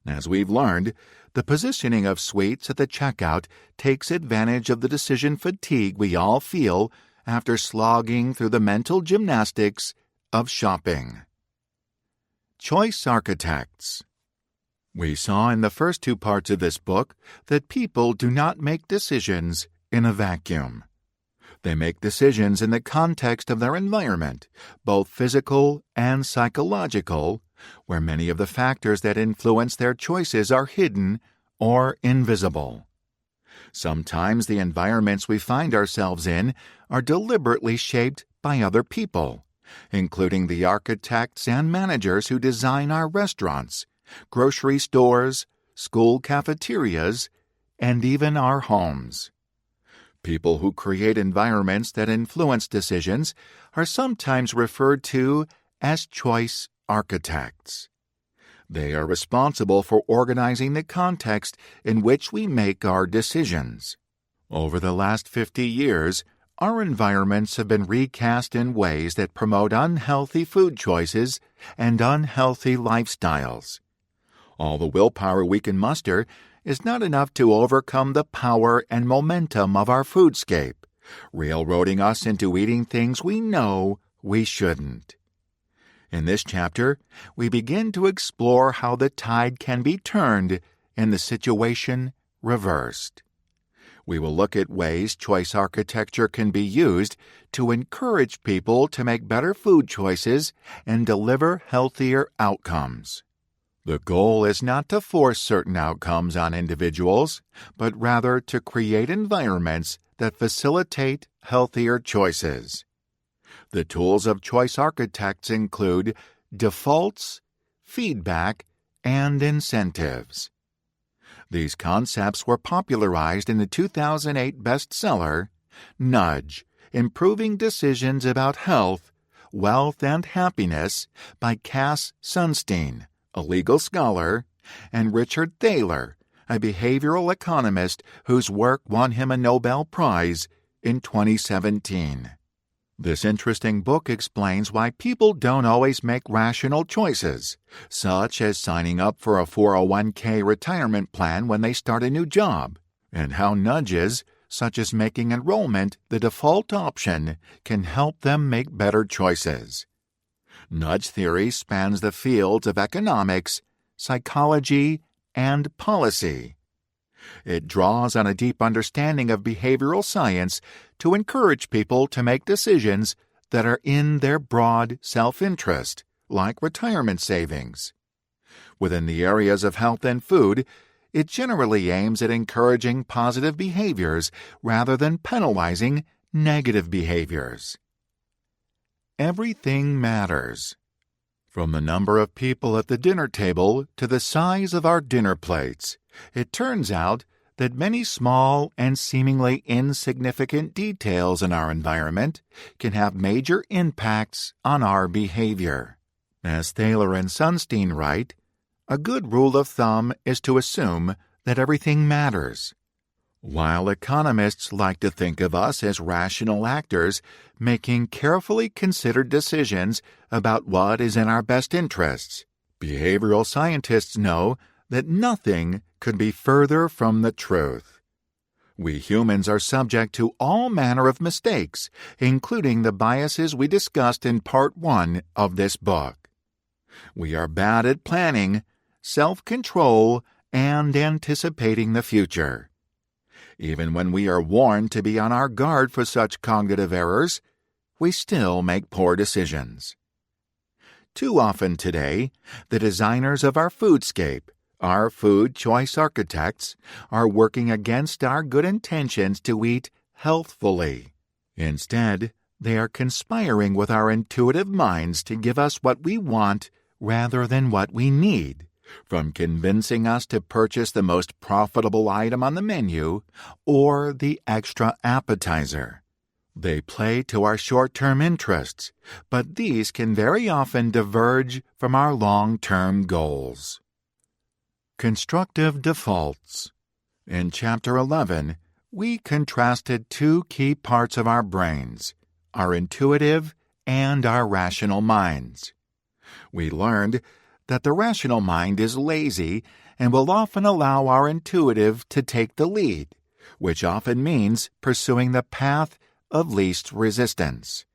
As we've learned, the positioning of sweets at the checkout takes advantage of the decision fatigue we all feel after slogging through the mental gymnastics of shopping. Choice architects. We saw in the first two parts of this book that people do not make decisions in a vacuum. They make decisions in the context of their environment, both physical and psychological, where many of the factors that influence their choices are hidden or invisible. Sometimes the environments we find ourselves in are deliberately shaped by other people, including the architects and managers who design our restaurants, grocery stores, school cafeterias, and even our homes. People who create environments that influence decisions are sometimes referred to as choice architects. They are responsible for organizing the context in which we make our decisions. Over the last 50 years, our environments have been recast in ways that promote unhealthy food choices and unhealthy lifestyles. All the willpower we can muster is not enough to overcome the power and momentum of our foodscape, railroading us into eating things we know we shouldn't. In this chapter, we begin to explore how the tide can be turned and the situation reversed. We will look at ways choice architecture can be used to encourage people to make better food choices and deliver healthier outcomes. The goal is not to force certain outcomes on individuals, but rather to create environments that facilitate healthier choices. The tools of choice architects include defaults, feedback, and incentives. These concepts were popularized in the 2008 bestseller, Nudge, Improving Decisions About Health, Wealth, and Happiness by Cass Sunstein, a legal scholar, and Richard Thaler, a behavioral economist whose work won him a Nobel Prize in 2017. This interesting book explains why people don't always make rational choices, such as signing up for a 401k retirement plan when they start a new job, and how nudges, such as making enrollment the default option, can help them make better choices. Nudge theory spans the fields of economics, psychology, and policy. It draws on a deep understanding of behavioral science to encourage people to make decisions that are in their broad self-interest, like retirement savings. Within the areas of health and food, it generally aims at encouraging positive behaviors rather than penalizing negative behaviors. Everything matters. From the number of people at the dinner table to the size of our dinner plates, it turns out that many small and seemingly insignificant details in our environment can have major impacts on our behavior. As Thaler and Sunstein write, a good rule of thumb is to assume that everything matters. While economists like to think of us as rational actors making carefully considered decisions about what is in our best interests, behavioral scientists know that nothing could be further from the truth. We humans are subject to all manner of mistakes, including the biases we discussed in Part 1 of this book. We are bad at planning, self-control, and anticipating the future. Even when we are warned to be on our guard for such cognitive errors, we still make poor decisions. Too often today, the designers of our foodscape, our food choice architects, are working against our good intentions to eat healthfully. Instead, they are conspiring with our intuitive minds to give us what we want rather than what we need, from convincing us to purchase the most profitable item on the menu or the extra appetizer. They play to our short-term interests, but these can very often diverge from our long-term goals. Constructive defaults. In Chapter 11, we contrasted two key parts of our brains, our intuitive and our rational minds. We learned that the rational mind is lazy and will often allow our intuitive to take the lead, which often means pursuing the path of least resistance.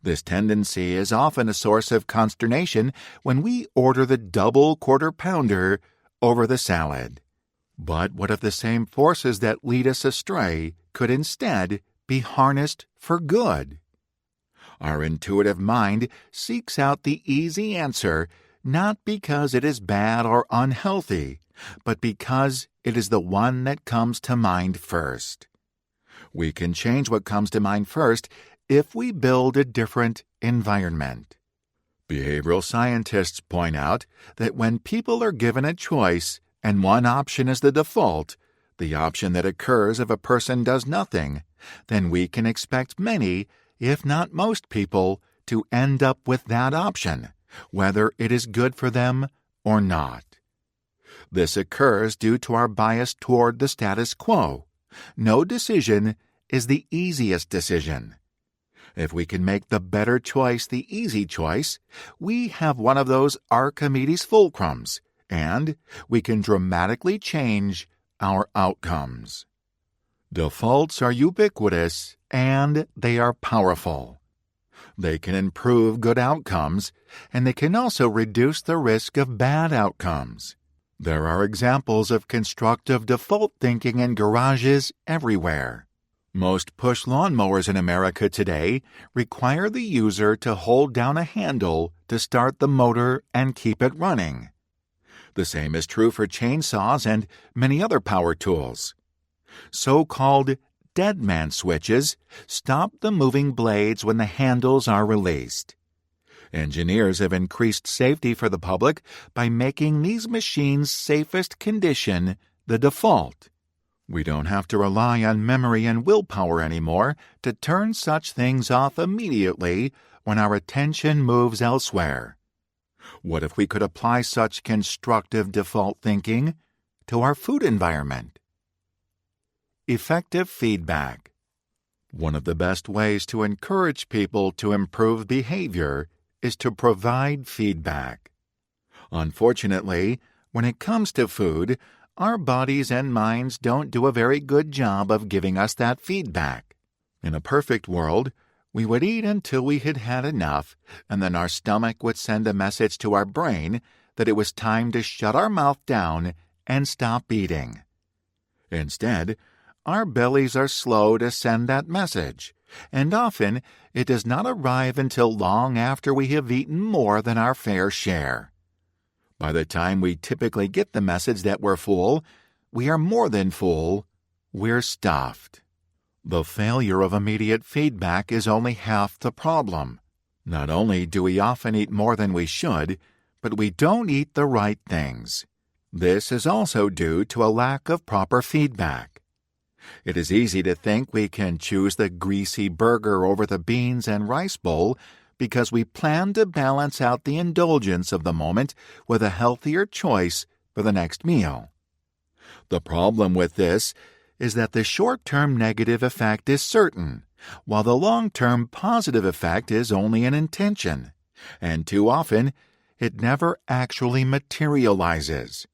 This tendency is often a source of consternation when we order the double quarter pounder over the salad. But what if the same forces that lead us astray could instead be harnessed for good? Our intuitive mind seeks out the easy answer not because it is bad or unhealthy, but because it is the one that comes to mind first. We can change what comes to mind first if we build a different environment. Behavioral scientists point out that when people are given a choice and one option is the default, the option that occurs if a person does nothing, then we can expect many, if not most people, to end up with that option, whether it is good for them or not. This occurs due to our bias toward the status quo. No decision is the easiest decision. If we can make the better choice the easy choice, we have one of those Archimedes fulcrums, and we can dramatically change our outcomes. Defaults are ubiquitous, and they are powerful. They can improve good outcomes, and they can also reduce the risk of bad outcomes. There are examples of constructive default thinking in garages everywhere. Most push lawnmowers in America today require the user to hold down a handle to start the motor and keep it running. The same is true for chainsaws and many other power tools. So-called dead man switches stop the moving blades when the handles are released. Engineers have increased safety for the public by making these machines' safest condition the default. We don't have to rely on memory and willpower anymore to turn such things off immediately when our attention moves elsewhere. What if we could apply such constructive default thinking to our food environment? Effective feedback. One of the best ways to encourage people to improve behavior is to provide feedback. Unfortunately, when it comes to food, our bodies and minds don't do a very good job of giving us that feedback. In a perfect world, we would eat until we had had enough, and then our stomach would send a message to our brain that it was time to shut our mouth down and stop eating. Instead, our bellies are slow to send that message, and often it does not arrive until long after we have eaten more than our fair share. By the time we typically get the message that we're full, we are more than full, we're stuffed. The failure of immediate feedback is only half the problem. Not only do we often eat more than we should, but we don't eat the right things. This is also due to a lack of proper feedback. It is easy to think we can choose the greasy burger over the beans and rice bowl because we plan to balance out the indulgence of the moment with a healthier choice for the next meal. The problem with this is that the short-term negative effect is certain, while the long-term positive effect is only an intention, and too often it never actually materializes.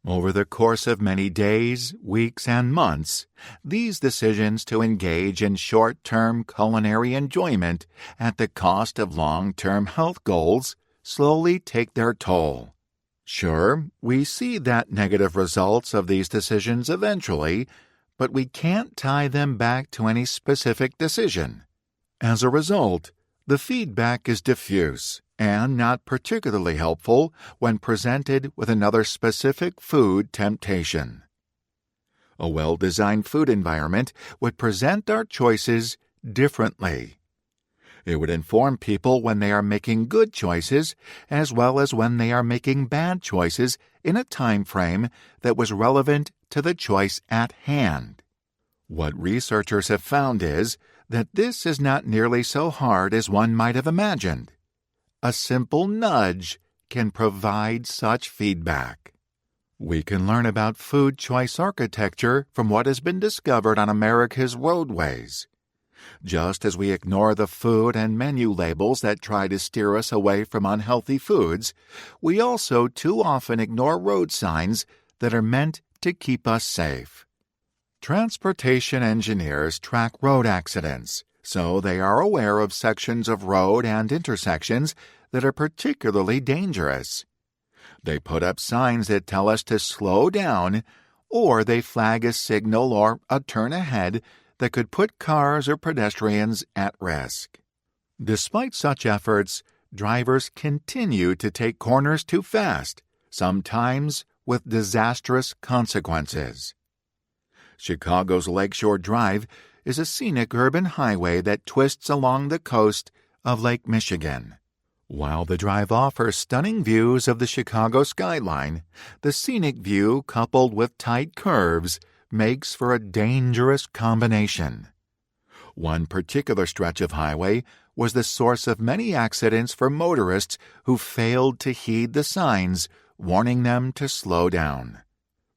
Over the course of many days, weeks, and months, these decisions to engage in short-term culinary enjoyment at the cost of long-term health goals slowly take their toll. Sure, we see that negative results of these decisions eventually, but we can't tie them back to any specific decision. As a result, the feedback is diffuse and not particularly helpful when presented with another specific food temptation. A well-designed food environment would present our choices differently. It would inform people when they are making good choices as well as when they are making bad choices in a time frame that was relevant to the choice at hand. What researchers have found is that this is not nearly so hard as one might have imagined. A simple nudge can provide such feedback. We can learn about food choice architecture from what has been discovered on America's roadways. Just as we ignore the food and menu labels that try to steer us away from unhealthy foods, we also too often ignore road signs that are meant to keep us safe. Transportation engineers track road accidents, so they are aware of sections of road and intersections that are particularly dangerous. They put up signs that tell us to slow down, or they flag a signal or a turn ahead that could put cars or pedestrians at risk. Despite such efforts, drivers continue to take corners too fast, sometimes with disastrous consequences. Chicago's Lakeshore Drive is a scenic urban highway that twists along the coast of Lake Michigan. While the drive offers stunning views of the Chicago skyline, the scenic view coupled with tight curves makes for a dangerous combination. One particular stretch of highway was the source of many accidents for motorists who failed to heed the signs warning them to slow down.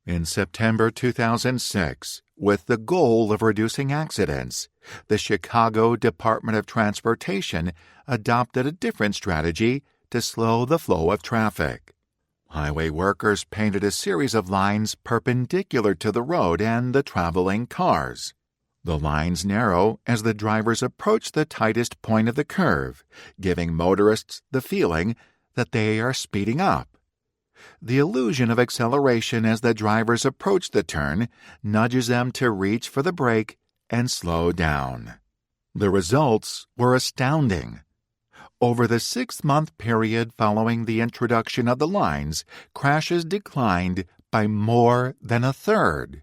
In September 2006, with the goal of reducing accidents, the Chicago Department of Transportation adopted a different strategy to slow the flow of traffic. Highway workers painted a series of lines perpendicular to the road and the traveling cars. The lines narrow as the drivers approach the tightest point of the curve, giving motorists the feeling that they are speeding up. The illusion of acceleration as the drivers approach the turn nudges them to reach for the brake and slow down. The results were astounding. Over the 6-month period following the introduction of the lines, crashes declined by more than a third.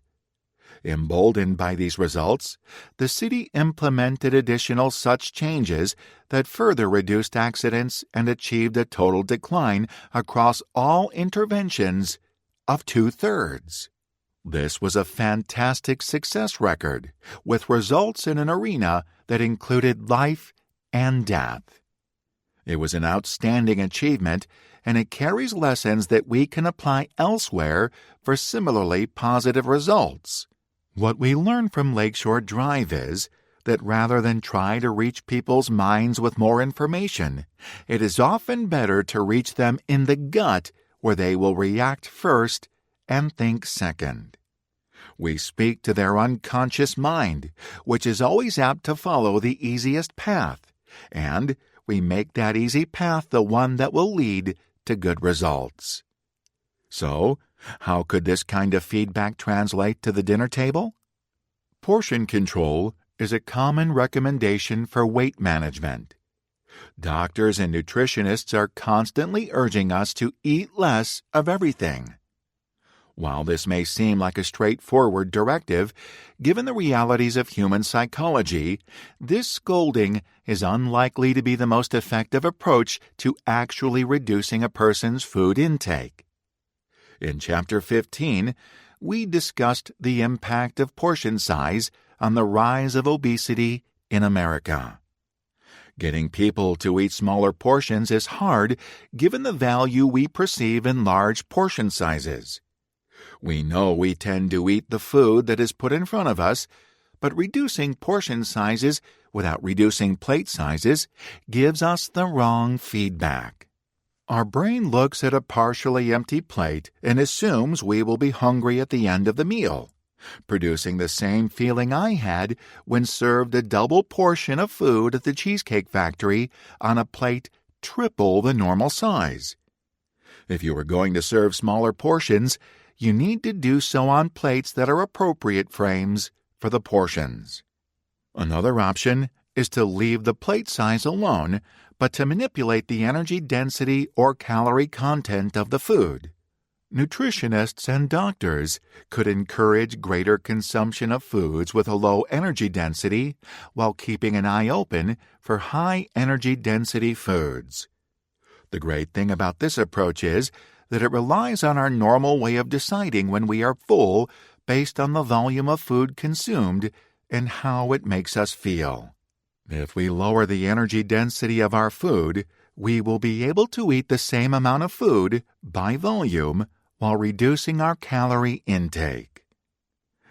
Emboldened by these results, the city implemented additional such changes that further reduced accidents and achieved a total decline across all interventions of 2/3. This was a fantastic success record, with results in an arena that included life and death. It was an outstanding achievement, and it carries lessons that we can apply elsewhere for similarly positive results. What we learn from Lakeshore Drive is that rather than try to reach people's minds with more information, it is often better to reach them in the gut where they will react first and think second. We speak to their unconscious mind, which is always apt to follow the easiest path, and we make that easy path the one that will lead to good results. So, how could this kind of feedback translate to the dinner table? Portion control is a common recommendation for weight management. Doctors and nutritionists are constantly urging us to eat less of everything. While this may seem like a straightforward directive, given the realities of human psychology, this scolding is unlikely to be the most effective approach to actually reducing a person's food intake. In Chapter 15, we discussed the impact of portion size on the rise of obesity in America. Getting people to eat smaller portions is hard given the value we perceive in large portion sizes. We know we tend to eat the food that is put in front of us, but reducing portion sizes without reducing plate sizes gives us the wrong feedback. Our brain looks at a partially empty plate and assumes we will be hungry at the end of the meal, producing the same feeling I had when served a double portion of food at the Cheesecake Factory on a plate triple the normal size. If you are going to serve smaller portions, you need to do so on plates that are appropriate frames for the portions. Another option is to leave the plate size alone, but to manipulate the energy density or calorie content of the food. Nutritionists and doctors could encourage greater consumption of foods with a low energy density while keeping an eye open for high energy density foods. The great thing about this approach is that it relies on our normal way of deciding when we are full based on the volume of food consumed and how it makes us feel. If we lower the energy density of our food, we will be able to eat the same amount of food by volume while reducing our calorie intake.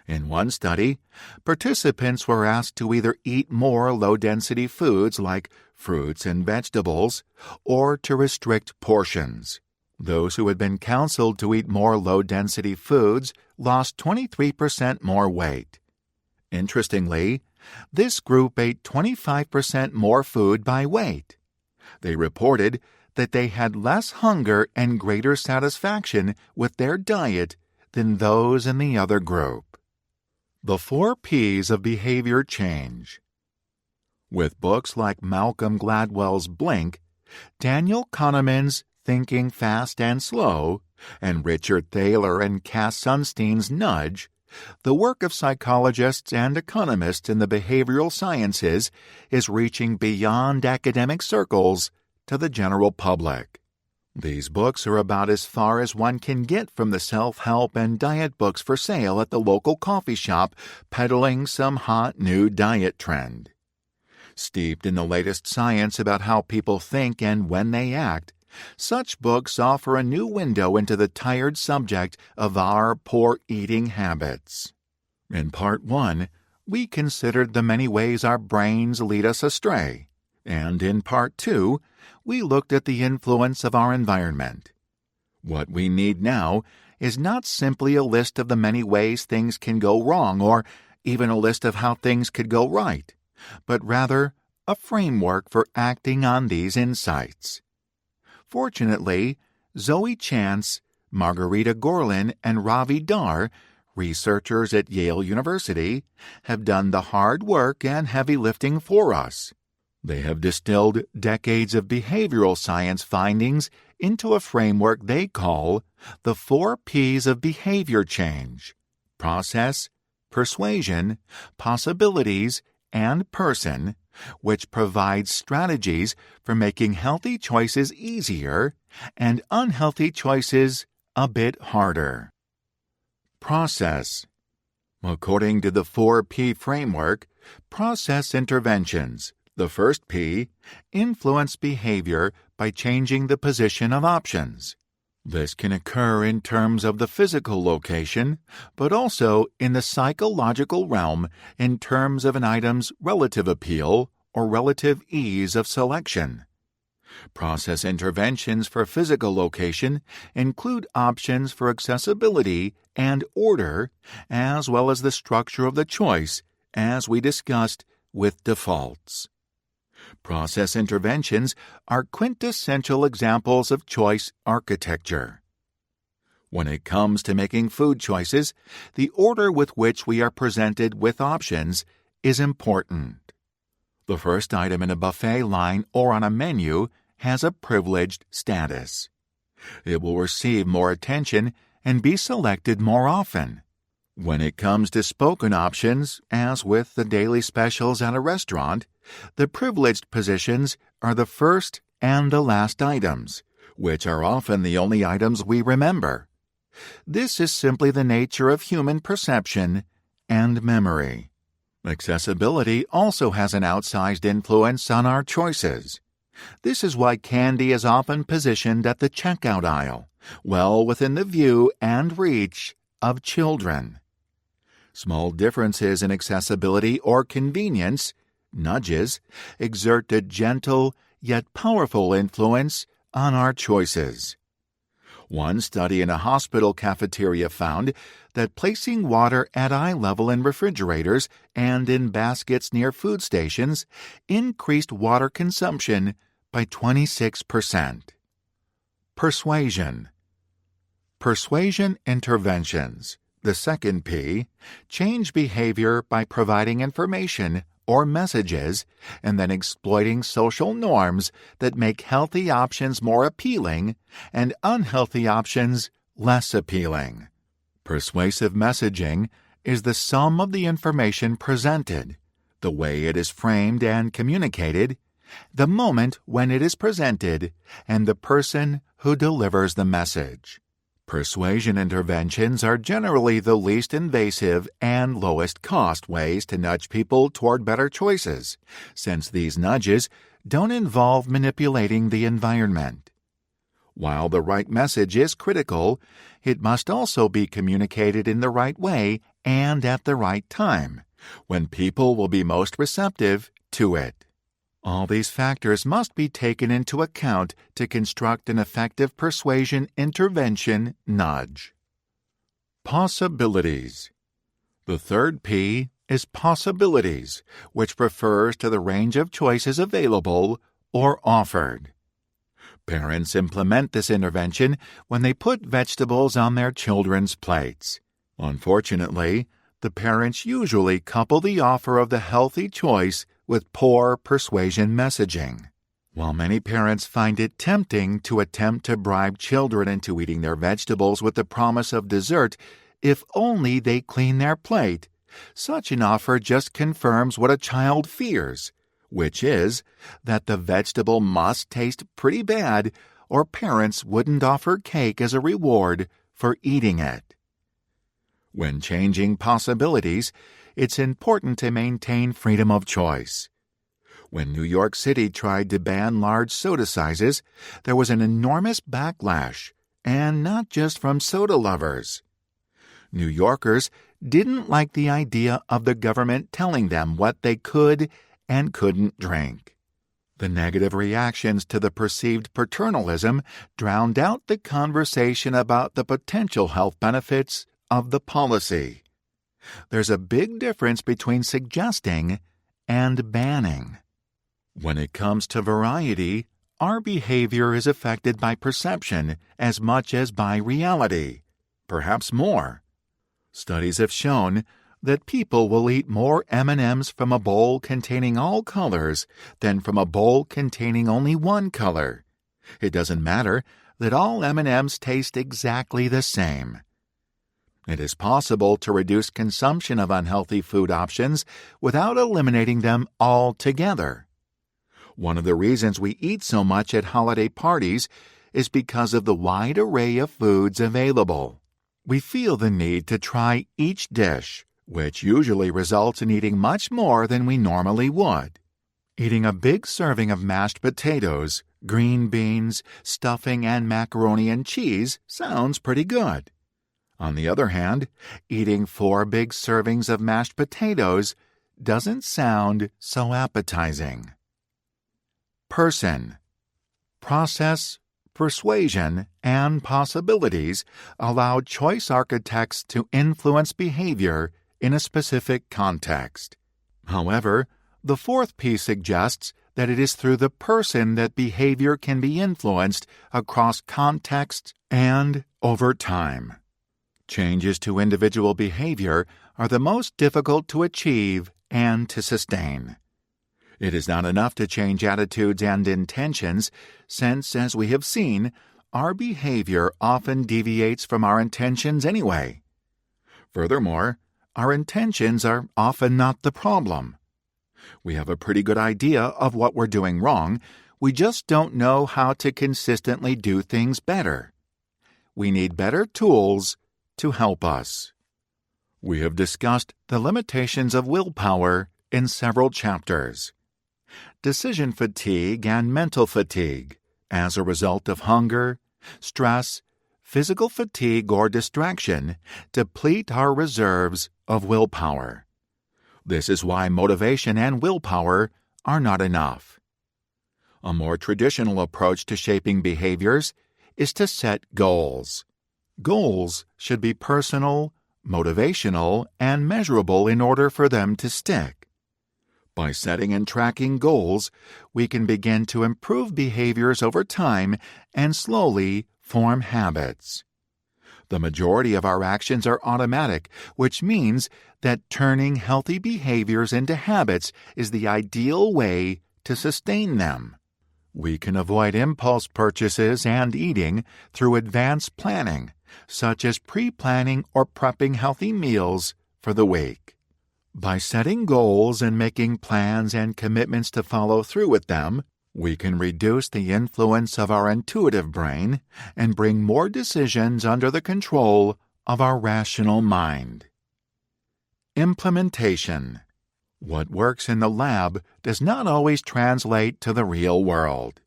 In one study, participants were asked to either eat more low-density foods like fruits and vegetables or to restrict portions. Those who had been counseled to eat more low-density foods lost 23% more weight. Interestingly, this group ate 25% more food by weight. They reported that they had less hunger and greater satisfaction with their diet than those in the other group. The 4 P's of behavior change. With books like Malcolm Gladwell's Blink, Daniel Kahneman's Thinking Fast and Slow, and Richard Thaler and Cass Sunstein's Nudge, the work of psychologists and economists in the behavioral sciences is reaching beyond academic circles to the general public. These books are about as far as one can get from the self-help and diet books for sale at the local coffee shop peddling some hot new diet trend. Steeped in the latest science about how people think and when they act, such books offer a new window into the tired subject of our poor eating habits. In Part 1, we considered the many ways our brains lead us astray, and in Part 2, we looked at the influence of our environment. What we need now is not simply a list of the many ways things can go wrong or even a list of how things could go right, but rather a framework for acting on these insights. Fortunately, Zoe Chance, Margarita Gorlin, and Ravi Dar, researchers at Yale University, have done the hard work and heavy lifting for us. They have distilled decades of behavioral science findings into a framework they call the 4 P's of behavior change: process, persuasion, possibilities, and person, which provides strategies for making healthy choices easier and unhealthy choices a bit harder. Process. According to the 4P framework, process interventions, the first P, influence behavior by changing the position of options. This can occur in terms of the physical location, but also in the psychological realm in terms of an item's relative appeal or relative ease of selection. Process interventions for physical location include options for accessibility and order, as well as the structure of the choice, as we discussed with defaults. Process interventions are quintessential examples of choice architecture. When it comes to making food choices, the order with which we are presented with options is important. The first item in a buffet line or on a menu has a privileged status. It will receive more attention and be selected more often. When it comes to spoken options, as with the daily specials at a restaurant, the privileged positions are the first and the last items, which are often the only items we remember. This is simply the nature of human perception and memory. Accessibility also has an outsized influence on our choices. This is why candy is often positioned at the checkout aisle, well within the view and reach of children. Small differences in accessibility or convenience, nudges, exert a gentle yet powerful influence on our choices. One study in a hospital cafeteria found that placing water at eye level in refrigerators and in baskets near food stations increased water consumption by 26%. Persuasion. Persuasion interventions, the second P, change behavior by providing information or messages and then exploiting social norms that make healthy options more appealing and unhealthy options less appealing. Persuasive messaging is the sum of the information presented, the way it is framed and communicated, the moment when it is presented, and the person who delivers the message. Persuasion interventions are generally the least invasive and lowest cost ways to nudge people toward better choices, since these nudges don't involve manipulating the environment. While the right message is critical, it must also be communicated in the right way and at the right time, when people will be most receptive to it. All these factors must be taken into account to construct an effective persuasion intervention nudge. Possibilities. The third P is possibilities, which refers to the range of choices available or offered. Parents implement this intervention when they put vegetables on their children's plates. Unfortunately, the parents usually couple the offer of the healthy choice with poor persuasion messaging. While many parents find it tempting to attempt to bribe children into eating their vegetables with the promise of dessert if only they clean their plate, such an offer just confirms what a child fears, which is that the vegetable must taste pretty bad or parents wouldn't offer cake as a reward for eating it. When changing possibilities, it's important to maintain freedom of choice. When New York City tried to ban large soda sizes, there was an enormous backlash, and not just from soda lovers. New Yorkers didn't like the idea of the government telling them what they could and couldn't drink. The negative reactions to the perceived paternalism drowned out the conversation about the potential health benefits of the policy. There's a big difference between suggesting and banning. When it comes to variety, our behavior is affected by perception as much as by reality, perhaps more. Studies have shown that people will eat more M&Ms from a bowl containing all colors than from a bowl containing only one color. It doesn't matter that all M&Ms taste exactly the same. It is possible to reduce consumption of unhealthy food options without eliminating them altogether. One of the reasons we eat so much at holiday parties is because of the wide array of foods available. We feel the need to try each dish, which usually results in eating much more than we normally would. Eating a big serving of mashed potatoes, green beans, stuffing, and macaroni and cheese sounds pretty good. On the other hand, eating 4 big servings of mashed potatoes doesn't sound so appetizing. Person. Process, persuasion, and possibilities allow choice architects to influence behavior in a specific context. However, the fourth P suggests that it is through the person that behavior can be influenced across contexts and over time. Changes to individual behavior are the most difficult to achieve and to sustain. It is not enough to change attitudes and intentions, since, as we have seen, our behavior often deviates from our intentions anyway. Furthermore, our intentions are often not the problem. We have a pretty good idea of what we're doing wrong, we just don't know how to consistently do things better. We need better tools to help us. We have discussed the limitations of willpower in several chapters. Decision fatigue and mental fatigue, as a result of hunger, stress, physical fatigue, or distraction, deplete our reserves of willpower. This is why motivation and willpower are not enough. A more traditional approach to shaping behaviors is to set goals. Goals should be personal, motivational, and measurable in order for them to stick. By setting and tracking goals, we can begin to improve behaviors over time and slowly form habits. The majority of our actions are automatic, which means that turning healthy behaviors into habits is the ideal way to sustain them. We can avoid impulse purchases and eating through advanced planning, such as pre-planning or prepping healthy meals for the week. By setting goals and making plans and commitments to follow through with them, we can reduce the influence of our intuitive brain and bring more decisions under the control of our rational mind. Implementation. What works in the lab does not always translate to the real world.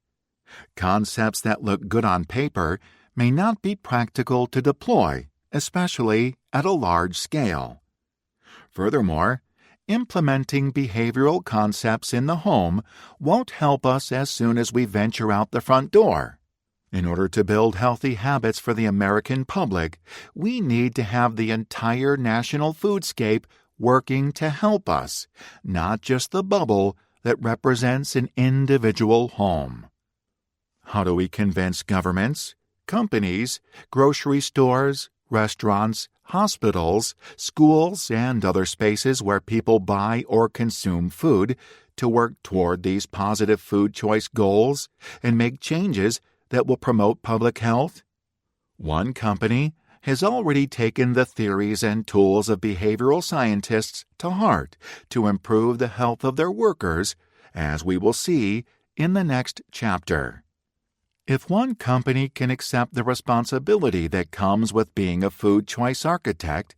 Concepts that look good on paper may not be practical to deploy, especially at a large scale. Furthermore, implementing behavioral concepts in the home won't help us as soon as we venture out the front door. In order to build healthy habits for the American public, we need to have the entire national foodscape working to help us, not just the bubble that represents an individual home. How do we convince governments, companies, grocery stores, restaurants, hospitals, schools, and other spaces where people buy or consume food to work toward these positive food choice goals and make changes that will promote public health? One company has already taken the theories and tools of behavioral scientists to heart to improve the health of their workers, as we will see in the next chapter. If one company can accept the responsibility that comes with being a food choice architect,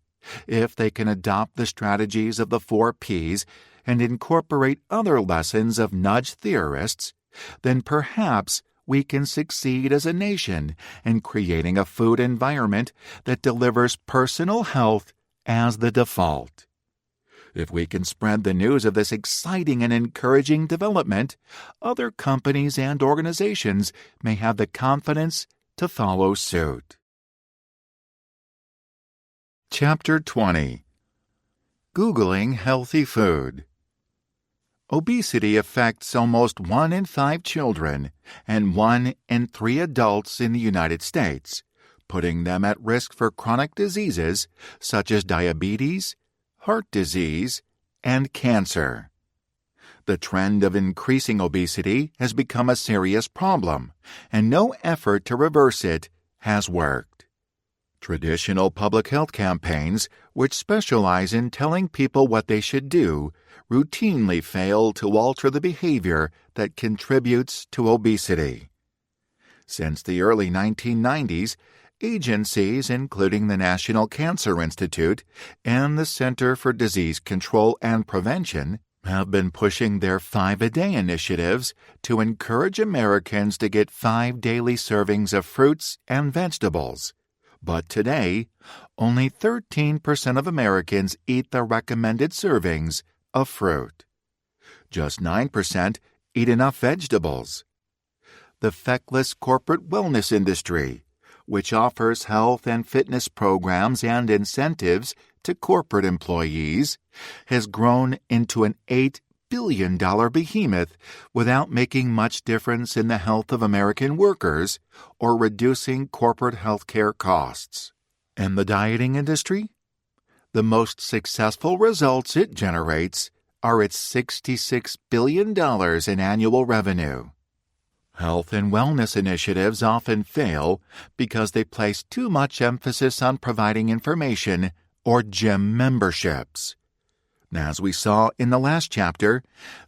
if they can adopt the strategies of the 4 Ps and incorporate other lessons of nudge theorists, then perhaps we can succeed as a nation in creating a food environment that delivers personal health as the default. If we can spread the news of this exciting and encouraging development, other companies and organizations may have the confidence to follow suit. Chapter 20. Googling Healthy Food. Obesity affects almost 1 in 5 children and 1 in 3 adults in the United States, putting them at risk for chronic diseases such as diabetes, heart disease, and cancer. The trend of increasing obesity has become a serious problem, and no effort to reverse it has worked. Traditional public health campaigns, which specialize in telling people what they should do, routinely fail to alter the behavior that contributes to obesity. Since the early 1990s, agencies, including the National Cancer Institute and the Center for Disease Control and Prevention, have been pushing their 5-a-day initiatives to encourage Americans to get 5 daily servings of fruits and vegetables. But today, only 13% of Americans eat the recommended servings of fruit. Just 9% eat enough vegetables. The feckless corporate wellness industry, which offers health and fitness programs and incentives to corporate employees, has grown into an $8 billion behemoth without making much difference in the health of American workers or reducing corporate health care costs. And the dieting industry? The most successful results it generates are its $66 billion in annual revenue. Health and wellness initiatives often fail because they place too much emphasis on providing information or gym memberships. As we saw in the last chapter,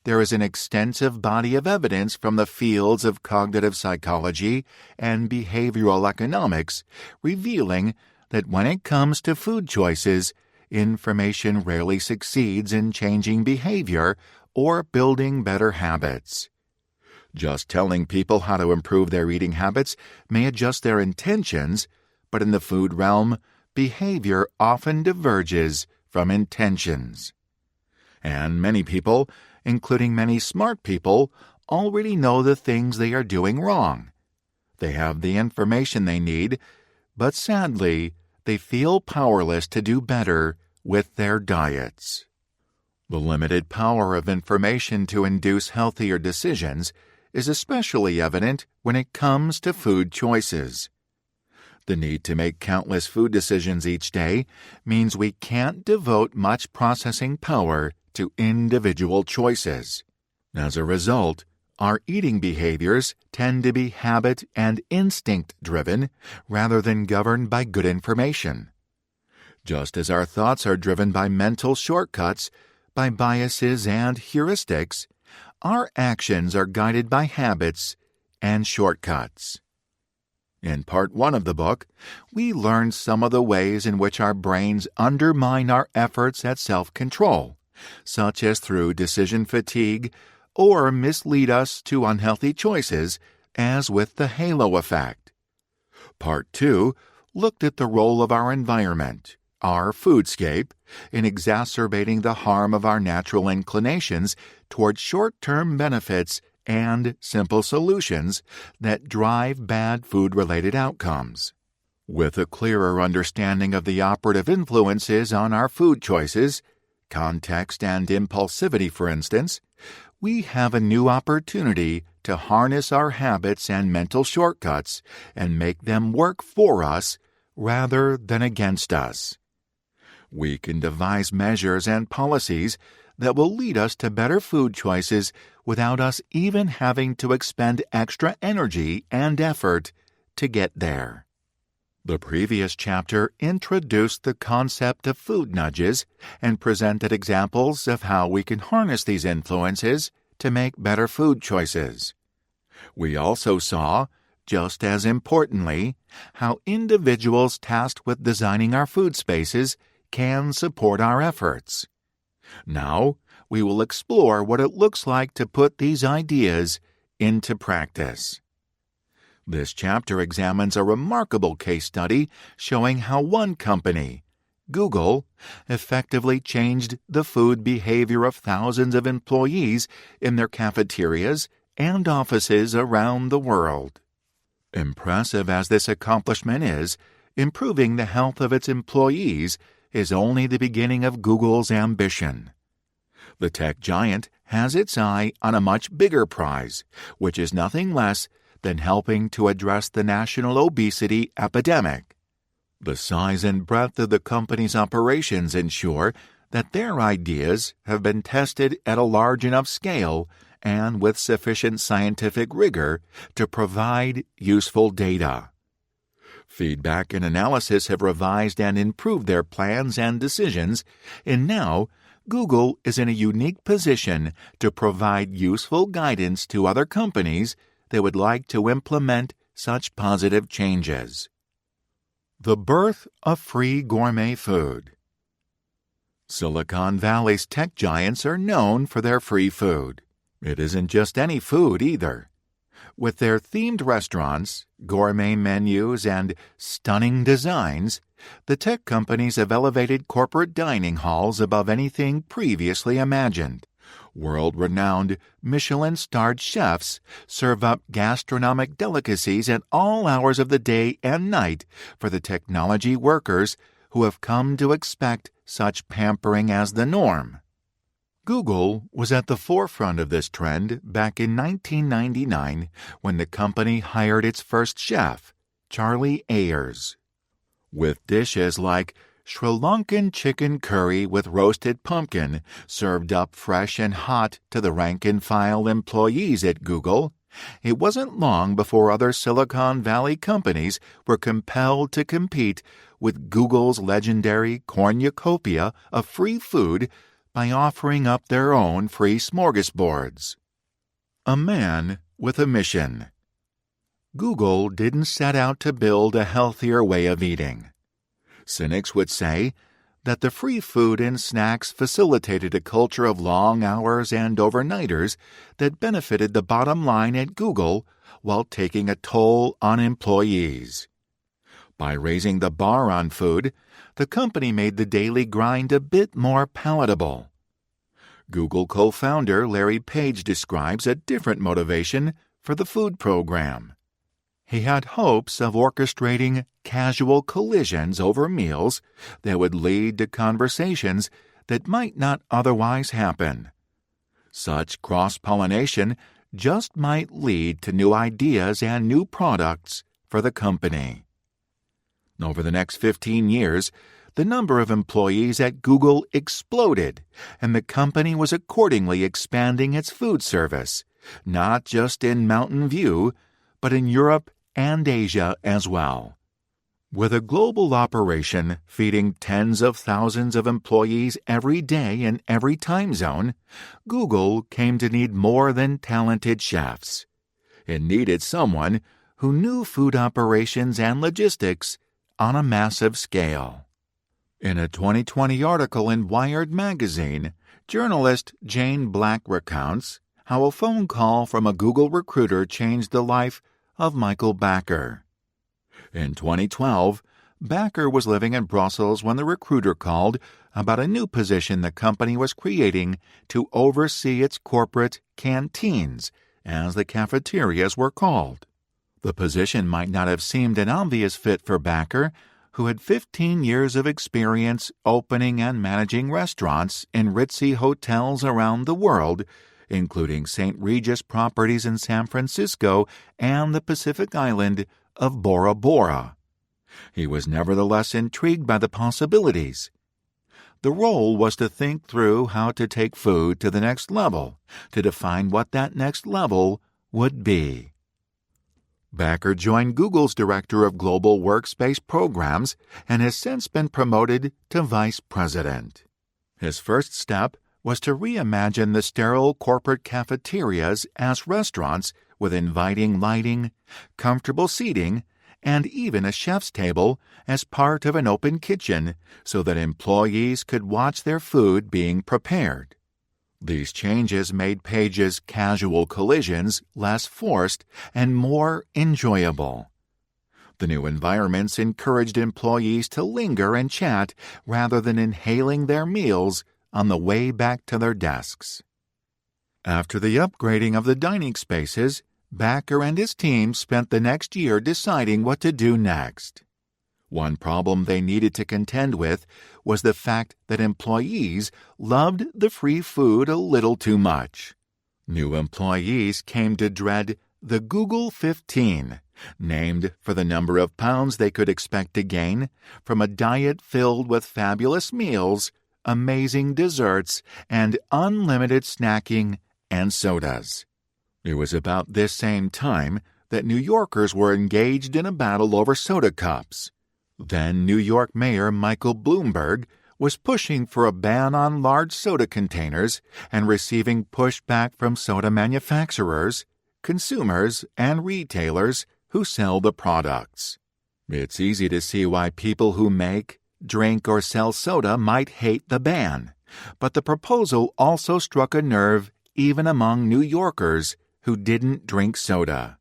there is an extensive body of evidence from the fields of cognitive psychology and behavioral economics revealing that when it comes to food choices, information rarely succeeds in changing behavior or building better habits. Just telling people how to improve their eating habits may adjust their intentions, but in the food realm, behavior often diverges from intentions. And many people, including many smart people, already know the things they are doing wrong. They have the information they need, but sadly, they feel powerless to do better with their diets. The limited power of information to induce healthier decisions is especially evident when it comes to food choices. The need to make countless food decisions each day means we can't devote much processing power to individual choices. As a result, our eating behaviors tend to be habit and instinct-driven rather than governed by good information. Just as our thoughts are driven by mental shortcuts, by biases and heuristics, our actions are guided by habits and shortcuts. In Part 1 of the book, we learned some of the ways in which our brains undermine our efforts at self-control, such as through decision fatigue, or mislead us to unhealthy choices as with the halo effect. Part 2 looked at the role of our environment, our foodscape, in exacerbating the harm of our natural inclinations toward short-term benefits and simple solutions that drive bad food-related outcomes. With a clearer understanding of the operative influences on our food choices, context and impulsivity for instance, we have a new opportunity to harness our habits and mental shortcuts and make them work for us rather than against us. We can devise measures and policies that will lead us to better food choices without us even having to expend extra energy and effort to get there. The previous chapter introduced the concept of food nudges and presented examples of how we can harness these influences to make better food choices. We also saw, just as importantly, how individuals tasked with designing our food spaces can support our efforts. Now, we will explore what it looks like to put these ideas into practice. This chapter examines a remarkable case study showing how one company, Google, effectively changed the food behavior of thousands of employees in their cafeterias and offices around the world. Impressive as this accomplishment is, improving the health of its employees is only the beginning of Google's ambition. The tech giant has its eye on a much bigger prize, which is nothing less than helping to address the national obesity epidemic. The size and breadth of the company's operations ensure that their ideas have been tested at a large enough scale and with sufficient scientific rigor to provide useful data. Feedback and analysis have revised and improved their plans and decisions, and now Google is in a unique position to provide useful guidance to other companies that would like to implement such positive changes. The birth of free gourmet food. Silicon Valley's tech giants are known for their free food. It isn't just any food either. With their themed restaurants, gourmet menus, and stunning designs, the tech companies have elevated corporate dining halls above anything previously imagined. World-renowned Michelin-starred chefs serve up gastronomic delicacies at all hours of the day and night for the technology workers who have come to expect such pampering as the norm. Google was at the forefront of this trend back in 1999 when the company hired its first chef, Charlie Ayers. With dishes like Sri Lankan chicken curry with roasted pumpkin served up fresh and hot to the rank-and-file employees at Google, it wasn't long before other Silicon Valley companies were compelled to compete with Google's legendary cornucopia of free food by offering up their own free smorgasbords. A man with a mission. Google didn't set out to build a healthier way of eating. Cynics would say that the free food and snacks facilitated a culture of long hours and overnighters that benefited the bottom line at Google while taking a toll on employees. By raising the bar on food, the company made the daily grind a bit more palatable. Google co-founder Larry Page describes a different motivation for the food program. He had hopes of orchestrating casual collisions over meals that would lead to conversations that might not otherwise happen. Such cross-pollination just might lead to new ideas and new products for the company. Over the next 15 years, the number of employees at Google exploded, and the company was accordingly expanding its food service, not just in Mountain View, but in Europe and Asia as well. With a global operation feeding tens of thousands of employees every day in every time zone, Google came to need more than talented chefs. It needed someone who knew food operations and logistics on a massive scale. In a 2020 article in Wired magazine, journalist Jane Black recounts how a phone call from a Google recruiter changed the life of Michael Bakker. In 2012, Bakker was living in Brussels when the recruiter called about a new position the company was creating to oversee its corporate canteens, as the cafeterias were called. The position might not have seemed an obvious fit for Bakker, who had 15 years of experience opening and managing restaurants in ritzy hotels around the world, including St. Regis properties in San Francisco and the Pacific island of Bora Bora. He was nevertheless intrigued by the possibilities. The role was to think through how to take food to the next level, to define what that next level would be. Bakker joined Google's Director of Global Workspace Programs and has since been promoted to Vice President. His first step was to reimagine the sterile corporate cafeterias as restaurants with inviting lighting, comfortable seating, and even a chef's table as part of an open kitchen so that employees could watch their food being prepared. These changes made Page's casual collisions less forced and more enjoyable. The new environments encouraged employees to linger and chat rather than inhaling their meals on the way back to their desks. After the upgrading of the dining spaces, Bakker and his team spent the next year deciding what to do next. One problem they needed to contend with was the fact that employees loved the free food a little too much. New employees came to dread the Google 15, named for the number of pounds they could expect to gain from a diet filled with fabulous meals, amazing desserts, and unlimited snacking and sodas. It was about this same time that New Yorkers were engaged in a battle over soda cups. Then New York Mayor Michael Bloomberg was pushing for a ban on large soda containers and receiving pushback from soda manufacturers, consumers, and retailers who sell the products. It's easy to see why people who make, drink, or sell soda might hate the ban, but the proposal also struck a nerve even among New Yorkers who didn't drink soda.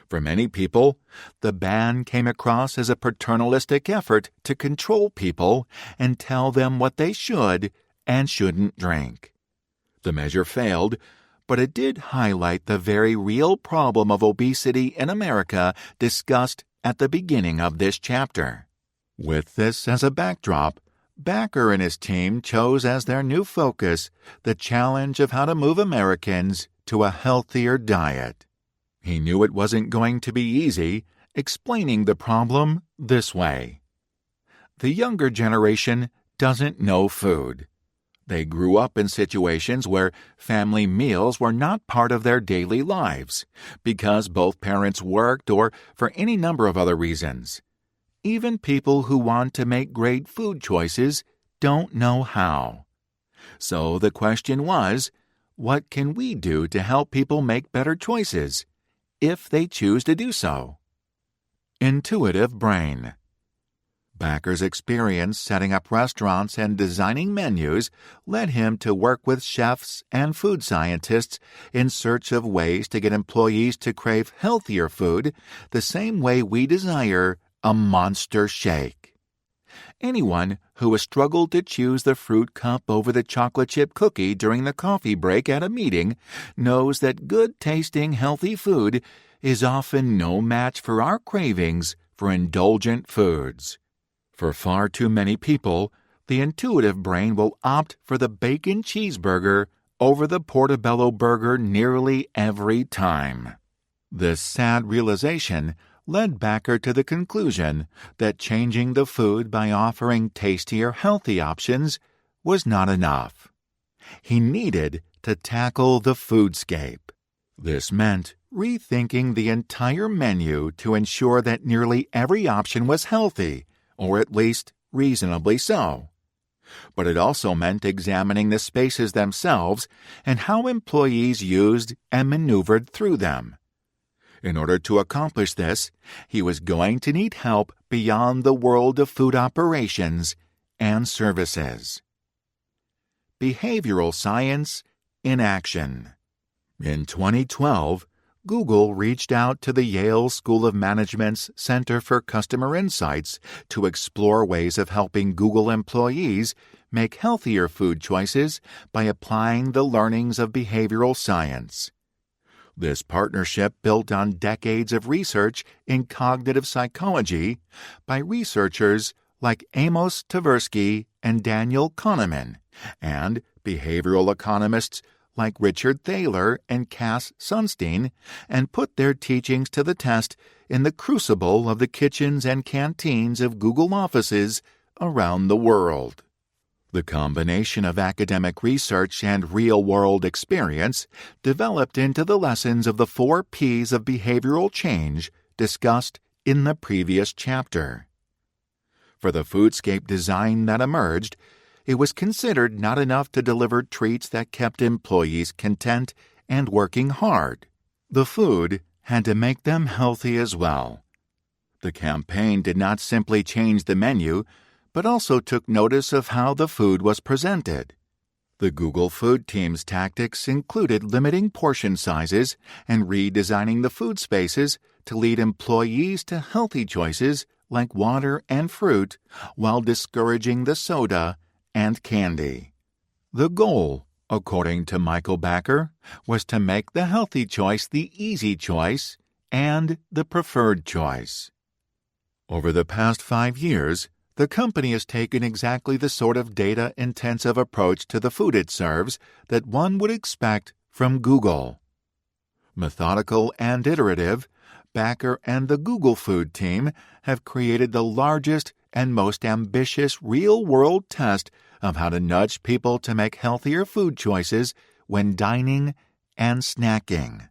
For many people, the ban came across as a paternalistic effort to control people and tell them what they should and shouldn't drink. The measure failed, but it did highlight the very real problem of obesity in America discussed at the beginning of this chapter. With this as a backdrop, Bakker and his team chose as their new focus the challenge of how to move Americans to a healthier diet. He knew it wasn't going to be easy, explaining the problem this way. The younger generation doesn't know food. They grew up in situations where family meals were not part of their daily lives because both parents worked or for any number of other reasons. Even people who want to make great food choices don't know how. So the question was, what can we do to help people make better choices, if they choose to do so? Intuitive brain. Bakker's experience setting up restaurants and designing menus led him to work with chefs and food scientists in search of ways to get employees to crave healthier food the same way we desire a monster shake. Anyone who has struggled to choose the fruit cup over the chocolate chip cookie during the coffee break at a meeting knows that good-tasting healthy food is often no match for our cravings for indulgent foods. For far too many people, the intuitive brain will opt for the bacon cheeseburger over the portobello burger nearly every time. This sad realization led Bakker to the conclusion that changing the food by offering tastier, healthy options was not enough. He needed to tackle the foodscape. This meant rethinking the entire menu to ensure that nearly every option was healthy, or at least reasonably so. But it also meant examining the spaces themselves and how employees used and maneuvered through them. In order to accomplish this, he was going to need help beyond the world of food operations and services. Behavioral science in action. In 2012, Google reached out to the Yale School of Management's Center for Customer Insights to explore ways of helping Google employees make healthier food choices by applying the learnings of behavioral science. This partnership built on decades of research in cognitive psychology by researchers like Amos Tversky and Daniel Kahneman, and behavioral economists like Richard Thaler and Cass Sunstein, and put their teachings to the test in the crucible of the kitchens and canteens of Google offices around the world. The combination of academic research and real-world experience developed into the lessons of the 4 P's of behavioral change discussed in the previous chapter. For the foodscape design that emerged, it was considered not enough to deliver treats that kept employees content and working hard. The food had to make them healthy as well. The campaign did not simply change the menu, but also took notice of how the food was presented. The Google food team's tactics included limiting portion sizes and redesigning the food spaces to lead employees to healthy choices like water and fruit, while discouraging the soda and candy. The goal, according to Michael Backer, was to make the healthy choice the easy choice and the preferred choice. Over the past 5 years, the company has taken exactly the sort of data-intensive approach to the food it serves that one would expect from Google. Methodical and iterative, Backer and the Google food team have created the largest and most ambitious real-world test of how to nudge people to make healthier food choices when dining and snacking.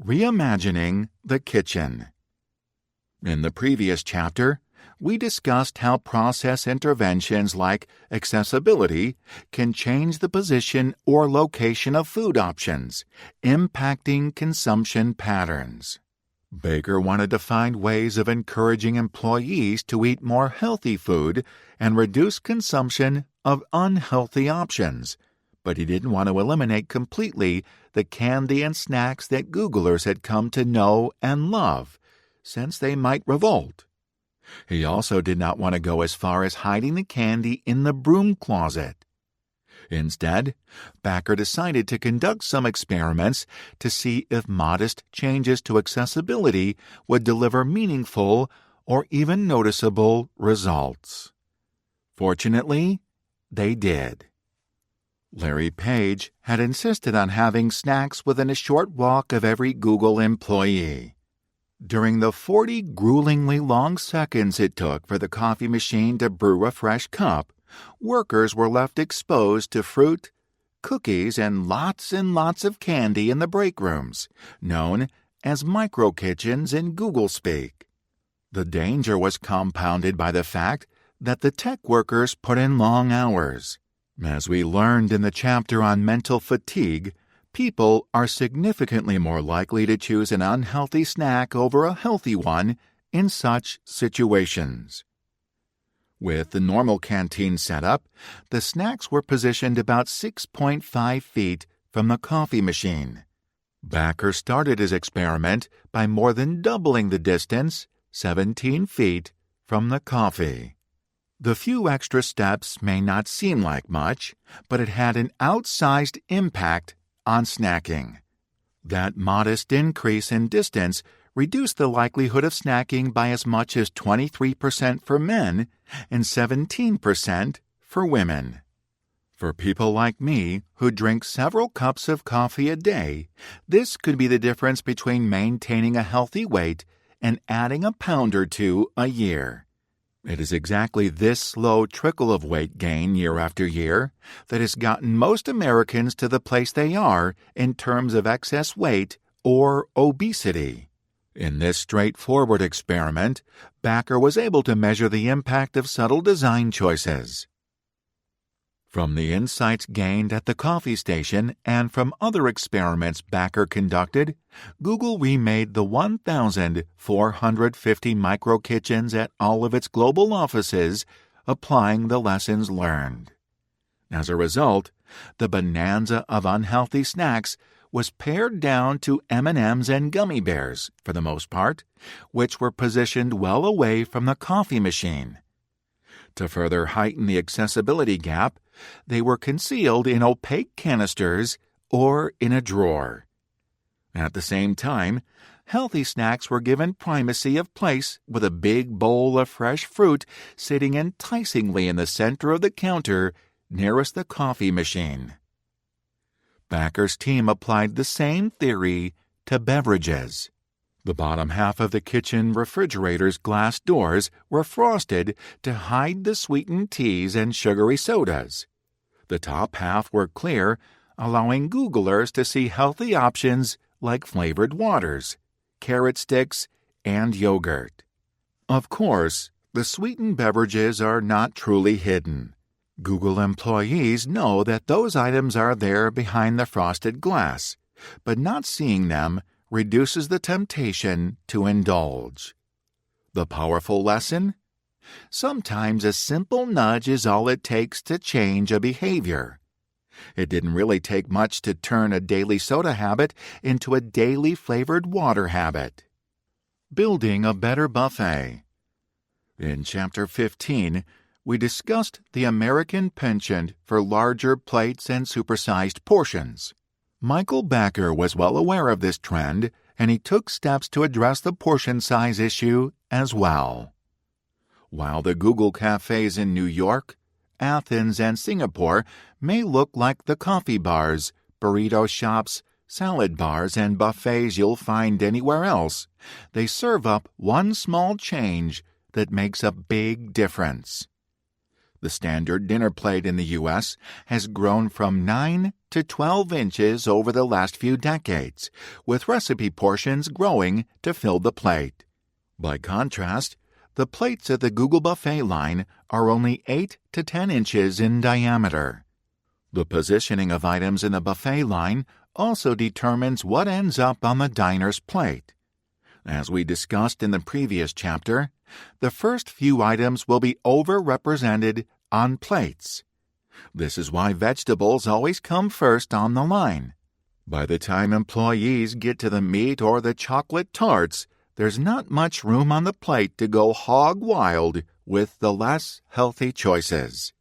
Reimagining the kitchen. In the previous chapter, we discussed how process interventions like accessibility can change the position or location of food options, impacting consumption patterns. Baker wanted to find ways of encouraging employees to eat more healthy food and reduce consumption of unhealthy options, but he didn't want to eliminate completely the candy and snacks that Googlers had come to know and love, since they might revolt. He also did not want to go as far as hiding the candy in the broom closet. Instead, Backer decided to conduct some experiments to see if modest changes to accessibility would deliver meaningful or even noticeable results. Fortunately, they did. Larry Page had insisted on having snacks within a short walk of every Google employee. During the 40 gruelingly long seconds it took for the coffee machine to brew a fresh cup, workers were left exposed to fruit, cookies, and lots of candy in the break rooms, known as micro-kitchens in Google speak. The danger was compounded by the fact that the tech workers put in long hours. As we learned in the chapter on mental fatigue, people are significantly more likely to choose an unhealthy snack over a healthy one in such situations. With the normal canteen setup, the snacks were positioned about 6.5 feet from the coffee machine. Backer started his experiment by more than doubling the distance, 17 feet, from the coffee. The few extra steps may not seem like much, but it had an outsized impact on snacking. That modest increase in distance reduced the likelihood of snacking by as much as 23% for men and 17% for women. For people like me who drink several cups of coffee a day, this could be the difference between maintaining a healthy weight and adding a pound or two a year. It is exactly this slow trickle of weight gain year after year that has gotten most Americans to the place they are in terms of excess weight or obesity. In this straightforward experiment, Backer was able to measure the impact of subtle design choices. From the insights gained at the coffee station and from other experiments Backer conducted, Google remade the 1,450 micro-kitchens at all of its global offices, applying the lessons learned. As a result, the bonanza of unhealthy snacks was pared down to M&Ms and gummy bears, for the most part, which were positioned well away from the coffee machine. To further heighten the accessibility gap, they were concealed in opaque canisters or in a drawer. At the same time, healthy snacks were given primacy of place with a big bowl of fresh fruit sitting enticingly in the center of the counter nearest the coffee machine. Backer's team applied the same theory to beverages. The bottom half of the kitchen refrigerator's glass doors were frosted to hide the sweetened teas and sugary sodas. The top half were clear, allowing Googlers to see healthy options like flavored waters, carrot sticks, and yogurt. Of course, the sweetened beverages are not truly hidden. Google employees know that those items are there behind the frosted glass, but not seeing them reduces the temptation to indulge. The powerful lesson? Sometimes a simple nudge is all it takes to change a behavior. It didn't really take much to turn a daily soda habit into a daily flavored water habit. Building a better buffet. In Chapter 15, we discussed the American penchant for larger plates and supersized portions. Michael Backer was well aware of this trend, and he took steps to address the portion size issue as well. While the Google cafes in New York, Athens, and Singapore may look like the coffee bars, burrito shops, salad bars, and buffets you'll find anywhere else, they serve up one small change that makes a big difference. The standard dinner plate in the U.S. has grown from 9 to 12 inches over the last few decades, with recipe portions growing to fill the plate. By contrast, the plates at the Google buffet line are only 8 to 10 inches in diameter. The positioning of items in the buffet line also determines what ends up on the diner's plate. As we discussed in the previous chapter, the first few items will be overrepresented on plates. This is why vegetables always come first on the line. By the time employees get to the meat or the chocolate tarts, there's not much room on the plate to go hog wild with the less healthy choices.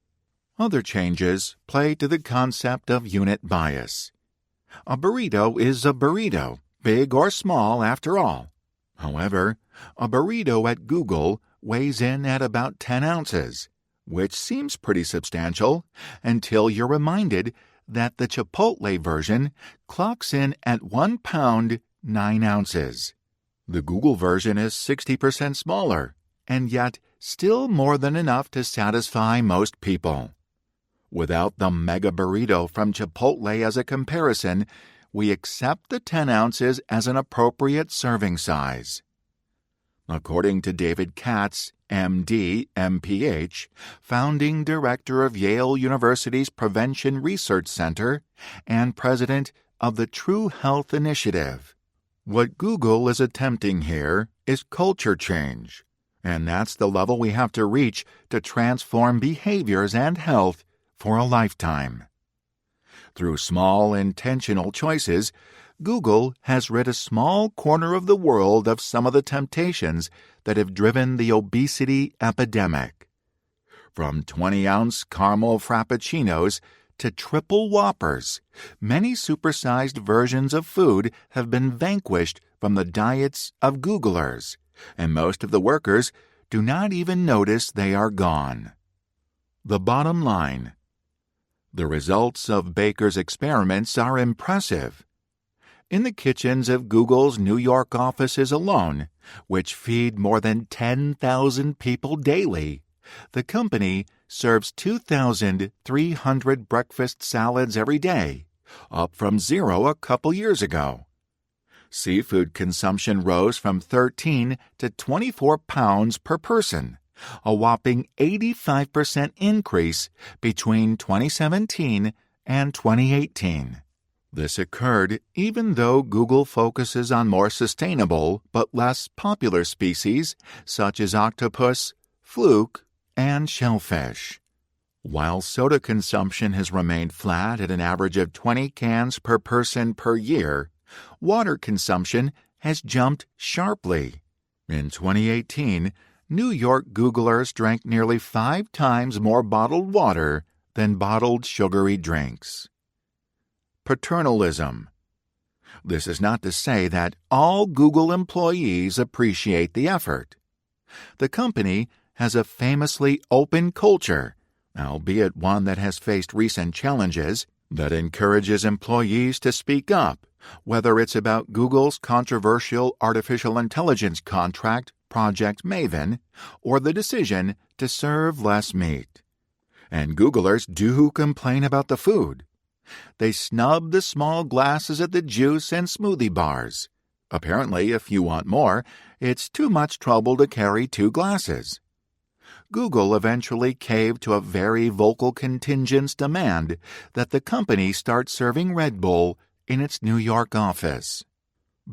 Other changes play to the concept of unit bias. A burrito is a burrito, big or small after all. However, a burrito at Google weighs in at about 10 ounces, which seems pretty substantial until you're reminded that the Chipotle version clocks in at 1 pound 9 ounces. The Google version is 60% smaller, and yet still more than enough to satisfy most people. Without the mega burrito from Chipotle as a comparison, we accept the 10 ounces as an appropriate serving size. According to David Katz, MD, MPH, founding director of Yale University's Prevention Research Center and president of the True Health Initiative, what Google is attempting here is culture change, and that's the level we have to reach to transform behaviors and health for a lifetime. Through small, intentional choices, Google has rid a small corner of the world of some of the temptations that have driven the obesity epidemic. From 20-ounce caramel frappuccinos to triple Whoppers, many supersized versions of food have been vanquished from the diets of Googlers, and most of the workers do not even notice they are gone. The bottom line: the results of Baker's experiments are impressive. In the kitchens of Google's New York offices alone, which feed more than 10,000 people daily, the company serves 2,300 breakfast salads every day, up from 0 a couple years ago. Seafood consumption rose from 13 to 24 pounds per person, a whopping 85% increase between 2017 and 2018. This occurred even though Google focuses on more sustainable but less popular species such as octopus, fluke, and shellfish. While soda consumption has remained flat at an average of 20 cans per person per year, water consumption has jumped sharply. In 2018, New York Googlers drank nearly 5 times more bottled water than bottled sugary drinks. Paternalism. This is not to say that all Google employees appreciate the effort. The company has a famously open culture, albeit one that has faced recent challenges, that encourages employees to speak up, whether it's about Google's controversial artificial intelligence contract, Project Maven, or the decision to serve less meat. And Googlers do complain about the food. They snub the small glasses at the juice and smoothie bars. Apparently, if you want more, it's too much trouble to carry 2 glasses. Google eventually caved to a very vocal contingent's demand that the company start serving Red Bull in its New York office.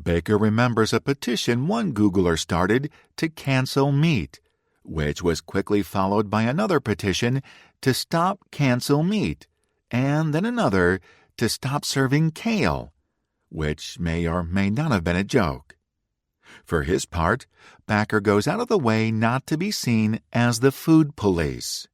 Baker remembers a petition one Googler started to cancel meat, which was quickly followed by another petition to stop cancel meat, and then another to stop serving kale, which may or may not have been a joke. For his part, Baker goes out of the way not to be seen as the food police.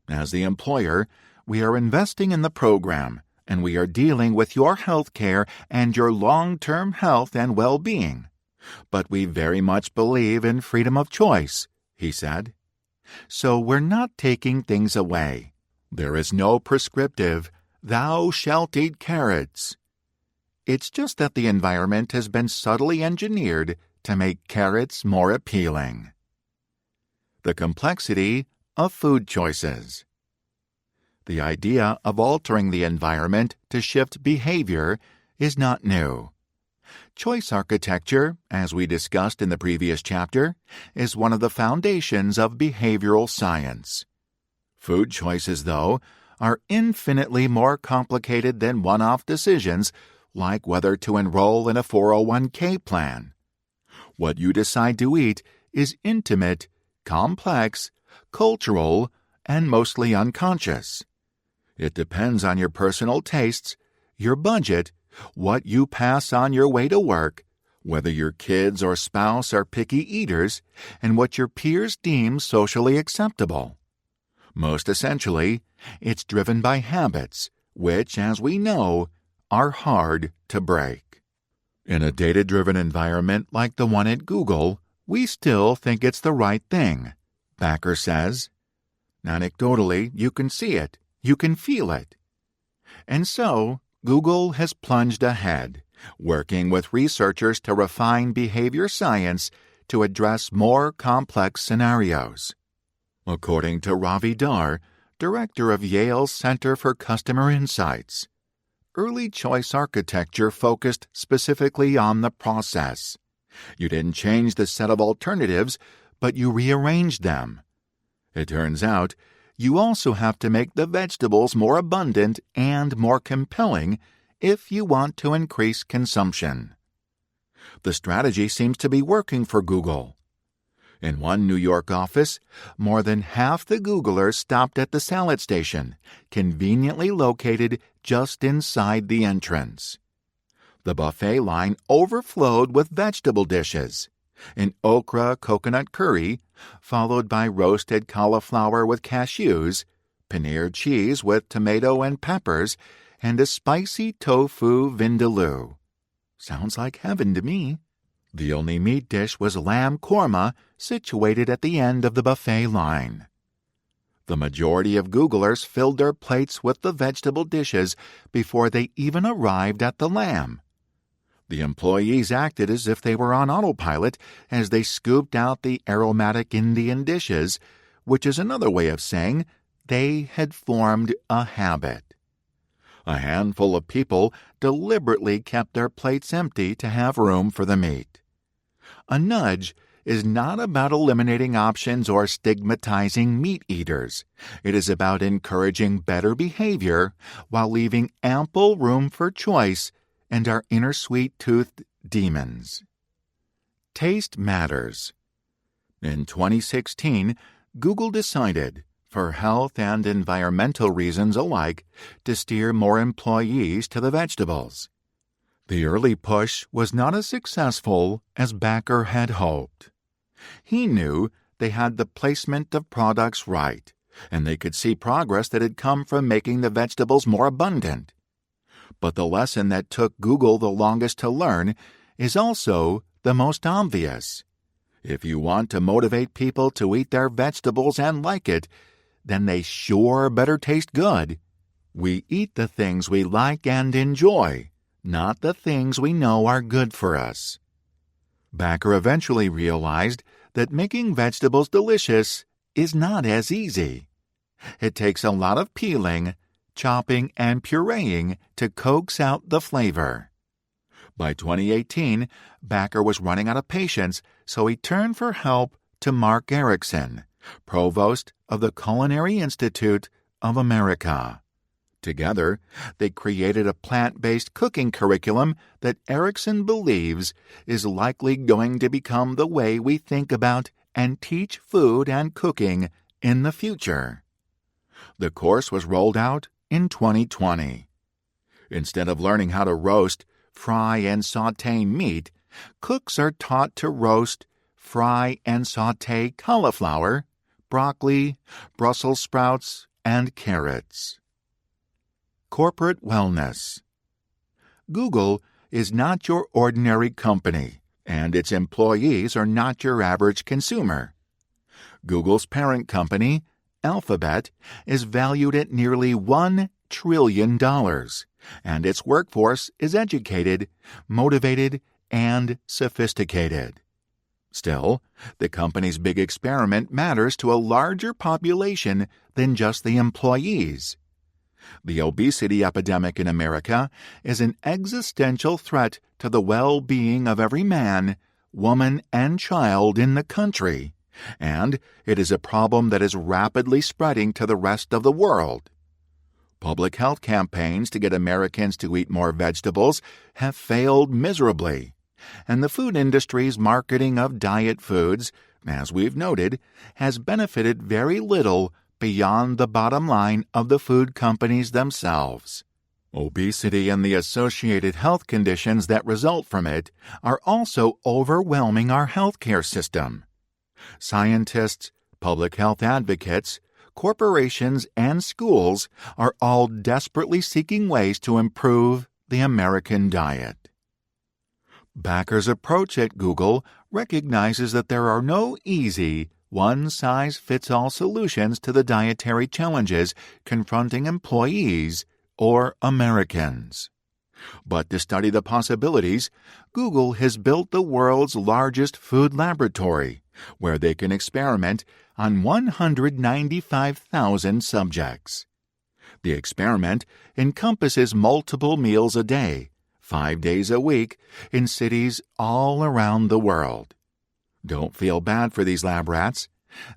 As the employer, we are investing in the program, and we are dealing with your health care and your long-term health and well-being. But we very much believe in freedom of choice, he said. So we're not taking things away. There is no prescriptive, thou shalt eat carrots. It's just that the environment has been subtly engineered to make carrots more appealing. The complexity of food choices. The idea of altering the environment to shift behavior is not new. Choice architecture, as we discussed in the previous chapter, is one of the foundations of behavioral science. Food choices, though, are infinitely more complicated than one-off decisions like whether to enroll in a 401k plan. What you decide to eat is intimate, complex, cultural, and mostly unconscious. It depends on your personal tastes, your budget, what you pass on your way to work, whether your kids or spouse are picky eaters, and what your peers deem socially acceptable. Most essentially, it's driven by habits, which, as we know, are hard to break. In a data-driven environment like the one at Google, we still think it's the right thing, Baker says. Anecdotally, you can see it, you can feel it. And so, Google has plunged ahead, working with researchers to refine behavior science to address more complex scenarios. According to Ravi Dar, director of Yale's Center for Customer Insights, early choice architecture focused specifically on the process. You didn't change the set of alternatives, but you rearranged them. It turns out, you also have to make the vegetables more abundant and more compelling if you want to increase consumption. The strategy seems to be working for Google. In one New York office, more than half the Googlers stopped at the salad station, conveniently located just inside the entrance. The buffet line overflowed with vegetable dishes, an okra coconut curry, followed by roasted cauliflower with cashews, paneer cheese with tomato and peppers, and a spicy tofu vindaloo. Sounds like heaven to me. The only meat dish was lamb korma, situated at the end of the buffet line. The majority of Googlers filled their plates with the vegetable dishes before they even arrived at the lamb. The employees acted as if they were on autopilot as they scooped out the aromatic Indian dishes, which is another way of saying they had formed a habit. A handful of people deliberately kept their plates empty to have room for the meat. A nudge is not about eliminating options or stigmatizing meat eaters. It is about encouraging better behavior while leaving ample room for choice and our inner sweet-toothed demons. Taste matters. In 2016, Google decided, for health and environmental reasons alike, to steer more employees to the vegetables. The early push was not as successful as Backer had hoped. He knew they had the placement of products right, and they could see progress that had come from making the vegetables more abundant. But the lesson that took Google the longest to learn is also the most obvious. If you want to motivate people to eat their vegetables and like it, then they sure better taste good. We eat the things we like and enjoy, not the things we know are good for us. Backer eventually realized that making vegetables delicious is not as easy. It takes a lot of peeling, chopping, and pureeing to coax out the flavor. By 2018, Backer was running out of patience, so he turned for help to Mark Erickson, provost of the Culinary Institute of America. Together, they created a plant-based cooking curriculum that Erickson believes is likely going to become the way we think about and teach food and cooking in the future. The course was rolled out in 2020. Instead of learning how to roast, fry, and sauté meat, cooks are taught to roast, fry, and sauté cauliflower, broccoli, Brussels sprouts, and carrots. Corporate wellness. Google is not your ordinary company, and its employees are not your average consumer. Google's parent company, Alphabet, is valued at nearly $1 trillion, and its workforce is educated, motivated, and sophisticated. Still, the company's big experiment matters to a larger population than just the employees. The obesity epidemic in America is an existential threat to the well-being of every man, woman, and child in the country, and it is a problem that is rapidly spreading to the rest of the world. Public health campaigns to get Americans to eat more vegetables have failed miserably, and the food industry's marketing of diet foods, as we've noted, has benefited very little beyond the bottom line of the food companies themselves. Obesity and the associated health conditions that result from it are also overwhelming our healthcare system. Scientists, public health advocates, corporations, and schools are all desperately seeking ways to improve the American diet. Backer's approach at Google recognizes that there are no easy, one-size-fits-all solutions to the dietary challenges confronting employees or Americans. But to study the possibilities, Google has built the world's largest food laboratory, where they can experiment on 195,000 subjects. The experiment encompasses multiple meals a day, 5 days a week, in cities all around the world. Don't feel bad for these lab rats.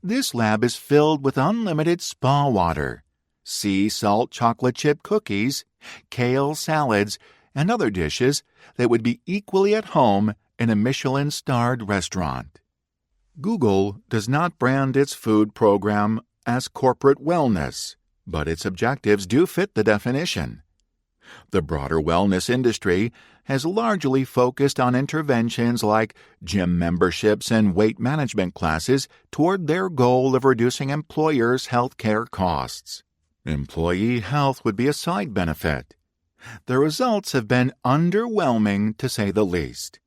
This lab is filled with unlimited spa water, sea salt chocolate chip cookies, kale salads, and other dishes that would be equally at home in a Michelin-starred restaurant. Google does not brand its food program as corporate wellness, but its objectives do fit the definition. The broader wellness industry has largely focused on interventions like gym memberships and weight management classes toward their goal of reducing employers' health care costs. Employee health would be a side benefit. The results have been underwhelming, to say the least.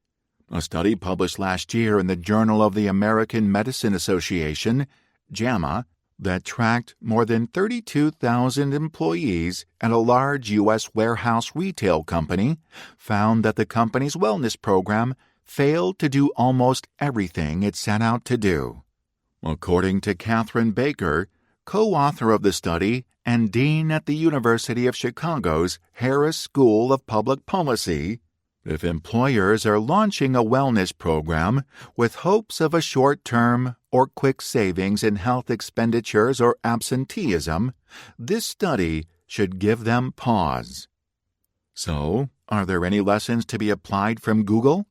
A study published last year in the Journal of the American Medicine Association, JAMA, that tracked more than 32,000 employees at a large U.S. warehouse retail company found that the company's wellness program failed to do almost everything it set out to do. According to Catherine Baker, co-author of the study and dean at the University of Chicago's Harris School of Public Policy, if employers are launching a wellness program with hopes of a short-term or quick savings in health expenditures or absenteeism, this study should give them pause. So, are there any lessons to be applied from Google?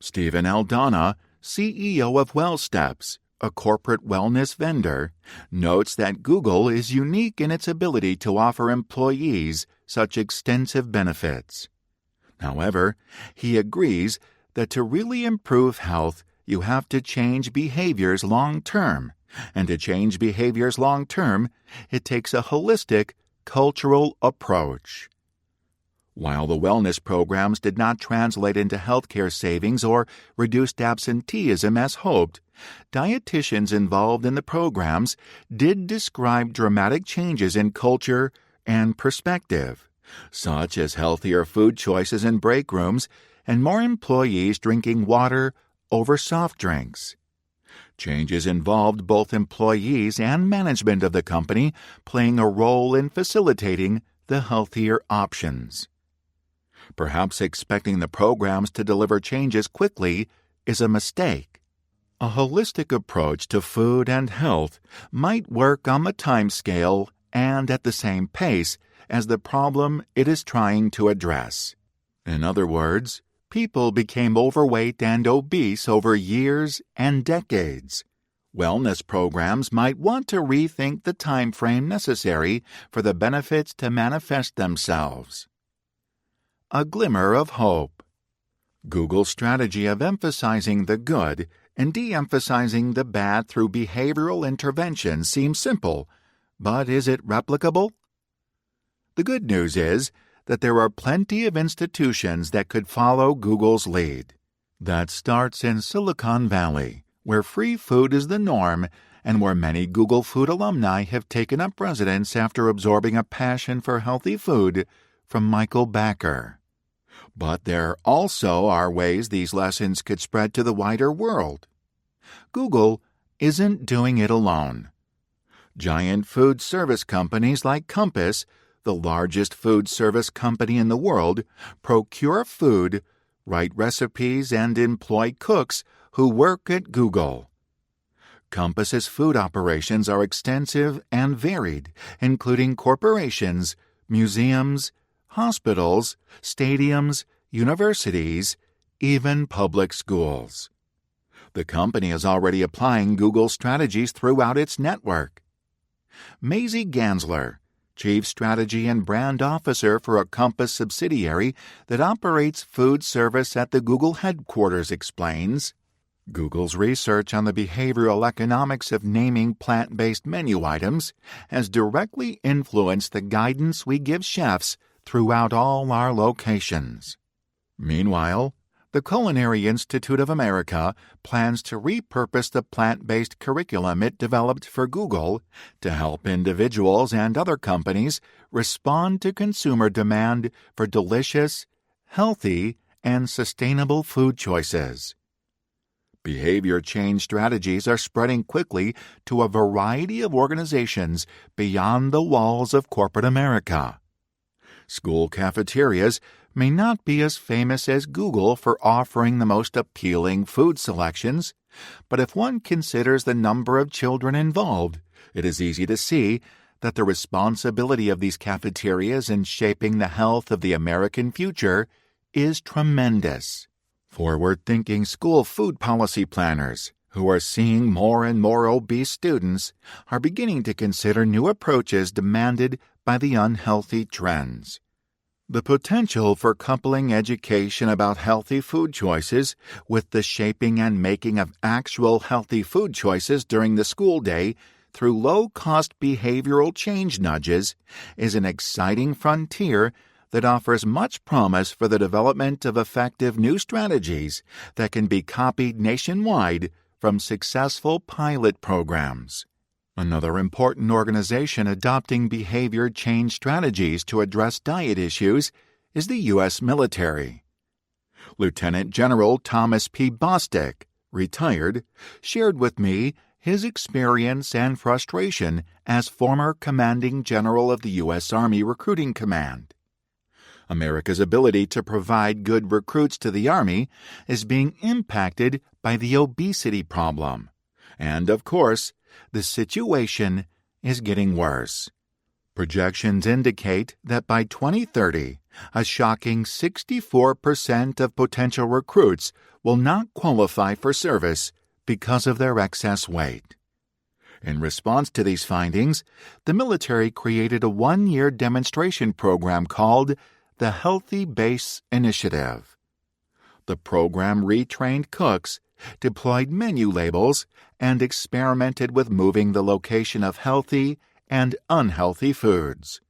Stephen Aldana, CEO of WellSteps, a corporate wellness vendor, notes that Google is unique in its ability to offer employees such extensive benefits. However, he agrees that to really improve health, you have to change behaviors long term, and to change behaviors long term, it takes a holistic, cultural approach. While the wellness programs did not translate into healthcare savings or reduced absenteeism as hoped, dietitians involved in the programs did describe dramatic changes in culture and perspective, such as healthier food choices in break rooms and more employees drinking water over soft drinks. Changes involved both employees and management of the company playing a role in facilitating the healthier options. Perhaps expecting the programs to deliver changes quickly is a mistake. A holistic approach to food and health might work on the time scale and at the same pace as the problem it is trying to address. In other words, people became overweight and obese over years and decades. Wellness programs might want to rethink the time frame necessary for the benefits to manifest themselves. A glimmer of hope. Google's strategy of emphasizing the good and de-emphasizing the bad through behavioral intervention seems simple, but is it replicable? The good news is that there are plenty of institutions that could follow Google's lead. That starts in Silicon Valley, where free food is the norm and where many Google Food alumni have taken up residence after absorbing a passion for healthy food from Michael Backer. But there also are ways these lessons could spread to the wider world. Google isn't doing it alone. Giant food service companies like Compass, the largest food service company in the world, procure food, write recipes, and employ cooks who work at Google. Compass's food operations are extensive and varied, including corporations, museums, hospitals, stadiums, universities, even public schools. The company is already applying Google strategies throughout its network. Maisie Gansler, Chief Strategy and Brand Officer for a Compass subsidiary that operates food service at the Google headquarters, explains, Google's research on the behavioral economics of naming plant-based menu items has directly influenced the guidance we give chefs throughout all our locations. Meanwhile, the Culinary Institute of America plans to repurpose the plant-based curriculum it developed for Google to help individuals and other companies respond to consumer demand for delicious, healthy, and sustainable food choices. Behavior change strategies are spreading quickly to a variety of organizations beyond the walls of corporate America. School cafeterias may not be as famous as Google for offering the most appealing food selections, but if one considers the number of children involved, it is easy to see that the responsibility of these cafeterias in shaping the health of the American future is tremendous. Forward-thinking school food policy planners, who are seeing more and more obese students, are beginning to consider new approaches demanded by the unhealthy trends. The potential for coupling education about healthy food choices with the shaping and making of actual healthy food choices during the school day through low-cost behavioral change nudges is an exciting frontier that offers much promise for the development of effective new strategies that can be copied nationwide from successful pilot programs. Another important organization adopting behavior change strategies to address diet issues is the U.S. military. Lieutenant General Thomas P. Bostick, retired, shared with me his experience and frustration as former commanding general of the U.S. Army Recruiting Command. America's ability to provide good recruits to the Army is being impacted by the obesity problem. And, of course, the situation is getting worse. Projections indicate that by 2030, a shocking 64% of potential recruits will not qualify for service because of their excess weight. In response to these findings, the military created a one-year demonstration program called the Healthy Base Initiative. The program retrained cooks, deployed menu labels, and experimented with moving the location of healthy and unhealthy foods.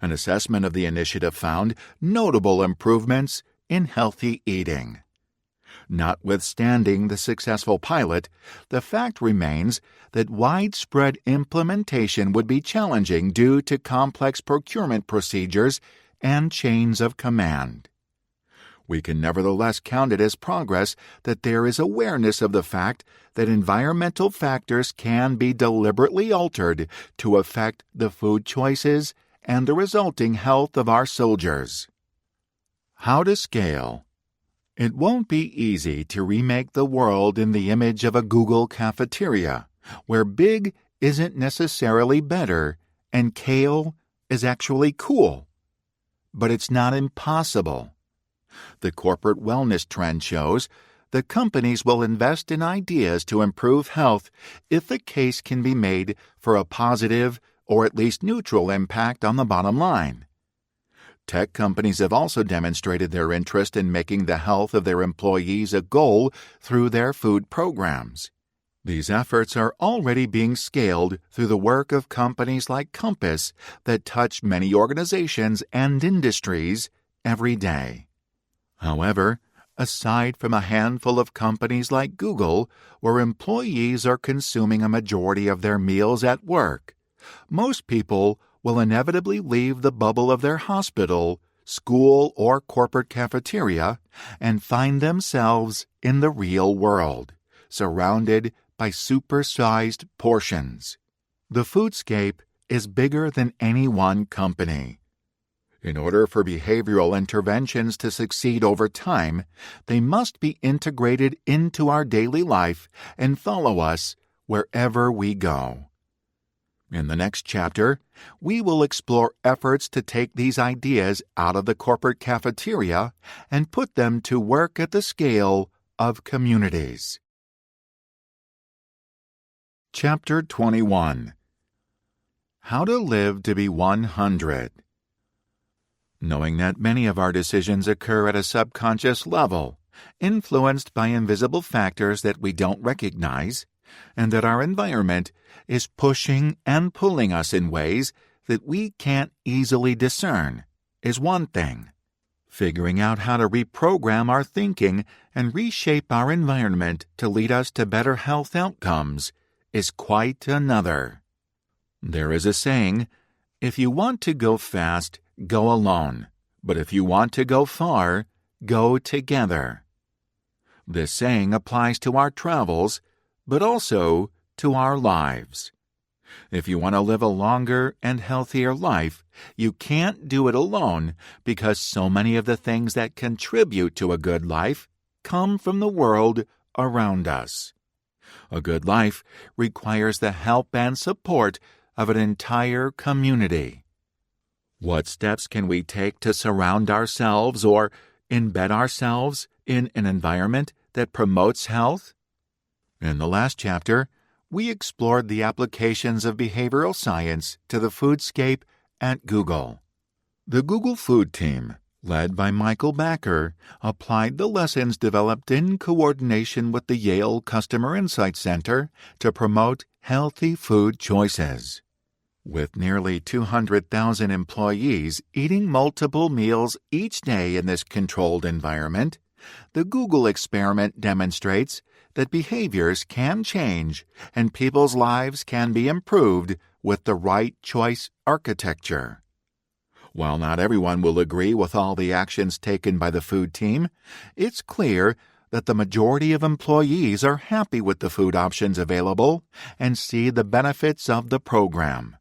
An assessment of the initiative found notable improvements in healthy eating. Notwithstanding the successful pilot, the fact remains that widespread implementation would be challenging due to complex procurement procedures and chains of command. We can nevertheless count it as progress that there is awareness of the fact that environmental factors can be deliberately altered to affect the food choices and the resulting health of our soldiers. How to scale. It won't be easy to remake the world in the image of a Google cafeteria, where big isn't necessarily better and kale is actually cool. But it's not impossible. The corporate wellness trend shows that companies will invest in ideas to improve health if the case can be made for a positive or at least neutral impact on the bottom line. Tech companies have also demonstrated their interest in making the health of their employees a goal through their food programs. These efforts are already being scaled through the work of companies like Compass that touch many organizations and industries every day. However, aside from a handful of companies like Google, where employees are consuming a majority of their meals at work, most people will inevitably leave the bubble of their hospital, school, or corporate cafeteria and find themselves in the real world, surrounded by supersized portions. The foodscape is bigger than any one company. In order for behavioral interventions to succeed over time, they must be integrated into our daily life and follow us wherever we go. In the next chapter, we will explore efforts to take these ideas out of the corporate cafeteria and put them to work at the scale of communities. Chapter 21. How to Live to be 100. Knowing that many of our decisions occur at a subconscious level, influenced by invisible factors that we don't recognize, and that our environment is pushing and pulling us in ways that we can't easily discern, is one thing. Figuring out how to reprogram our thinking and reshape our environment to lead us to better health outcomes is quite another. There is a saying, if you want to go fast, go alone, but if you want to go far, go together. This saying applies to our travels, but also to our lives. If you want to live a longer and healthier life, you can't do it alone because so many of the things that contribute to a good life come from the world around us. A good life requires the help and support of an entire community. What steps can we take to surround ourselves or embed ourselves in an environment that promotes health? In the last chapter, we explored the applications of behavioral science to the foodscape at Google. The Google Food Team, led by Michael Backer, applied the lessons developed in coordination with the Yale Customer Insight Center to promote healthy food choices. With nearly 200,000 employees eating multiple meals each day in this controlled environment, the Google experiment demonstrates that behaviors can change and people's lives can be improved with the right choice architecture. While not everyone will agree with all the actions taken by the food team, it's clear that the majority of employees are happy with the food options available and see the benefits of the program.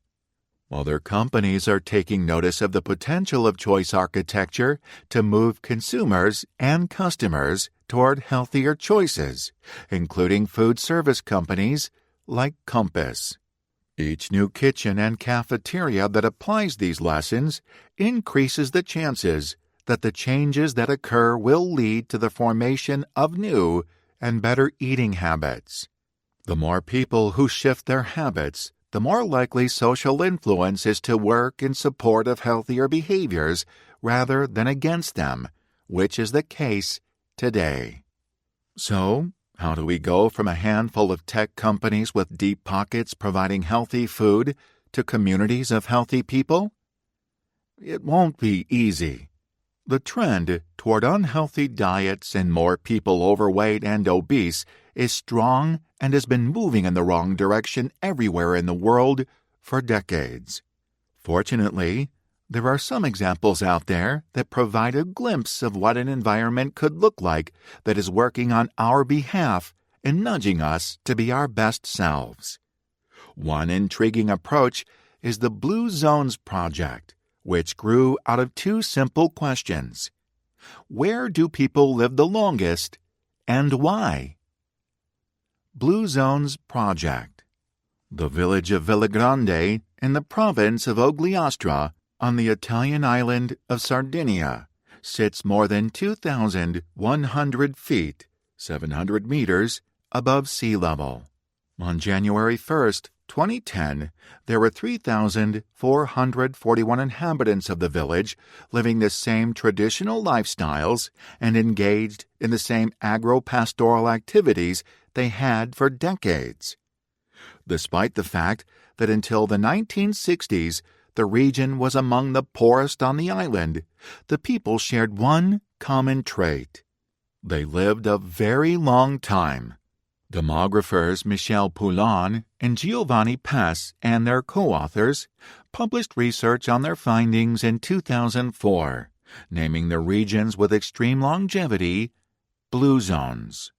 While their companies are taking notice of the potential of choice architecture to move consumers and customers toward healthier choices, including food service companies like Compass. Each new kitchen and cafeteria that applies these lessons increases the chances that the changes that occur will lead to the formation of new and better eating habits. The more people who shift their habits, the more likely social influence is to work in support of healthier behaviors rather than against them, which is the case today. So, how do we go from a handful of tech companies with deep pockets providing healthy food to communities of healthy people? It won't be easy. The trend toward unhealthy diets and more people overweight and obese is strong and has been moving in the wrong direction everywhere in the world for decades. Fortunately, there are some examples out there that provide a glimpse of what an environment could look like that is working on our behalf and nudging us to be our best selves. One intriguing approach is the Blue Zones Project, which grew out of two simple questions. Where do people live the longest, and why? Blue Zones Project. The village of Villagrande in the province of Ogliastra on the Italian island of Sardinia sits more than 2,100 feet, 700 meters, above sea level. On January 1st, 2010, there were 3,441 inhabitants of the village living the same traditional lifestyles and engaged in the same agro-pastoral activities they had for decades. Despite the fact that until the 1960s, the region was among the poorest on the island, the people shared one common trait. They lived a very long time. Demographers Michel Poulin and Giovanni Pes and their co-authors published research on their findings in 2004, naming the regions with extreme longevity Blue Zones.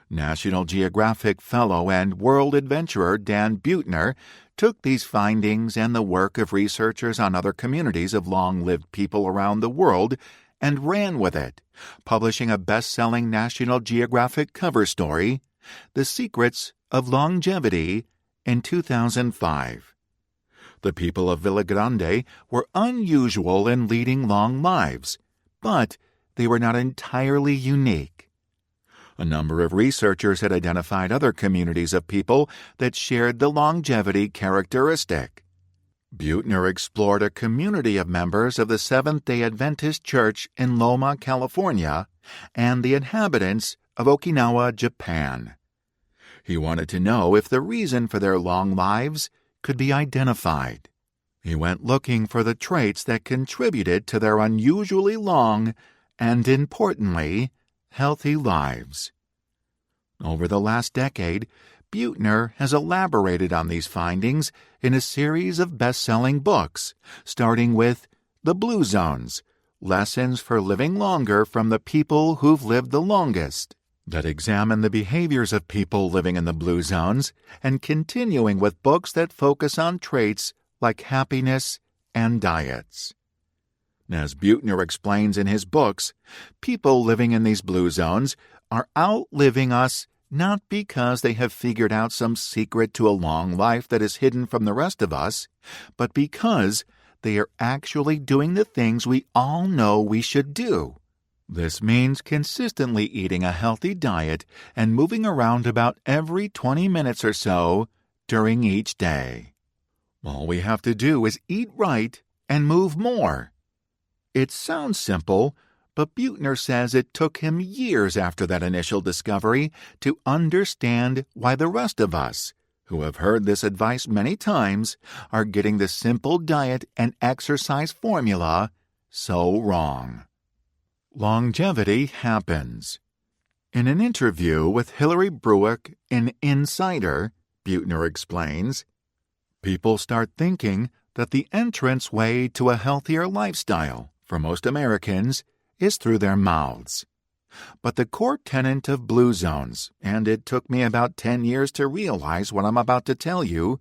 National Geographic fellow and world adventurer Dan Buettner took these findings and the work of researchers on other communities of long-lived people around the world and ran with it, publishing a best-selling National Geographic cover story, The Secrets of Longevity, in 2005. The people of Villagrande were unusual in leading long lives, but they were not entirely unique. A number of researchers had identified other communities of people that shared the longevity characteristic. Buettner explored a community of members of the Seventh-day Adventist Church in Loma, California, and the inhabitants of Okinawa, Japan. He wanted to know if the reason for their long lives could be identified. He went looking for the traits that contributed to their unusually long and, importantly, healthy lives. Over the last decade, Buettner has elaborated on these findings in a series of best-selling books, starting with The Blue Zones, Lessons for Living Longer from the People Who've Lived the Longest, that examine the behaviors of people living in the Blue Zones, and continuing with books that focus on traits like happiness and diets. As Buettner explains in his books, people living in these Blue Zones are outliving us not because they have figured out some secret to a long life that is hidden from the rest of us, but because they are actually doing the things we all know we should do. This means consistently eating a healthy diet and moving around about every 20 minutes or so during each day. All we have to do is eat right and move more. It sounds simple, but Buettner says it took him years after that initial discovery to understand why the rest of us, who have heard this advice many times, are getting the simple diet and exercise formula so wrong. Longevity happens. In an interview with Hilary Bruick in Insider, Buettner explains, people start thinking that the entrance way to a healthier lifestyle for most Americans is through their mouths. But the core tenet of Blue Zones, and it took me about 10 years to realize what I'm about to tell you,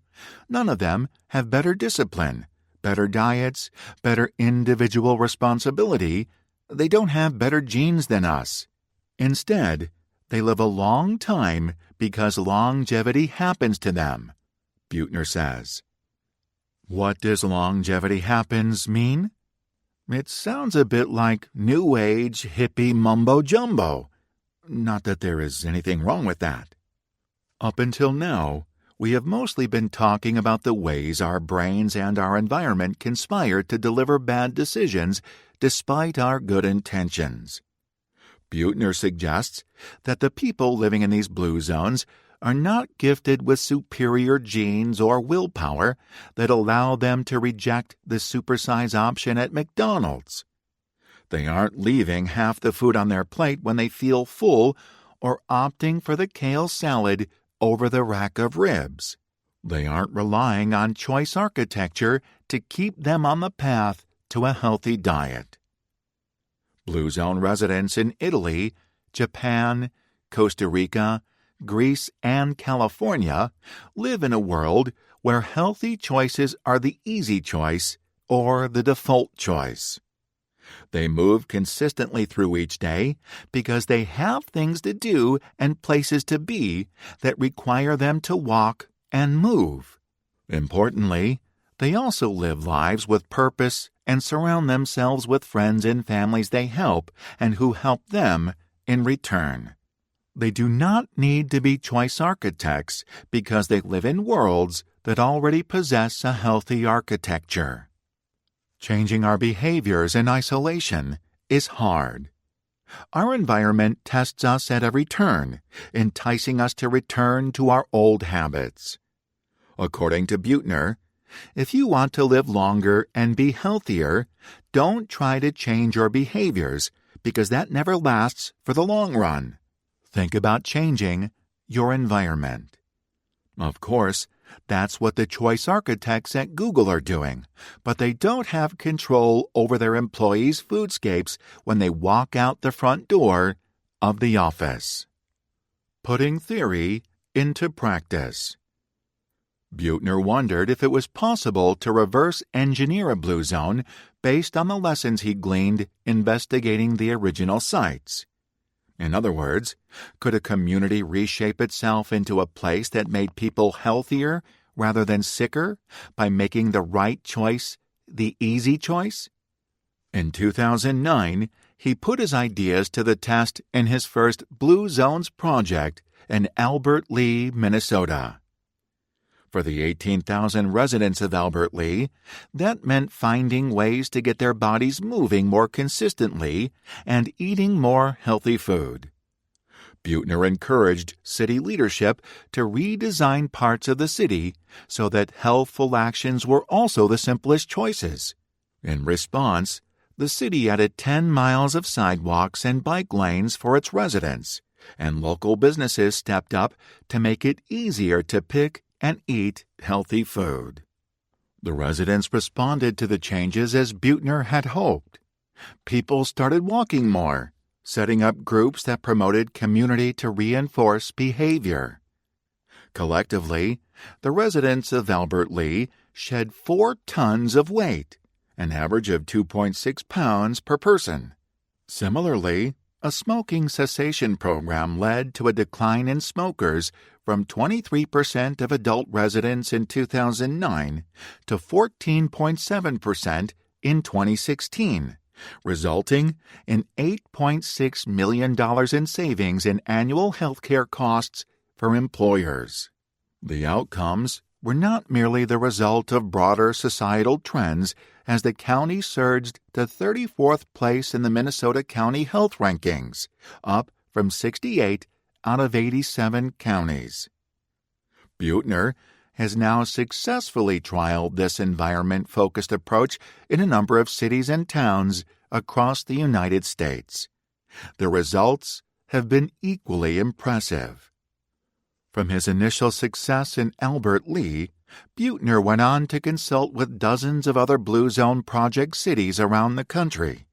none of them have better discipline, better diets, better individual responsibility. They don't have better genes than us. Instead, they live a long time because longevity happens to them, Buettner says. What does longevity happens mean? It sounds a bit like New Age hippie mumbo-jumbo. Not that there is anything wrong with that. Up until now, we have mostly been talking about the ways our brains and our environment conspire to deliver bad decisions despite our good intentions. Buettner suggests that the people living in these blue zones are not gifted with superior genes or willpower that allow them to reject the supersize option at McDonald's. They aren't leaving half the food on their plate when they feel full or opting for the kale salad over the rack of ribs. They aren't relying on choice architecture to keep them on the path to a healthy diet. Blue Zone residents in Italy, Japan, Costa Rica, Greece, and California live in a world where healthy choices are the easy choice or the default choice. They move consistently through each day because they have things to do and places to be that require them to walk and move. Importantly, they also live lives with purpose and surround themselves with friends and families they help and who help them in return. They do not need to be choice architects because they live in worlds that already possess a healthy architecture. Changing our behaviors in isolation is hard. Our environment tests us at every turn, enticing us to return to our old habits. According to Buettner, if you want to live longer and be healthier, don't try to change your behaviors because that never lasts for the long run. Think about changing your environment. Of course, that's what the choice architects at Google are doing, but they don't have control over their employees' foodscapes when they walk out the front door of the office. Putting theory into practice. Buettner wondered if it was possible to reverse engineer a blue zone based on the lessons he gleaned investigating the original sites. In other words, could a community reshape itself into a place that made people healthier rather than sicker by making the right choice the easy choice? In 2009, he put his ideas to the test in his first Blue Zones project in Albert Lea, Minnesota. For the 18,000 residents of Albert Lea, that meant finding ways to get their bodies moving more consistently and eating more healthy food. Buettner encouraged city leadership to redesign parts of the city so that healthful actions were also the simplest choices. In response, the city added 10 miles of sidewalks and bike lanes for its residents, and local businesses stepped up to make it easier to pick and eat healthy food. The residents responded to the changes as Buettner had hoped. People started walking more, setting up groups that promoted community to reinforce behavior. Collectively, the residents of Albert Lea shed 4 tons of weight, an average of 2.6 pounds per person. Similarly, a smoking cessation program led to a decline in smokers from 23% of adult residents in 2009 to 14.7% in 2016, resulting in $8.6 million in savings in annual healthcare costs for employers. The outcomes were not merely the result of broader societal trends as the county surged to 34th place in the Minnesota County Health Rankings, up from 68 out of 87 counties. Buettner has now successfully trialed this environment-focused approach in a number of cities and towns across the United States. The results have been equally impressive. From his initial success in Albert Lea, Buettner went on to consult with dozens of other Blue Zone project cities around the country.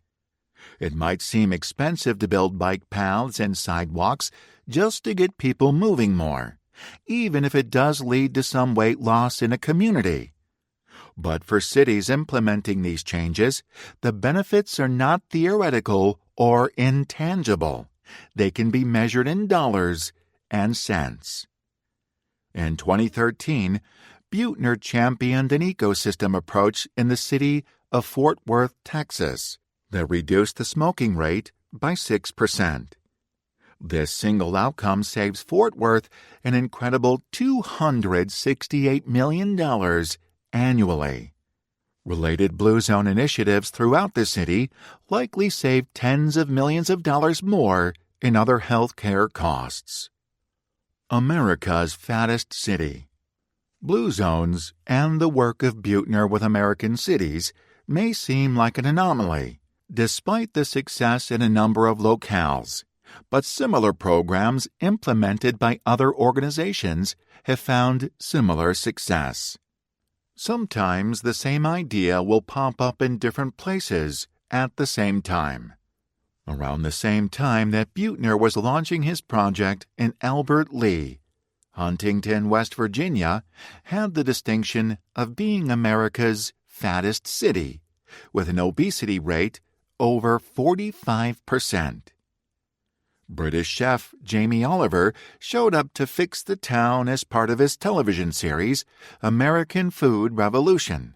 It might seem expensive to build bike paths and sidewalks just to get people moving more, even if it does lead to some weight loss in a community. But for cities implementing these changes, the benefits are not theoretical or intangible. They can be measured in dollars and cents. In 2013, Buettner championed an ecosystem approach in the city of Fort Worth, Texas, that reduced the smoking rate by 6%. This single outcome saves Fort Worth an incredible $268 million annually. Related Blue Zone initiatives throughout the city likely save tens of millions of dollars more in other health care costs. America's fattest city. Blue zones and the work of Buettner with American cities may seem like an anomaly, despite the success in a number of locales, but similar programs implemented by other organizations have found similar success. Sometimes the same idea will pop up in different places at the same time. Around the same time that Buettner was launching his project in Albert Lea, Huntington, West Virginia, had the distinction of being America's fattest city, with an obesity rate over 45%. British chef Jamie Oliver showed up to fix the town as part of his television series, American Food Revolution.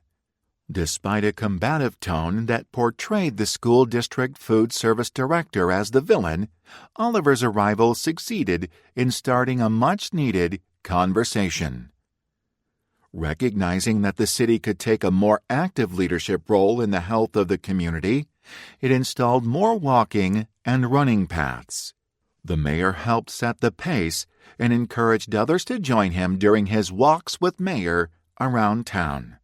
Despite a combative tone that portrayed the school district food service director as the villain, Oliver's arrival succeeded in starting a much-needed conversation. Recognizing that the city could take a more active leadership role in the health of the community, it installed more walking and running paths. The mayor helped set the pace and encouraged others to join him during his walks with Mayor around town.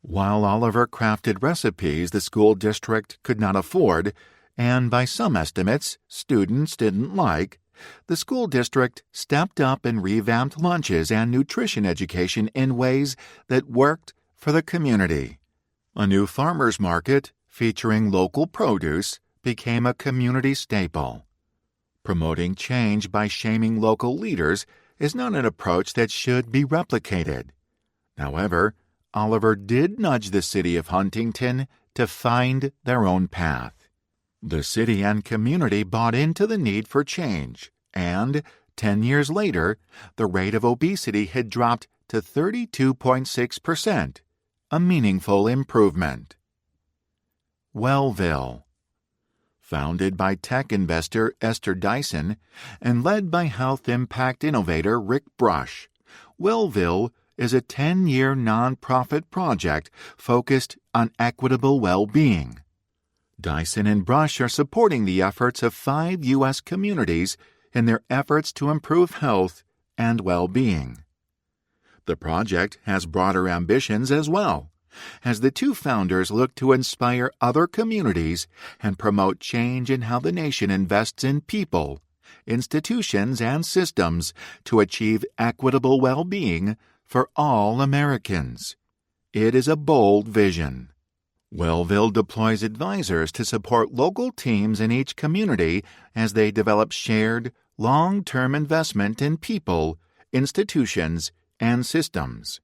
While Oliver crafted recipes the school district could not afford, and by some estimates students didn't like, the school district stepped up and revamped lunches and nutrition education in ways that worked for the community. A new farmers market featuring local produce became a community staple. Promoting change by shaming local leaders is not an approach that should be replicated. However, Oliver did nudge the city of Huntington to find their own path. The city and community bought into the need for change, and 10 years later, the rate of obesity had dropped to 32.6%, a meaningful improvement. Wellville. Founded by tech investor Esther Dyson and led by health impact innovator Rick Brush, Wellville is a 10-year nonprofit project focused on equitable well-being. Dyson and Brush are supporting the efforts of 5 U.S. communities in their efforts to improve health and well-being. The project has broader ambitions as well, as the two founders look to inspire other communities and promote change in how the nation invests in people, institutions, and systems to achieve equitable well-being for all Americans. It is a bold vision. Wellville deploys advisors to support local teams in each community as they develop shared, long-term investment in people, institutions, and systems.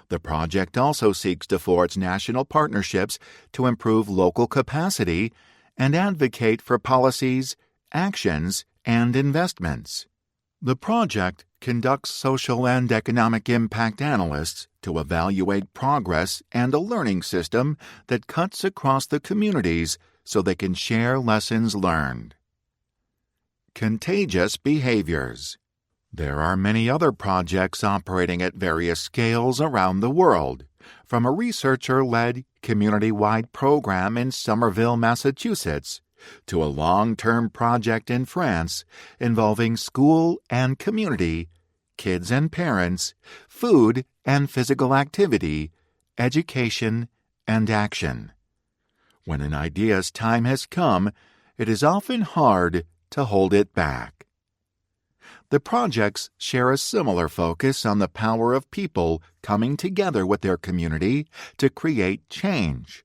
The project also seeks to forge national partnerships to improve local capacity and advocate for policies, actions, and investments. The project conducts social and economic impact analysts to evaluate progress and a learning system that cuts across the communities so they can share lessons learned. Contagious behaviors. There are many other projects operating at various scales around the world, from a researcher-led community-wide program in Somerville, Massachusetts, to a long-term project in France involving school and community, kids and parents, food and physical activity, education, and action. When an idea's time has come, it is often hard to hold it back. The projects share a similar focus on the power of people coming together with their community to create change.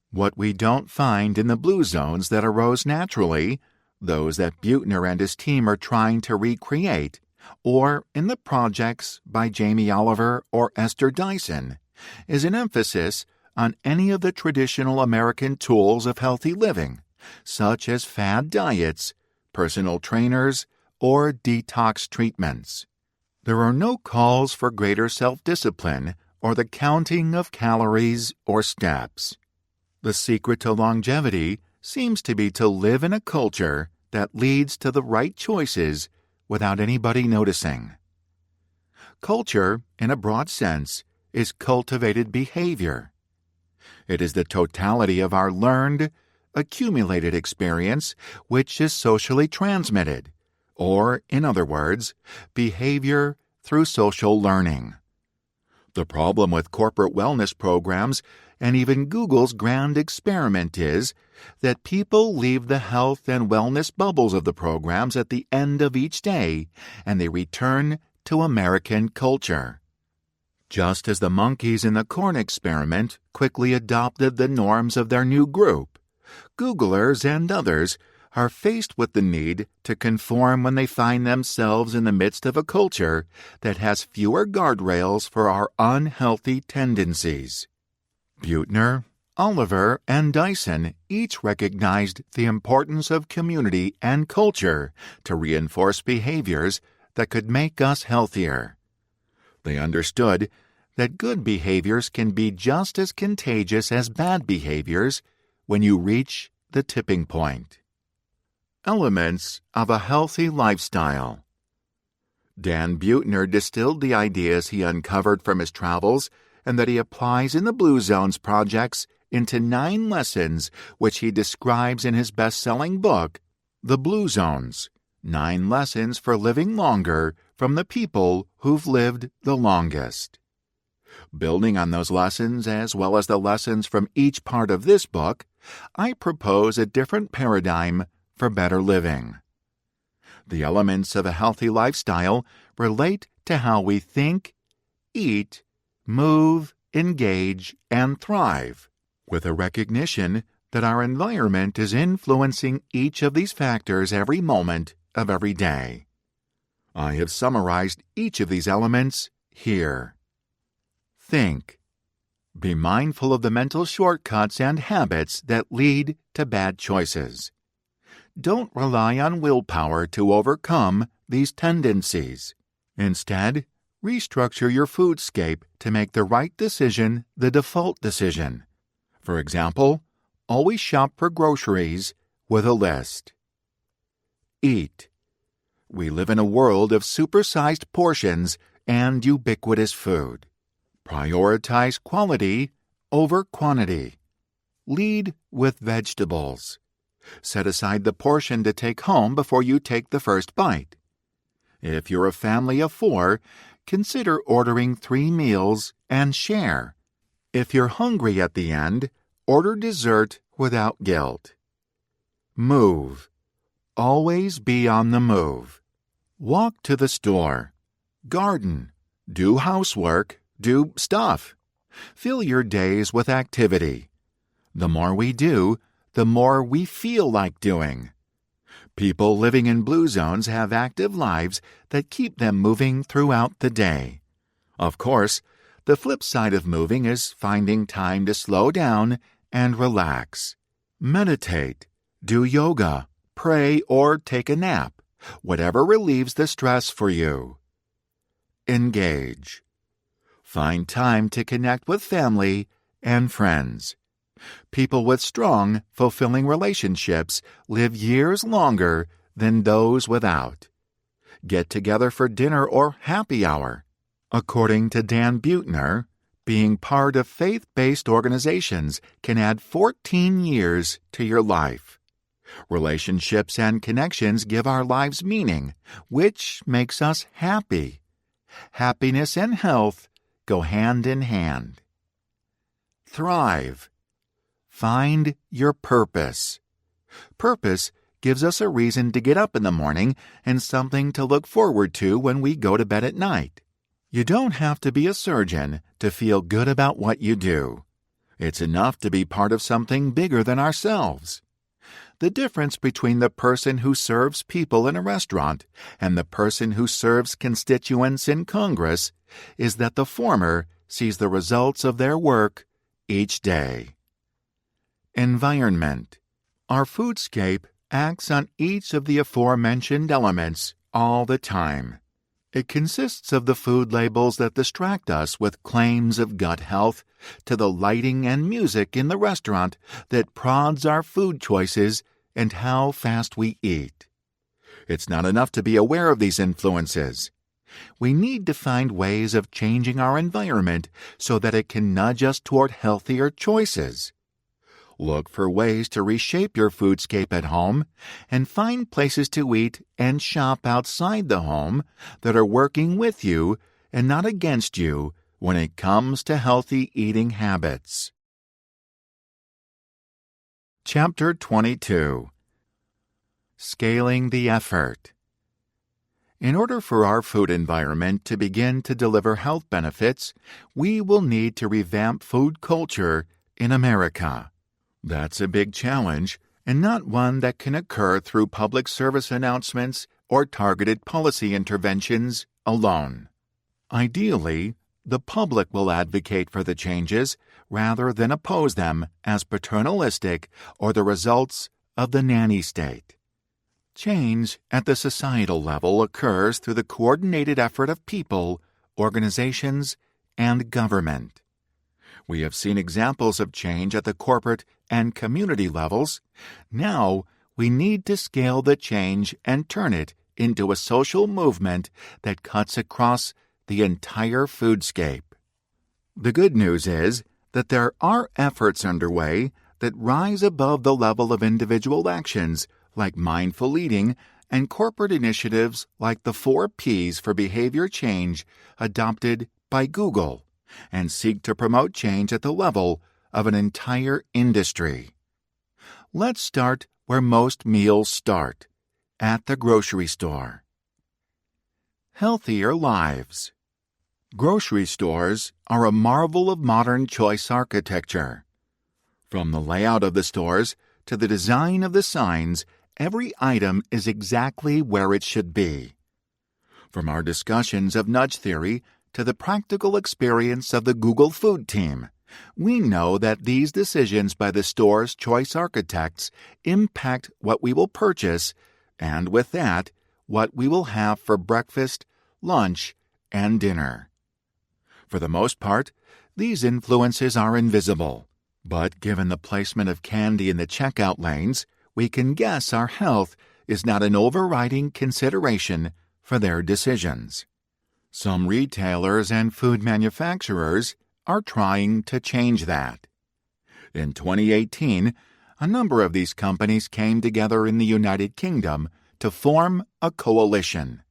What we don't find in the blue zones that arose naturally, those that Buettner and his team are trying to recreate, or in the projects by Jamie Oliver or Esther Dyson, is an emphasis on any of the traditional American tools of healthy living, such as fad diets, personal trainers, or detox treatments. There are no calls for greater self-discipline or the counting of calories or steps. The secret to longevity seems to be to live in a culture that leads to the right choices without anybody noticing. Culture, in a broad sense, is cultivated behavior. It is the totality of our learned, accumulated experience which is socially transmitted, or, in other words, behavior through social learning. The problem with corporate wellness programs and even Google's grand experiment is that people leave the health and wellness bubbles of the programs at the end of each day and they return to American culture. Just as the monkeys in the corn experiment quickly adopted the norms of their new group, Googlers and others are faced with the need to conform when they find themselves in the midst of a culture that has fewer guardrails for our unhealthy tendencies. Buettner, Oliver, and Dyson each recognized the importance of community and culture to reinforce behaviors that could make us healthier. They understood that good behaviors can be just as contagious as bad behaviors when you reach the tipping point. Elements of a healthy lifestyle. Dan Buettner distilled the ideas he uncovered from his travels and that he applies in the Blue Zones projects into 9 lessons which he describes in his best-selling book, The Blue Zones, 9 Lessons for Living Longer from the People Who've Lived the Longest. Building on those lessons as well as the lessons from each part of this book, I propose a different paradigm for better living. The elements of a healthy lifestyle relate to how we think, eat, move, engage, and thrive, with a recognition that our environment is influencing each of these factors every moment of every day. I have summarized each of these elements here. Think. Be mindful of the mental shortcuts and habits that lead to bad choices. Don't rely on willpower to overcome these tendencies. Instead, restructure your foodscape to make the right decision the default decision. For example, always shop for groceries with a list. Eat. We live in a world of supersized portions and ubiquitous food. Prioritize quality over quantity. Lead with vegetables. Set aside the portion to take home before you take the first bite. If you're a family of 4, consider ordering 3 meals and share. If you're hungry at the end, order dessert without guilt. Move. Always be on the move. Walk to the store. Garden. Do housework. Do stuff. Fill your days with activity. The more we do, the more we feel like doing. People living in blue zones have active lives that keep them moving throughout the day. Of course, the flip side of moving is finding time to slow down and relax. Meditate, do yoga, pray, or take a nap, whatever relieves the stress for you. Engage. Find time to connect with family and friends. People with strong, fulfilling relationships live years longer than those without. Get together for dinner or happy hour. According to Dan Buettner, being part of faith-based organizations can add 14 years to your life. Relationships and connections give our lives meaning, which makes us happy. Happiness and health go hand in hand. Thrive. Find your purpose. Purpose gives us a reason to get up in the morning and something to look forward to when we go to bed at night. You don't have to be a surgeon to feel good about what you do. It's enough to be part of something bigger than ourselves. The difference between the person who serves people in a restaurant and the person who serves constituents in Congress is that the former sees the results of their work each day. Environment. Our foodscape acts on each of the aforementioned elements all the time. It consists of the food labels that distract us with claims of gut health to the lighting and music in the restaurant that prods our food choices and how fast we eat. It's not enough to be aware of these influences. We need to find ways of changing our environment so that it can nudge us toward healthier choices. Look for ways to reshape your foodscape at home and find places to eat and shop outside the home that are working with you and not against you when it comes to healthy eating habits. Chapter 22. Scaling the Effort. In order for our food environment to begin to deliver health benefits, we will need to revamp food culture in America. That's a big challenge, and not one that can occur through public service announcements or targeted policy interventions alone. Ideally, the public will advocate for the changes rather than oppose them as paternalistic or the results of the nanny state. Change at the societal level occurs through the coordinated effort of people, organizations, and government. We have seen examples of change at the corporate and community levels. Now, we need to scale the change and turn it into a social movement that cuts across the entire foodscape. The good news is that there are efforts underway that rise above the level of individual actions like mindful eating and corporate initiatives like the 4 Ps for behavior change adopted by Google and seek to promote change at the level of an entire industry. Let's start where most meals start, at the grocery store. Healthier lives. Grocery stores are a marvel of modern choice architecture. From the layout of the stores to the design of the signs, every item is exactly where it should be. From our discussions of nudge theory to the practical experience of the Google Food team, we know that these decisions by the store's choice architects impact what we will purchase, and with that, what we will have for breakfast, lunch, and dinner. For the most part, these influences are invisible, but given the placement of candy in the checkout lanes, we can guess our health is not an overriding consideration for their decisions. Some retailers and food manufacturers are trying to change that. In 2018, a number of these companies came together in the United Kingdom to form a coalition,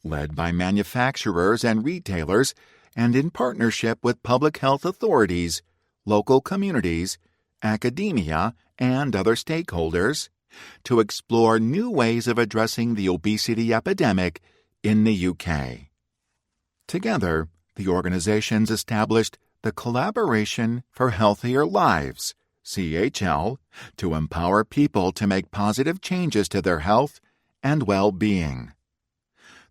led by manufacturers and retailers and in partnership with public health authorities, local communities, academia, and other stakeholders, to explore new ways of addressing the obesity epidemic in the UK. Together, the organizations established the Collaboration for Healthier Lives, CHL, to empower people to make positive changes to their health and well-being.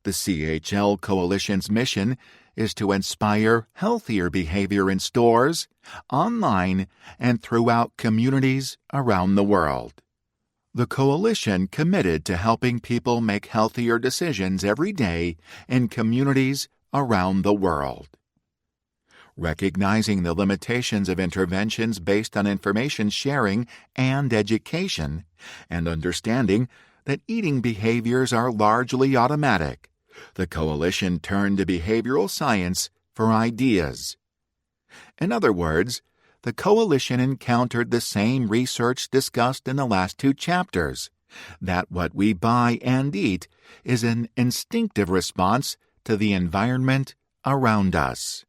The CHL Coalition's mission is to inspire healthier behavior in stores, online, and throughout communities around the world. The Coalition committed to helping people make healthier decisions every day in communities around the world. Recognizing the limitations of interventions based on information sharing and education, and understanding that eating behaviors are largely automatic, the Coalition turned to behavioral science for ideas. In other words, the Coalition encountered the same research discussed in the last 2 chapters, that what we buy and eat is an instinctive response to the environment around us.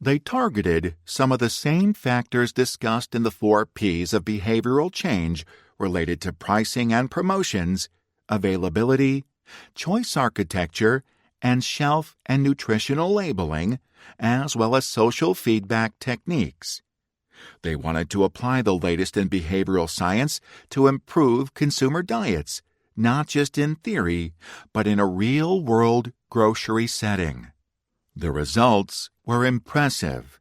They targeted some of the same factors discussed in the 4 Ps of behavioral change related to pricing and promotions, availability, choice architecture, and shelf and nutritional labeling, as well as social feedback techniques. They wanted to apply the latest in behavioral science to improve consumer diets, not just in theory, but in a real-world grocery setting. The results were impressive.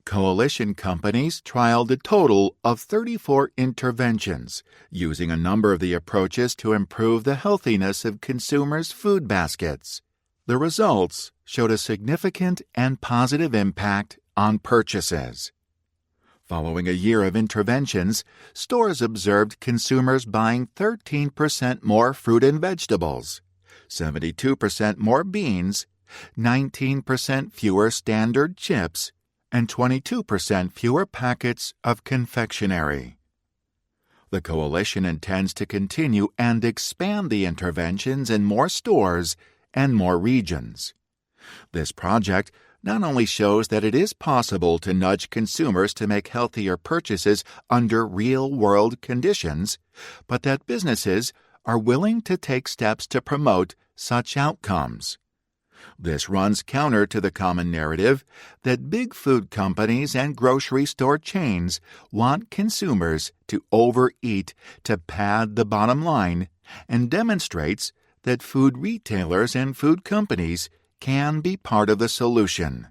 Coalition companies trialed a total of 34 interventions, using a number of the approaches to improve the healthiness of consumers' food baskets. The results showed a significant and positive impact on purchases. Following a year of interventions, stores observed consumers buying 13% more fruit and vegetables, 72% more beans, 19% fewer standard chips, and 22% fewer packets of confectionery. The coalition intends to continue and expand the interventions in more stores and more regions. This project not only shows that it is possible to nudge consumers to make healthier purchases under real-world conditions, but that businesses are willing to take steps to promote such outcomes. This runs counter to the common narrative that big food companies and grocery store chains want consumers to overeat to pad the bottom line, and demonstrates that food retailers and food companies can be part of the solution.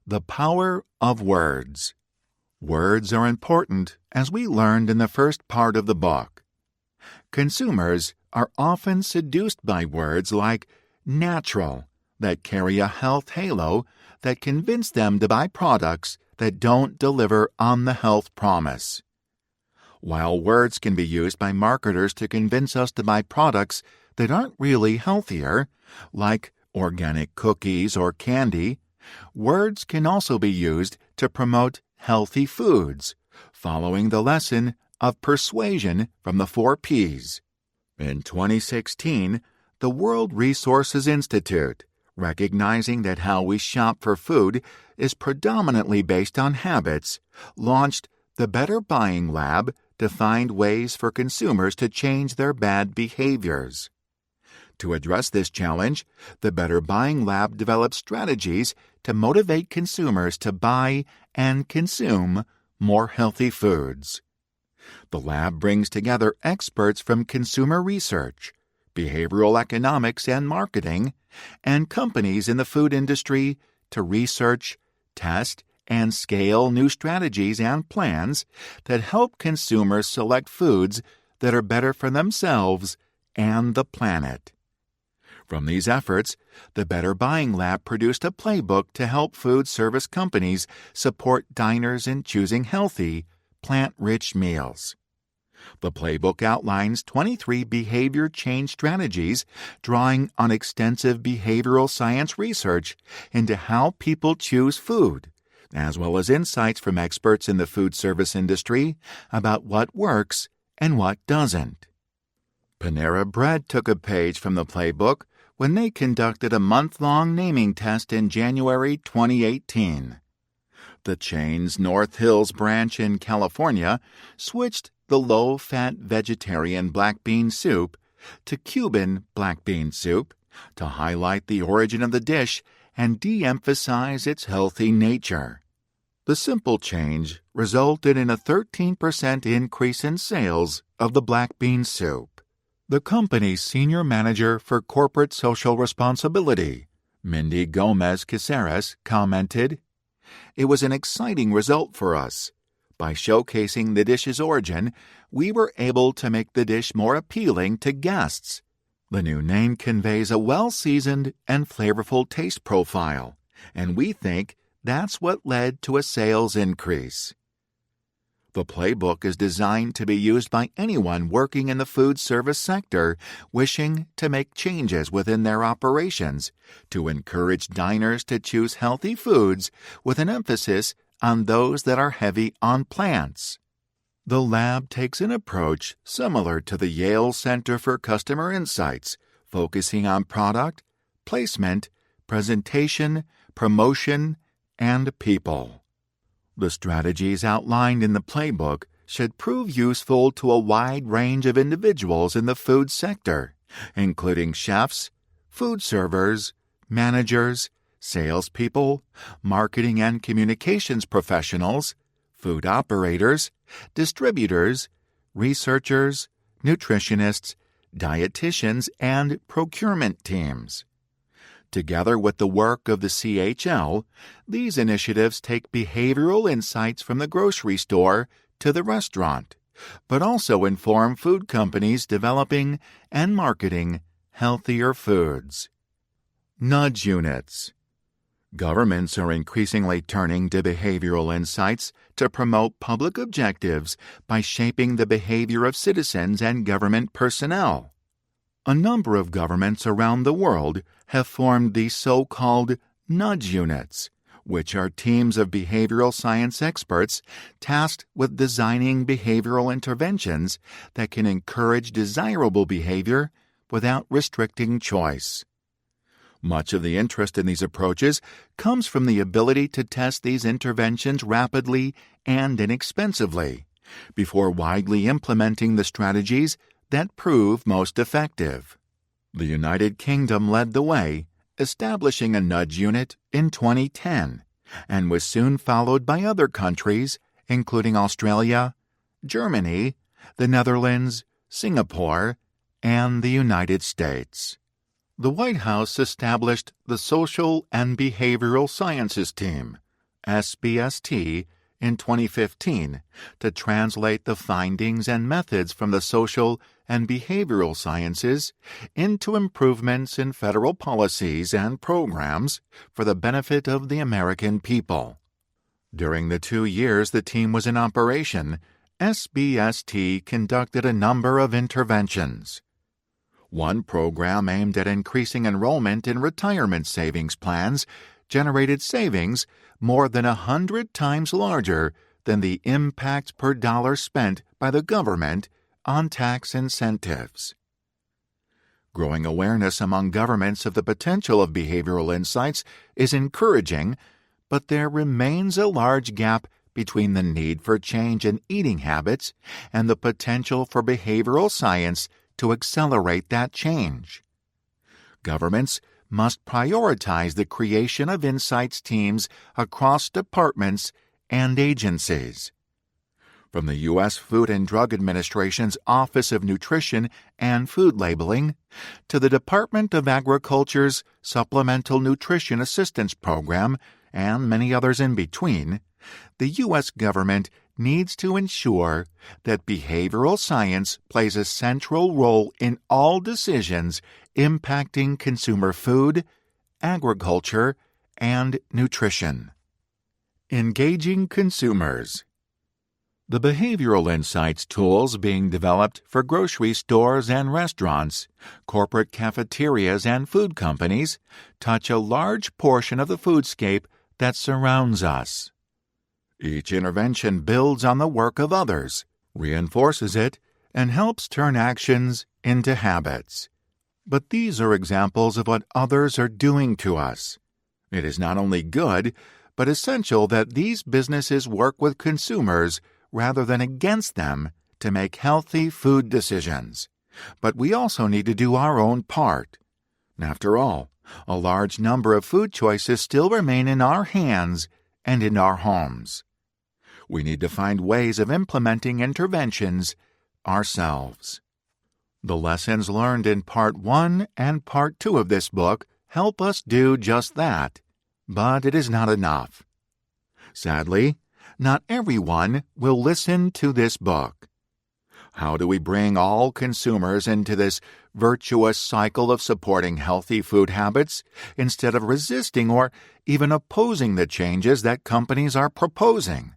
The power of words. Words are important, as we learned in the first part of the book. Consumers are often seduced by words like natural, that carry a health halo that convince them to buy products that don't deliver on the health promise. While words can be used by marketers to convince us to buy products that aren't really healthier, like organic cookies or candy, words can also be used to promote healthy foods, following the lesson of persuasion from the 4 Ps. In 2016, the World Resources Institute, recognizing that how we shop for food is predominantly based on habits, launched the Better Buying Lab to find ways for consumers to change their bad behaviors. To address this challenge, the Better Buying Lab developed strategies to motivate consumers to buy and consume more healthy foods. The lab brings together experts from consumer research, behavioral economics and marketing, and companies in the food industry to research, test, and scale new strategies and plans that help consumers select foods that are better for themselves and the planet. From these efforts, the Better Buying Lab produced a playbook to help food service companies support diners in choosing healthy, plant-rich meals. The playbook outlines 23 behavior change strategies, drawing on extensive behavioral science research into how people choose food, as well as insights from experts in the food service industry about what works and what doesn't. Panera Bread took a page from the playbook when they conducted a month-long naming test in January 2018. The chain's North Hills branch in California switched the low-fat vegetarian black bean soup to Cuban black bean soup to highlight the origin of the dish and de-emphasize its healthy nature. The simple change resulted in a 13% increase in sales of the black bean soup. The company's senior manager for corporate social responsibility, Mindy Gomez Caceres, commented, "It was an exciting result for us. By showcasing the dish's origin, we were able to make the dish more appealing to guests. The new name conveys a well-seasoned and flavorful taste profile, and we think that's what led to a sales increase." The playbook is designed to be used by anyone working in the food service sector wishing to make changes within their operations to encourage diners to choose healthy foods with an emphasis on those that are heavy on plants. The lab takes an approach similar to the Yale Center for Customer Insights, focusing on product, placement, presentation, promotion, and people. The strategies outlined in the playbook should prove useful to a wide range of individuals in the food sector, including chefs, food servers, managers, salespeople, marketing and communications professionals, food operators, distributors, researchers, nutritionists, dietitians, and procurement teams. Together with the work of the CHL, these initiatives take behavioral insights from the grocery store to the restaurant, but also inform food companies developing and marketing healthier foods. Nudge units. Governments are increasingly turning to behavioral insights to promote public objectives by shaping the behavior of citizens and government personnel. A number of governments around the world have formed the so-called nudge units, which are teams of behavioral science experts tasked with designing behavioral interventions that can encourage desirable behavior without restricting choice. Much of the interest in these approaches comes from the ability to test these interventions rapidly and inexpensively before widely implementing the strategies that prove most effective. The United Kingdom led the way, establishing a nudge unit in 2010, and was soon followed by other countries, including Australia, Germany, the Netherlands, Singapore, and the United States. The White House established the Social and Behavioral Sciences Team, SBST, in 2015 to translate the findings and methods from the social and behavioral sciences into improvements in federal policies and programs for the benefit of the American people. During the 2 years the team was in operation, SBST conducted a number of interventions. One program aimed at increasing enrollment in retirement savings plans generated savings more than 100 times larger than the impact per dollar spent by the government on tax incentives. Growing awareness among governments of the potential of behavioral insights is encouraging, but there remains a large gap between the need for change in eating habits and the potential for behavioral science to accelerate that change. Governments must prioritize the creation of insights teams across departments and agencies. From the U.S. Food and Drug Administration's Office of Nutrition and Food Labeling to the Department of Agriculture's Supplemental Nutrition Assistance Program and many others in between, the U.S. government needs to ensure that behavioral science plays a central role in all decisions impacting consumer food, agriculture, and nutrition. Engaging consumers. The behavioral insights tools being developed for grocery stores and restaurants, corporate cafeterias, and food companies touch a large portion of the foodscape that surrounds us. Each intervention builds on the work of others, reinforces it, and helps turn actions into habits. But these are examples of what others are doing to us. It is not only good, but essential that these businesses work with consumers rather than against them to make healthy food decisions. But we also need to do our own part. After all, a large number of food choices still remain in our hands and in our homes. We need to find ways of implementing interventions ourselves. The lessons learned in Part 1 and Part 2 of this book help us do just that, but it is not enough. Sadly, not everyone will listen to this book. How do we bring all consumers into this virtuous cycle of supporting healthy food habits instead of resisting or even opposing the changes that companies are proposing?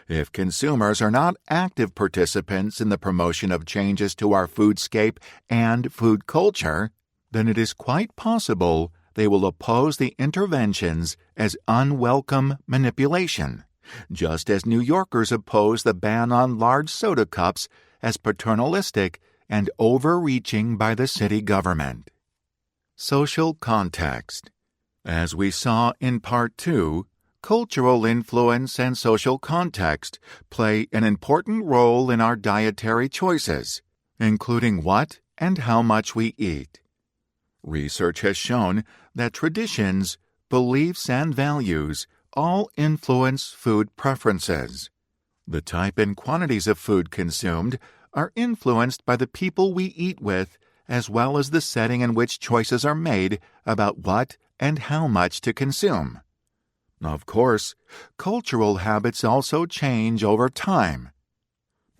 If consumers are not active participants in the promotion of changes to our foodscape and food culture, then it is quite possible they will oppose the interventions as unwelcome manipulation, just as New Yorkers oppose the ban on large soda cups as paternalistic and overreaching by the city government. Social context. As we saw in Part 2, cultural influence and social context play an important role in our dietary choices, including what and how much we eat. Research has shown that traditions, beliefs, and values all influence food preferences. The type and quantities of food consumed are influenced by the people we eat with, as well as the setting in which choices are made about what and how much to consume. Of course, cultural habits also change over time.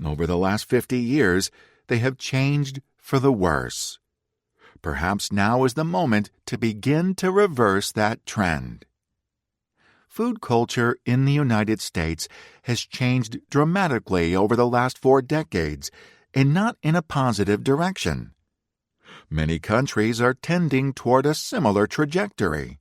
Over the last 50 years, they have changed for the worse. Perhaps now is the moment to begin to reverse that trend. Food culture in the United States has changed dramatically over the last 4 decades, and not in a positive direction. Many countries are tending toward a similar trajectory.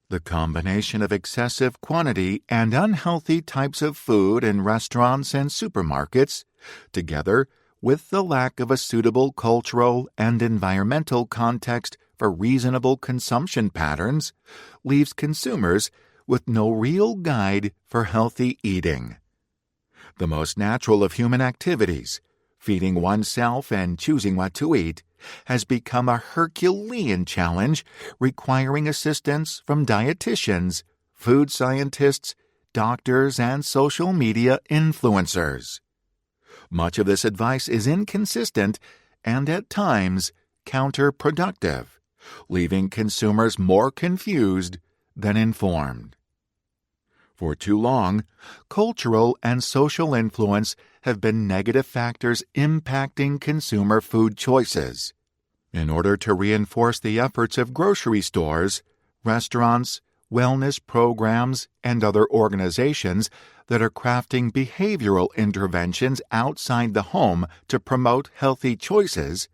The combination of excessive quantity and unhealthy types of food in restaurants and supermarkets, together with the lack of a suitable cultural and environmental context for reasonable consumption patterns, leaves consumers with no real guide for healthy eating. The most natural of human activities, feeding oneself and choosing what to eat, has become a Herculean challenge requiring assistance from dietitians, food scientists, doctors, and social media influencers. Much of this advice is inconsistent and at times counterproductive, leaving consumers more confused than informed. For too long, cultural and social influence have been negative factors impacting consumer food choices. In order to reinforce the efforts of grocery stores, restaurants, wellness programs, and other organizations that are crafting behavioral interventions outside the home to promote healthy choices,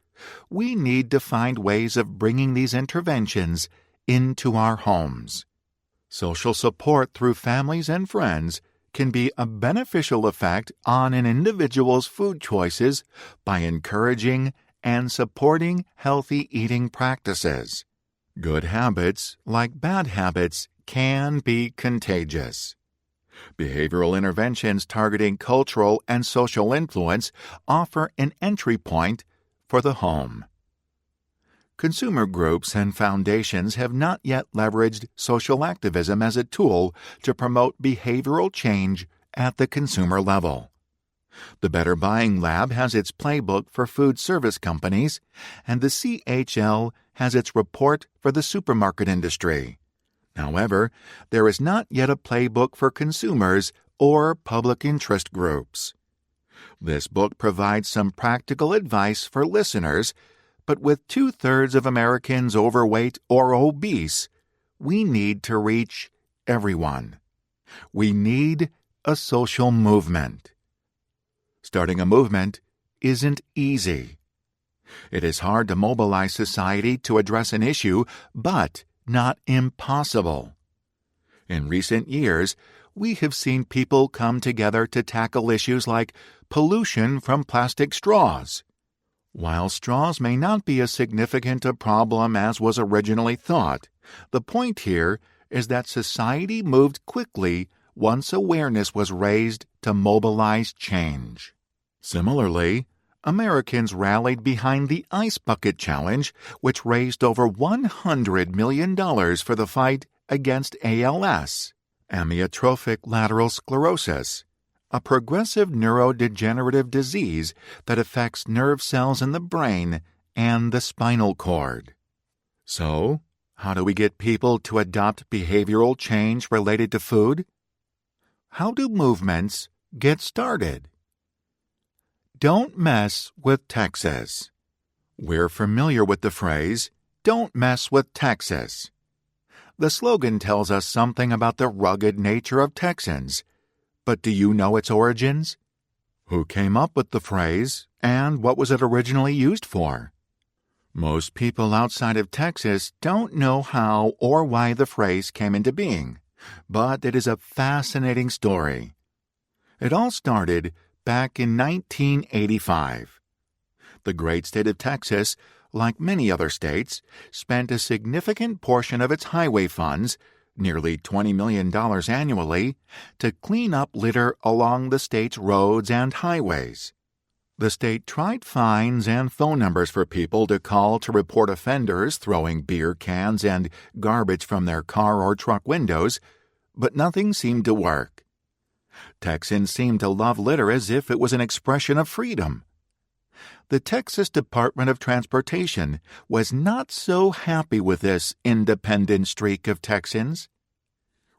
we need to find ways of bringing these interventions into our homes. Social support through families and friends can be a beneficial effect on an individual's food choices by encouraging and supporting healthy eating practices. Good habits, like bad habits, can be contagious. Behavioral interventions targeting cultural and social influence offer an entry point for the home. Consumer groups and foundations have not yet leveraged social activism as a tool to promote behavioral change at the consumer level. The Better Buying Lab has its playbook for food service companies, and the CHL has its report for the supermarket industry. However, there is not yet a playbook for consumers or public interest groups. This book provides some practical advice for listeners, but with 2/3 of Americans overweight or obese, we need to reach everyone. We need a social movement. Starting a movement isn't easy. It is hard to mobilize society to address an issue, but not impossible. In recent years, we have seen people come together to tackle issues like pollution from plastic straws. While straws may not be as significant a problem as was originally thought, the point here is that society moved quickly once awareness was raised to mobilize change. Similarly, Americans rallied behind the Ice Bucket Challenge, which raised over $100 million for the fight against ALS, amyotrophic lateral sclerosis, a progressive neurodegenerative disease that affects nerve cells in the brain and the spinal cord. So, how do we get people to adopt behavioral change related to food? How do movements get started? Don't mess with Texas. We're familiar with the phrase, "Don't mess with Texas." The slogan tells us something about the rugged nature of Texans. But do you know its origins? Who came up with the phrase, and what was it originally used for? Most people outside of Texas don't know how or why the phrase came into being, but it is a fascinating story. It all started back in 1985. The great state of Texas, like many other states, spent a significant portion of its highway funds, nearly $20 million annually, to clean up litter along the state's roads and highways. The state tried fines and phone numbers for people to call to report offenders throwing beer cans and garbage from their car or truck windows, but nothing seemed to work. Texans seemed to love litter as if it was an expression of freedom. The Texas Department of Transportation was not so happy with this independent streak of Texans.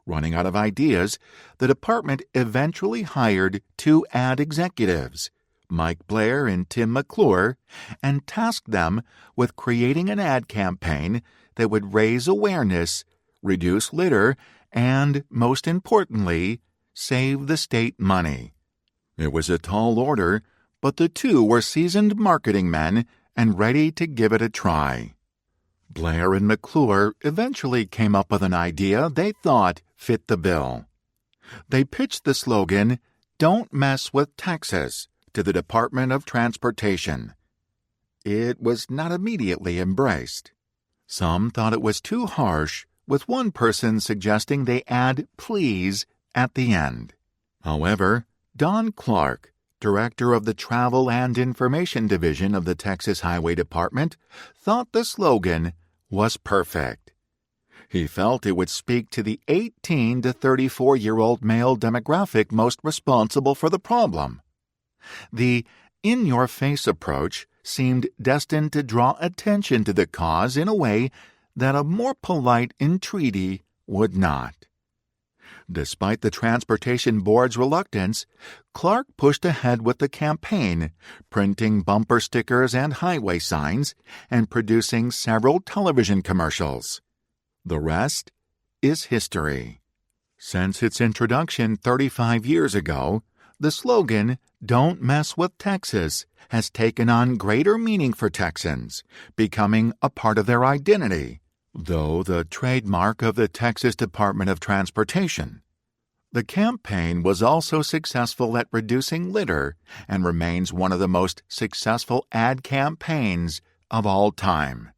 Running out of ideas, the department eventually hired 2 ad executives, Mike Blair and Tim McClure, and tasked them with creating an ad campaign that would raise awareness, reduce litter, and, most importantly, save the state money. It was a tall order, but the two were seasoned marketing men and ready to give it a try. Blair and McClure eventually came up with an idea they thought fit the bill. They pitched the slogan, "Don't Mess with Texas," to the Department of Transportation. It was not immediately embraced. Some thought it was too harsh, with one person suggesting they add "please" at the end. However, Don Clark, director of the Travel and Information Division of the Texas Highway Department, thought the slogan was perfect. He felt it would speak to the 18 to 34-year-old male demographic most responsible for the problem. The in-your-face approach seemed destined to draw attention to the cause in a way that a more polite entreaty would not. Despite the Transportation Board's reluctance, Clark pushed ahead with the campaign, printing bumper stickers and highway signs, and producing several television commercials. The rest is history. Since its introduction 35 years ago, the slogan, "Don't Mess with Texas," has taken on greater meaning for Texans, becoming a part of their identity, though the trademark of the Texas Department of Transportation. The campaign was also successful at reducing litter and remains one of the most successful ad campaigns of all time.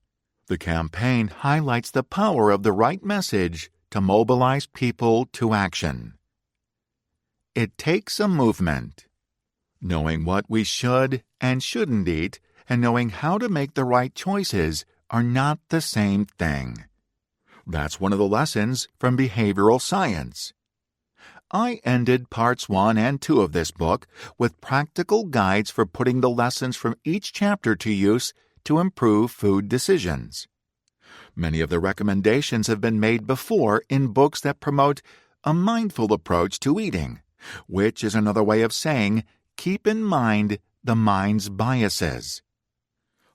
The campaign highlights the power of the right message to mobilize people to action. It takes a movement. Knowing what we should and shouldn't eat and knowing how to make the right choices are not the same thing. That's one of the lessons from behavioral science. I ended parts 1 and 2 of this book with practical guides for putting the lessons from each chapter to use to improve food decisions. Many of the recommendations have been made before in books that promote a mindful approach to eating, which is another way of saying keep in mind the mind's biases.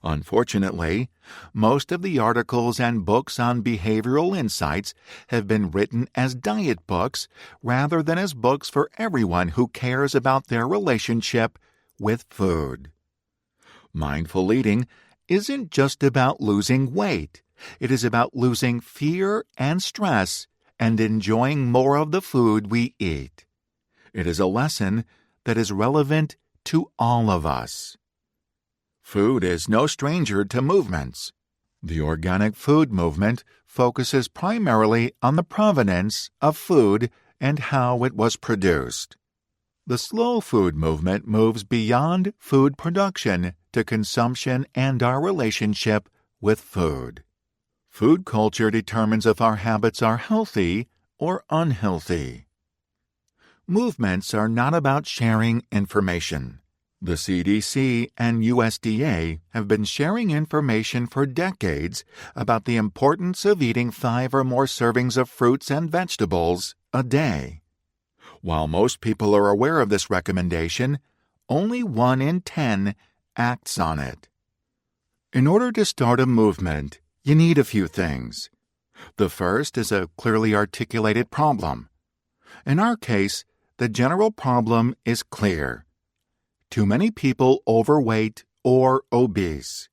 Unfortunately, most of the articles and books on behavioral insights have been written as diet books rather than as books for everyone who cares about their relationship with food. Mindful eating isn't just about losing weight. It is about losing fear and stress and enjoying more of the food we eat. It is a lesson that is relevant to all of us. Food is no stranger to movements. The organic food movement focuses primarily on the provenance of food and how it was produced. The slow food movement moves beyond food production to consumption and our relationship with food. Food culture determines if our habits are healthy or unhealthy. Movements are not about sharing information. The CDC and USDA have been sharing information for decades about the importance of eating 5 or more servings of fruits and vegetables a day. While most people are aware of this recommendation, only 1 in 10 acts on it. In order to start a movement, you need a few things. The first is a clearly articulated problem. In our case, the general problem is clear. Too many people overweight or obese.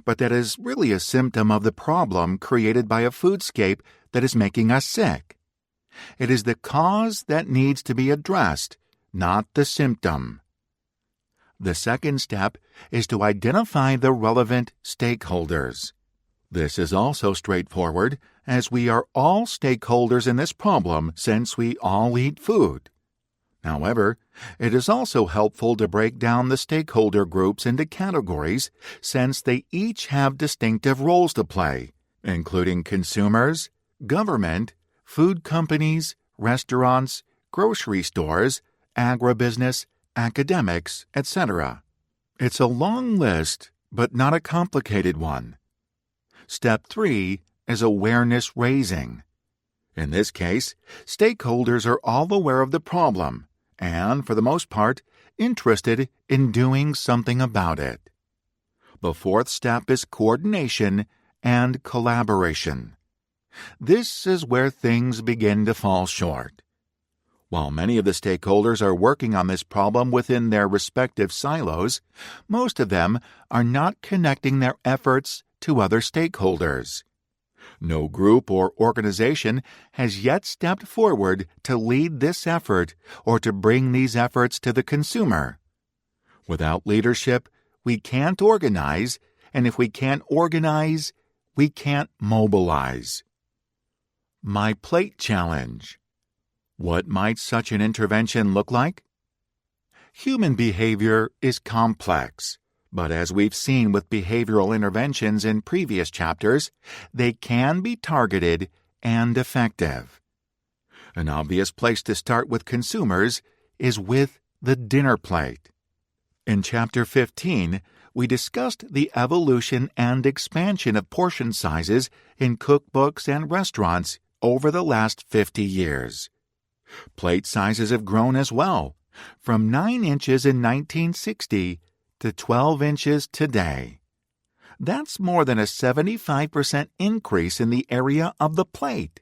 But that is really a symptom of the problem created by a foodscape that is making us sick. It is the cause that needs to be addressed, not the symptom. The second step is to identify the relevant stakeholders. This is also straightforward, as we are all stakeholders in this problem since we all eat food. However, it is also helpful to break down the stakeholder groups into categories since they each have distinctive roles to play, including consumers, government, food companies, restaurants, grocery stores, agribusiness, academics, etc. It's a long list, but not a complicated one. Step 3 is awareness raising. In this case, stakeholders are all aware of the problem and, for the most part, interested in doing something about it. The fourth step is coordination and collaboration. This is where things begin to fall short. While many of the stakeholders are working on this problem within their respective silos, most of them are not connecting their efforts to other stakeholders. No group or organization has yet stepped forward to lead this effort or to bring these efforts to the consumer. Without leadership, we can't organize, and if we can't organize, we can't mobilize. My Plate Challenge. What might such an intervention look like? Human behavior is complex, but as we've seen with behavioral interventions in previous chapters, they can be targeted and effective. An obvious place to start with consumers is with the dinner plate. In Chapter 15, we discussed the evolution and expansion of portion sizes in cookbooks and restaurants over the last 50 years. Plate sizes have grown as well, from 9 inches in 1960 to 12 inches today. That's more than a 75% increase in the area of the plate.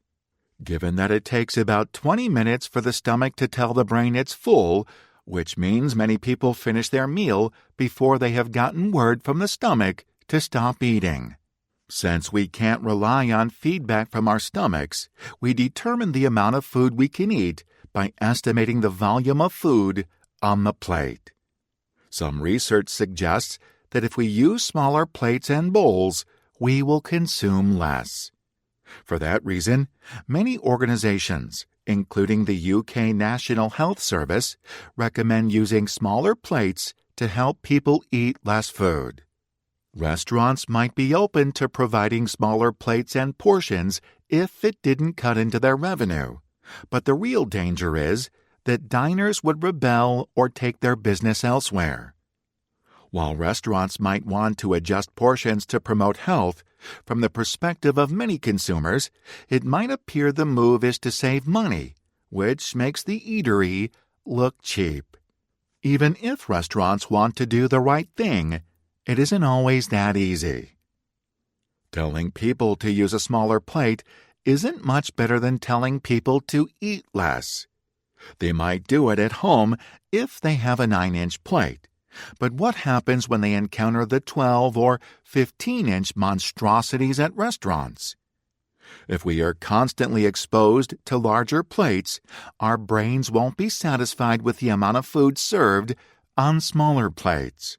Given that it takes about 20 minutes for the stomach to tell the brain it's full, which means many people finish their meal before they have gotten word from the stomach to stop eating. Since we can't rely on feedback from our stomachs, we determine the amount of food we can eat by estimating the volume of food on the plate. Some research suggests that if we use smaller plates and bowls, we will consume less. For that reason, many organizations, including the UK National Health Service, recommend using smaller plates to help people eat less food. Restaurants might be open to providing smaller plates and portions if it didn't cut into their revenue, but the real danger is that diners would rebel or take their business elsewhere. While restaurants might want to adjust portions to promote health, from the perspective of many consumers, it might appear the move is to save money, which makes the eatery look cheap. Even if restaurants want to do the right thing, it isn't always that easy. Telling people to use a smaller plate isn't much better than telling people to eat less. They might do it at home if they have a 9-inch plate. But what happens when they encounter the 12 or 15-inch monstrosities at restaurants? If we are constantly exposed to larger plates, our brains won't be satisfied with the amount of food served on smaller plates.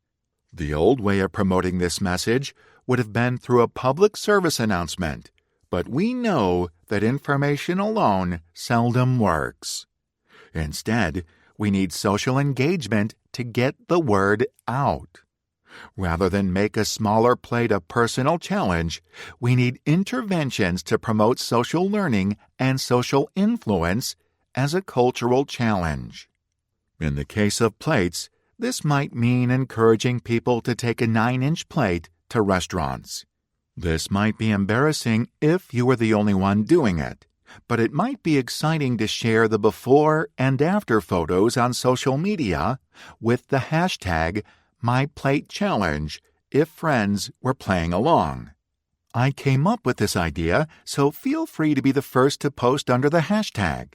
The old way of promoting this message would have been through a public service announcement, but we know that information alone seldom works. Instead, we need social engagement to get the word out. Rather than make a smaller plate a personal challenge, we need interventions to promote social learning and social influence as a cultural challenge. In the case of plates, this might mean encouraging people to take a 9-inch plate to restaurants. This might be embarrassing if you were the only one doing it, but it might be exciting to share the before and after photos on social media with the hashtag #MyPlateChallenge if friends were playing along. I came up with this idea, so feel free to be the first to post under the hashtag.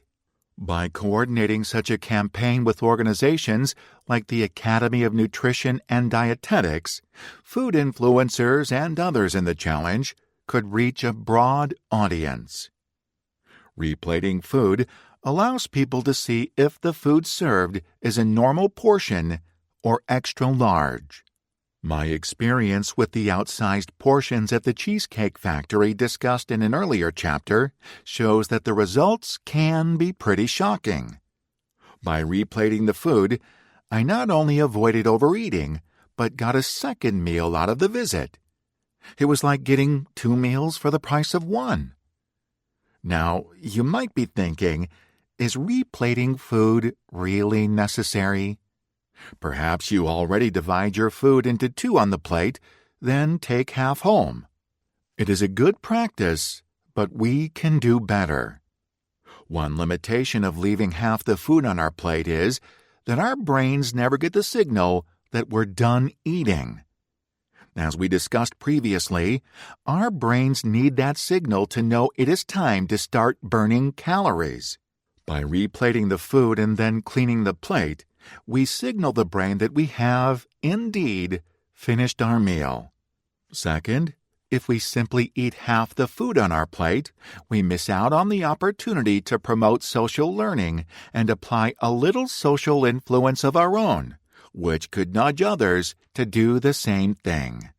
By coordinating such a campaign with organizations like the Academy of Nutrition and Dietetics, food influencers and others in the challenge could reach a broad audience. Replating food allows people to see if the food served is a normal portion or extra large. My experience with the outsized portions at the Cheesecake Factory discussed in an earlier chapter shows that the results can be pretty shocking. By replating the food, I not only avoided overeating, but got a second meal out of the visit. It was like getting 2 meals for the price of 1. Now, you might be thinking, is replating food really necessary? Perhaps you already divide your food into 2 on the plate, then take half home. It is a good practice, but we can do better. One limitation of leaving half the food on our plate is that our brains never get the signal that we're done eating. As we discussed previously, our brains need that signal to know it is time to start burning calories. By replating the food and then cleaning the plate, we signal the brain that we have, indeed, finished our meal. Second, if we simply eat half the food on our plate, we miss out on the opportunity to promote social learning and apply a little social influence of our own, which could nudge others to do the same thing.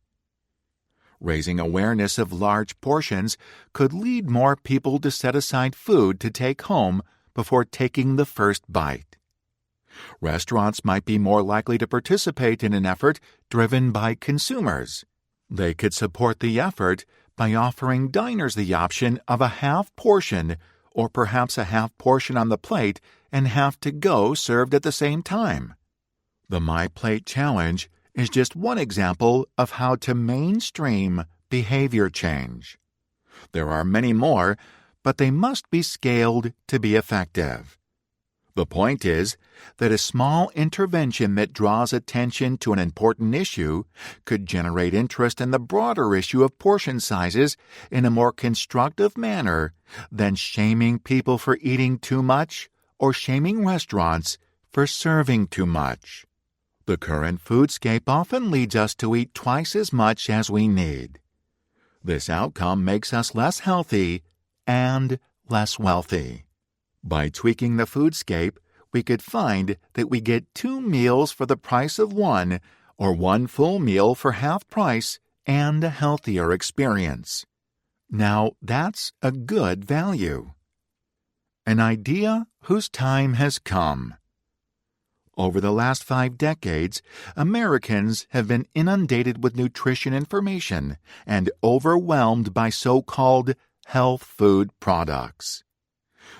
Raising awareness of large portions could lead more people to set aside food to take home before taking the first bite. Restaurants might be more likely to participate in an effort driven by consumers. They could support the effort by offering diners the option of a half portion or perhaps a half portion on the plate and half to go served at the same time. The My Plate Challenge is just one example of how to mainstream behavior change. There are many more, but they must be scaled to be effective. The point is that a small intervention that draws attention to an important issue could generate interest in the broader issue of portion sizes in a more constructive manner than shaming people for eating too much or shaming restaurants for serving too much. The current foodscape often leads us to eat twice as much as we need. This outcome makes us less healthy and less wealthy. By tweaking the foodscape, we could find that we get 2 meals for the price of one, or 1 full meal for half price and a healthier experience. Now, that's a good value. An idea whose time has come. Over the last 5 decades, Americans have been inundated with nutrition information and overwhelmed by so-called health food products.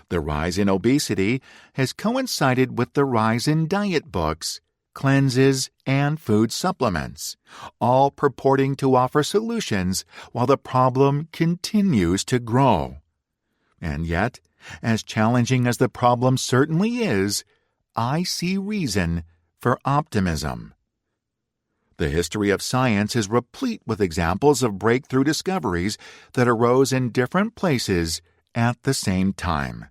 The rise in obesity has coincided with the rise in diet books, cleanses, and food supplements, all purporting to offer solutions while the problem continues to grow. And yet, as challenging as the problem certainly is, I see reason for optimism. The history of science is replete with examples of breakthrough discoveries that arose in different places at the same time.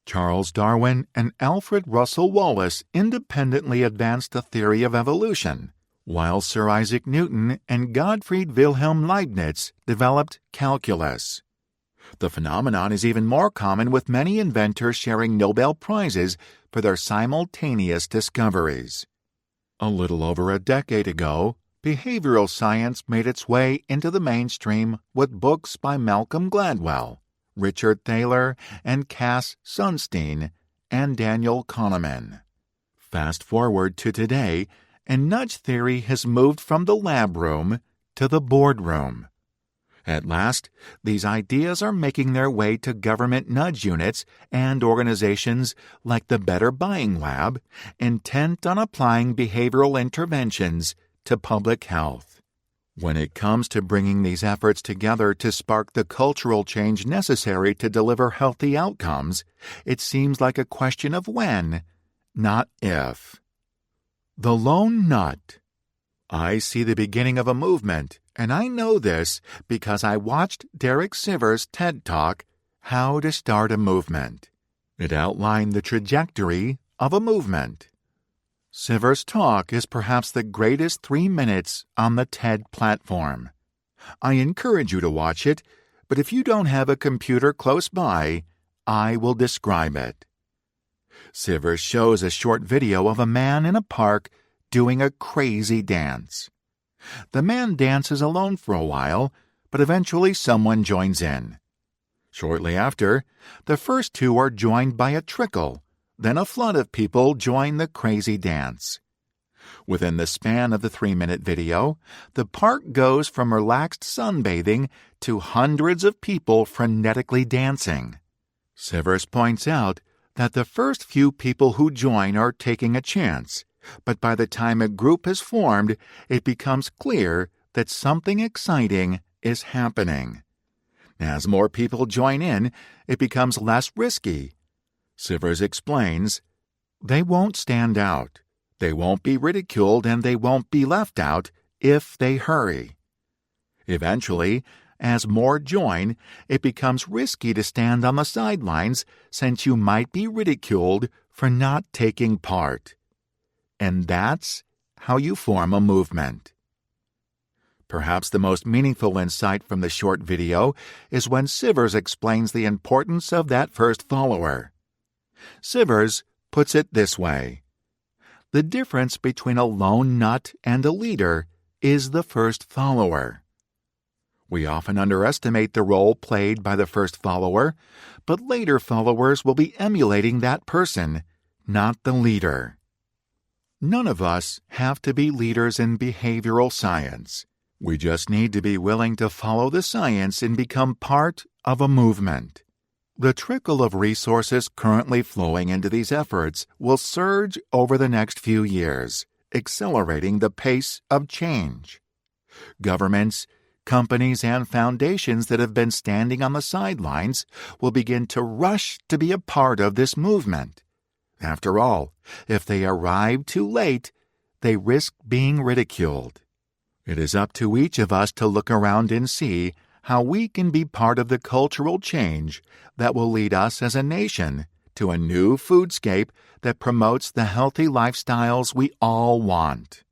Charles Darwin and Alfred Russel Wallace independently advanced the theory of evolution, while Sir Isaac Newton and Gottfried Wilhelm Leibniz developed calculus. The phenomenon is even more common with many inventors sharing Nobel Prizes for their simultaneous discoveries. A little over a decade ago, behavioral science made its way into the mainstream with books by Malcolm Gladwell, Richard Thaler, and Cass Sunstein, and Daniel Kahneman. Fast forward to today, and nudge theory has moved from the lab room to the boardroom. At last, these ideas are making their way to government nudge units and organizations like the Better Buying Lab, intent on applying behavioral interventions to public health. When it comes to bringing these efforts together to spark the cultural change necessary to deliver healthy outcomes, it seems like a question of when, not if. The Lone Nut. I see the beginning of a movement, and I know this because I watched Derek Sivers' TED Talk, How to Start a Movement. It outlined the trajectory of a movement. Sivers' talk is perhaps the greatest 3 minutes on the TED platform. I encourage you to watch it, but if you don't have a computer close by, I will describe it. Sivers shows a short video of a man in a park doing a crazy dance. The man dances alone for a while, but eventually someone joins in. Shortly after, the first two are joined by a trickle. Then a flood of people join the crazy dance. Within the span of the 3-minute video, the park goes from relaxed sunbathing to hundreds of people frenetically dancing. Sivers points out that the first few people who join are taking a chance, but by the time a group is formed, it becomes clear that something exciting is happening. As more people join in, it becomes less risky. Sivers explains, They won't stand out. They won't be ridiculed, and they won't be left out if they hurry. Eventually, as more join, it becomes risky to stand on the sidelines since you might be ridiculed for not taking part. And that's how you form a movement. Perhaps the most meaningful insight from the short video is when Sivers explains the importance of that first follower. Sivers puts it this way: the difference between a lone nut and a leader is the first follower. We often underestimate the role played by the first follower, but later followers will be emulating that person, not the leader. None of us have to be leaders in behavioral science. We just need to be willing to follow the science and become part of a movement. The trickle of resources currently flowing into these efforts will surge over the next few years, accelerating the pace of change. Governments, companies, and foundations that have been standing on the sidelines will begin to rush to be a part of this movement. After all, if they arrive too late, they risk being ridiculed. It is up to each of us to look around and see how we can be part of the cultural change that will lead us as a nation to a new foodscape that promotes the healthy lifestyles we all want.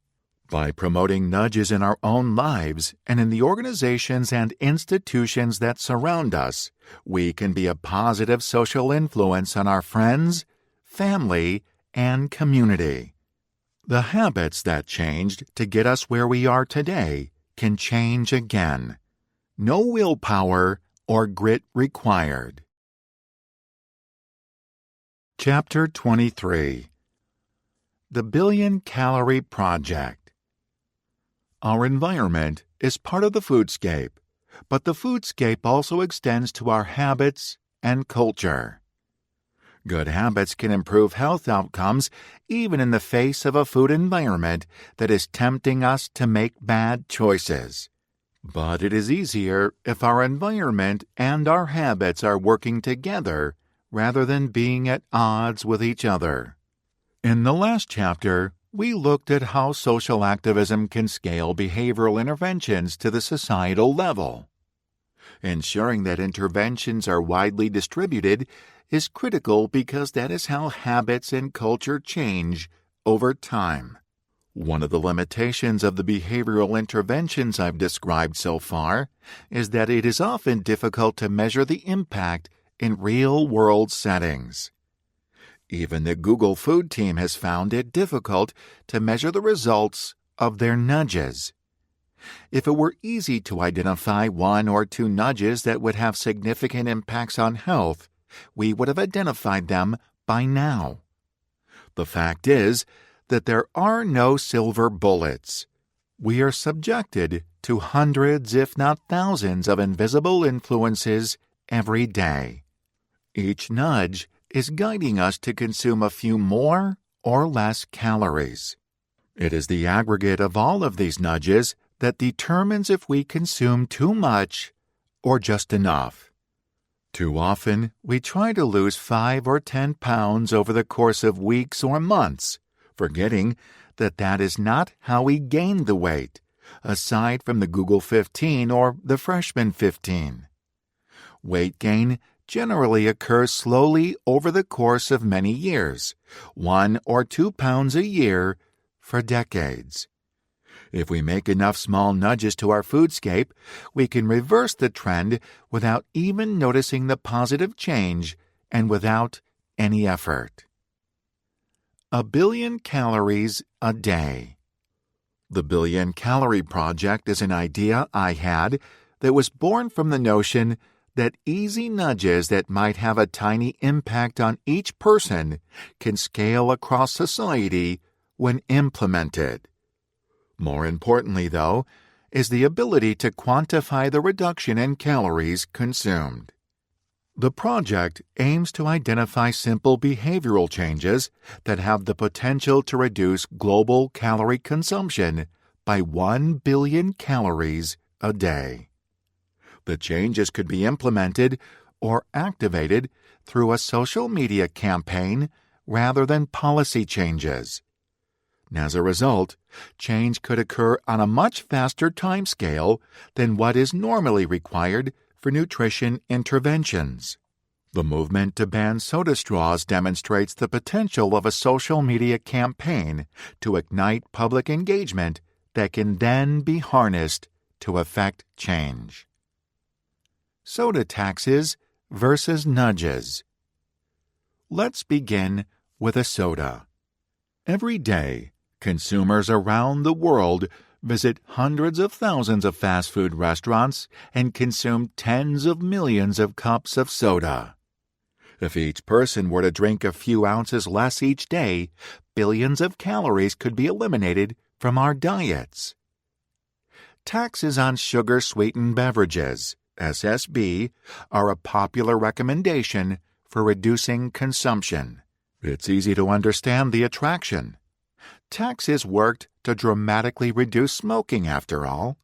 By promoting nudges in our own lives and in the organizations and institutions that surround us, we can be a positive social influence on our friends, family, and community. The habits that changed to get us where we are today can change again. No willpower or grit required. Chapter 23. The Billion-Calorie Project. Our environment is part of the foodscape, but the foodscape also extends to our habits and culture. Good habits can improve health outcomes even in the face of a food environment that is tempting us to make bad choices. But it is easier if our environment and our habits are working together rather than being at odds with each other. In the last chapter, we looked at how social activism can scale behavioral interventions to the societal level. Ensuring that interventions are widely distributed is critical because that is how habits and culture change over time. One of the limitations of the behavioral interventions I've described so far is that it is often difficult to measure the impact in real-world settings. Even the Google Food team has found it difficult to measure the results of their nudges. If it were easy to identify one or two nudges that would have significant impacts on health, we would have identified them by now. The fact is that there are no silver bullets. We are subjected to hundreds, if not thousands, of invisible influences every day. Each nudge is guiding us to consume a few more or less calories. It is the aggregate of all of these nudges that determines if we consume too much or just enough. Too often, we try to lose 5 or 10 pounds over the course of weeks or months, forgetting that that is not how we gain the weight, aside from the Google 15 or the Freshman 15. Weight gain generally occurs slowly over the course of many years, 1 or 2 pounds a year for decades. If we make enough small nudges to our foodscape, we can reverse the trend without even noticing the positive change and without any effort. 1 billion calories a day. The Billion-Calorie Project is an idea I had that was born from the notion that easy nudges that might have a tiny impact on each person can scale across society when implemented. More importantly, though, is the ability to quantify the reduction in calories consumed. The project aims to identify simple behavioral changes that have the potential to reduce global calorie consumption by 1 billion calories a day. The changes could be implemented or activated through a social media campaign rather than policy changes. As a result, change could occur on a much faster timescale than what is normally required for nutrition interventions. The movement to ban soda straws demonstrates the potential of a social media campaign to ignite public engagement that can then be harnessed to effect change. Soda taxes versus nudges. Let's begin with a soda. Every day, consumers around the world visit hundreds of thousands of fast food restaurants and consume tens of millions of cups of soda. If each person were to drink a few ounces less each day, billions of calories could be eliminated from our diets. Taxes on sugar-sweetened beverages, SSB, are a popular recommendation for reducing consumption. It's easy to understand the attraction. Taxes worked to dramatically reduce smoking, after all.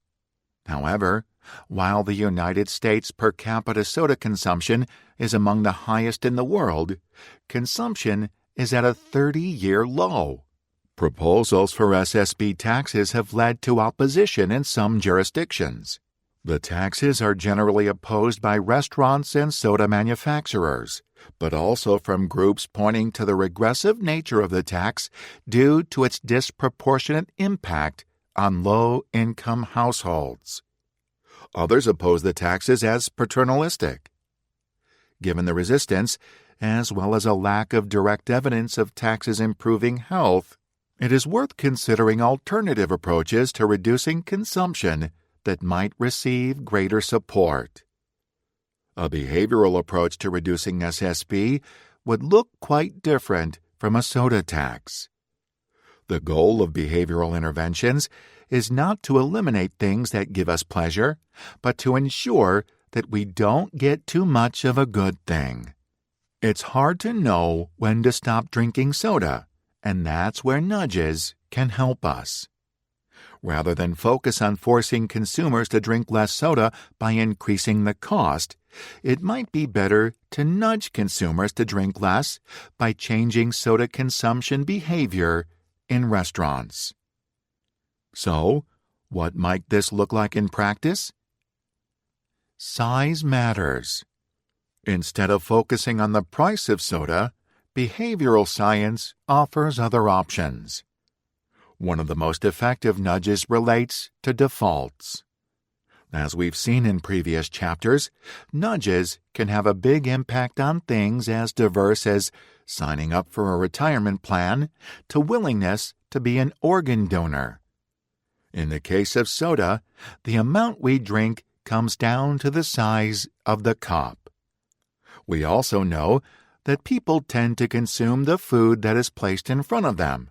However, while the United States per capita soda consumption is among the highest in the world, consumption is at a 30-year low. Proposals for SSB taxes have led to opposition in some jurisdictions. The taxes are generally opposed by restaurants and soda manufacturers, but also from groups pointing to the regressive nature of the tax due to its disproportionate impact on low-income households. Others oppose the taxes as paternalistic. Given the resistance, as well as a lack of direct evidence of taxes improving health, it is worth considering alternative approaches to reducing consumption that might receive greater support. A behavioral approach to reducing SSB would look quite different from a soda tax. The goal of behavioral interventions is not to eliminate things that give us pleasure, but to ensure that we don't get too much of a good thing. It's hard to know when to stop drinking soda, and that's where nudges can help us. Rather than focus on forcing consumers to drink less soda by increasing the cost, it might be better to nudge consumers to drink less by changing soda consumption behavior in restaurants. So, what might this look like in practice? Size matters. Instead of focusing on the price of soda, behavioral science offers other options. One of the most effective nudges relates to defaults. As we've seen in previous chapters, nudges can have a big impact on things as diverse as signing up for a retirement plan to willingness to be an organ donor. In the case of soda, the amount we drink comes down to the size of the cup. We also know that people tend to consume the food that is placed in front of them.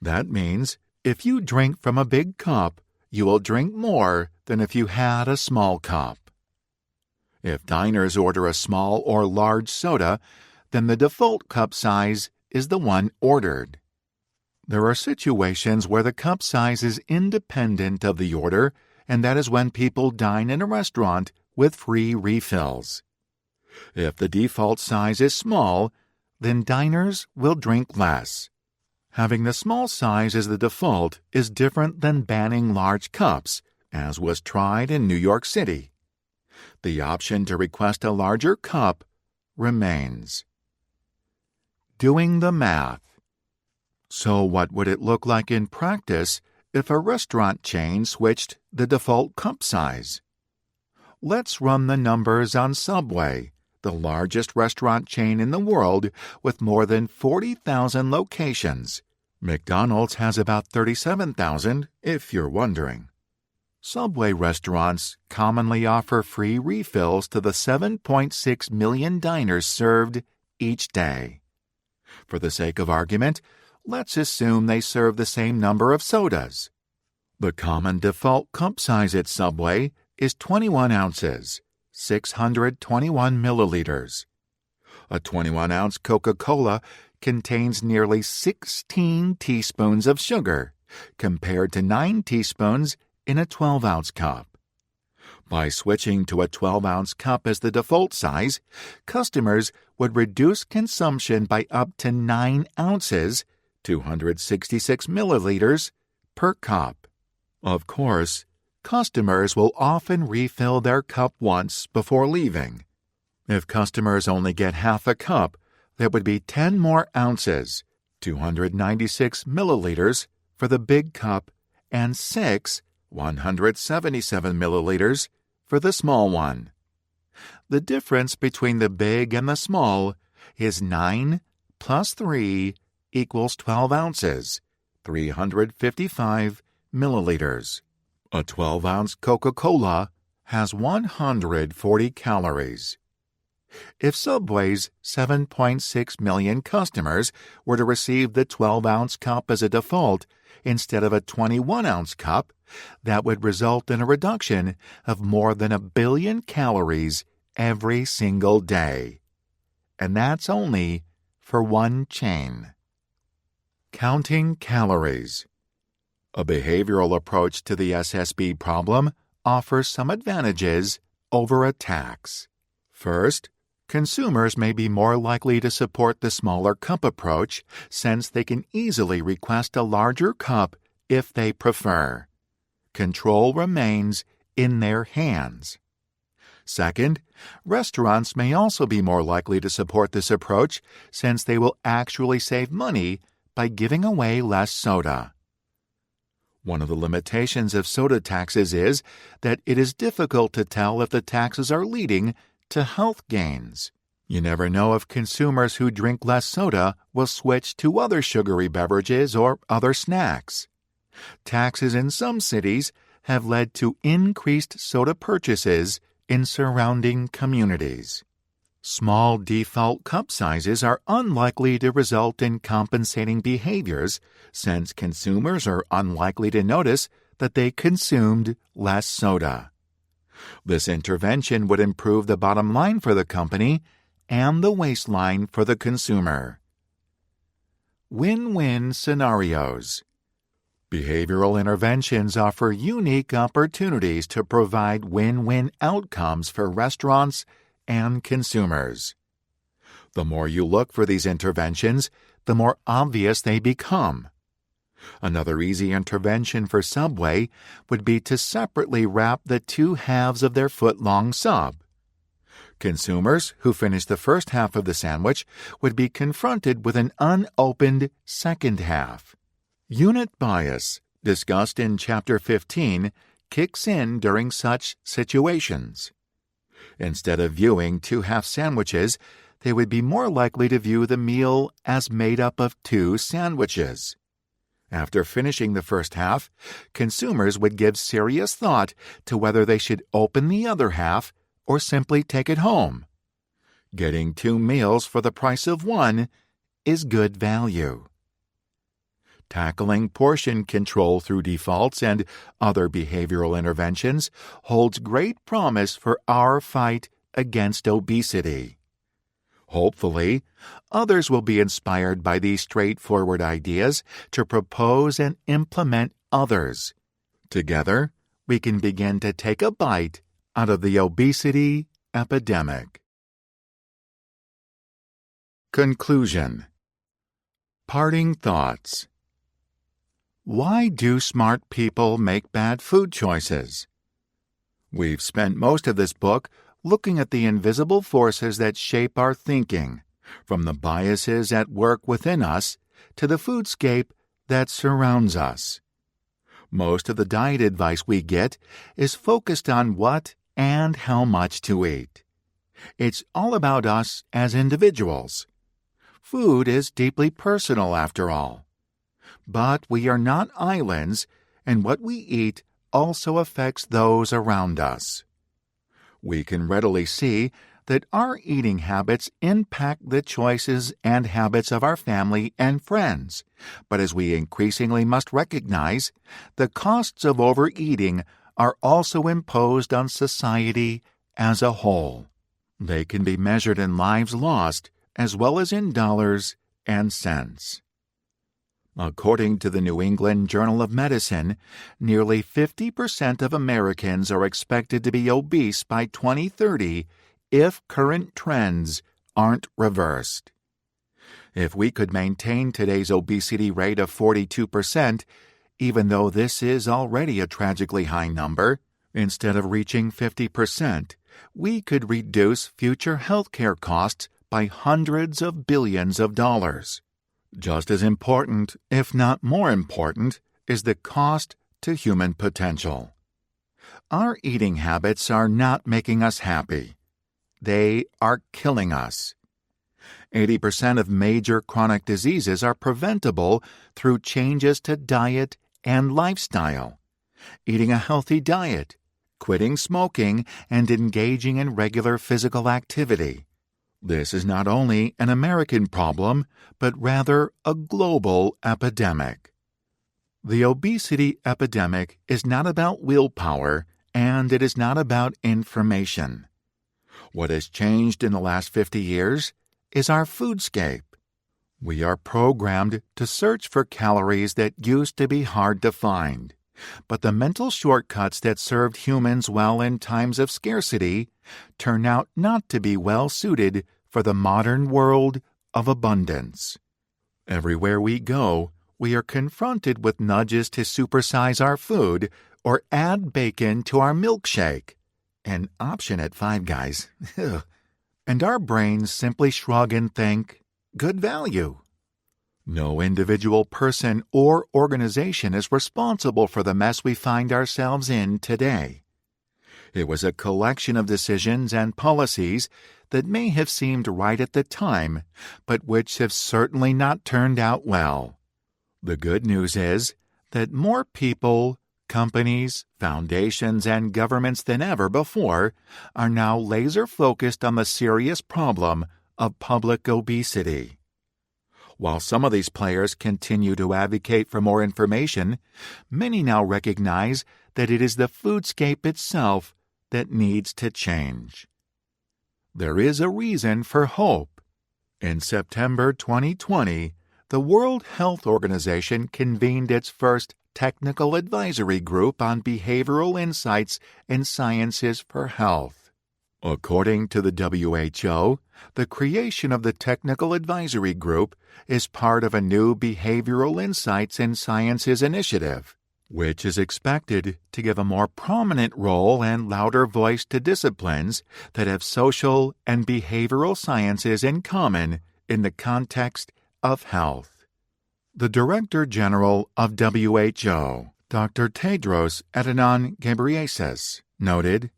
That means if you drink from a big cup, you will drink more than if you had a small cup. If diners order a small or large soda, then the default cup size is the one ordered. There are situations where the cup size is independent of the order, and that is when people dine in a restaurant with free refills. If the default size is small, then diners will drink less. Having the small size as the default is different than banning large cups, as was tried in New York City. The option to request a larger cup remains. Doing the math. So what would it look like in practice if a restaurant chain switched the default cup size? Let's run the numbers on Subway, the largest restaurant chain in the world with more than 40,000 locations. McDonald's has about 37,000, if you're wondering. Subway restaurants commonly offer free refills to the 7.6 million diners served each day. For the sake of argument, let's assume they serve the same number of sodas. The common default cup size at Subway is 21 ounces, 621 milliliters. A 21-ounce Coca-Cola contains nearly 16 teaspoons of sugar, compared to 9 teaspoons in a 12-ounce cup. By switching to a 12-ounce cup as the default size, customers would reduce consumption by up to 9 ounces, 266 milliliters, per cup. Of course, customers will often refill their cup once before leaving. If customers only get half a cup, there would be 10 more ounces, 296 milliliters, for the big cup and 177 milliliters, for the small one. The difference between the big and the small is 9 plus 3 equals 12 ounces, 355 milliliters. A 12-ounce Coca-Cola has 140 calories. If Subway's 7.6 million customers were to receive the 12-ounce cup as a default instead of a 21-ounce cup, that would result in a reduction of more than 1 billion calories every single day. And that's only for one chain. Counting calories. A behavioral approach to the SSB problem offers some advantages over a tax. First, consumers may be more likely to support the smaller cup approach since they can easily request a larger cup if they prefer. Control remains in their hands. Second, restaurants may also be more likely to support this approach since they will actually save money by giving away less soda. One of the limitations of soda taxes is that it is difficult to tell if the taxes are leading to health gains. You never know if consumers who drink less soda will switch to other sugary beverages or other snacks. Taxes in some cities have led to increased soda purchases in surrounding communities. Small default cup sizes are unlikely to result in compensating behaviors since consumers are unlikely to notice that they consumed less soda. This intervention would improve the bottom line for the company and the waistline for the consumer. Win-win scenarios. Behavioral interventions offer unique opportunities to provide win-win outcomes for restaurants and consumers. The more you look for these interventions, the more obvious they become. Another easy intervention for Subway would be to separately wrap the two halves of their foot-long sub. Consumers who finish the first half of the sandwich would be confronted with an unopened second half. Unit bias, discussed in Chapter 15, kicks in during such situations. Instead of viewing two half sandwiches, they would be more likely to view the meal as made up of two sandwiches. After finishing the first half, consumers would give serious thought to whether they should open the other half or simply take it home. Getting two meals for the price of one is good value. Tackling portion control through defaults and other behavioral interventions holds great promise for our fight against obesity. Hopefully, others will be inspired by these straightforward ideas to propose and implement others. Together, we can begin to take a bite out of the obesity epidemic. Conclusion. Parting thoughts. Why do smart people make bad food choices? We've spent most of this book looking at the invisible forces that shape our thinking, from the biases at work within us to the foodscape that surrounds us. Most of the diet advice we get is focused on what and how much to eat. It's all about us as individuals. Food is deeply personal, after all. But we are not islands, and what we eat also affects those around us. We can readily see that our eating habits impact the choices and habits of our family and friends, but as we increasingly must recognize, the costs of overeating are also imposed on society as a whole. They can be measured in lives lost as well as in dollars and cents. According to the New England Journal of Medicine, nearly 50% of Americans are expected to be obese by 2030 if current trends aren't reversed. If we could maintain today's obesity rate of 42%, even though this is already a tragically high number, instead of reaching 50%, we could reduce future healthcare costs by hundreds of billions of dollars. Just as important, if not more important, is the cost to human potential. Our eating habits are not making us happy. They are killing us. 80% of major chronic diseases are preventable through changes to diet and lifestyle. Eating a healthy diet, quitting smoking, and engaging in regular physical activity. This is not only an American problem, but rather a global epidemic. The obesity epidemic is not about willpower, and it is not about information. What has changed in the last 50 years is our foodscape. We are programmed to search for calories that used to be hard to find. But the mental shortcuts that served humans well in times of scarcity turn out not to be well suited for the modern world of abundance. Everywhere we go, we are confronted with nudges to supersize our food or add bacon to our milkshake, an option at Five Guys. And our brains simply shrug and think, good value. No individual person or organization is responsible for the mess we find ourselves in today. It was a collection of decisions and policies that may have seemed right at the time, but which have certainly not turned out well. The good news is that more people, companies, foundations, and governments than ever before are now laser-focused on the serious problem of public obesity. While some of these players continue to advocate for more information, many now recognize that it is the foodscape itself that needs to change. There is a reason for hope. In September 2020, the World Health Organization convened its first Technical Advisory Group on Behavioral Insights and Sciences for Health. According to the WHO, the creation of the Technical Advisory Group is part of a new Behavioral Insights and Sciences initiative, which is expected to give a more prominent role and louder voice to disciplines that have social and behavioral sciences in common in the context of health. The Director General of WHO, Dr. Tedros Adhanom Ghebreyesus, noted,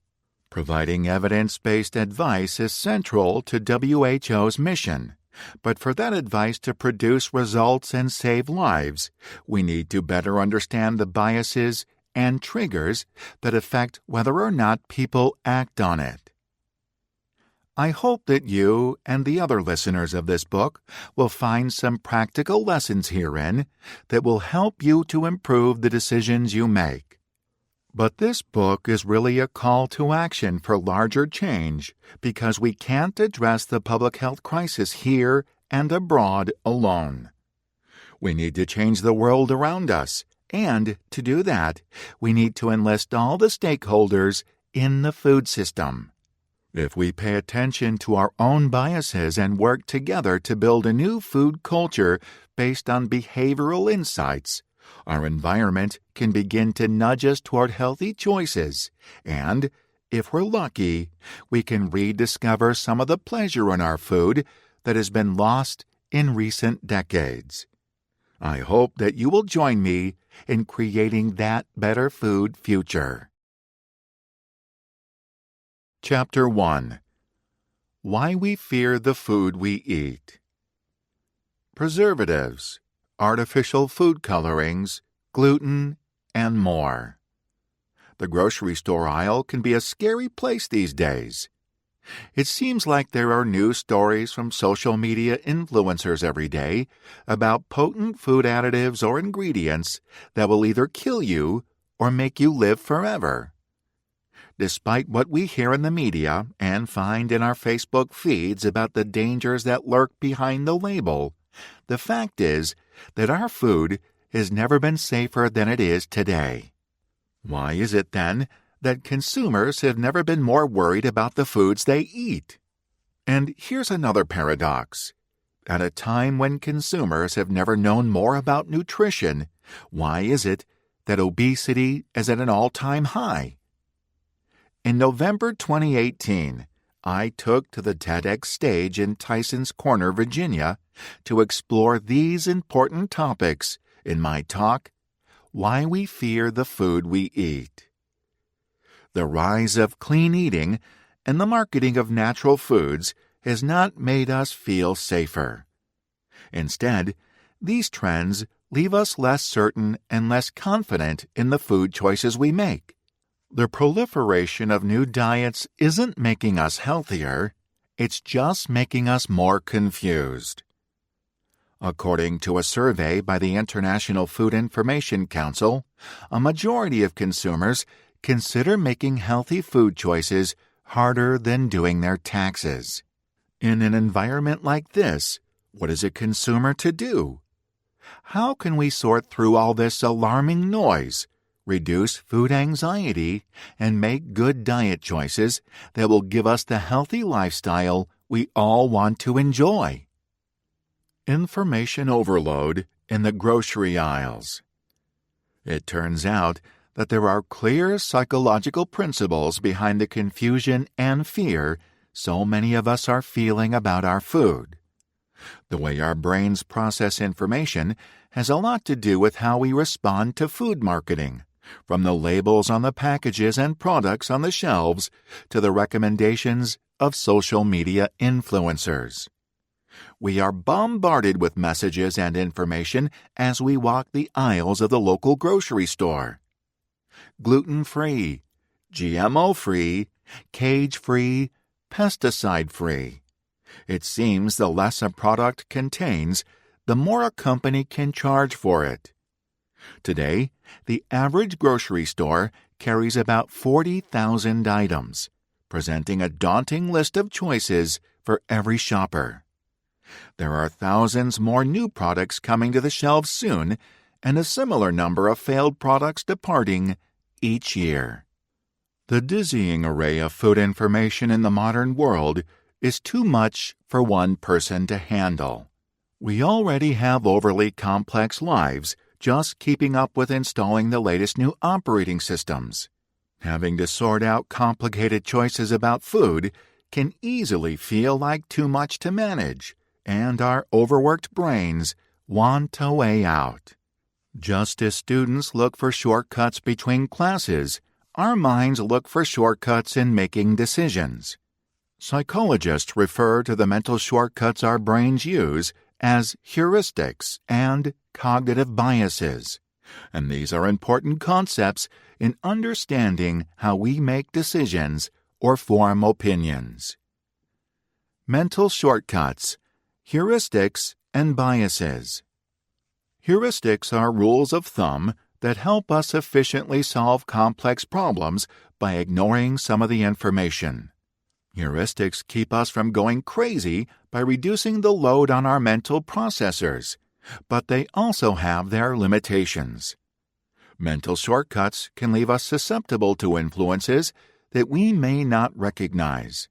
"Providing evidence-based advice is central to WHO's mission. But for that advice to produce results and save lives, we need to better understand the biases and triggers that affect whether or not people act on it." I hope that you and the other listeners of this book will find some practical lessons herein that will help you to improve the decisions you make. But this book is really a call to action for larger change because we can't address the public health crisis here and abroad alone. We need to change the world around us, and to do that, we need to enlist all the stakeholders in the food system. If we pay attention to our own biases and work together to build a new food culture based on behavioral insights, our environment can begin to nudge us toward healthy choices, and, if we're lucky, we can rediscover some of the pleasure in our food that has been lost in recent decades. I hope that you will join me in creating that better food future. Chapter 1. Why We Fear the Food We Eat. Preservatives, artificial food colorings, gluten, and more. The grocery store aisle can be a scary place these days. It seems like there are news stories from social media influencers every day about potent food additives or ingredients that will either kill you or make you live forever. Despite what we hear in the media and find in our Facebook feeds about the dangers that lurk behind the label, the fact is that our food has never been safer than it is today. Why is it, then, that consumers have never been more worried about the foods they eat? And here's another paradox. At a time when consumers have never known more about nutrition, why is it that obesity is at an all-time high? In November 2018, I took to the TEDx stage in Tysons Corner, Virginia, to explore these important topics in my talk, Why We Fear the Food We Eat. The rise of clean eating and the marketing of natural foods has not made us feel safer. Instead, these trends leave us less certain and less confident in the food choices we make. The proliferation of new diets isn't making us healthier, it's just making us more confused. According to a survey by the International Food Information Council, a majority of consumers consider making healthy food choices harder than doing their taxes. In an environment like this, what is a consumer to do? How can we sort through all this alarming noise, reduce food anxiety, and make good diet choices that will give us the healthy lifestyle we all want to enjoy? Information overload in the grocery aisles. It turns out that there are clear psychological principles behind the confusion and fear so many of us are feeling about our food. The way our brains process information has a lot to do with how we respond to food marketing, from the labels on the packages and products on the shelves to the recommendations of social media influencers. We are bombarded with messages and information as we walk the aisles of the local grocery store. Gluten-free, GMO-free, cage-free, pesticide-free. It seems the less a product contains, the more a company can charge for it. Today, the average grocery store carries about 40,000 items, presenting a daunting list of choices for every shopper. There are thousands more new products coming to the shelves soon, and a similar number of failed products departing each year. The dizzying array of food information in the modern world is too much for one person to handle. We already have overly complex lives just keeping up with installing the latest new operating systems. Having to sort out complicated choices about food can easily feel like too much to manage, and our overworked brains want a way out. Just as students look for shortcuts between classes, our minds look for shortcuts in making decisions. Psychologists refer to the mental shortcuts our brains use as heuristics and cognitive biases, and these are important concepts in understanding how we make decisions or form opinions. Mental shortcuts, heuristics, and biases. Heuristics are rules of thumb that help us efficiently solve complex problems by ignoring some of the information. Heuristics keep us from going crazy by reducing the load on our mental processors, but they also have their limitations. Mental shortcuts can leave us susceptible to influences that we may not recognize.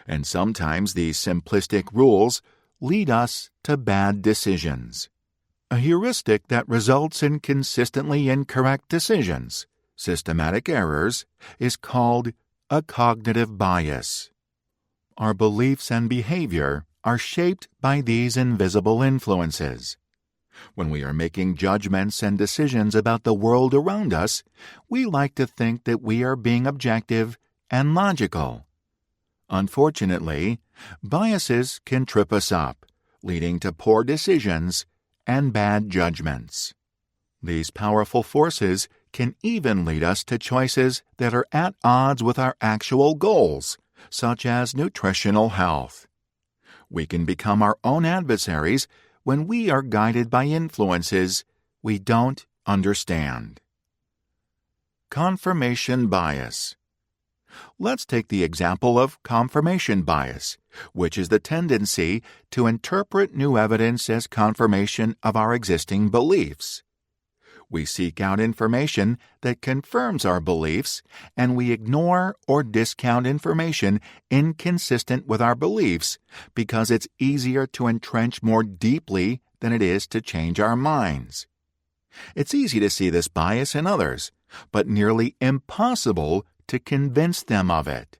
And sometimes these simplistic rules lead us to bad decisions. A heuristic that results in consistently incorrect decisions, systematic errors, is called a cognitive bias. Our beliefs and behavior are shaped by these invisible influences. When we are making judgments and decisions about the world around us, we like to think that we are being objective and logical. Unfortunately, biases can trip us up, leading to poor decisions and bad judgments. These powerful forces can even lead us to choices that are at odds with our actual goals, such as nutritional health. We can become our own adversaries when we are guided by influences we don't understand. Confirmation bias. Let's take the example of confirmation bias, which is the tendency to interpret new evidence as confirmation of our existing beliefs. We seek out information that confirms our beliefs, and we ignore or discount information inconsistent with our beliefs because it's easier to entrench more deeply than it is to change our minds. It's easy to see this bias in others, but nearly impossible to convince them of it.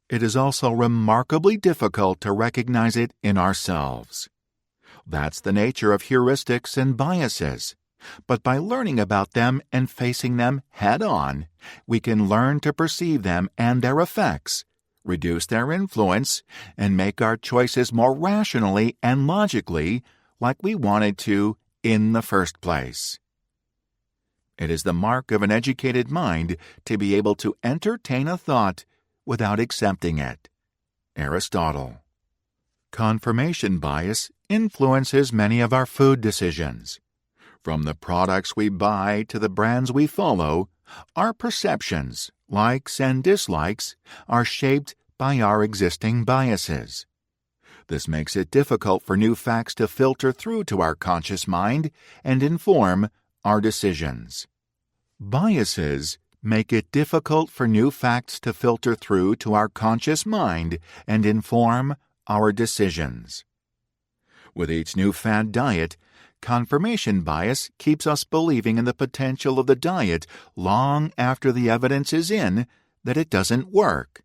It is also remarkably difficult to recognize it in ourselves. That's the nature of heuristics and biases. But by learning about them and facing them head-on, we can learn to perceive them and their effects, reduce their influence, and make our choices more rationally and logically like we wanted to in the first place. It is the mark of an educated mind to be able to entertain a thought without accepting it. Aristotle. Confirmation bias influences many of our food decisions. From the products we buy to the brands we follow, our perceptions, likes and dislikes, are shaped by our existing biases. This makes it difficult for new facts to filter through to our conscious mind and inform our decisions. Biases make it difficult for new facts to filter through to our conscious mind and inform our decisions. With each new fad diet, confirmation bias keeps us believing in the potential of the diet long after the evidence is in that it doesn't work.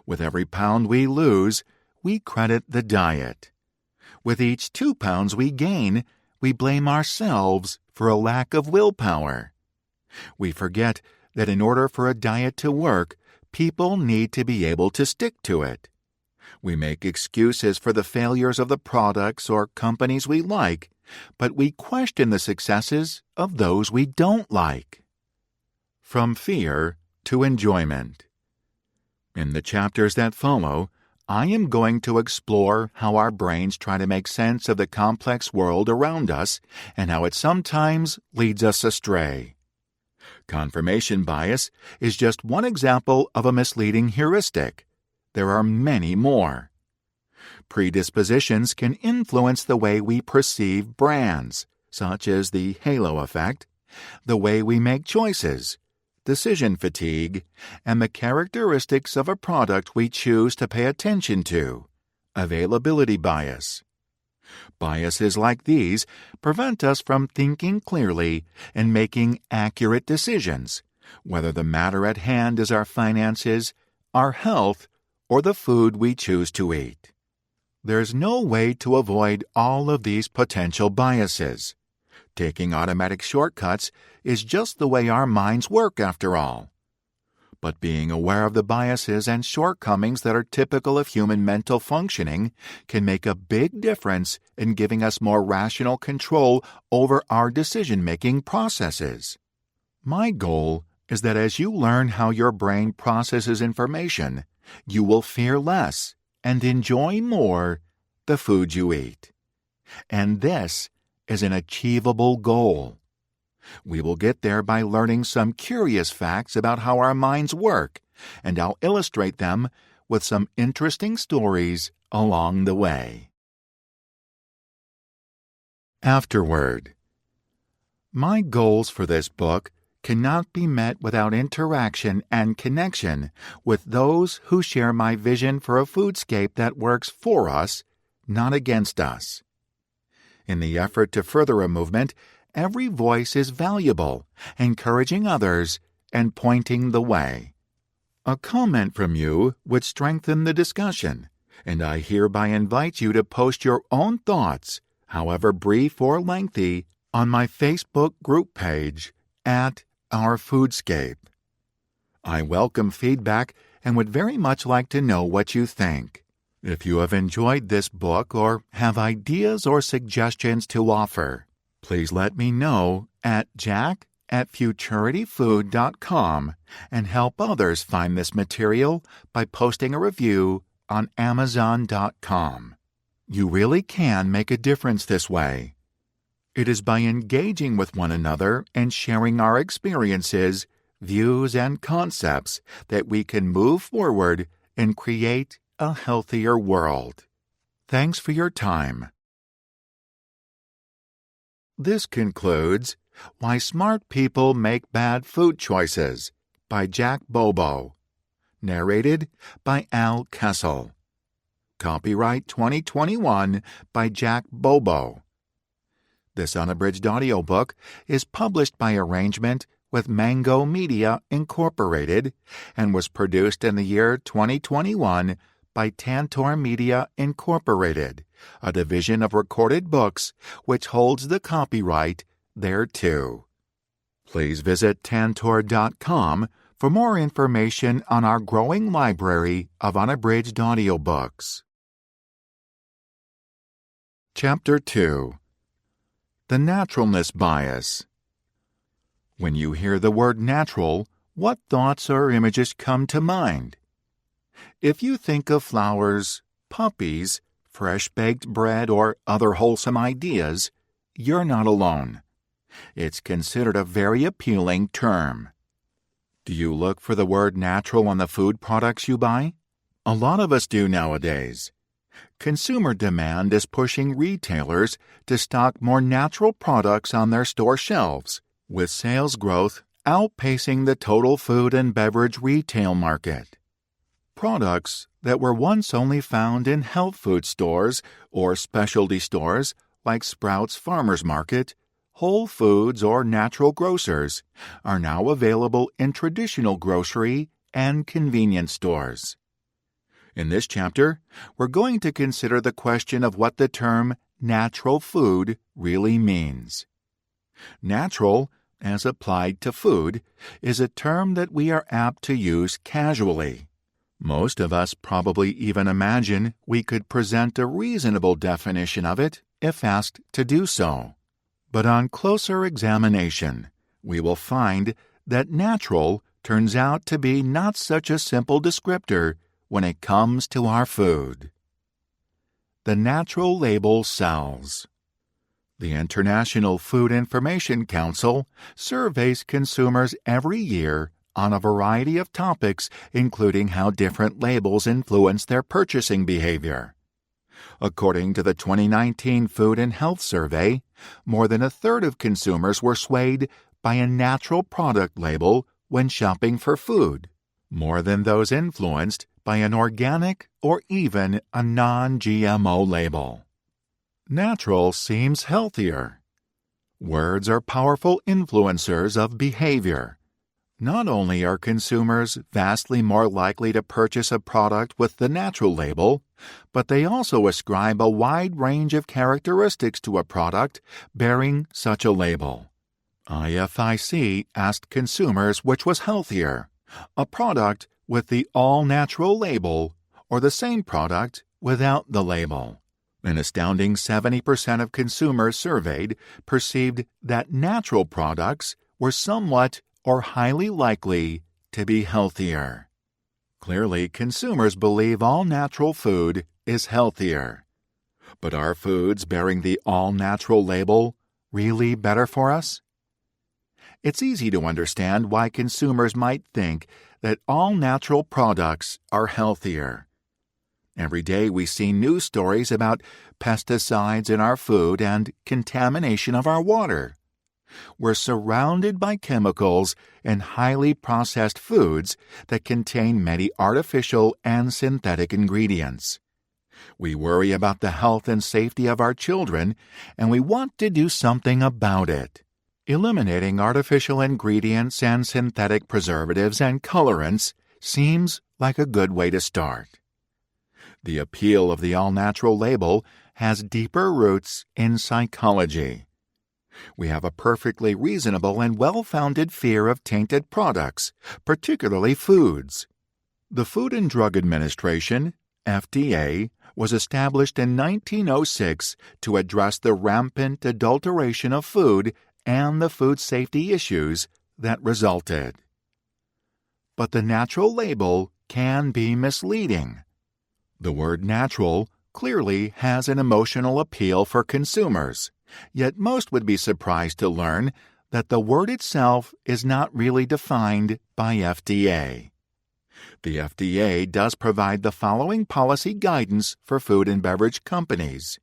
With every pound we lose, we credit the diet. With each 2 pounds we gain, we blame ourselves for a lack of willpower. We forget that in order for a diet to work, people need to be able to stick to it. We make excuses for the failures of the products or companies we like, but we question the successes of those we don't like. From fear to enjoyment. In the chapters that follow, I am going to explore how our brains try to make sense of the complex world around us and how it sometimes leads us astray. Confirmation bias is just one example of a misleading heuristic. There are many more. Predispositions can influence the way we perceive brands, such as the halo effect, the way we make choices, decision fatigue, and the characteristics of a product we choose to pay attention to, availability bias. Biases like these prevent us from thinking clearly and making accurate decisions, whether the matter at hand is our finances, our health, or the food we choose to eat. There's no way to avoid all of these potential biases. Taking automatic shortcuts is just the way our minds work after all. But being aware of the biases and shortcomings that are typical of human mental functioning can make a big difference in giving us more rational control over our decision-making processes. My goal is that as you learn how your brain processes information, you will fear less and enjoy more the food you eat. And this is an achievable goal. We will get there by learning some curious facts about how our minds work, and I'll illustrate them with some interesting stories along the way. Afterword. My goals for this book cannot be met without interaction and connection with those who share my vision for a foodscape that works for us, not against us. In the effort to further a movement, every voice is valuable, encouraging others and pointing the way. A comment from you would strengthen the discussion, and I hereby invite you to post your own thoughts, however brief or lengthy, on my Facebook group page at Our Foodscape. I welcome feedback and would very much like to know what you think. If you have enjoyed this book or have ideas or suggestions to offer, please let me know at jack@futurityfood.com and help others find this material by posting a review on Amazon.com. You really can make a difference this way. It is by engaging with one another and sharing our experiences views, and concepts that we can move forward and create a healthier world. Thanks for your time. This concludes Why Smart People Make Bad Food Choices by Jack Bobo. Narrated by Al Kessel. Copyright 2021 by Jack Bobo. This unabridged audiobook is published by arrangement with Mango Media Incorporated and was produced in the year 2021 by Tantor Media Incorporated, a division of Recorded Books which holds the copyright thereto. Please visit tantor.com for more information on our growing library of unabridged audiobooks. Chapter 2. The Naturalness Bias. When you hear the word natural, what thoughts or images come to mind? If you think of flowers, puppies, fresh-baked bread, or other wholesome ideas, you're not alone. It's considered a very appealing term. Do you look for the word natural on the food products you buy? A lot of us do nowadays. Consumer demand is pushing retailers to stock more natural products on their store shelves, with sales growth outpacing the total food and beverage retail market. Products that were once only found in health food stores or specialty stores like Sprouts Farmers Market, Whole Foods, or natural grocers are now available in traditional grocery and convenience stores. In this chapter, we're going to consider the question of what the term natural food really means. Natural, as applied to food, is a term that we are apt to use casually. Most of us probably even imagine we could present a reasonable definition of it if asked to do so. But on closer examination, we will find that natural turns out to be not such a simple descriptor when it comes to our food. The natural label sells. The International Food Information Council surveys consumers every year on a variety of topics, including how different labels influence their purchasing behavior. According to the 2019 Food and Health Survey, more than a third of consumers were swayed by a natural product label when shopping for food, more than those influenced by an organic or even a non-GMO label. Natural seems healthier. Words are powerful influencers of behavior. Not only are consumers vastly more likely to purchase a product with the natural label, but they also ascribe a wide range of characteristics to a product bearing such a label. IFIC asked consumers which was healthier, a product with the all-natural label or the same product without the label. An astounding 70% of consumers surveyed perceived that natural products were somewhat or highly likely to be healthier. Clearly, consumers believe all natural food is healthier. But are foods bearing the all-natural label really better for us? It's easy to understand why consumers might think that all natural products are healthier. Every day we see news stories about pesticides in our food and contamination of our water. We're surrounded by chemicals and highly processed foods that contain many artificial and synthetic ingredients. We worry about the health and safety of our children, and we want to do something about it. Eliminating artificial ingredients and synthetic preservatives and colorants seems like a good way to start. The appeal of the all-natural label has deeper roots in psychology. We have a perfectly reasonable and well-founded fear of tainted products, particularly foods. The Food and Drug Administration, FDA, was established in 1906 to address the rampant adulteration of food and the food safety issues that resulted. But the natural label can be misleading. The word natural clearly has an emotional appeal for consumers, yet most would be surprised to learn that the word itself is not really defined by FDA. The FDA does provide the following policy guidance for food and beverage companies.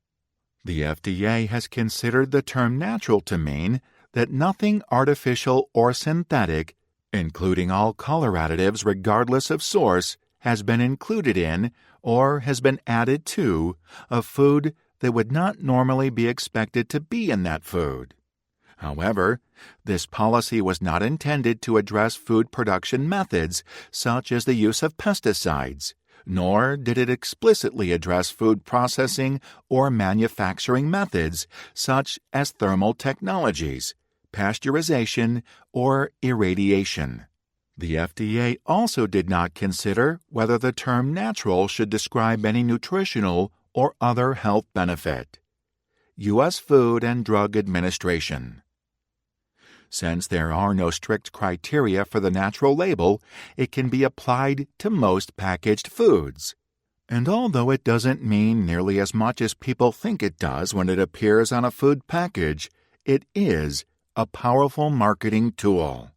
The FDA has considered the term natural to mean that nothing artificial or synthetic, including all color additives regardless of source, has been included in or has been added to a food that would not normally be expected to be in that food. However, this policy was not intended to address food production methods such as the use of pesticides, nor did it explicitly address food processing or manufacturing methods such as thermal technologies, pasteurization, or irradiation. The FDA also did not consider whether the term natural should describe any nutritional or other health benefit. U.S. Food and Drug Administration. Since there are no strict criteria for the natural label, it can be applied to most packaged foods. And although it doesn't mean nearly as much as people think it does when it appears on a food package, it is a powerful marketing tool.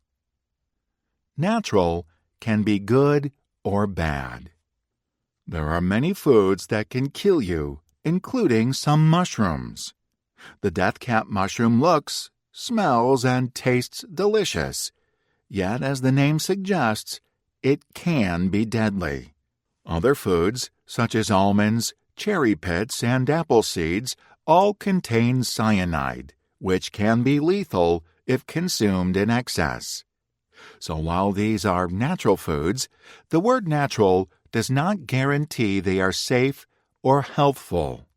Natural can be good or bad. There are many foods that can kill you, including some mushrooms. The death cap mushroom looks, smells, and tastes delicious, yet as the name suggests, it can be deadly. Other foods, such as almonds, cherry pits, and apple seeds, all contain cyanide, which can be lethal if consumed in excess. So while these are natural foods, the word natural does not guarantee they are safe or healthful.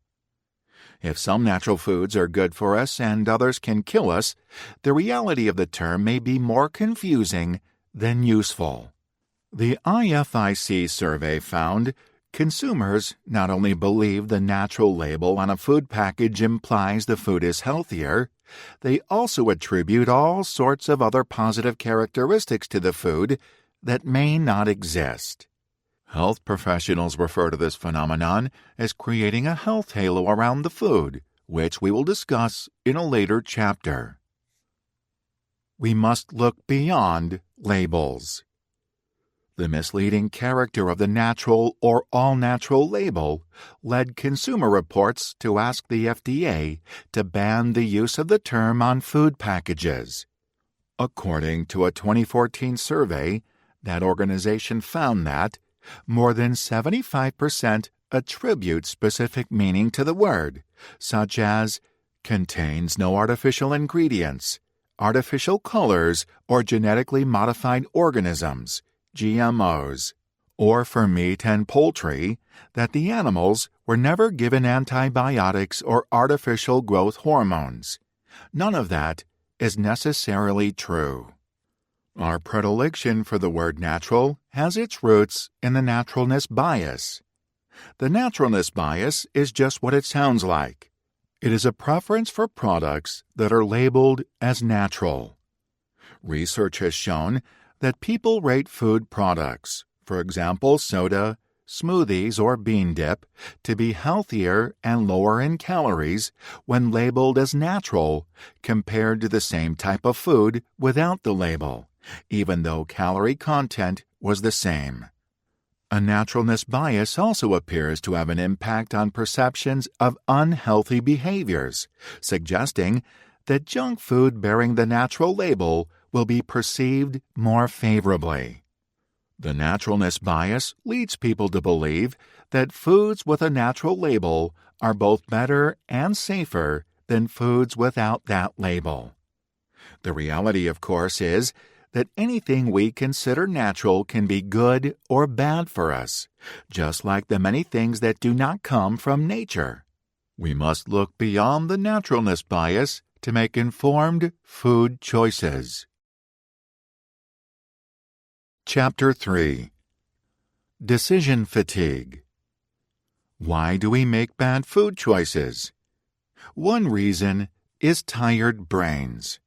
If some natural foods are good for us and others can kill us, the reality of the term may be more confusing than useful. The IFIC survey found consumers not only believe the natural label on a food package implies the food is healthier, they also attribute all sorts of other positive characteristics to the food that may not exist. Health professionals refer to this phenomenon as creating a health halo around the food, which we will discuss in a later chapter. We must look beyond labels. The misleading character of the natural or all-natural label led Consumer Reports to ask the FDA to ban the use of the term on food packages. According to a 2014 survey, that organization found that more than 75% attribute specific meaning to the word, such as contains no artificial ingredients, artificial colors, or genetically modified organisms, GMOs, or for meat and poultry, that the animals were never given antibiotics or artificial growth hormones. None of that is necessarily true. Our predilection for the word natural has its roots in the naturalness bias. The naturalness bias is just what it sounds like. It is a preference for products that are labeled as natural. Research has shown that people rate food products, for example soda, smoothies, or bean dip, to be healthier and lower in calories when labeled as natural compared to the same type of food without the label, even though calorie content was the same. A naturalness bias also appears to have an impact on perceptions of unhealthy behaviors, suggesting that junk food bearing the natural label will be perceived more favorably. The naturalness bias leads people to believe that foods with a natural label are both better and safer than foods without that label. The reality, of course, is that anything we consider natural can be good or bad for us, just like the many things that do not come from nature. We must look beyond the naturalness bias to make informed food choices. Chapter 3. Decision Fatigue. Why do we make bad food choices? One reason is tired brains.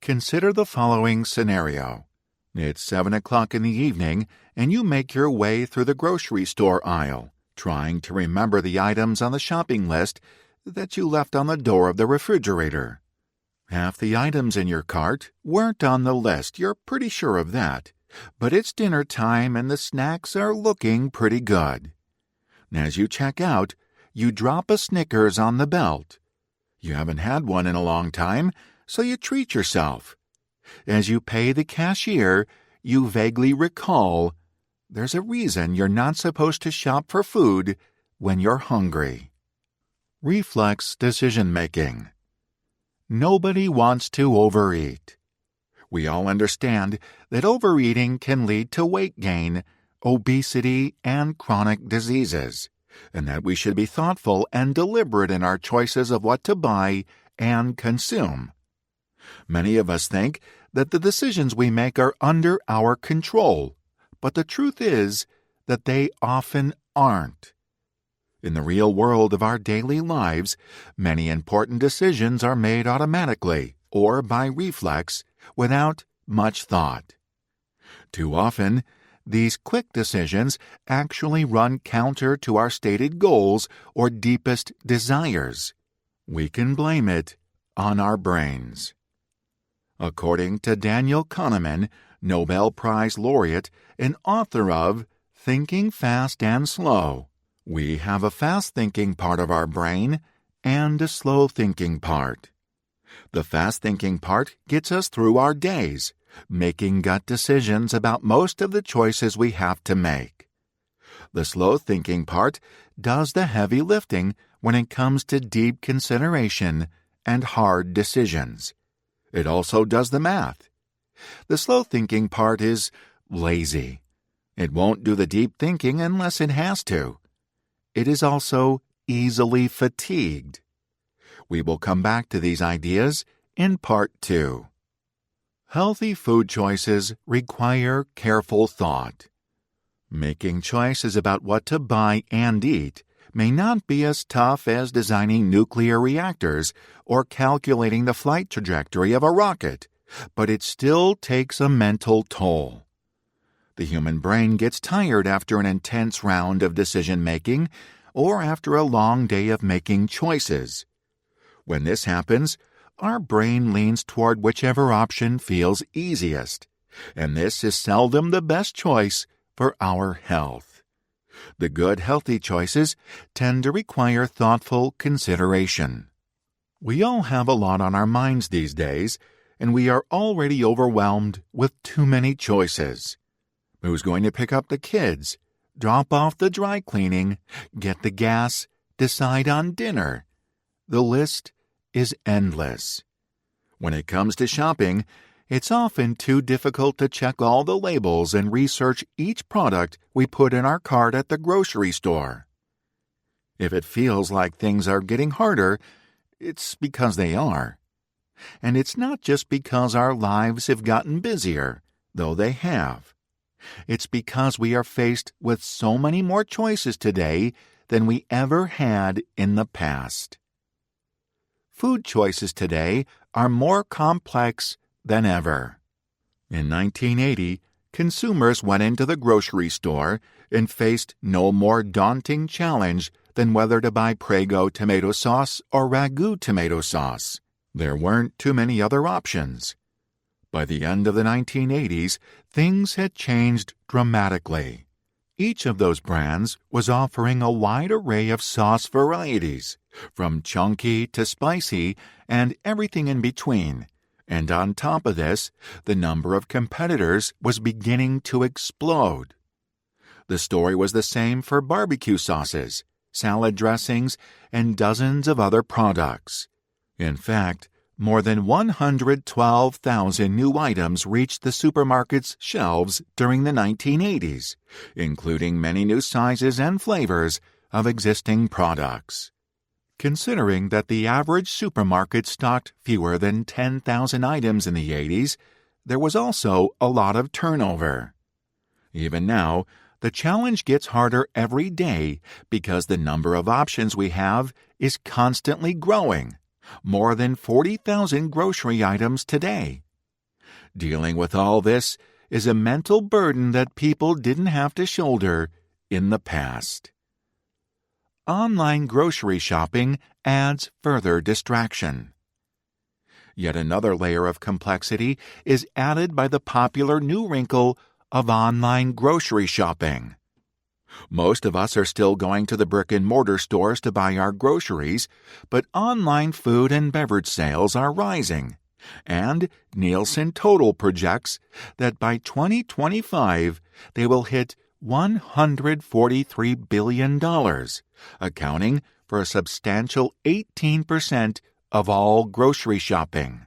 Consider the following scenario. It's 7 o'clock in the evening, and you make your way through the grocery store aisle, trying to remember the items on the shopping list that you left on the door of the refrigerator. Half the items in your cart weren't on the list, you're pretty sure of that. But it's dinner time and the snacks are looking pretty good. As you check out, you drop a Snickers on the belt. You haven't had one in a long time, so you treat yourself. As you pay the cashier, you vaguely recall there's a reason you're not supposed to shop for food when you're hungry. Reflex decision-making. Nobody wants to overeat. We all understand that overeating can lead to weight gain, obesity, and chronic diseases, and that we should be thoughtful and deliberate in our choices of what to buy and consume. Many of us think that the decisions we make are under our control, but the truth is that they often aren't. In the real world of our daily lives, many important decisions are made automatically or by reflex without much thought. Too often, these quick decisions actually run counter to our stated goals or deepest desires. We can blame it on our brains. According to Daniel Kahneman, Nobel Prize laureate and author of Thinking Fast and Slow, we have a fast-thinking part of our brain and a slow-thinking part. The fast-thinking part gets us through our days, making gut decisions about most of the choices we have to make. The slow-thinking part does the heavy lifting when it comes to deep consideration and hard decisions. It also does the math. The slow-thinking part is lazy. It won't do the deep thinking unless it has to. It is also easily fatigued. We will come back to these ideas in Part 2. Healthy food choices require careful thought. Making choices about what to buy and eat may not be as tough as designing nuclear reactors or calculating the flight trajectory of a rocket, but it still takes a mental toll. The human brain gets tired after an intense round of decision-making or after a long day of making choices. When this happens, our brain leans toward whichever option feels easiest, and this is seldom the best choice for our health. The good, healthy choices tend to require thoughtful consideration. We all have a lot on our minds these days, and we are already overwhelmed with too many choices. Who's going to pick up the kids, drop off the dry cleaning, get the gas, decide on dinner? The list is endless. When it comes to shopping, it's often too difficult to check all the labels and research each product we put in our cart at the grocery store. If it feels like things are getting harder, it's because they are. And it's not just because our lives have gotten busier, though they have. It's because we are faced with so many more choices today than we ever had in the past. Food choices today are more complex than ever. In 1980, consumers went into the grocery store and faced no more daunting challenge than whether to buy Prego tomato sauce or Ragu tomato sauce. There weren't too many other options. By the end of the 1980s, things had changed dramatically. Each of those brands was offering a wide array of sauce varieties, from chunky to spicy and everything in between. And on top of this, the number of competitors was beginning to explode. The story was the same for barbecue sauces, salad dressings, and dozens of other products. In fact, more than 112,000 new items reached the supermarket's shelves during the 1980s, including many new sizes and flavors of existing products. Considering that the average supermarket stocked fewer than 10,000 items in the 80s, there was also a lot of turnover. Even now, the challenge gets harder every day because the number of options we have is constantly growing. More than 40,000 grocery items today. Dealing with all this is a mental burden that people didn't have to shoulder in the past. Online grocery shopping adds further distraction. Yet another layer of complexity is added by the popular new wrinkle of online grocery shopping. Most of us are still going to the brick-and-mortar stores to buy our groceries, but online food and beverage sales are rising, and Nielsen Total projects that by 2025 they will hit $143 billion, accounting for a substantial 18% of all grocery shopping.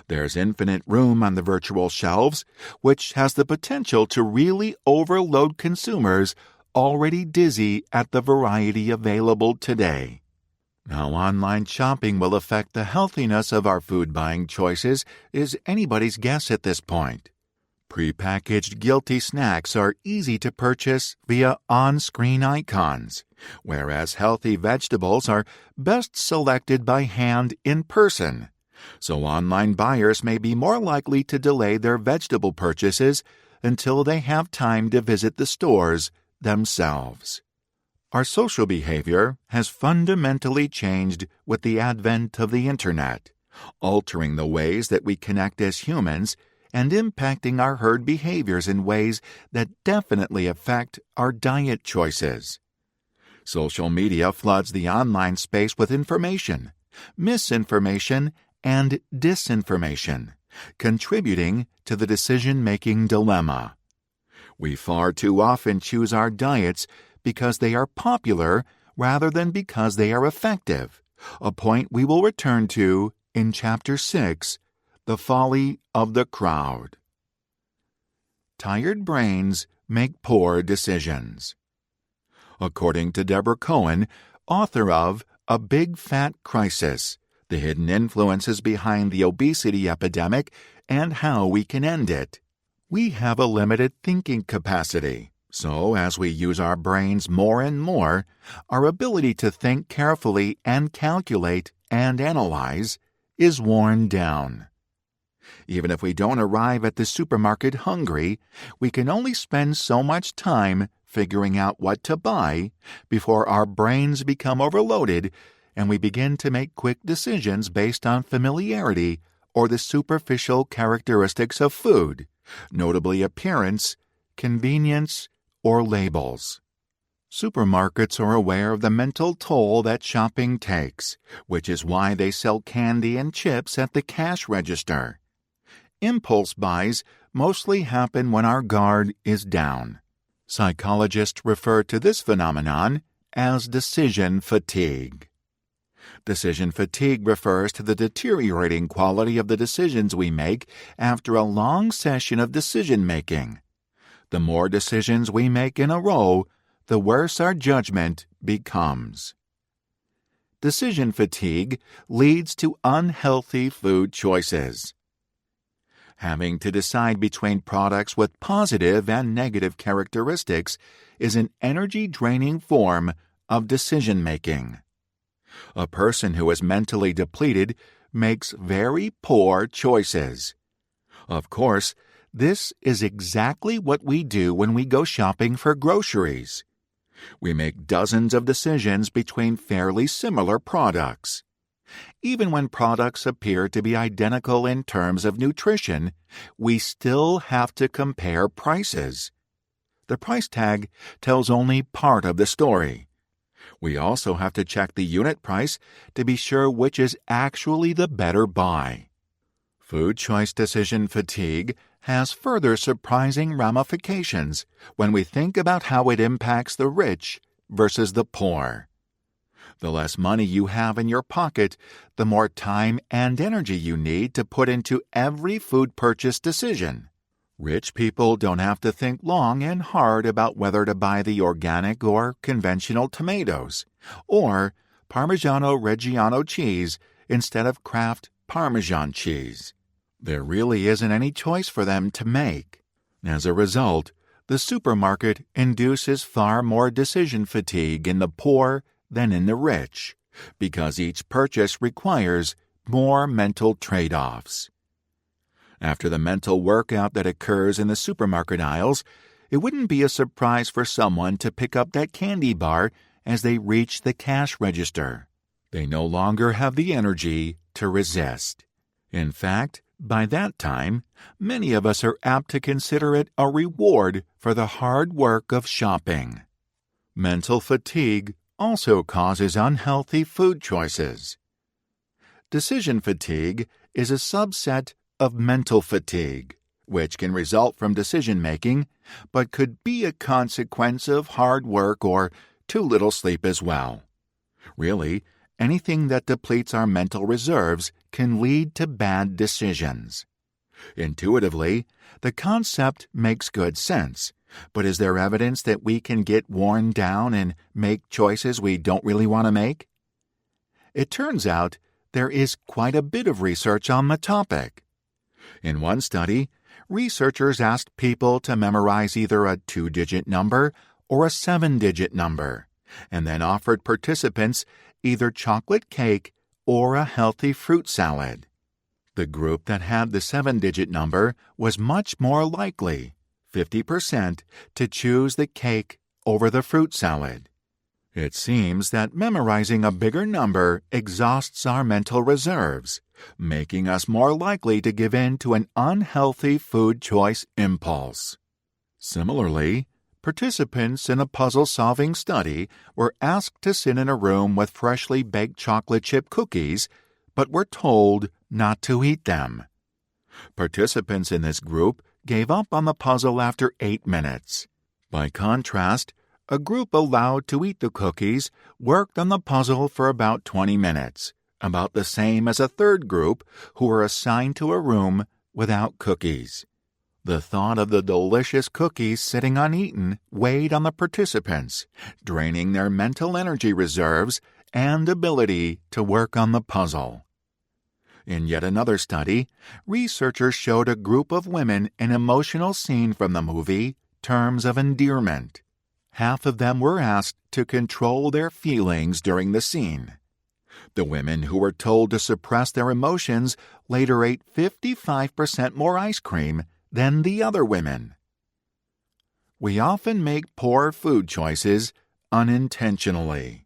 There's infinite room on the virtual shelves, which has the potential to really overload consumers already dizzy at the variety available today. How online shopping will affect the healthiness of our food buying choices is anybody's guess at this point. Prepackaged guilty snacks are easy to purchase via on-screen icons, whereas healthy vegetables are best selected by hand in person. So online buyers may be more likely to delay their vegetable purchases until they have time to visit the stores themselves. Our social behavior has fundamentally changed with the advent of the Internet, altering the ways that we connect as humans and impacting our herd behaviors in ways that definitely affect our diet choices. Social media floods the online space with information, misinformation, and disinformation, contributing to the decision-making dilemma. We far too often choose our diets because they are popular rather than because they are effective, a point we will return to in Chapter 6, The Folly of the Crowd. Tired brains make poor decisions. According to Deborah Cohen, author of A Big Fat Crisis, The Hidden Influences Behind the Obesity Epidemic and How We Can End It, we have a limited thinking capacity, so as we use our brains more and more, our ability to think carefully and calculate and analyze is worn down. Even if we don't arrive at the supermarket hungry, we can only spend so much time figuring out what to buy before our brains become overloaded and we begin to make quick decisions based on familiarity or the superficial characteristics of food, notably appearance, convenience, or labels. Supermarkets are aware of the mental toll that shopping takes, which is why they sell candy and chips at the cash register. Impulse buys mostly happen when our guard is down. Psychologists refer to this phenomenon as decision fatigue. Decision fatigue refers to the deteriorating quality of the decisions we make after a long session of decision-making. The more decisions we make in a row, the worse our judgment becomes. Decision fatigue leads to unhealthy food choices. Having to decide between products with positive and negative characteristics is an energy-draining form of decision-making. A person who is mentally depleted makes very poor choices. Of course, this is exactly what we do when we go shopping for groceries. We make dozens of decisions between fairly similar products. Even when products appear to be identical in terms of nutrition, we still have to compare prices. The price tag tells only part of the story. We also have to check the unit price to be sure which is actually the better buy. Food choice decision fatigue has further surprising ramifications when we think about how it impacts the rich versus the poor. The less money you have in your pocket, the more time and energy you need to put into every food purchase decision. Rich people don't have to think long and hard about whether to buy the organic or conventional tomatoes, or Parmigiano Reggiano cheese instead of Kraft Parmesan cheese. There really isn't any choice for them to make. As a result, the supermarket induces far more decision fatigue in the poor than in the rich, because each purchase requires more mental trade-offs. After the mental workout that occurs in the supermarket aisles, it wouldn't be a surprise for someone to pick up that candy bar as they reach the cash register. They no longer have the energy to resist. In fact, by that time, many of us are apt to consider it a reward for the hard work of shopping. Mental fatigue also causes unhealthy food choices. Decision fatigue is a subset of mental fatigue, which can result from decision-making, but could be a consequence of hard work or too little sleep as well. Really, anything that depletes our mental reserves can lead to bad decisions. Intuitively, the concept makes good sense, but is there evidence that we can get worn down and make choices we don't really want to make? It turns out there is quite a bit of research on the topic. In one study, researchers asked people to memorize either a 2-digit number or a 7-digit number, and then offered participants either chocolate cake or a healthy fruit salad. The group that had the 7-digit number was much more likely, 50%, to choose the cake over the fruit salad. It seems that memorizing a bigger number exhausts our mental reserves, making us more likely to give in to an unhealthy food choice impulse. Similarly, participants in a puzzle-solving study were asked to sit in a room with freshly baked chocolate chip cookies, but were told not to eat them. Participants in this group gave up on the puzzle after 8 minutes. By contrast, a group allowed to eat the cookies worked on the puzzle for about 20 minutes, about the same as a third group who were assigned to a room without cookies. The thought of the delicious cookies sitting uneaten weighed on the participants, draining their mental energy reserves and ability to work on the puzzle. In yet another study, researchers showed a group of women an emotional scene from the movie Terms of Endearment. Half of them were asked to control their feelings during the scene. The women who were told to suppress their emotions later ate 55% more ice cream than the other women. We often make poor food choices unintentionally.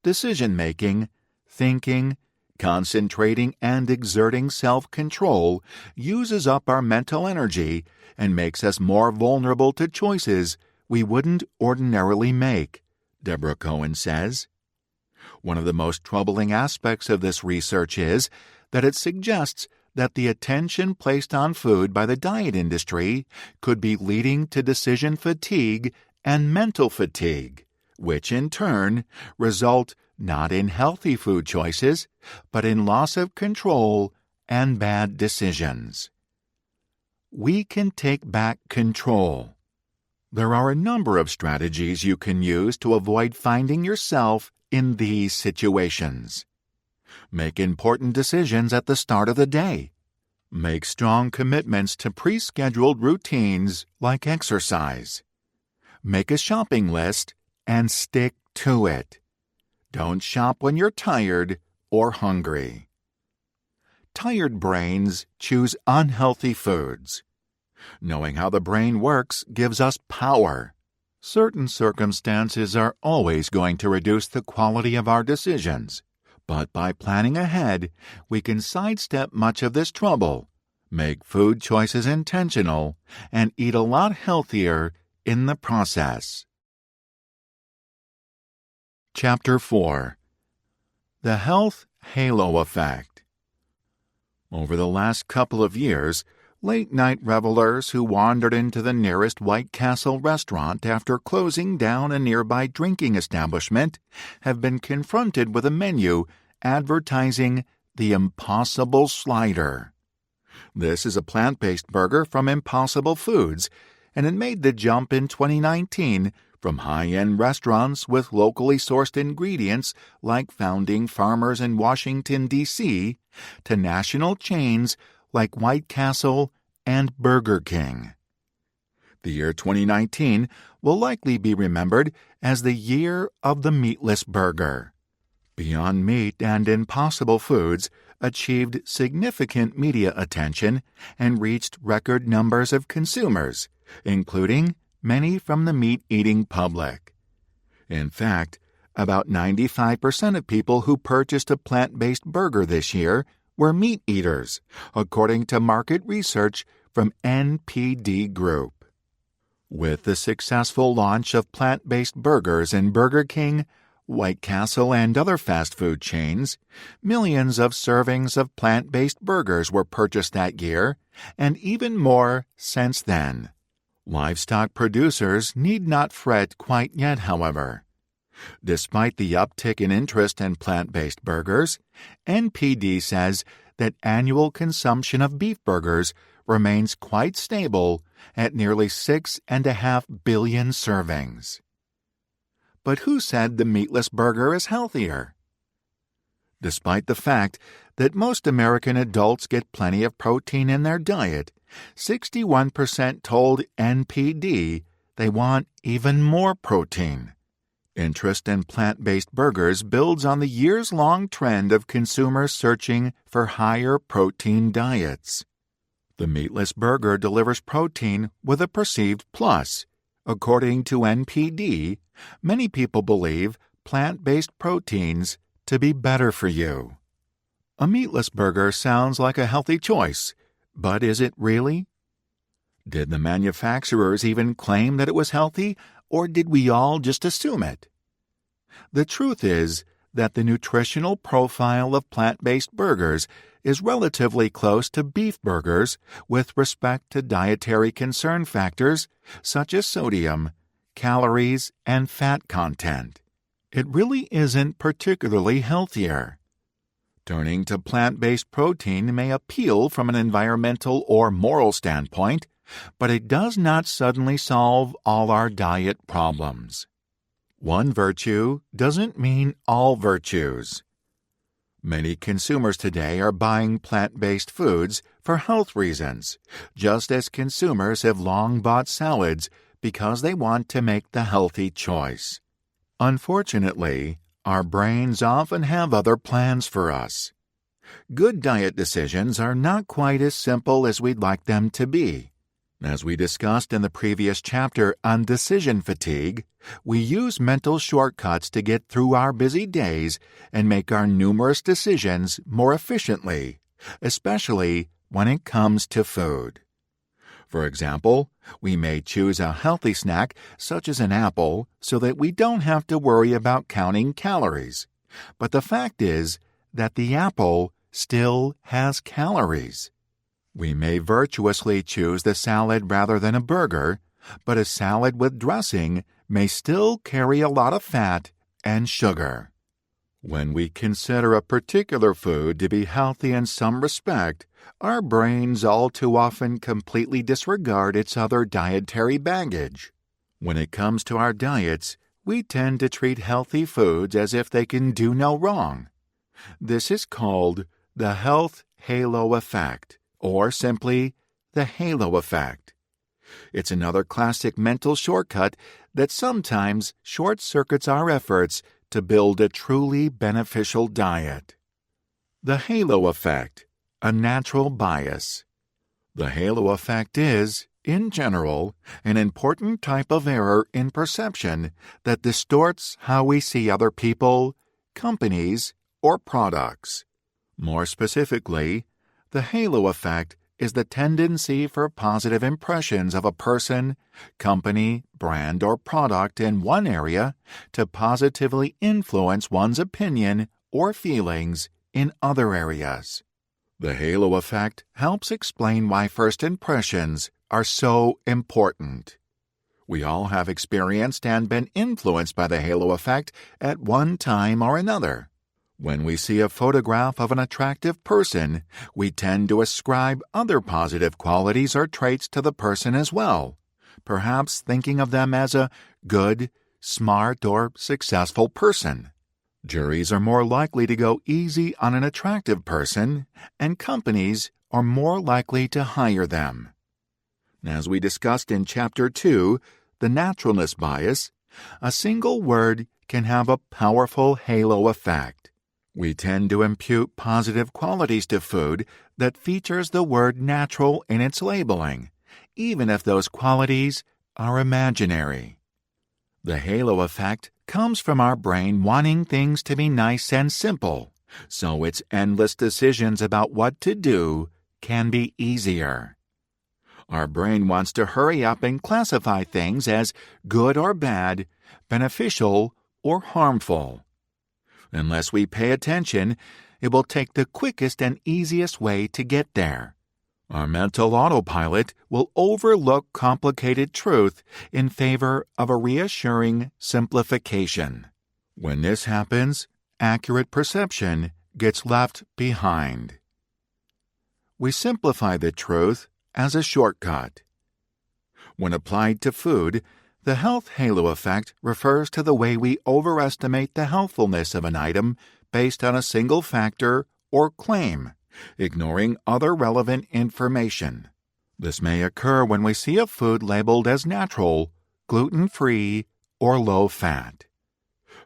Decision-making, thinking, concentrating, and exerting self-control uses up our mental energy and makes us more vulnerable to choices we wouldn't ordinarily make, Deborah Cohen says. One of the most troubling aspects of this research is that it suggests that the attention placed on food by the diet industry could be leading to decision fatigue and mental fatigue, which in turn result not in healthy food choices, but in loss of control and bad decisions. We can take back control. There are a number of strategies you can use to avoid finding yourself in these situations. Make important decisions at the start of the day. Make strong commitments to pre-scheduled routines like exercise. Make a shopping list and stick to it. Don't shop when you're tired or hungry. Tired brains choose unhealthy foods. Knowing how the brain works gives us power. Certain circumstances are always going to reduce the quality of our decisions, but by planning ahead, we can sidestep much of this trouble, make food choices intentional, and eat a lot healthier in the process. Chapter 4. The Health Halo Effect. Over the last couple of years, late-night revelers who wandered into the nearest White Castle restaurant after closing down a nearby drinking establishment have been confronted with a menu advertising the Impossible Slider. This is a plant-based burger from Impossible Foods, and it made the jump in 2019 from high-end restaurants with locally sourced ingredients like founding farmers in Washington, D.C., to national chains like White Castle and Burger King. The year 2019 will likely be remembered as the year of the meatless burger. Beyond Meat and Impossible Foods achieved significant media attention and reached record numbers of consumers, including many from the meat-eating public. In fact, about 95% of people who purchased a plant-based burger this year were meat eaters, according to market research from NPD Group. With the successful launch of plant-based burgers in Burger King, White Castle, and other fast food chains, millions of servings of plant-based burgers were purchased that year, and even more since then. Livestock producers need not fret quite yet, however. Despite the uptick in interest in plant-based burgers, NPD says that annual consumption of beef burgers remains quite stable at nearly 6.5 billion servings. But who said the meatless burger is healthier? Despite the fact that most American adults get plenty of protein in their diet, 61% told NPD they want even more protein. Interest in plant-based burgers builds on the years-long trend of consumers searching for higher protein diets. The meatless burger delivers protein with a perceived plus. According to NPD, many people believe plant-based proteins to be better for you. A meatless burger sounds like a healthy choice, but is it really? Did the manufacturers even claim that it was healthy, or did we all just assume it? The truth is that the nutritional profile of plant-based burgers is relatively close to beef burgers with respect to dietary concern factors such as sodium, calories, and fat content. It really isn't particularly healthier. Turning to plant-based protein may appeal from an environmental or moral standpoint, but it does not suddenly solve all our diet problems. One virtue doesn't mean all virtues. Many consumers today are buying plant-based foods for health reasons, just as consumers have long bought salads because they want to make the healthy choice. Unfortunately, our brains often have other plans for us. Good diet decisions are not quite as simple as we'd like them to be. As we discussed in the previous chapter on decision fatigue, we use mental shortcuts to get through our busy days and make our numerous decisions more efficiently, especially when it comes to food. For example, we may choose a healthy snack such as an apple so that we don't have to worry about counting calories. But the fact is that the apple still has calories. We may virtuously choose the salad rather than a burger, but a salad with dressing may still carry a lot of fat and sugar. When we consider a particular food to be healthy in some respect, our brains all too often completely disregard its other dietary baggage. When it comes to our diets, we tend to treat healthy foods as if they can do no wrong. This is called the health halo effect, or simply the halo effect. It's another classic mental shortcut that sometimes short-circuits our efforts to build a truly beneficial diet. The halo effect, a natural bias. The halo effect is, in general, an important type of error in perception that distorts how we see other people, companies, or products. More specifically, the halo effect is the tendency for positive impressions of a person, company, brand, or product in one area to positively influence one's opinion or feelings in other areas. The halo effect helps explain why first impressions are so important. We all have experienced and been influenced by the halo effect at one time or another. When we see a photograph of an attractive person, we tend to ascribe other positive qualities or traits to the person as well, perhaps thinking of them as a good, smart, or successful person. Juries are more likely to go easy on an attractive person, and companies are more likely to hire them. As we discussed in Chapter 2, the naturalness bias, a single word can have a powerful halo effect. We tend to impute positive qualities to food that features the word natural in its labeling, even if those qualities are imaginary. The halo effect comes from our brain wanting things to be nice and simple, so its endless decisions about what to do can be easier. Our brain wants to hurry up and classify things as good or bad, beneficial or harmful. Unless we pay attention, it will take the quickest and easiest way to get there. Our mental autopilot will overlook complicated truth in favor of a reassuring simplification. When this happens, accurate perception gets left behind. We simplify the truth as a shortcut. When applied to food, the health halo effect refers to the way we overestimate the healthfulness of an item based on a single factor or claim, ignoring other relevant information. This may occur when we see a food labeled as natural, gluten-free, or low-fat.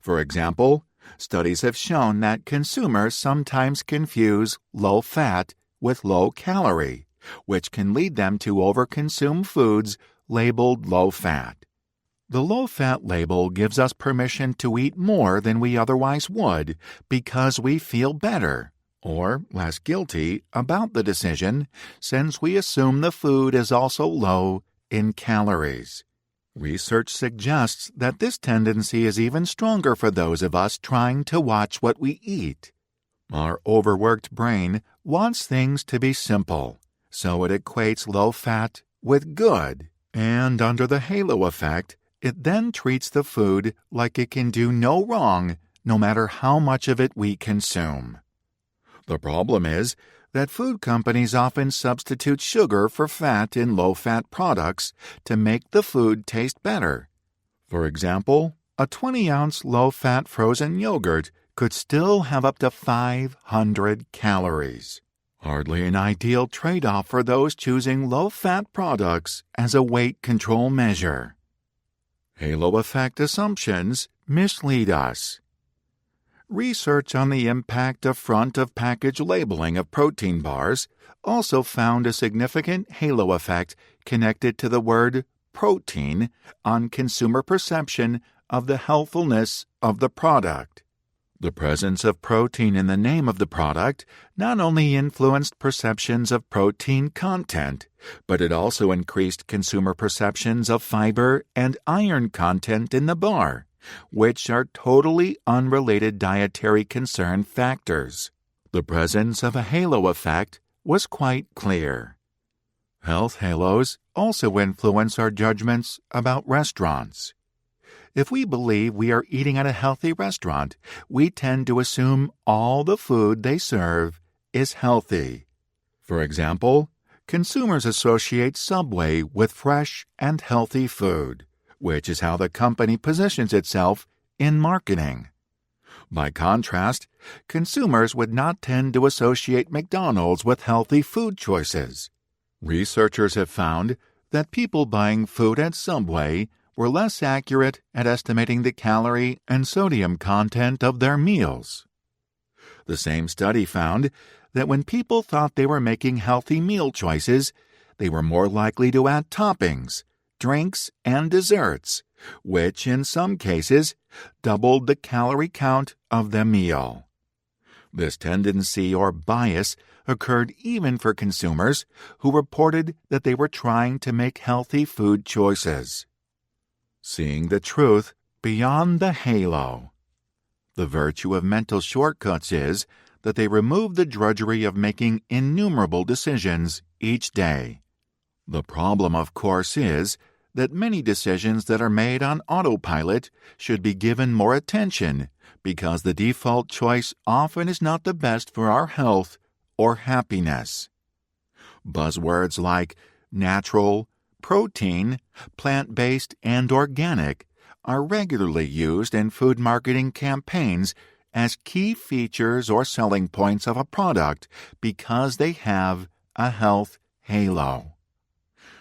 For example, studies have shown that consumers sometimes confuse low-fat with low-calorie, which can lead them to overconsume foods labeled low-fat. The low-fat label gives us permission to eat more than we otherwise would because we feel better, or less guilty, about the decision since we assume the food is also low in calories. Research suggests that this tendency is even stronger for those of us trying to watch what we eat. Our overworked brain wants things to be simple, so it equates low-fat with good, and under the halo effect, it then treats the food like it can do no wrong no matter how much of it we consume. The problem is that food companies often substitute sugar for fat in low-fat products to make the food taste better. For example, a 20-ounce low-fat frozen yogurt could still have up to 500 calories. Hardly an ideal trade-off for those choosing low-fat products as a weight control measure. Halo effect assumptions mislead us. Research on the impact of front-of-package labeling of protein bars also found a significant halo effect connected to the word protein on consumer perception of the healthfulness of the product. The presence of protein in the name of the product not only influenced perceptions of protein content, but it also increased consumer perceptions of fiber and iron content in the bar, which are totally unrelated dietary concern factors. The presence of a halo effect was quite clear. Health halos also influence our judgments about restaurants. If we believe we are eating at a healthy restaurant, we tend to assume all the food they serve is healthy. For example, consumers associate Subway with fresh and healthy food, which is how the company positions itself in marketing. By contrast, consumers would not tend to associate McDonald's with healthy food choices. Researchers have found that people buying food at Subway were less accurate at estimating the calorie and sodium content of their meals. The same study found that when people thought they were making healthy meal choices, they were more likely to add toppings, drinks, and desserts, which in some cases doubled the calorie count of the meal. This tendency or bias occurred even for consumers who reported that they were trying to make healthy food choices. Seeing the truth beyond the halo. The virtue of mental shortcuts is that they remove the drudgery of making innumerable decisions each day. The problem, of course, is that many decisions that are made on autopilot should be given more attention because the default choice often is not the best for our health or happiness. Buzzwords like natural, protein, plant-based, and organic are regularly used in food marketing campaigns as key features or selling points of a product because they have a health halo.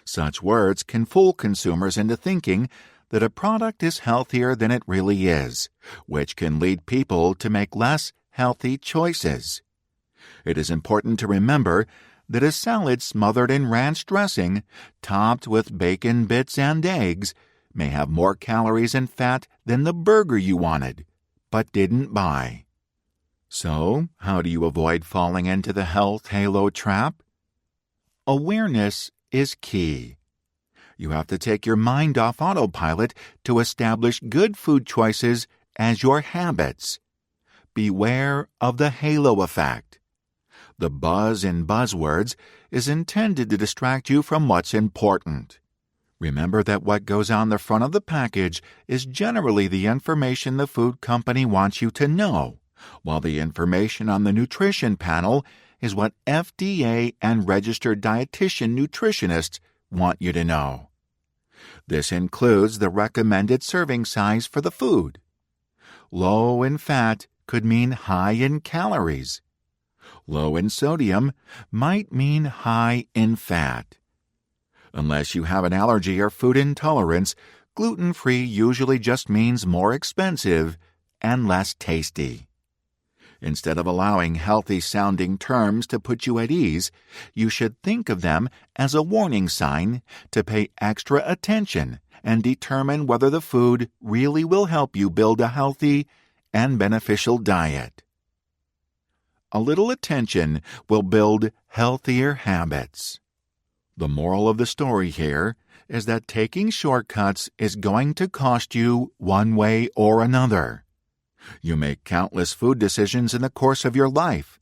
Such words can fool consumers into thinking that a product is healthier than it really is, which can lead people to make less healthy choices. It is important to remember that a salad smothered in ranch dressing, topped with bacon bits and eggs, may have more calories and fat than the burger you wanted, but didn't buy. So, how do you avoid falling into the health halo trap? Awareness is key. You have to take your mind off autopilot to establish good food choices as your habits. Beware of the halo effect. The buzz in buzzwords is intended to distract you from what's important. Remember that what goes on the front of the package is generally the information the food company wants you to know, while the information on the nutrition panel is what FDA and registered dietitian nutritionists want you to know. This includes the recommended serving size for the food. Low in fat could mean high in calories. Low in sodium might mean high in fat. Unless you have an allergy or food intolerance, gluten-free usually just means more expensive and less tasty. Instead of allowing healthy-sounding terms to put you at ease, you should think of them as a warning sign to pay extra attention and determine whether the food really will help you build a healthy and beneficial diet. A little attention will build healthier habits. The moral of the story here is that taking shortcuts is going to cost you one way or another. You make countless food decisions in the course of your life.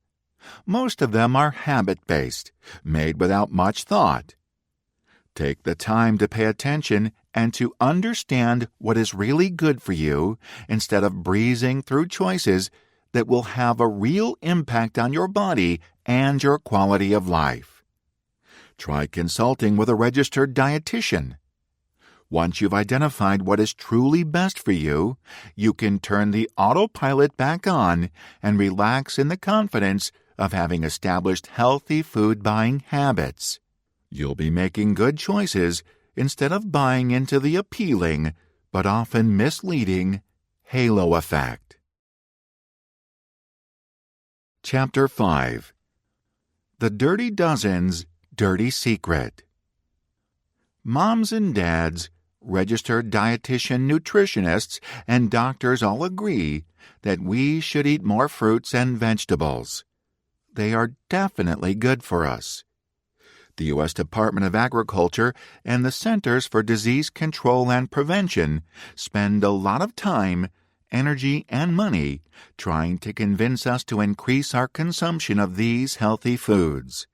Most of them are habit-based, made without much thought. Take the time to pay attention and to understand what is really good for you instead of breezing through choices that will have a real impact on your body and your quality of life. Try consulting with a registered dietitian. Once you've identified what is truly best for you, you can turn the autopilot back on and relax in the confidence of having established healthy food buying habits. You'll be making good choices instead of buying into the appealing but often misleading halo effect. Chapter 5. The Dirty Dozen's Dirty Secret. Moms and dads, registered dietitian nutritionists, and doctors all agree that we should eat more fruits and vegetables. They are definitely good for us. The U.S. Department of Agriculture and the Centers for Disease Control and Prevention spend a lot of time, energy, and money trying to convince us to increase our consumption of these healthy foods.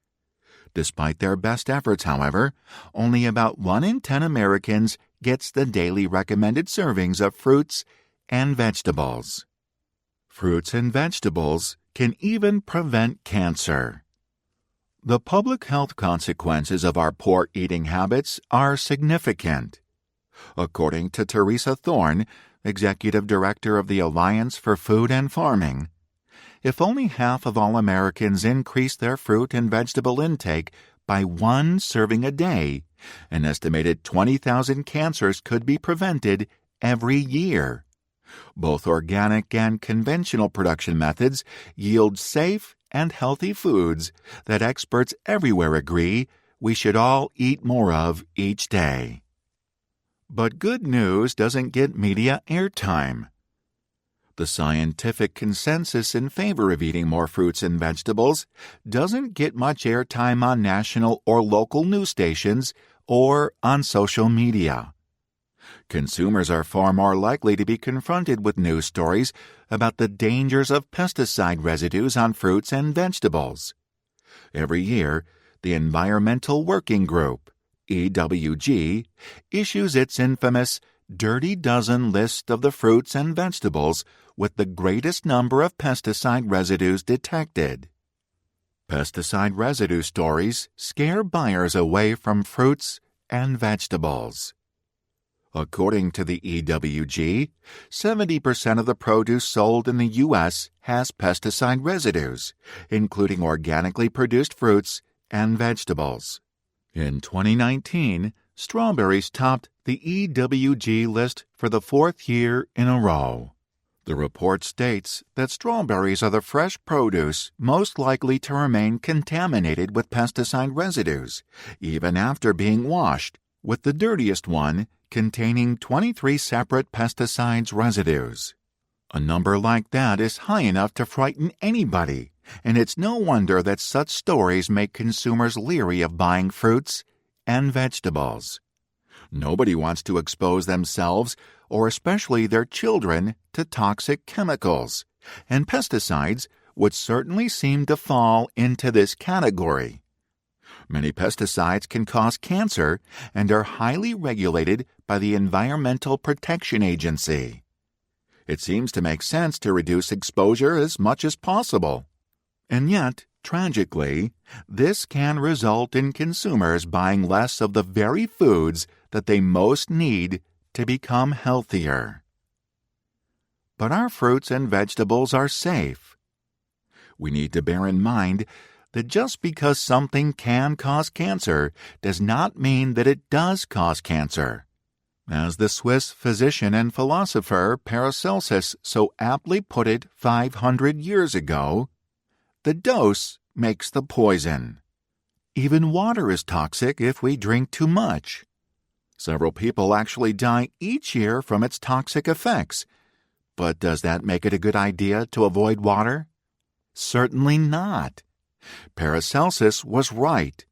Despite their best efforts, however, only about 1 in 10 Americans gets the daily recommended servings of fruits and vegetables. Fruits and vegetables can even prevent cancer. The public health consequences of our poor eating habits are significant. According to Teresa Thorne, Executive Director of the Alliance for Food and Farming, if only half of all Americans increase their fruit and vegetable intake by 1 serving a day, an estimated 20,000 cancers could be prevented every year. Both organic and conventional production methods yield safe and healthy foods that experts everywhere agree we should all eat more of each day. But good news doesn't get media airtime. The scientific consensus in favor of eating more fruits and vegetables doesn't get much airtime on national or local news stations or on social media. Consumers are far more likely to be confronted with news stories about the dangers of pesticide residues on fruits and vegetables. Every year, the Environmental Working Group, EWG, issues its infamous Dirty Dozen list of the fruits and vegetables with the greatest number of pesticide residues detected. Pesticide residue stories scare buyers away from fruits and vegetables. According to the EWG, 70% of the produce sold in the U.S. has pesticide residues, including organically produced fruits and vegetables. In 2019, strawberries topped the EWG list for the 4th year in a row. The report states that strawberries are the fresh produce most likely to remain contaminated with pesticide residues, even after being washed, with the dirtiest one containing 23 separate pesticides residues. A number like that is high enough to frighten anybody, and it's no wonder that such stories make consumers leery of buying fruits and vegetables. Nobody wants to expose themselves, or especially their children, to toxic chemicals, and pesticides would certainly seem to fall into this category. Many pesticides can cause cancer and are highly regulated by the Environmental Protection Agency. It seems to make sense to reduce exposure as much as possible. And yet, tragically, this can result in consumers buying less of the very foods that they most need to become healthier. But our fruits and vegetables are safe. We need to bear in mind that just because something can cause cancer does not mean that it does cause cancer. As the Swiss physician and philosopher Paracelsus so aptly put it 500 years ago, the dose makes the poison. Even water is toxic if we drink too much. Several people actually die each year from its toxic effects. But does that make it a good idea to avoid water? Certainly not. Paracelsus was right.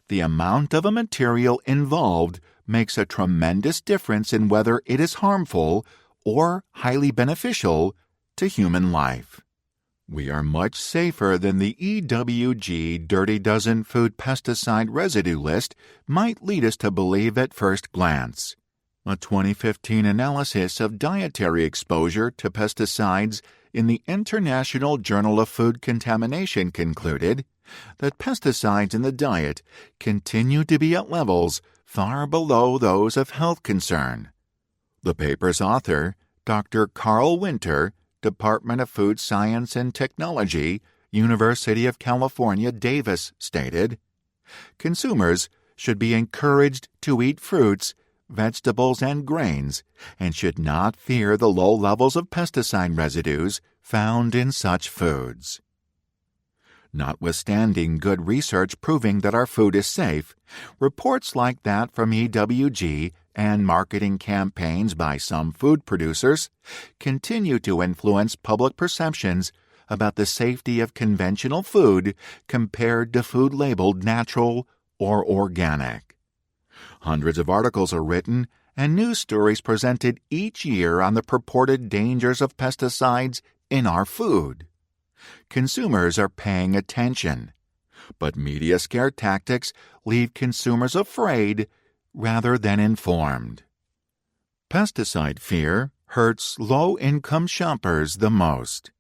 The amount of a material involved makes a tremendous difference in whether it is harmful or highly beneficial to human life. We are much safer than the EWG Dirty Dozen food pesticide residue list might lead us to believe at first glance. A 2015 analysis of dietary exposure to pesticides in the International Journal of Food Contamination concluded that pesticides in the diet continue to be at levels far below those of health concern. The paper's author, Dr. Carl Winter, Department of Food Science and Technology, University of California, Davis, stated, "Consumers should be encouraged to eat fruits, vegetables, and grains, and should not fear the low levels of pesticide residues found in such foods." Notwithstanding good research proving that our food is safe, reports like that from EWG and marketing campaigns by some food producers continue to influence public perceptions about the safety of conventional food compared to food labeled natural or organic. Hundreds of articles are written and news stories presented each year on the purported dangers of pesticides in our food. Consumers are paying attention, but media scare tactics leave consumers afraid rather than informed. Pesticide fear hurts low-income shoppers the most.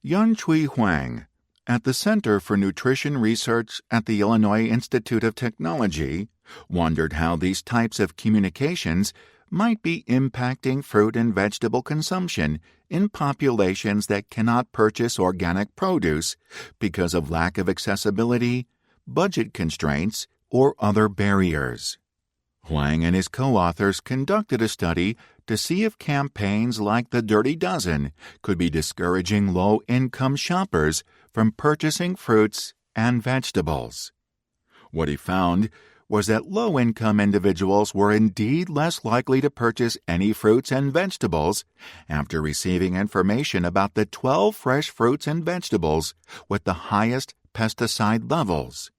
Yunchui Huang, at the Center for Nutrition Research at the Illinois Institute of Technology, wondered how these types of communications might be impacting fruit and vegetable consumption in populations that cannot purchase organic produce because of lack of accessibility, budget constraints, or other barriers. Huang and his co-authors conducted a study to see if campaigns like the Dirty Dozen could be discouraging low-income shoppers from purchasing fruits and vegetables. What he found was that low-income individuals were indeed less likely to purchase any fruits and vegetables after receiving information about the 12 fresh fruits and vegetables with the highest pesticide levels.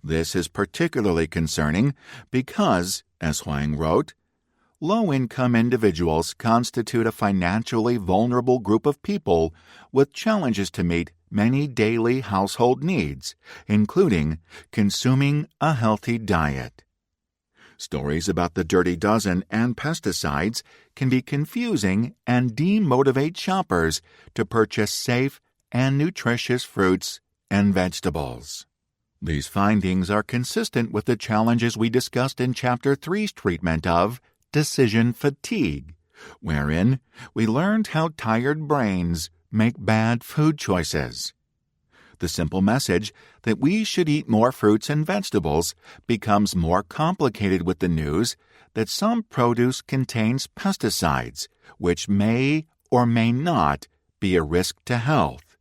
This is particularly concerning because, as Huang wrote, low-income individuals constitute a financially vulnerable group of people with challenges to meet many daily household needs, including consuming a healthy diet. Stories about the Dirty Dozen and pesticides can be confusing and demotivate shoppers to purchase safe and nutritious fruits and vegetables. These findings are consistent with the challenges we discussed in Chapter 3's treatment of decision fatigue, wherein we learned how tired brains make bad food choices. The simple message that we should eat more fruits and vegetables becomes more complicated with the news that some produce contains pesticides, which may or may not be a risk to health.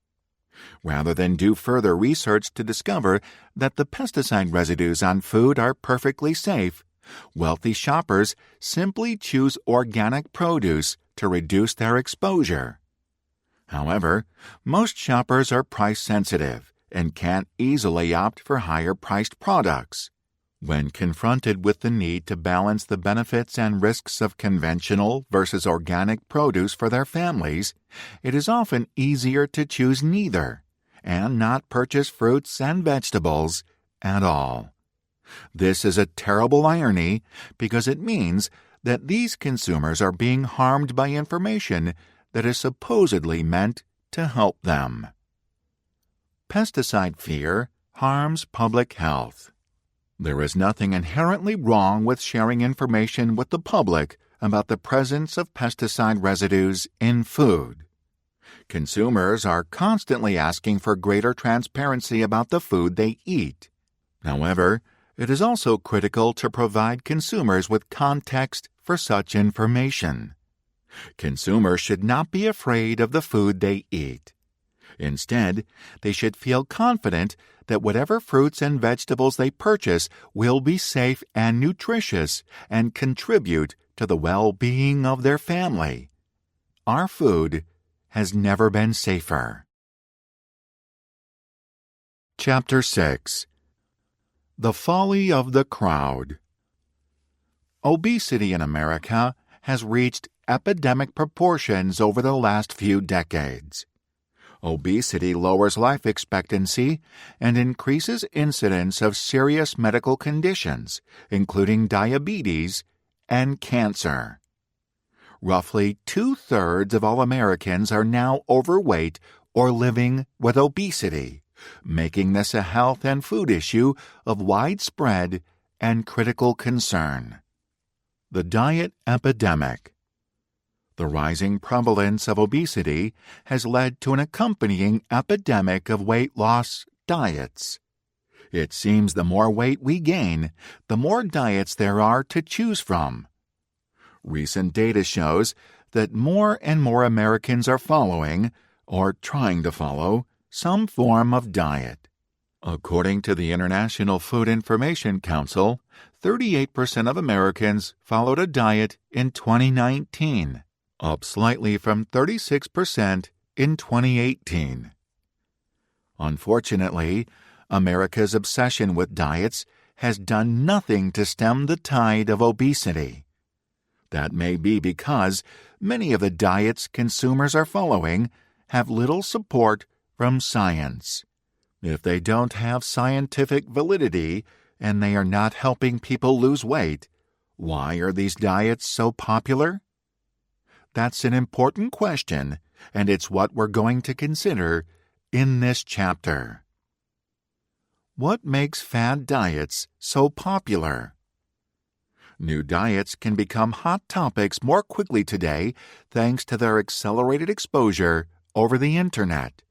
Rather than do further research to discover that the pesticide residues on food are perfectly safe, wealthy shoppers simply choose organic produce to reduce their exposure. However, most shoppers are price sensitive and can't easily opt for higher-priced products. When confronted with the need to balance the benefits and risks of conventional versus organic produce for their families, it is often easier to choose neither and not purchase fruits and vegetables at all. This is a terrible irony because it means that these consumers are being harmed by information that is supposedly meant to help them. Pesticide fear harms public health. There is nothing inherently wrong with sharing information with the public about the presence of pesticide residues in food. Consumers are constantly asking for greater transparency about the food they eat. However, it is also critical to provide consumers with context for such information. Consumers should not be afraid of the food they eat. Instead, they should feel confident that whatever fruits and vegetables they purchase will be safe and nutritious and contribute to the well-being of their family. Our food has never been safer. Chapter 6. The Folly of the Crowd. Obesity in America has reached epidemic proportions over the last few decades. Obesity lowers life expectancy and increases incidence of serious medical conditions, including diabetes and cancer. Roughly 2/3 of all Americans are now overweight or living with obesity, making this a health and food issue of widespread and critical concern. The diet epidemic. The rising prevalence of obesity has led to an accompanying epidemic of weight loss diets. It seems the more weight we gain, the more diets there are to choose from. Recent data shows that more and more Americans are following, or trying to follow, some form of diet. According to the International Food Information Council, 38% of Americans followed a diet in 2019. Up slightly from 36% in 2018. Unfortunately, America's obsession with diets has done nothing to stem the tide of obesity. That may be because many of the diets consumers are following have little support from science. If they don't have scientific validity and they are not helping people lose weight, why are these diets so popular? That's an important question, and it's what we're going to consider in this chapter. What makes fad diets so popular? New diets can become hot topics more quickly today thanks to their accelerated exposure over the Internet,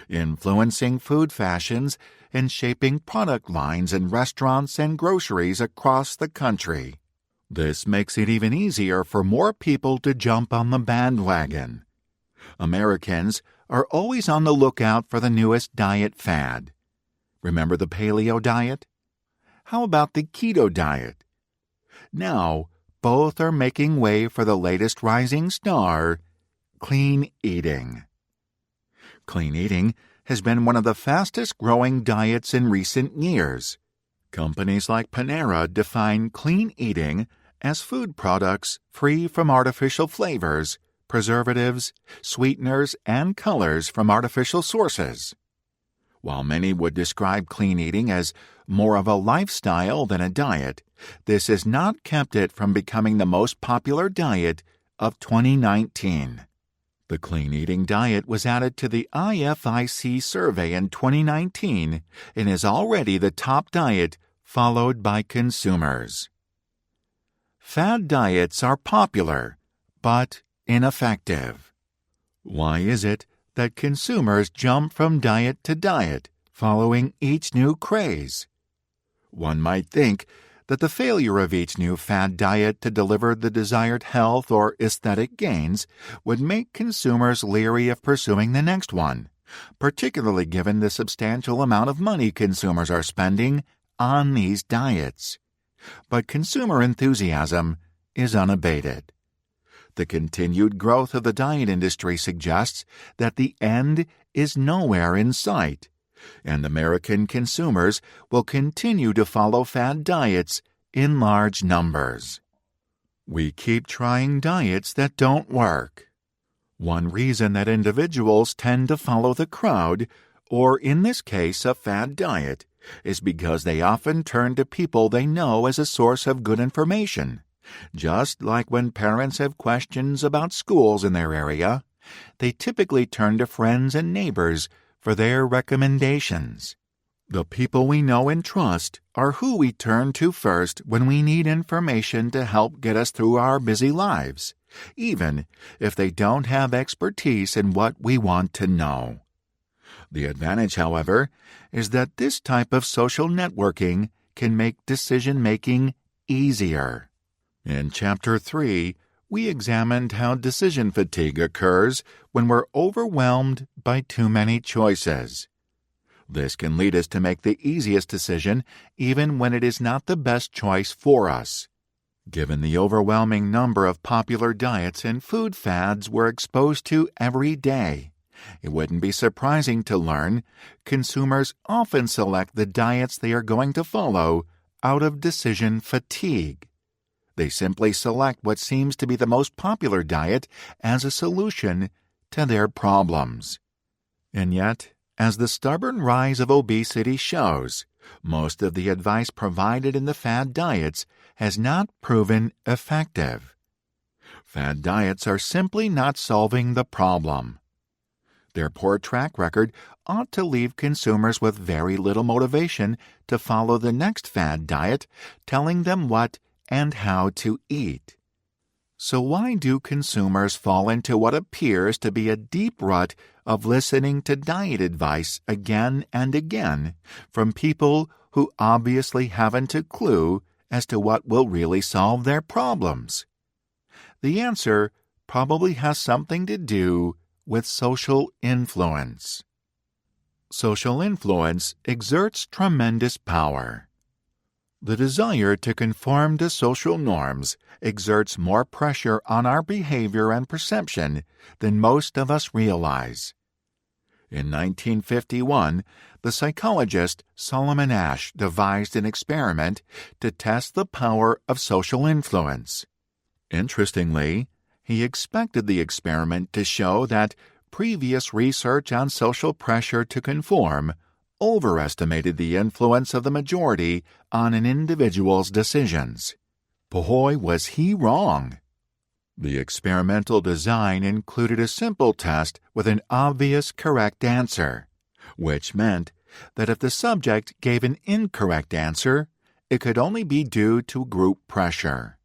influencing food fashions and shaping product lines in restaurants and groceries across the country. This makes it even easier for more people to jump on the bandwagon. Americans are always on the lookout for the newest diet fad. Remember the paleo diet? How about the keto diet? Now, both are making way for the latest rising star, clean eating. Clean eating has been one of the fastest-growing diets in recent years. Companies like Panera define clean eating as food products free from artificial flavors, preservatives, sweeteners, and colors from artificial sources. While many would describe clean eating as more of a lifestyle than a diet, this has not kept it from becoming the most popular diet of 2019. The clean eating diet was added to the IFIC survey in 2019 and is already the top diet followed by consumers. Fad diets are popular, but ineffective. Why is it that consumers jump from diet to diet, following each new craze? One might think that the failure of each new fad diet to deliver the desired health or aesthetic gains would make consumers leery of pursuing the next one, particularly given the substantial amount of money consumers are spending on these diets. But consumer enthusiasm is unabated. The continued growth of the diet industry suggests that the end is nowhere in sight, and American consumers will continue to follow fad diets in large numbers. We keep trying diets that don't work. One reason that individuals tend to follow the crowd, or in this case a fad diet, is because they often turn to people they know as a source of good information. Just like when parents have questions about schools in their area, they typically turn to friends and neighbors for their recommendations. The people we know and trust are who we turn to first when we need information to help get us through our busy lives, even if they don't have expertise in what we want to know. The advantage, however, is that this type of social networking can make decision-making easier. In Chapter 3, we examined how decision fatigue occurs when we're overwhelmed by too many choices. This can lead us to make the easiest decision even when it is not the best choice for us. Given the overwhelming number of popular diets and food fads we're exposed to every day, it wouldn't be surprising to learn consumers often select the diets they are going to follow out of decision fatigue. They simply select what seems to be the most popular diet as a solution to their problems. And yet, as the stubborn rise of obesity shows, most of the advice provided in the fad diets has not proven effective. Fad diets are simply not solving the problem. Their poor track record ought to leave consumers with very little motivation to follow the next fad diet, telling them what and how to eat. So why do consumers fall into what appears to be a deep rut of listening to diet advice again and again from people who obviously haven't a clue as to what will really solve their problems? The answer probably has something to do with social influence. Social influence exerts tremendous power. The desire to conform to social norms exerts more pressure on our behavior and perception than most of us realize. In 1951, the psychologist Solomon Asch devised an experiment to test the power of social influence. Interestingly, he expected the experiment to show that previous research on social pressure to conform overestimated the influence of the majority on an individual's decisions. Boy, was he wrong! The experimental design included a simple test with an obvious correct answer, which meant that if the subject gave an incorrect answer, it could only be due to group pressure.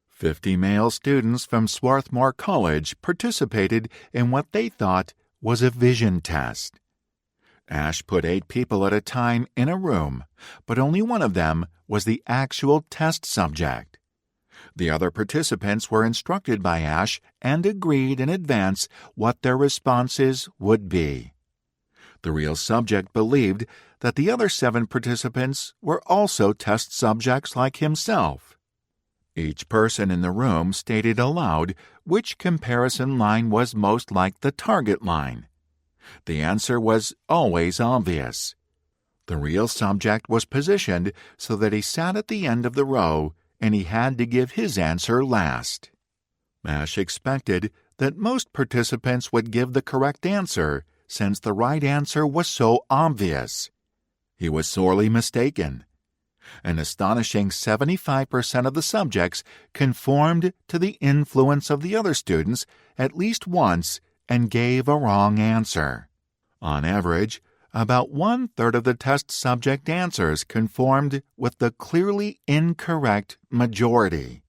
50 male students from Swarthmore College participated in what they thought was a vision test. Ash put 8 people at a time in a room, but only one of them was the actual test subject. The other participants were instructed by Ash and agreed in advance what their responses would be. The real subject believed that the other 7 participants were also test subjects like himself. Each person in the room stated aloud which comparison line was most like the target line. The answer was always obvious. The real subject was positioned so that he sat at the end of the row, and he had to give his answer last. Ash expected that most participants would give the correct answer, since the right answer was so obvious. He was sorely mistaken. An astonishing 75% of the subjects conformed to the influence of the other students at least once and gave a wrong answer. On average, about 1/3 of the test subject answers conformed with the clearly incorrect majority.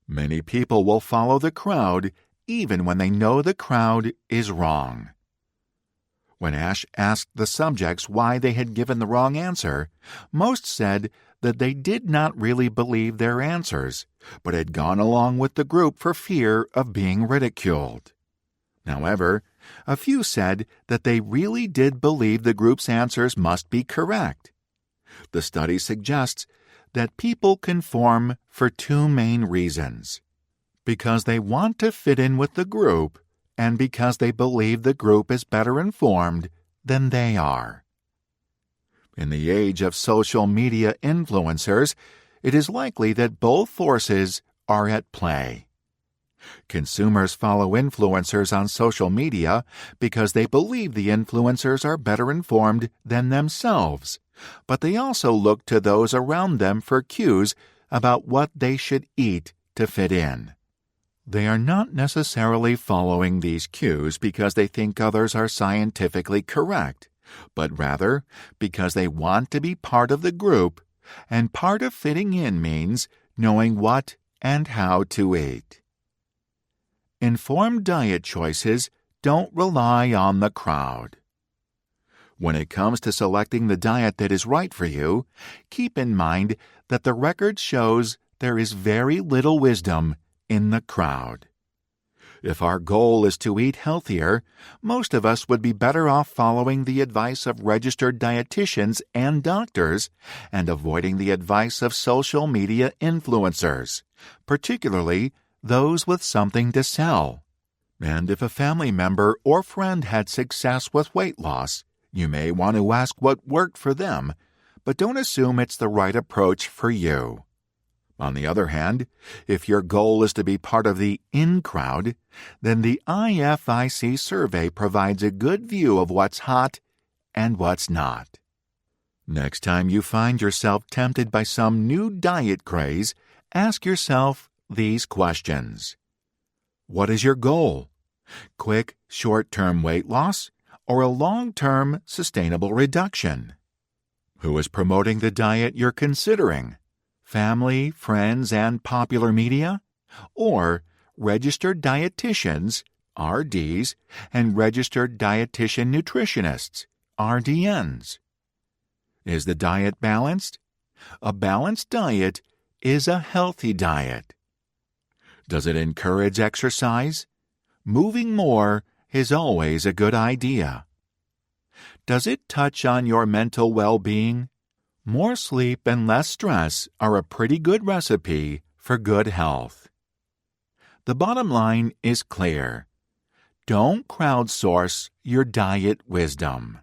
Many people will follow the crowd even when they know the crowd is wrong. When Ash asked the subjects why they had given the wrong answer, most said that they did not really believe their answers, but had gone along with the group for fear of being ridiculed. However, a few said that they really did believe the group's answers must be correct. The study suggests that people conform for 2 main reasons. because they want to fit in with the group and because they believe the group is better informed than they are. In the age of social media influencers, it is likely that both forces are at play. Consumers follow influencers on social media because they believe the influencers are better informed than themselves, but they also look to those around them for cues about what they should eat to fit in. They are not necessarily following these cues because they think others are scientifically correct, but rather because they want to be part of the group, and part of fitting in means knowing what and how to eat. Informed diet choices don't rely on the crowd. When it comes to selecting the diet that is right for you, keep in mind that the record shows there is very little wisdom in the crowd. If our goal is to eat healthier, most of us would be better off following the advice of registered dietitians and doctors and avoiding the advice of social media influencers, particularly those with something to sell. And if a family member or friend had success with weight loss, you may want to ask what worked for them, but don't assume it's the right approach for you. On the other hand, if your goal is to be part of the in crowd, then the IFIC survey provides a good view of what's hot and what's not. Next time you find yourself tempted by some new diet craze, ask yourself these questions. What is your goal? Quick, short-term weight loss or a long-term sustainable reduction? Who is promoting the diet you're considering? Family, friends, and popular media? Or registered dietitians, RDs, and registered dietitian nutritionists, RDNs? Is the diet balanced? A balanced diet is a healthy diet. Does it encourage exercise? Moving more is always a good idea. Does it touch on your mental well-being? More sleep and less stress are a pretty good recipe for good health. The bottom line is clear. Don't crowdsource your diet wisdom.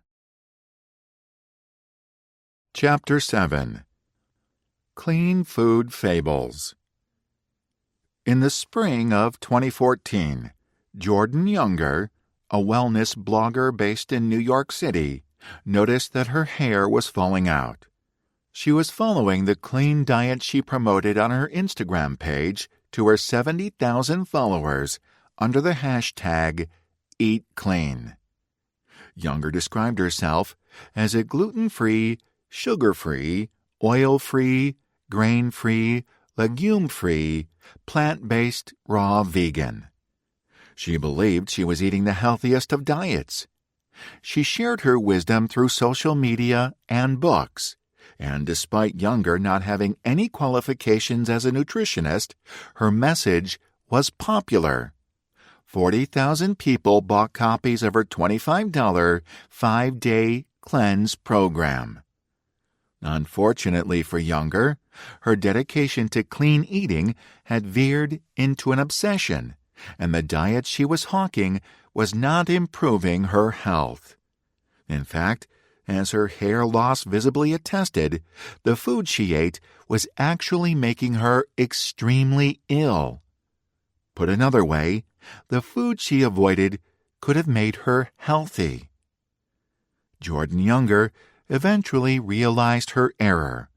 Chapter 7. Clean Food Fables. In the spring of 2014, Jordan Younger, a wellness blogger based in New York City, noticed that her hair was falling out. She was following the clean diet she promoted on her Instagram page to her 70,000 followers under the hashtag #EatClean. Younger described herself as a gluten-free, sugar-free, oil-free, grain-free, legume-free, plant-based raw vegan. She believed she was eating the healthiest of diets. She shared her wisdom through social media and books, and despite Younger not having any qualifications as a nutritionist, her message was popular. 40,000 people bought copies of her $25 5-day cleanse program. Unfortunately for Younger, her dedication to clean eating had veered into an obsession, and the diet she was hawking was not improving her health. In fact, as her hair loss visibly attested, the food she ate was actually making her extremely ill. Put another way, the food she avoided could have made her healthy. Jordan Younger eventually realized her error.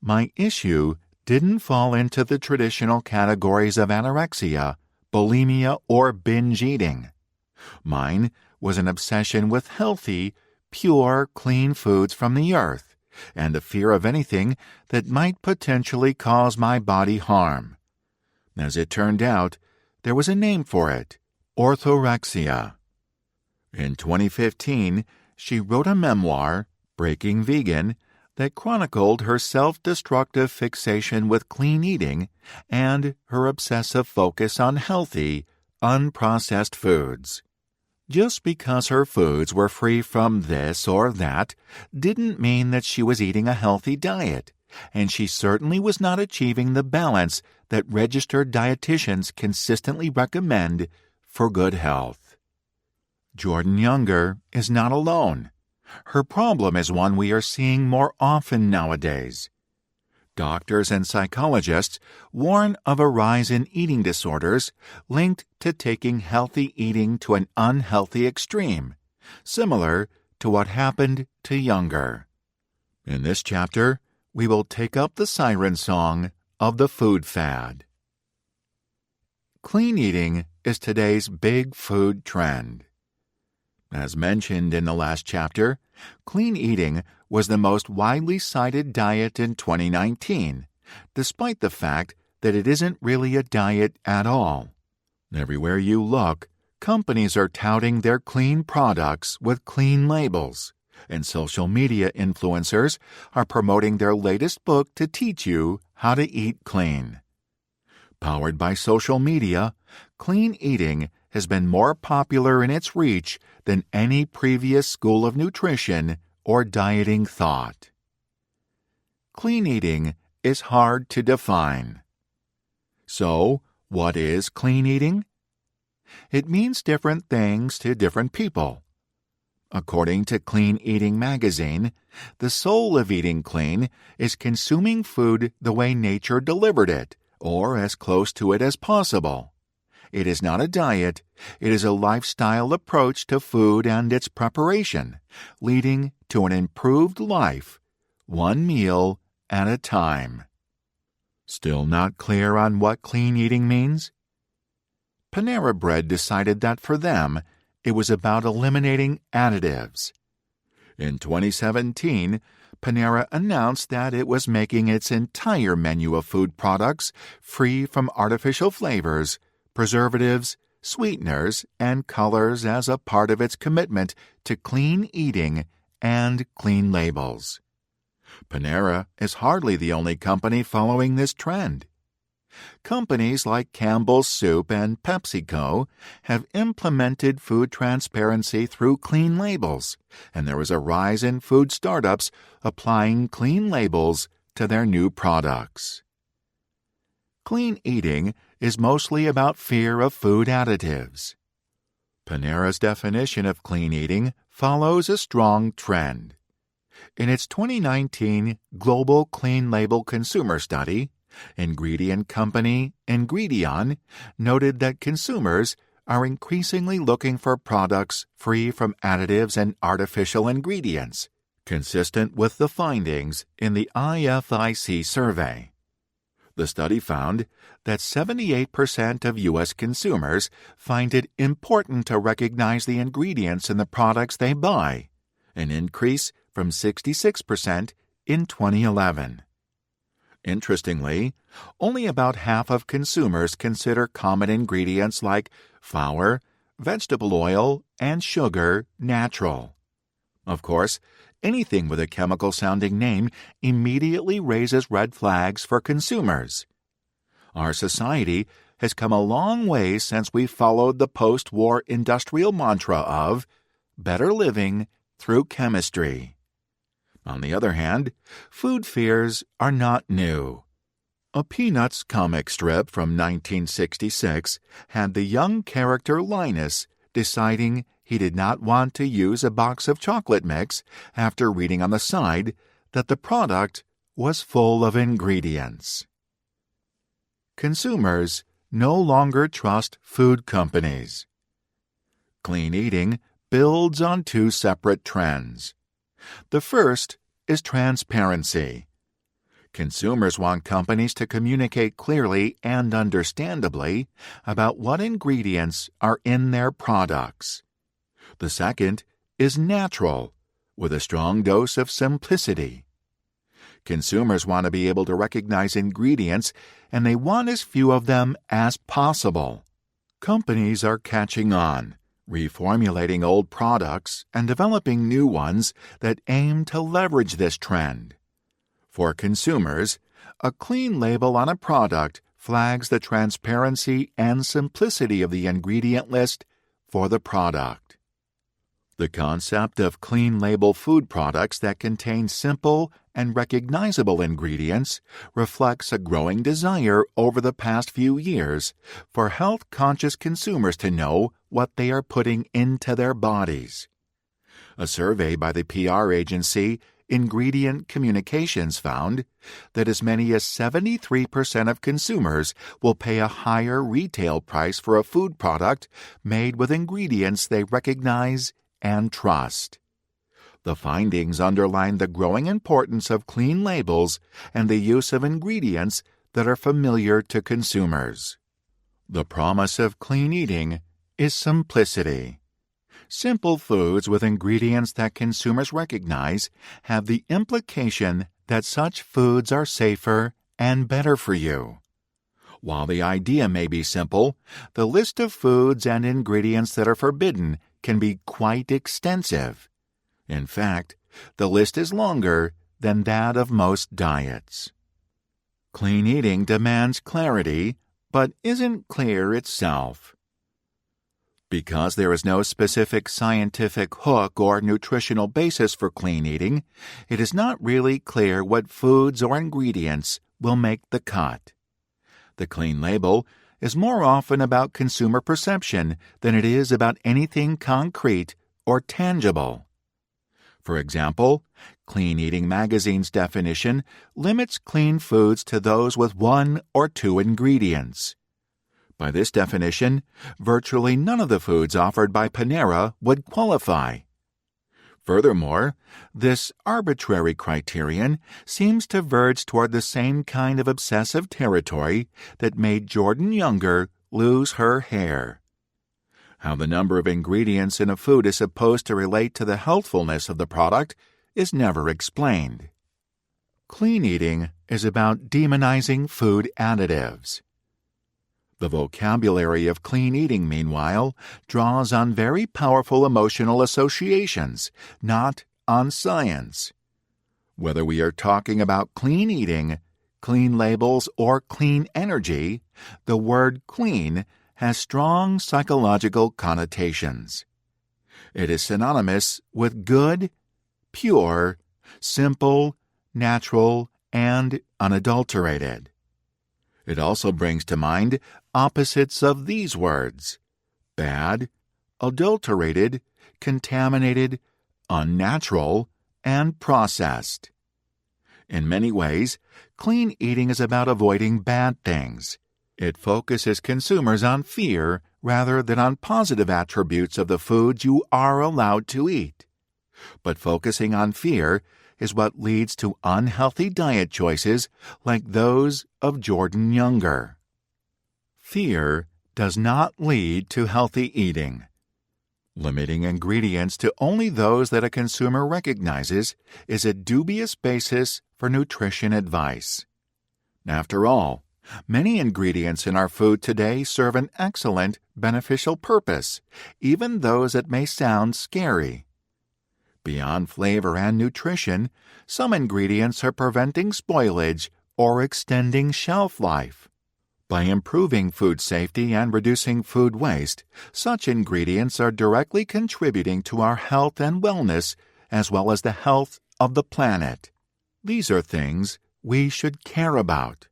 My issue didn't fall into the traditional categories of anorexia, bulimia, or binge eating. Mine was an obsession with healthy, pure, clean foods from the earth, and a fear of anything that might potentially cause my body harm. As it turned out, there was a name for it: orthorexia. In 2015, she wrote a memoir, Breaking Vegan, that chronicled her self-destructive fixation with clean eating and her obsessive focus on healthy, unprocessed foods. Just because her foods were free from this or that didn't mean that she was eating a healthy diet, and she certainly was not achieving the balance that registered dietitians consistently recommend for good health. Jordan Younger is not alone. Her problem is one we are seeing more often nowadays. Doctors and psychologists warn of a rise in eating disorders linked to taking healthy eating to an unhealthy extreme, similar to what happened to Younger. In this chapter, we will take up the siren song of the food fad. Clean eating is today's big food trend. As mentioned in the last chapter, clean eating was the most widely cited diet in 2019, despite the fact that it isn't really a diet at all. Everywhere you look, companies are touting their clean products with clean labels, and social media influencers are promoting their latest book to teach you how to eat clean. Powered by social media, clean eating has been more popular in its reach than any previous school of nutrition or dieting thought. Clean eating is hard to define. So, what is clean eating? It means different things to different people. According to Clean Eating magazine, the soul of eating clean is consuming food the way nature delivered it, or as close to it as possible. It is not a diet, it is a lifestyle approach to food and its preparation, leading to an improved life, one meal at a time. Still not clear on what clean eating means? Panera Bread decided that for them, it was about eliminating additives. In 2017, Panera announced that it was making its entire menu of food products free from artificial flavors, preservatives, sweeteners, and colors as a part of its commitment to clean eating and clean labels. Panera is hardly the only company following this trend. Companies like Campbell's Soup and PepsiCo have implemented food transparency through clean labels, and there is a rise in food startups applying clean labels to their new products. Clean eating is mostly about fear of food additives. Panera's definition of clean eating follows a strong trend. In its 2019 Global Clean Label Consumer Study, ingredient company Ingredion noted that consumers are increasingly looking for products free from additives and artificial ingredients, consistent with the findings in the IFIC survey. The study found that 78% of U.S. consumers find it important to recognize the ingredients in the products they buy, an increase from 66% in 2011. Interestingly, only about half of consumers consider common ingredients like flour, vegetable oil, and sugar natural. Of course, anything with a chemical-sounding name immediately raises red flags for consumers. Our society has come a long way since we followed the post-war industrial mantra of better living through chemistry. On the other hand, food fears are not new. A Peanuts comic strip from 1966 had the young character Linus deciding he did not want to use a box of chocolate mix after reading on the side that the product was full of ingredients. Consumers no longer trust food companies. Clean eating builds on two separate trends. The first is transparency. Consumers want companies to communicate clearly and understandably about what ingredients are in their products. The second is natural, with a strong dose of simplicity. Consumers want to be able to recognize ingredients, and they want as few of them as possible. Companies are catching on, reformulating old products and developing new ones that aim to leverage this trend. For consumers, a clean label on a product flags the transparency and simplicity of the ingredient list for the product. The concept of clean label food products that contain simple and recognizable ingredients reflects a growing desire over the past few years for health-conscious consumers to know what they are putting into their bodies. A survey by the PR agency Ingredient Communications found that as many as 73% of consumers will pay a higher retail price for a food product made with ingredients they recognize and trust. The findings underline the growing importance of clean labels and the use of ingredients that are familiar to consumers. The promise of clean eating is simplicity. Simple foods with ingredients that consumers recognize have the implication that such foods are safer and better for you. While the idea may be simple, the list of foods and ingredients that are forbidden can be quite extensive. In fact, the list is longer than that of most diets. Clean eating demands clarity, but isn't clear itself. Because there is no specific scientific hook or nutritional basis for clean eating, it is not really clear what foods or ingredients will make the cut. The clean label is more often about consumer perception than it is about anything concrete or tangible. For example, Clean Eating Magazine's definition limits clean foods to those with 1 or 2 ingredients. By this definition, virtually none of the foods offered by Panera would qualify. Furthermore, this arbitrary criterion seems to verge toward the same kind of obsessive territory that made Jordan Younger lose her hair. How the number of ingredients in a food is supposed to relate to the healthfulness of the product is never explained. Clean eating is about demonizing food additives. The vocabulary of clean eating, meanwhile, draws on very powerful emotional associations, not on science. Whether we are talking about clean eating, clean labels, or clean energy, the word clean has strong psychological connotations. It is synonymous with good, pure, simple, natural, and unadulterated. It also brings to mind opposites of these words: bad, adulterated, contaminated, unnatural, and processed. In many ways, clean eating is about avoiding bad things. It focuses consumers on fear rather than on positive attributes of the foods you are allowed to eat. But focusing on fear is what leads to unhealthy diet choices like those of Jordan Younger. Fear does not lead to healthy eating. Limiting ingredients to only those that a consumer recognizes is a dubious basis for nutrition advice. After all, many ingredients in our food today serve an excellent, beneficial purpose, even those that may sound scary. Beyond flavor and nutrition, some ingredients are preventing spoilage or extending shelf life. By improving food safety and reducing food waste, such ingredients are directly contributing to our health and wellness as well as the health of the planet. These are things we should care about.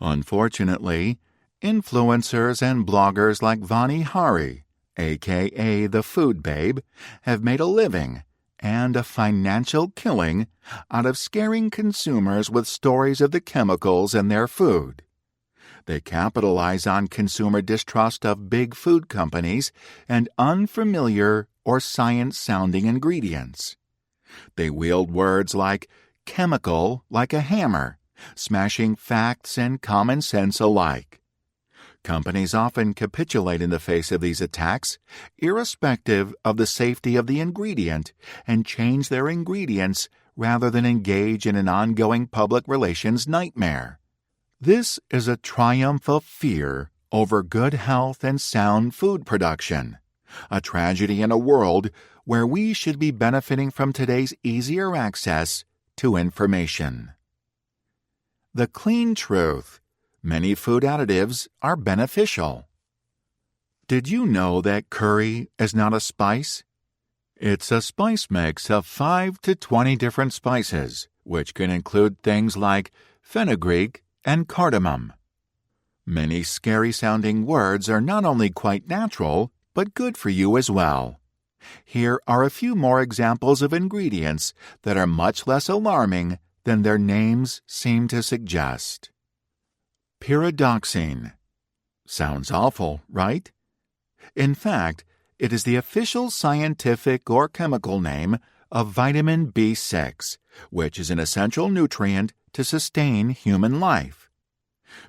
Unfortunately, influencers and bloggers like Vani Hari, aka the Food Babe, have made a living and a financial killing out of scaring consumers with stories of the chemicals in their food. They capitalize on consumer distrust of big food companies and unfamiliar or science-sounding ingredients. They wield words like chemical like a hammer, smashing facts and common sense alike. Companies often capitulate in the face of these attacks, irrespective of the safety of the ingredient, and change their ingredients rather than engage in an ongoing public relations nightmare. This is a triumph of fear over good health and sound food production, a tragedy in a world where we should be benefiting from today's easier access to information. The clean truth: many food additives are beneficial. Did you know that curry is not a spice? It's a spice mix of 5 to 20 different spices, which can include things like fenugreek and cardamom. Many scary-sounding words are not only quite natural, but good for you as well. Here are a few more examples of ingredients that are much less alarming than their names seem to suggest. Pyridoxine. Sounds awful, right? In fact, it is the official scientific or chemical name of vitamin B6, which is an essential nutrient to sustain human life.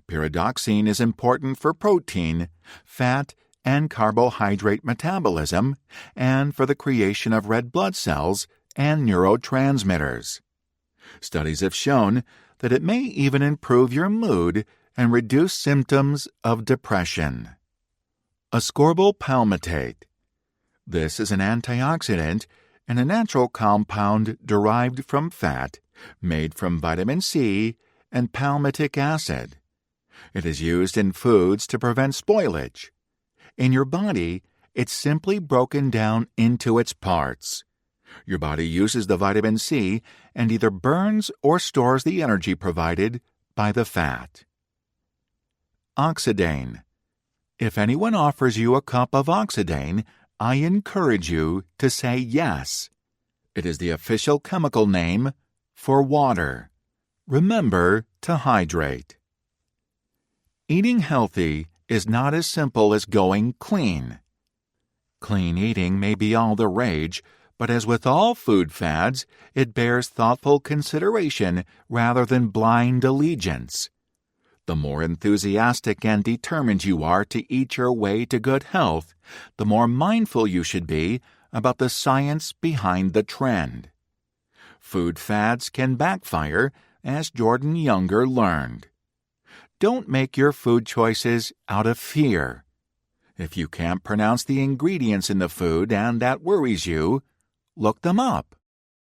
Pyridoxine is important for protein, fat, and carbohydrate metabolism, and for the creation of red blood cells and neurotransmitters. Studies have shown that it may even improve your mood and reduce symptoms of depression. Ascorbyl palmitate. This is an antioxidant and a natural compound derived from fat, made from vitamin C and palmitic acid. It is used in foods to prevent spoilage. In your body, it's simply broken down into its parts. Your body uses the vitamin C and either burns or stores the energy provided by the fat. Oxidane. If anyone offers you a cup of Oxidane, I encourage you to say yes. It is the official chemical name for water. Remember to hydrate. Eating healthy is not as simple as going clean. Clean eating may be all the rage, but as with all food fads, it bears thoughtful consideration rather than blind allegiance. The more enthusiastic and determined you are to eat your way to good health, the more mindful you should be about the science behind the trend. Food fads can backfire, as Jordan Younger learned. Don't make your food choices out of fear. If you can't pronounce the ingredients in the food and that worries you, look them up.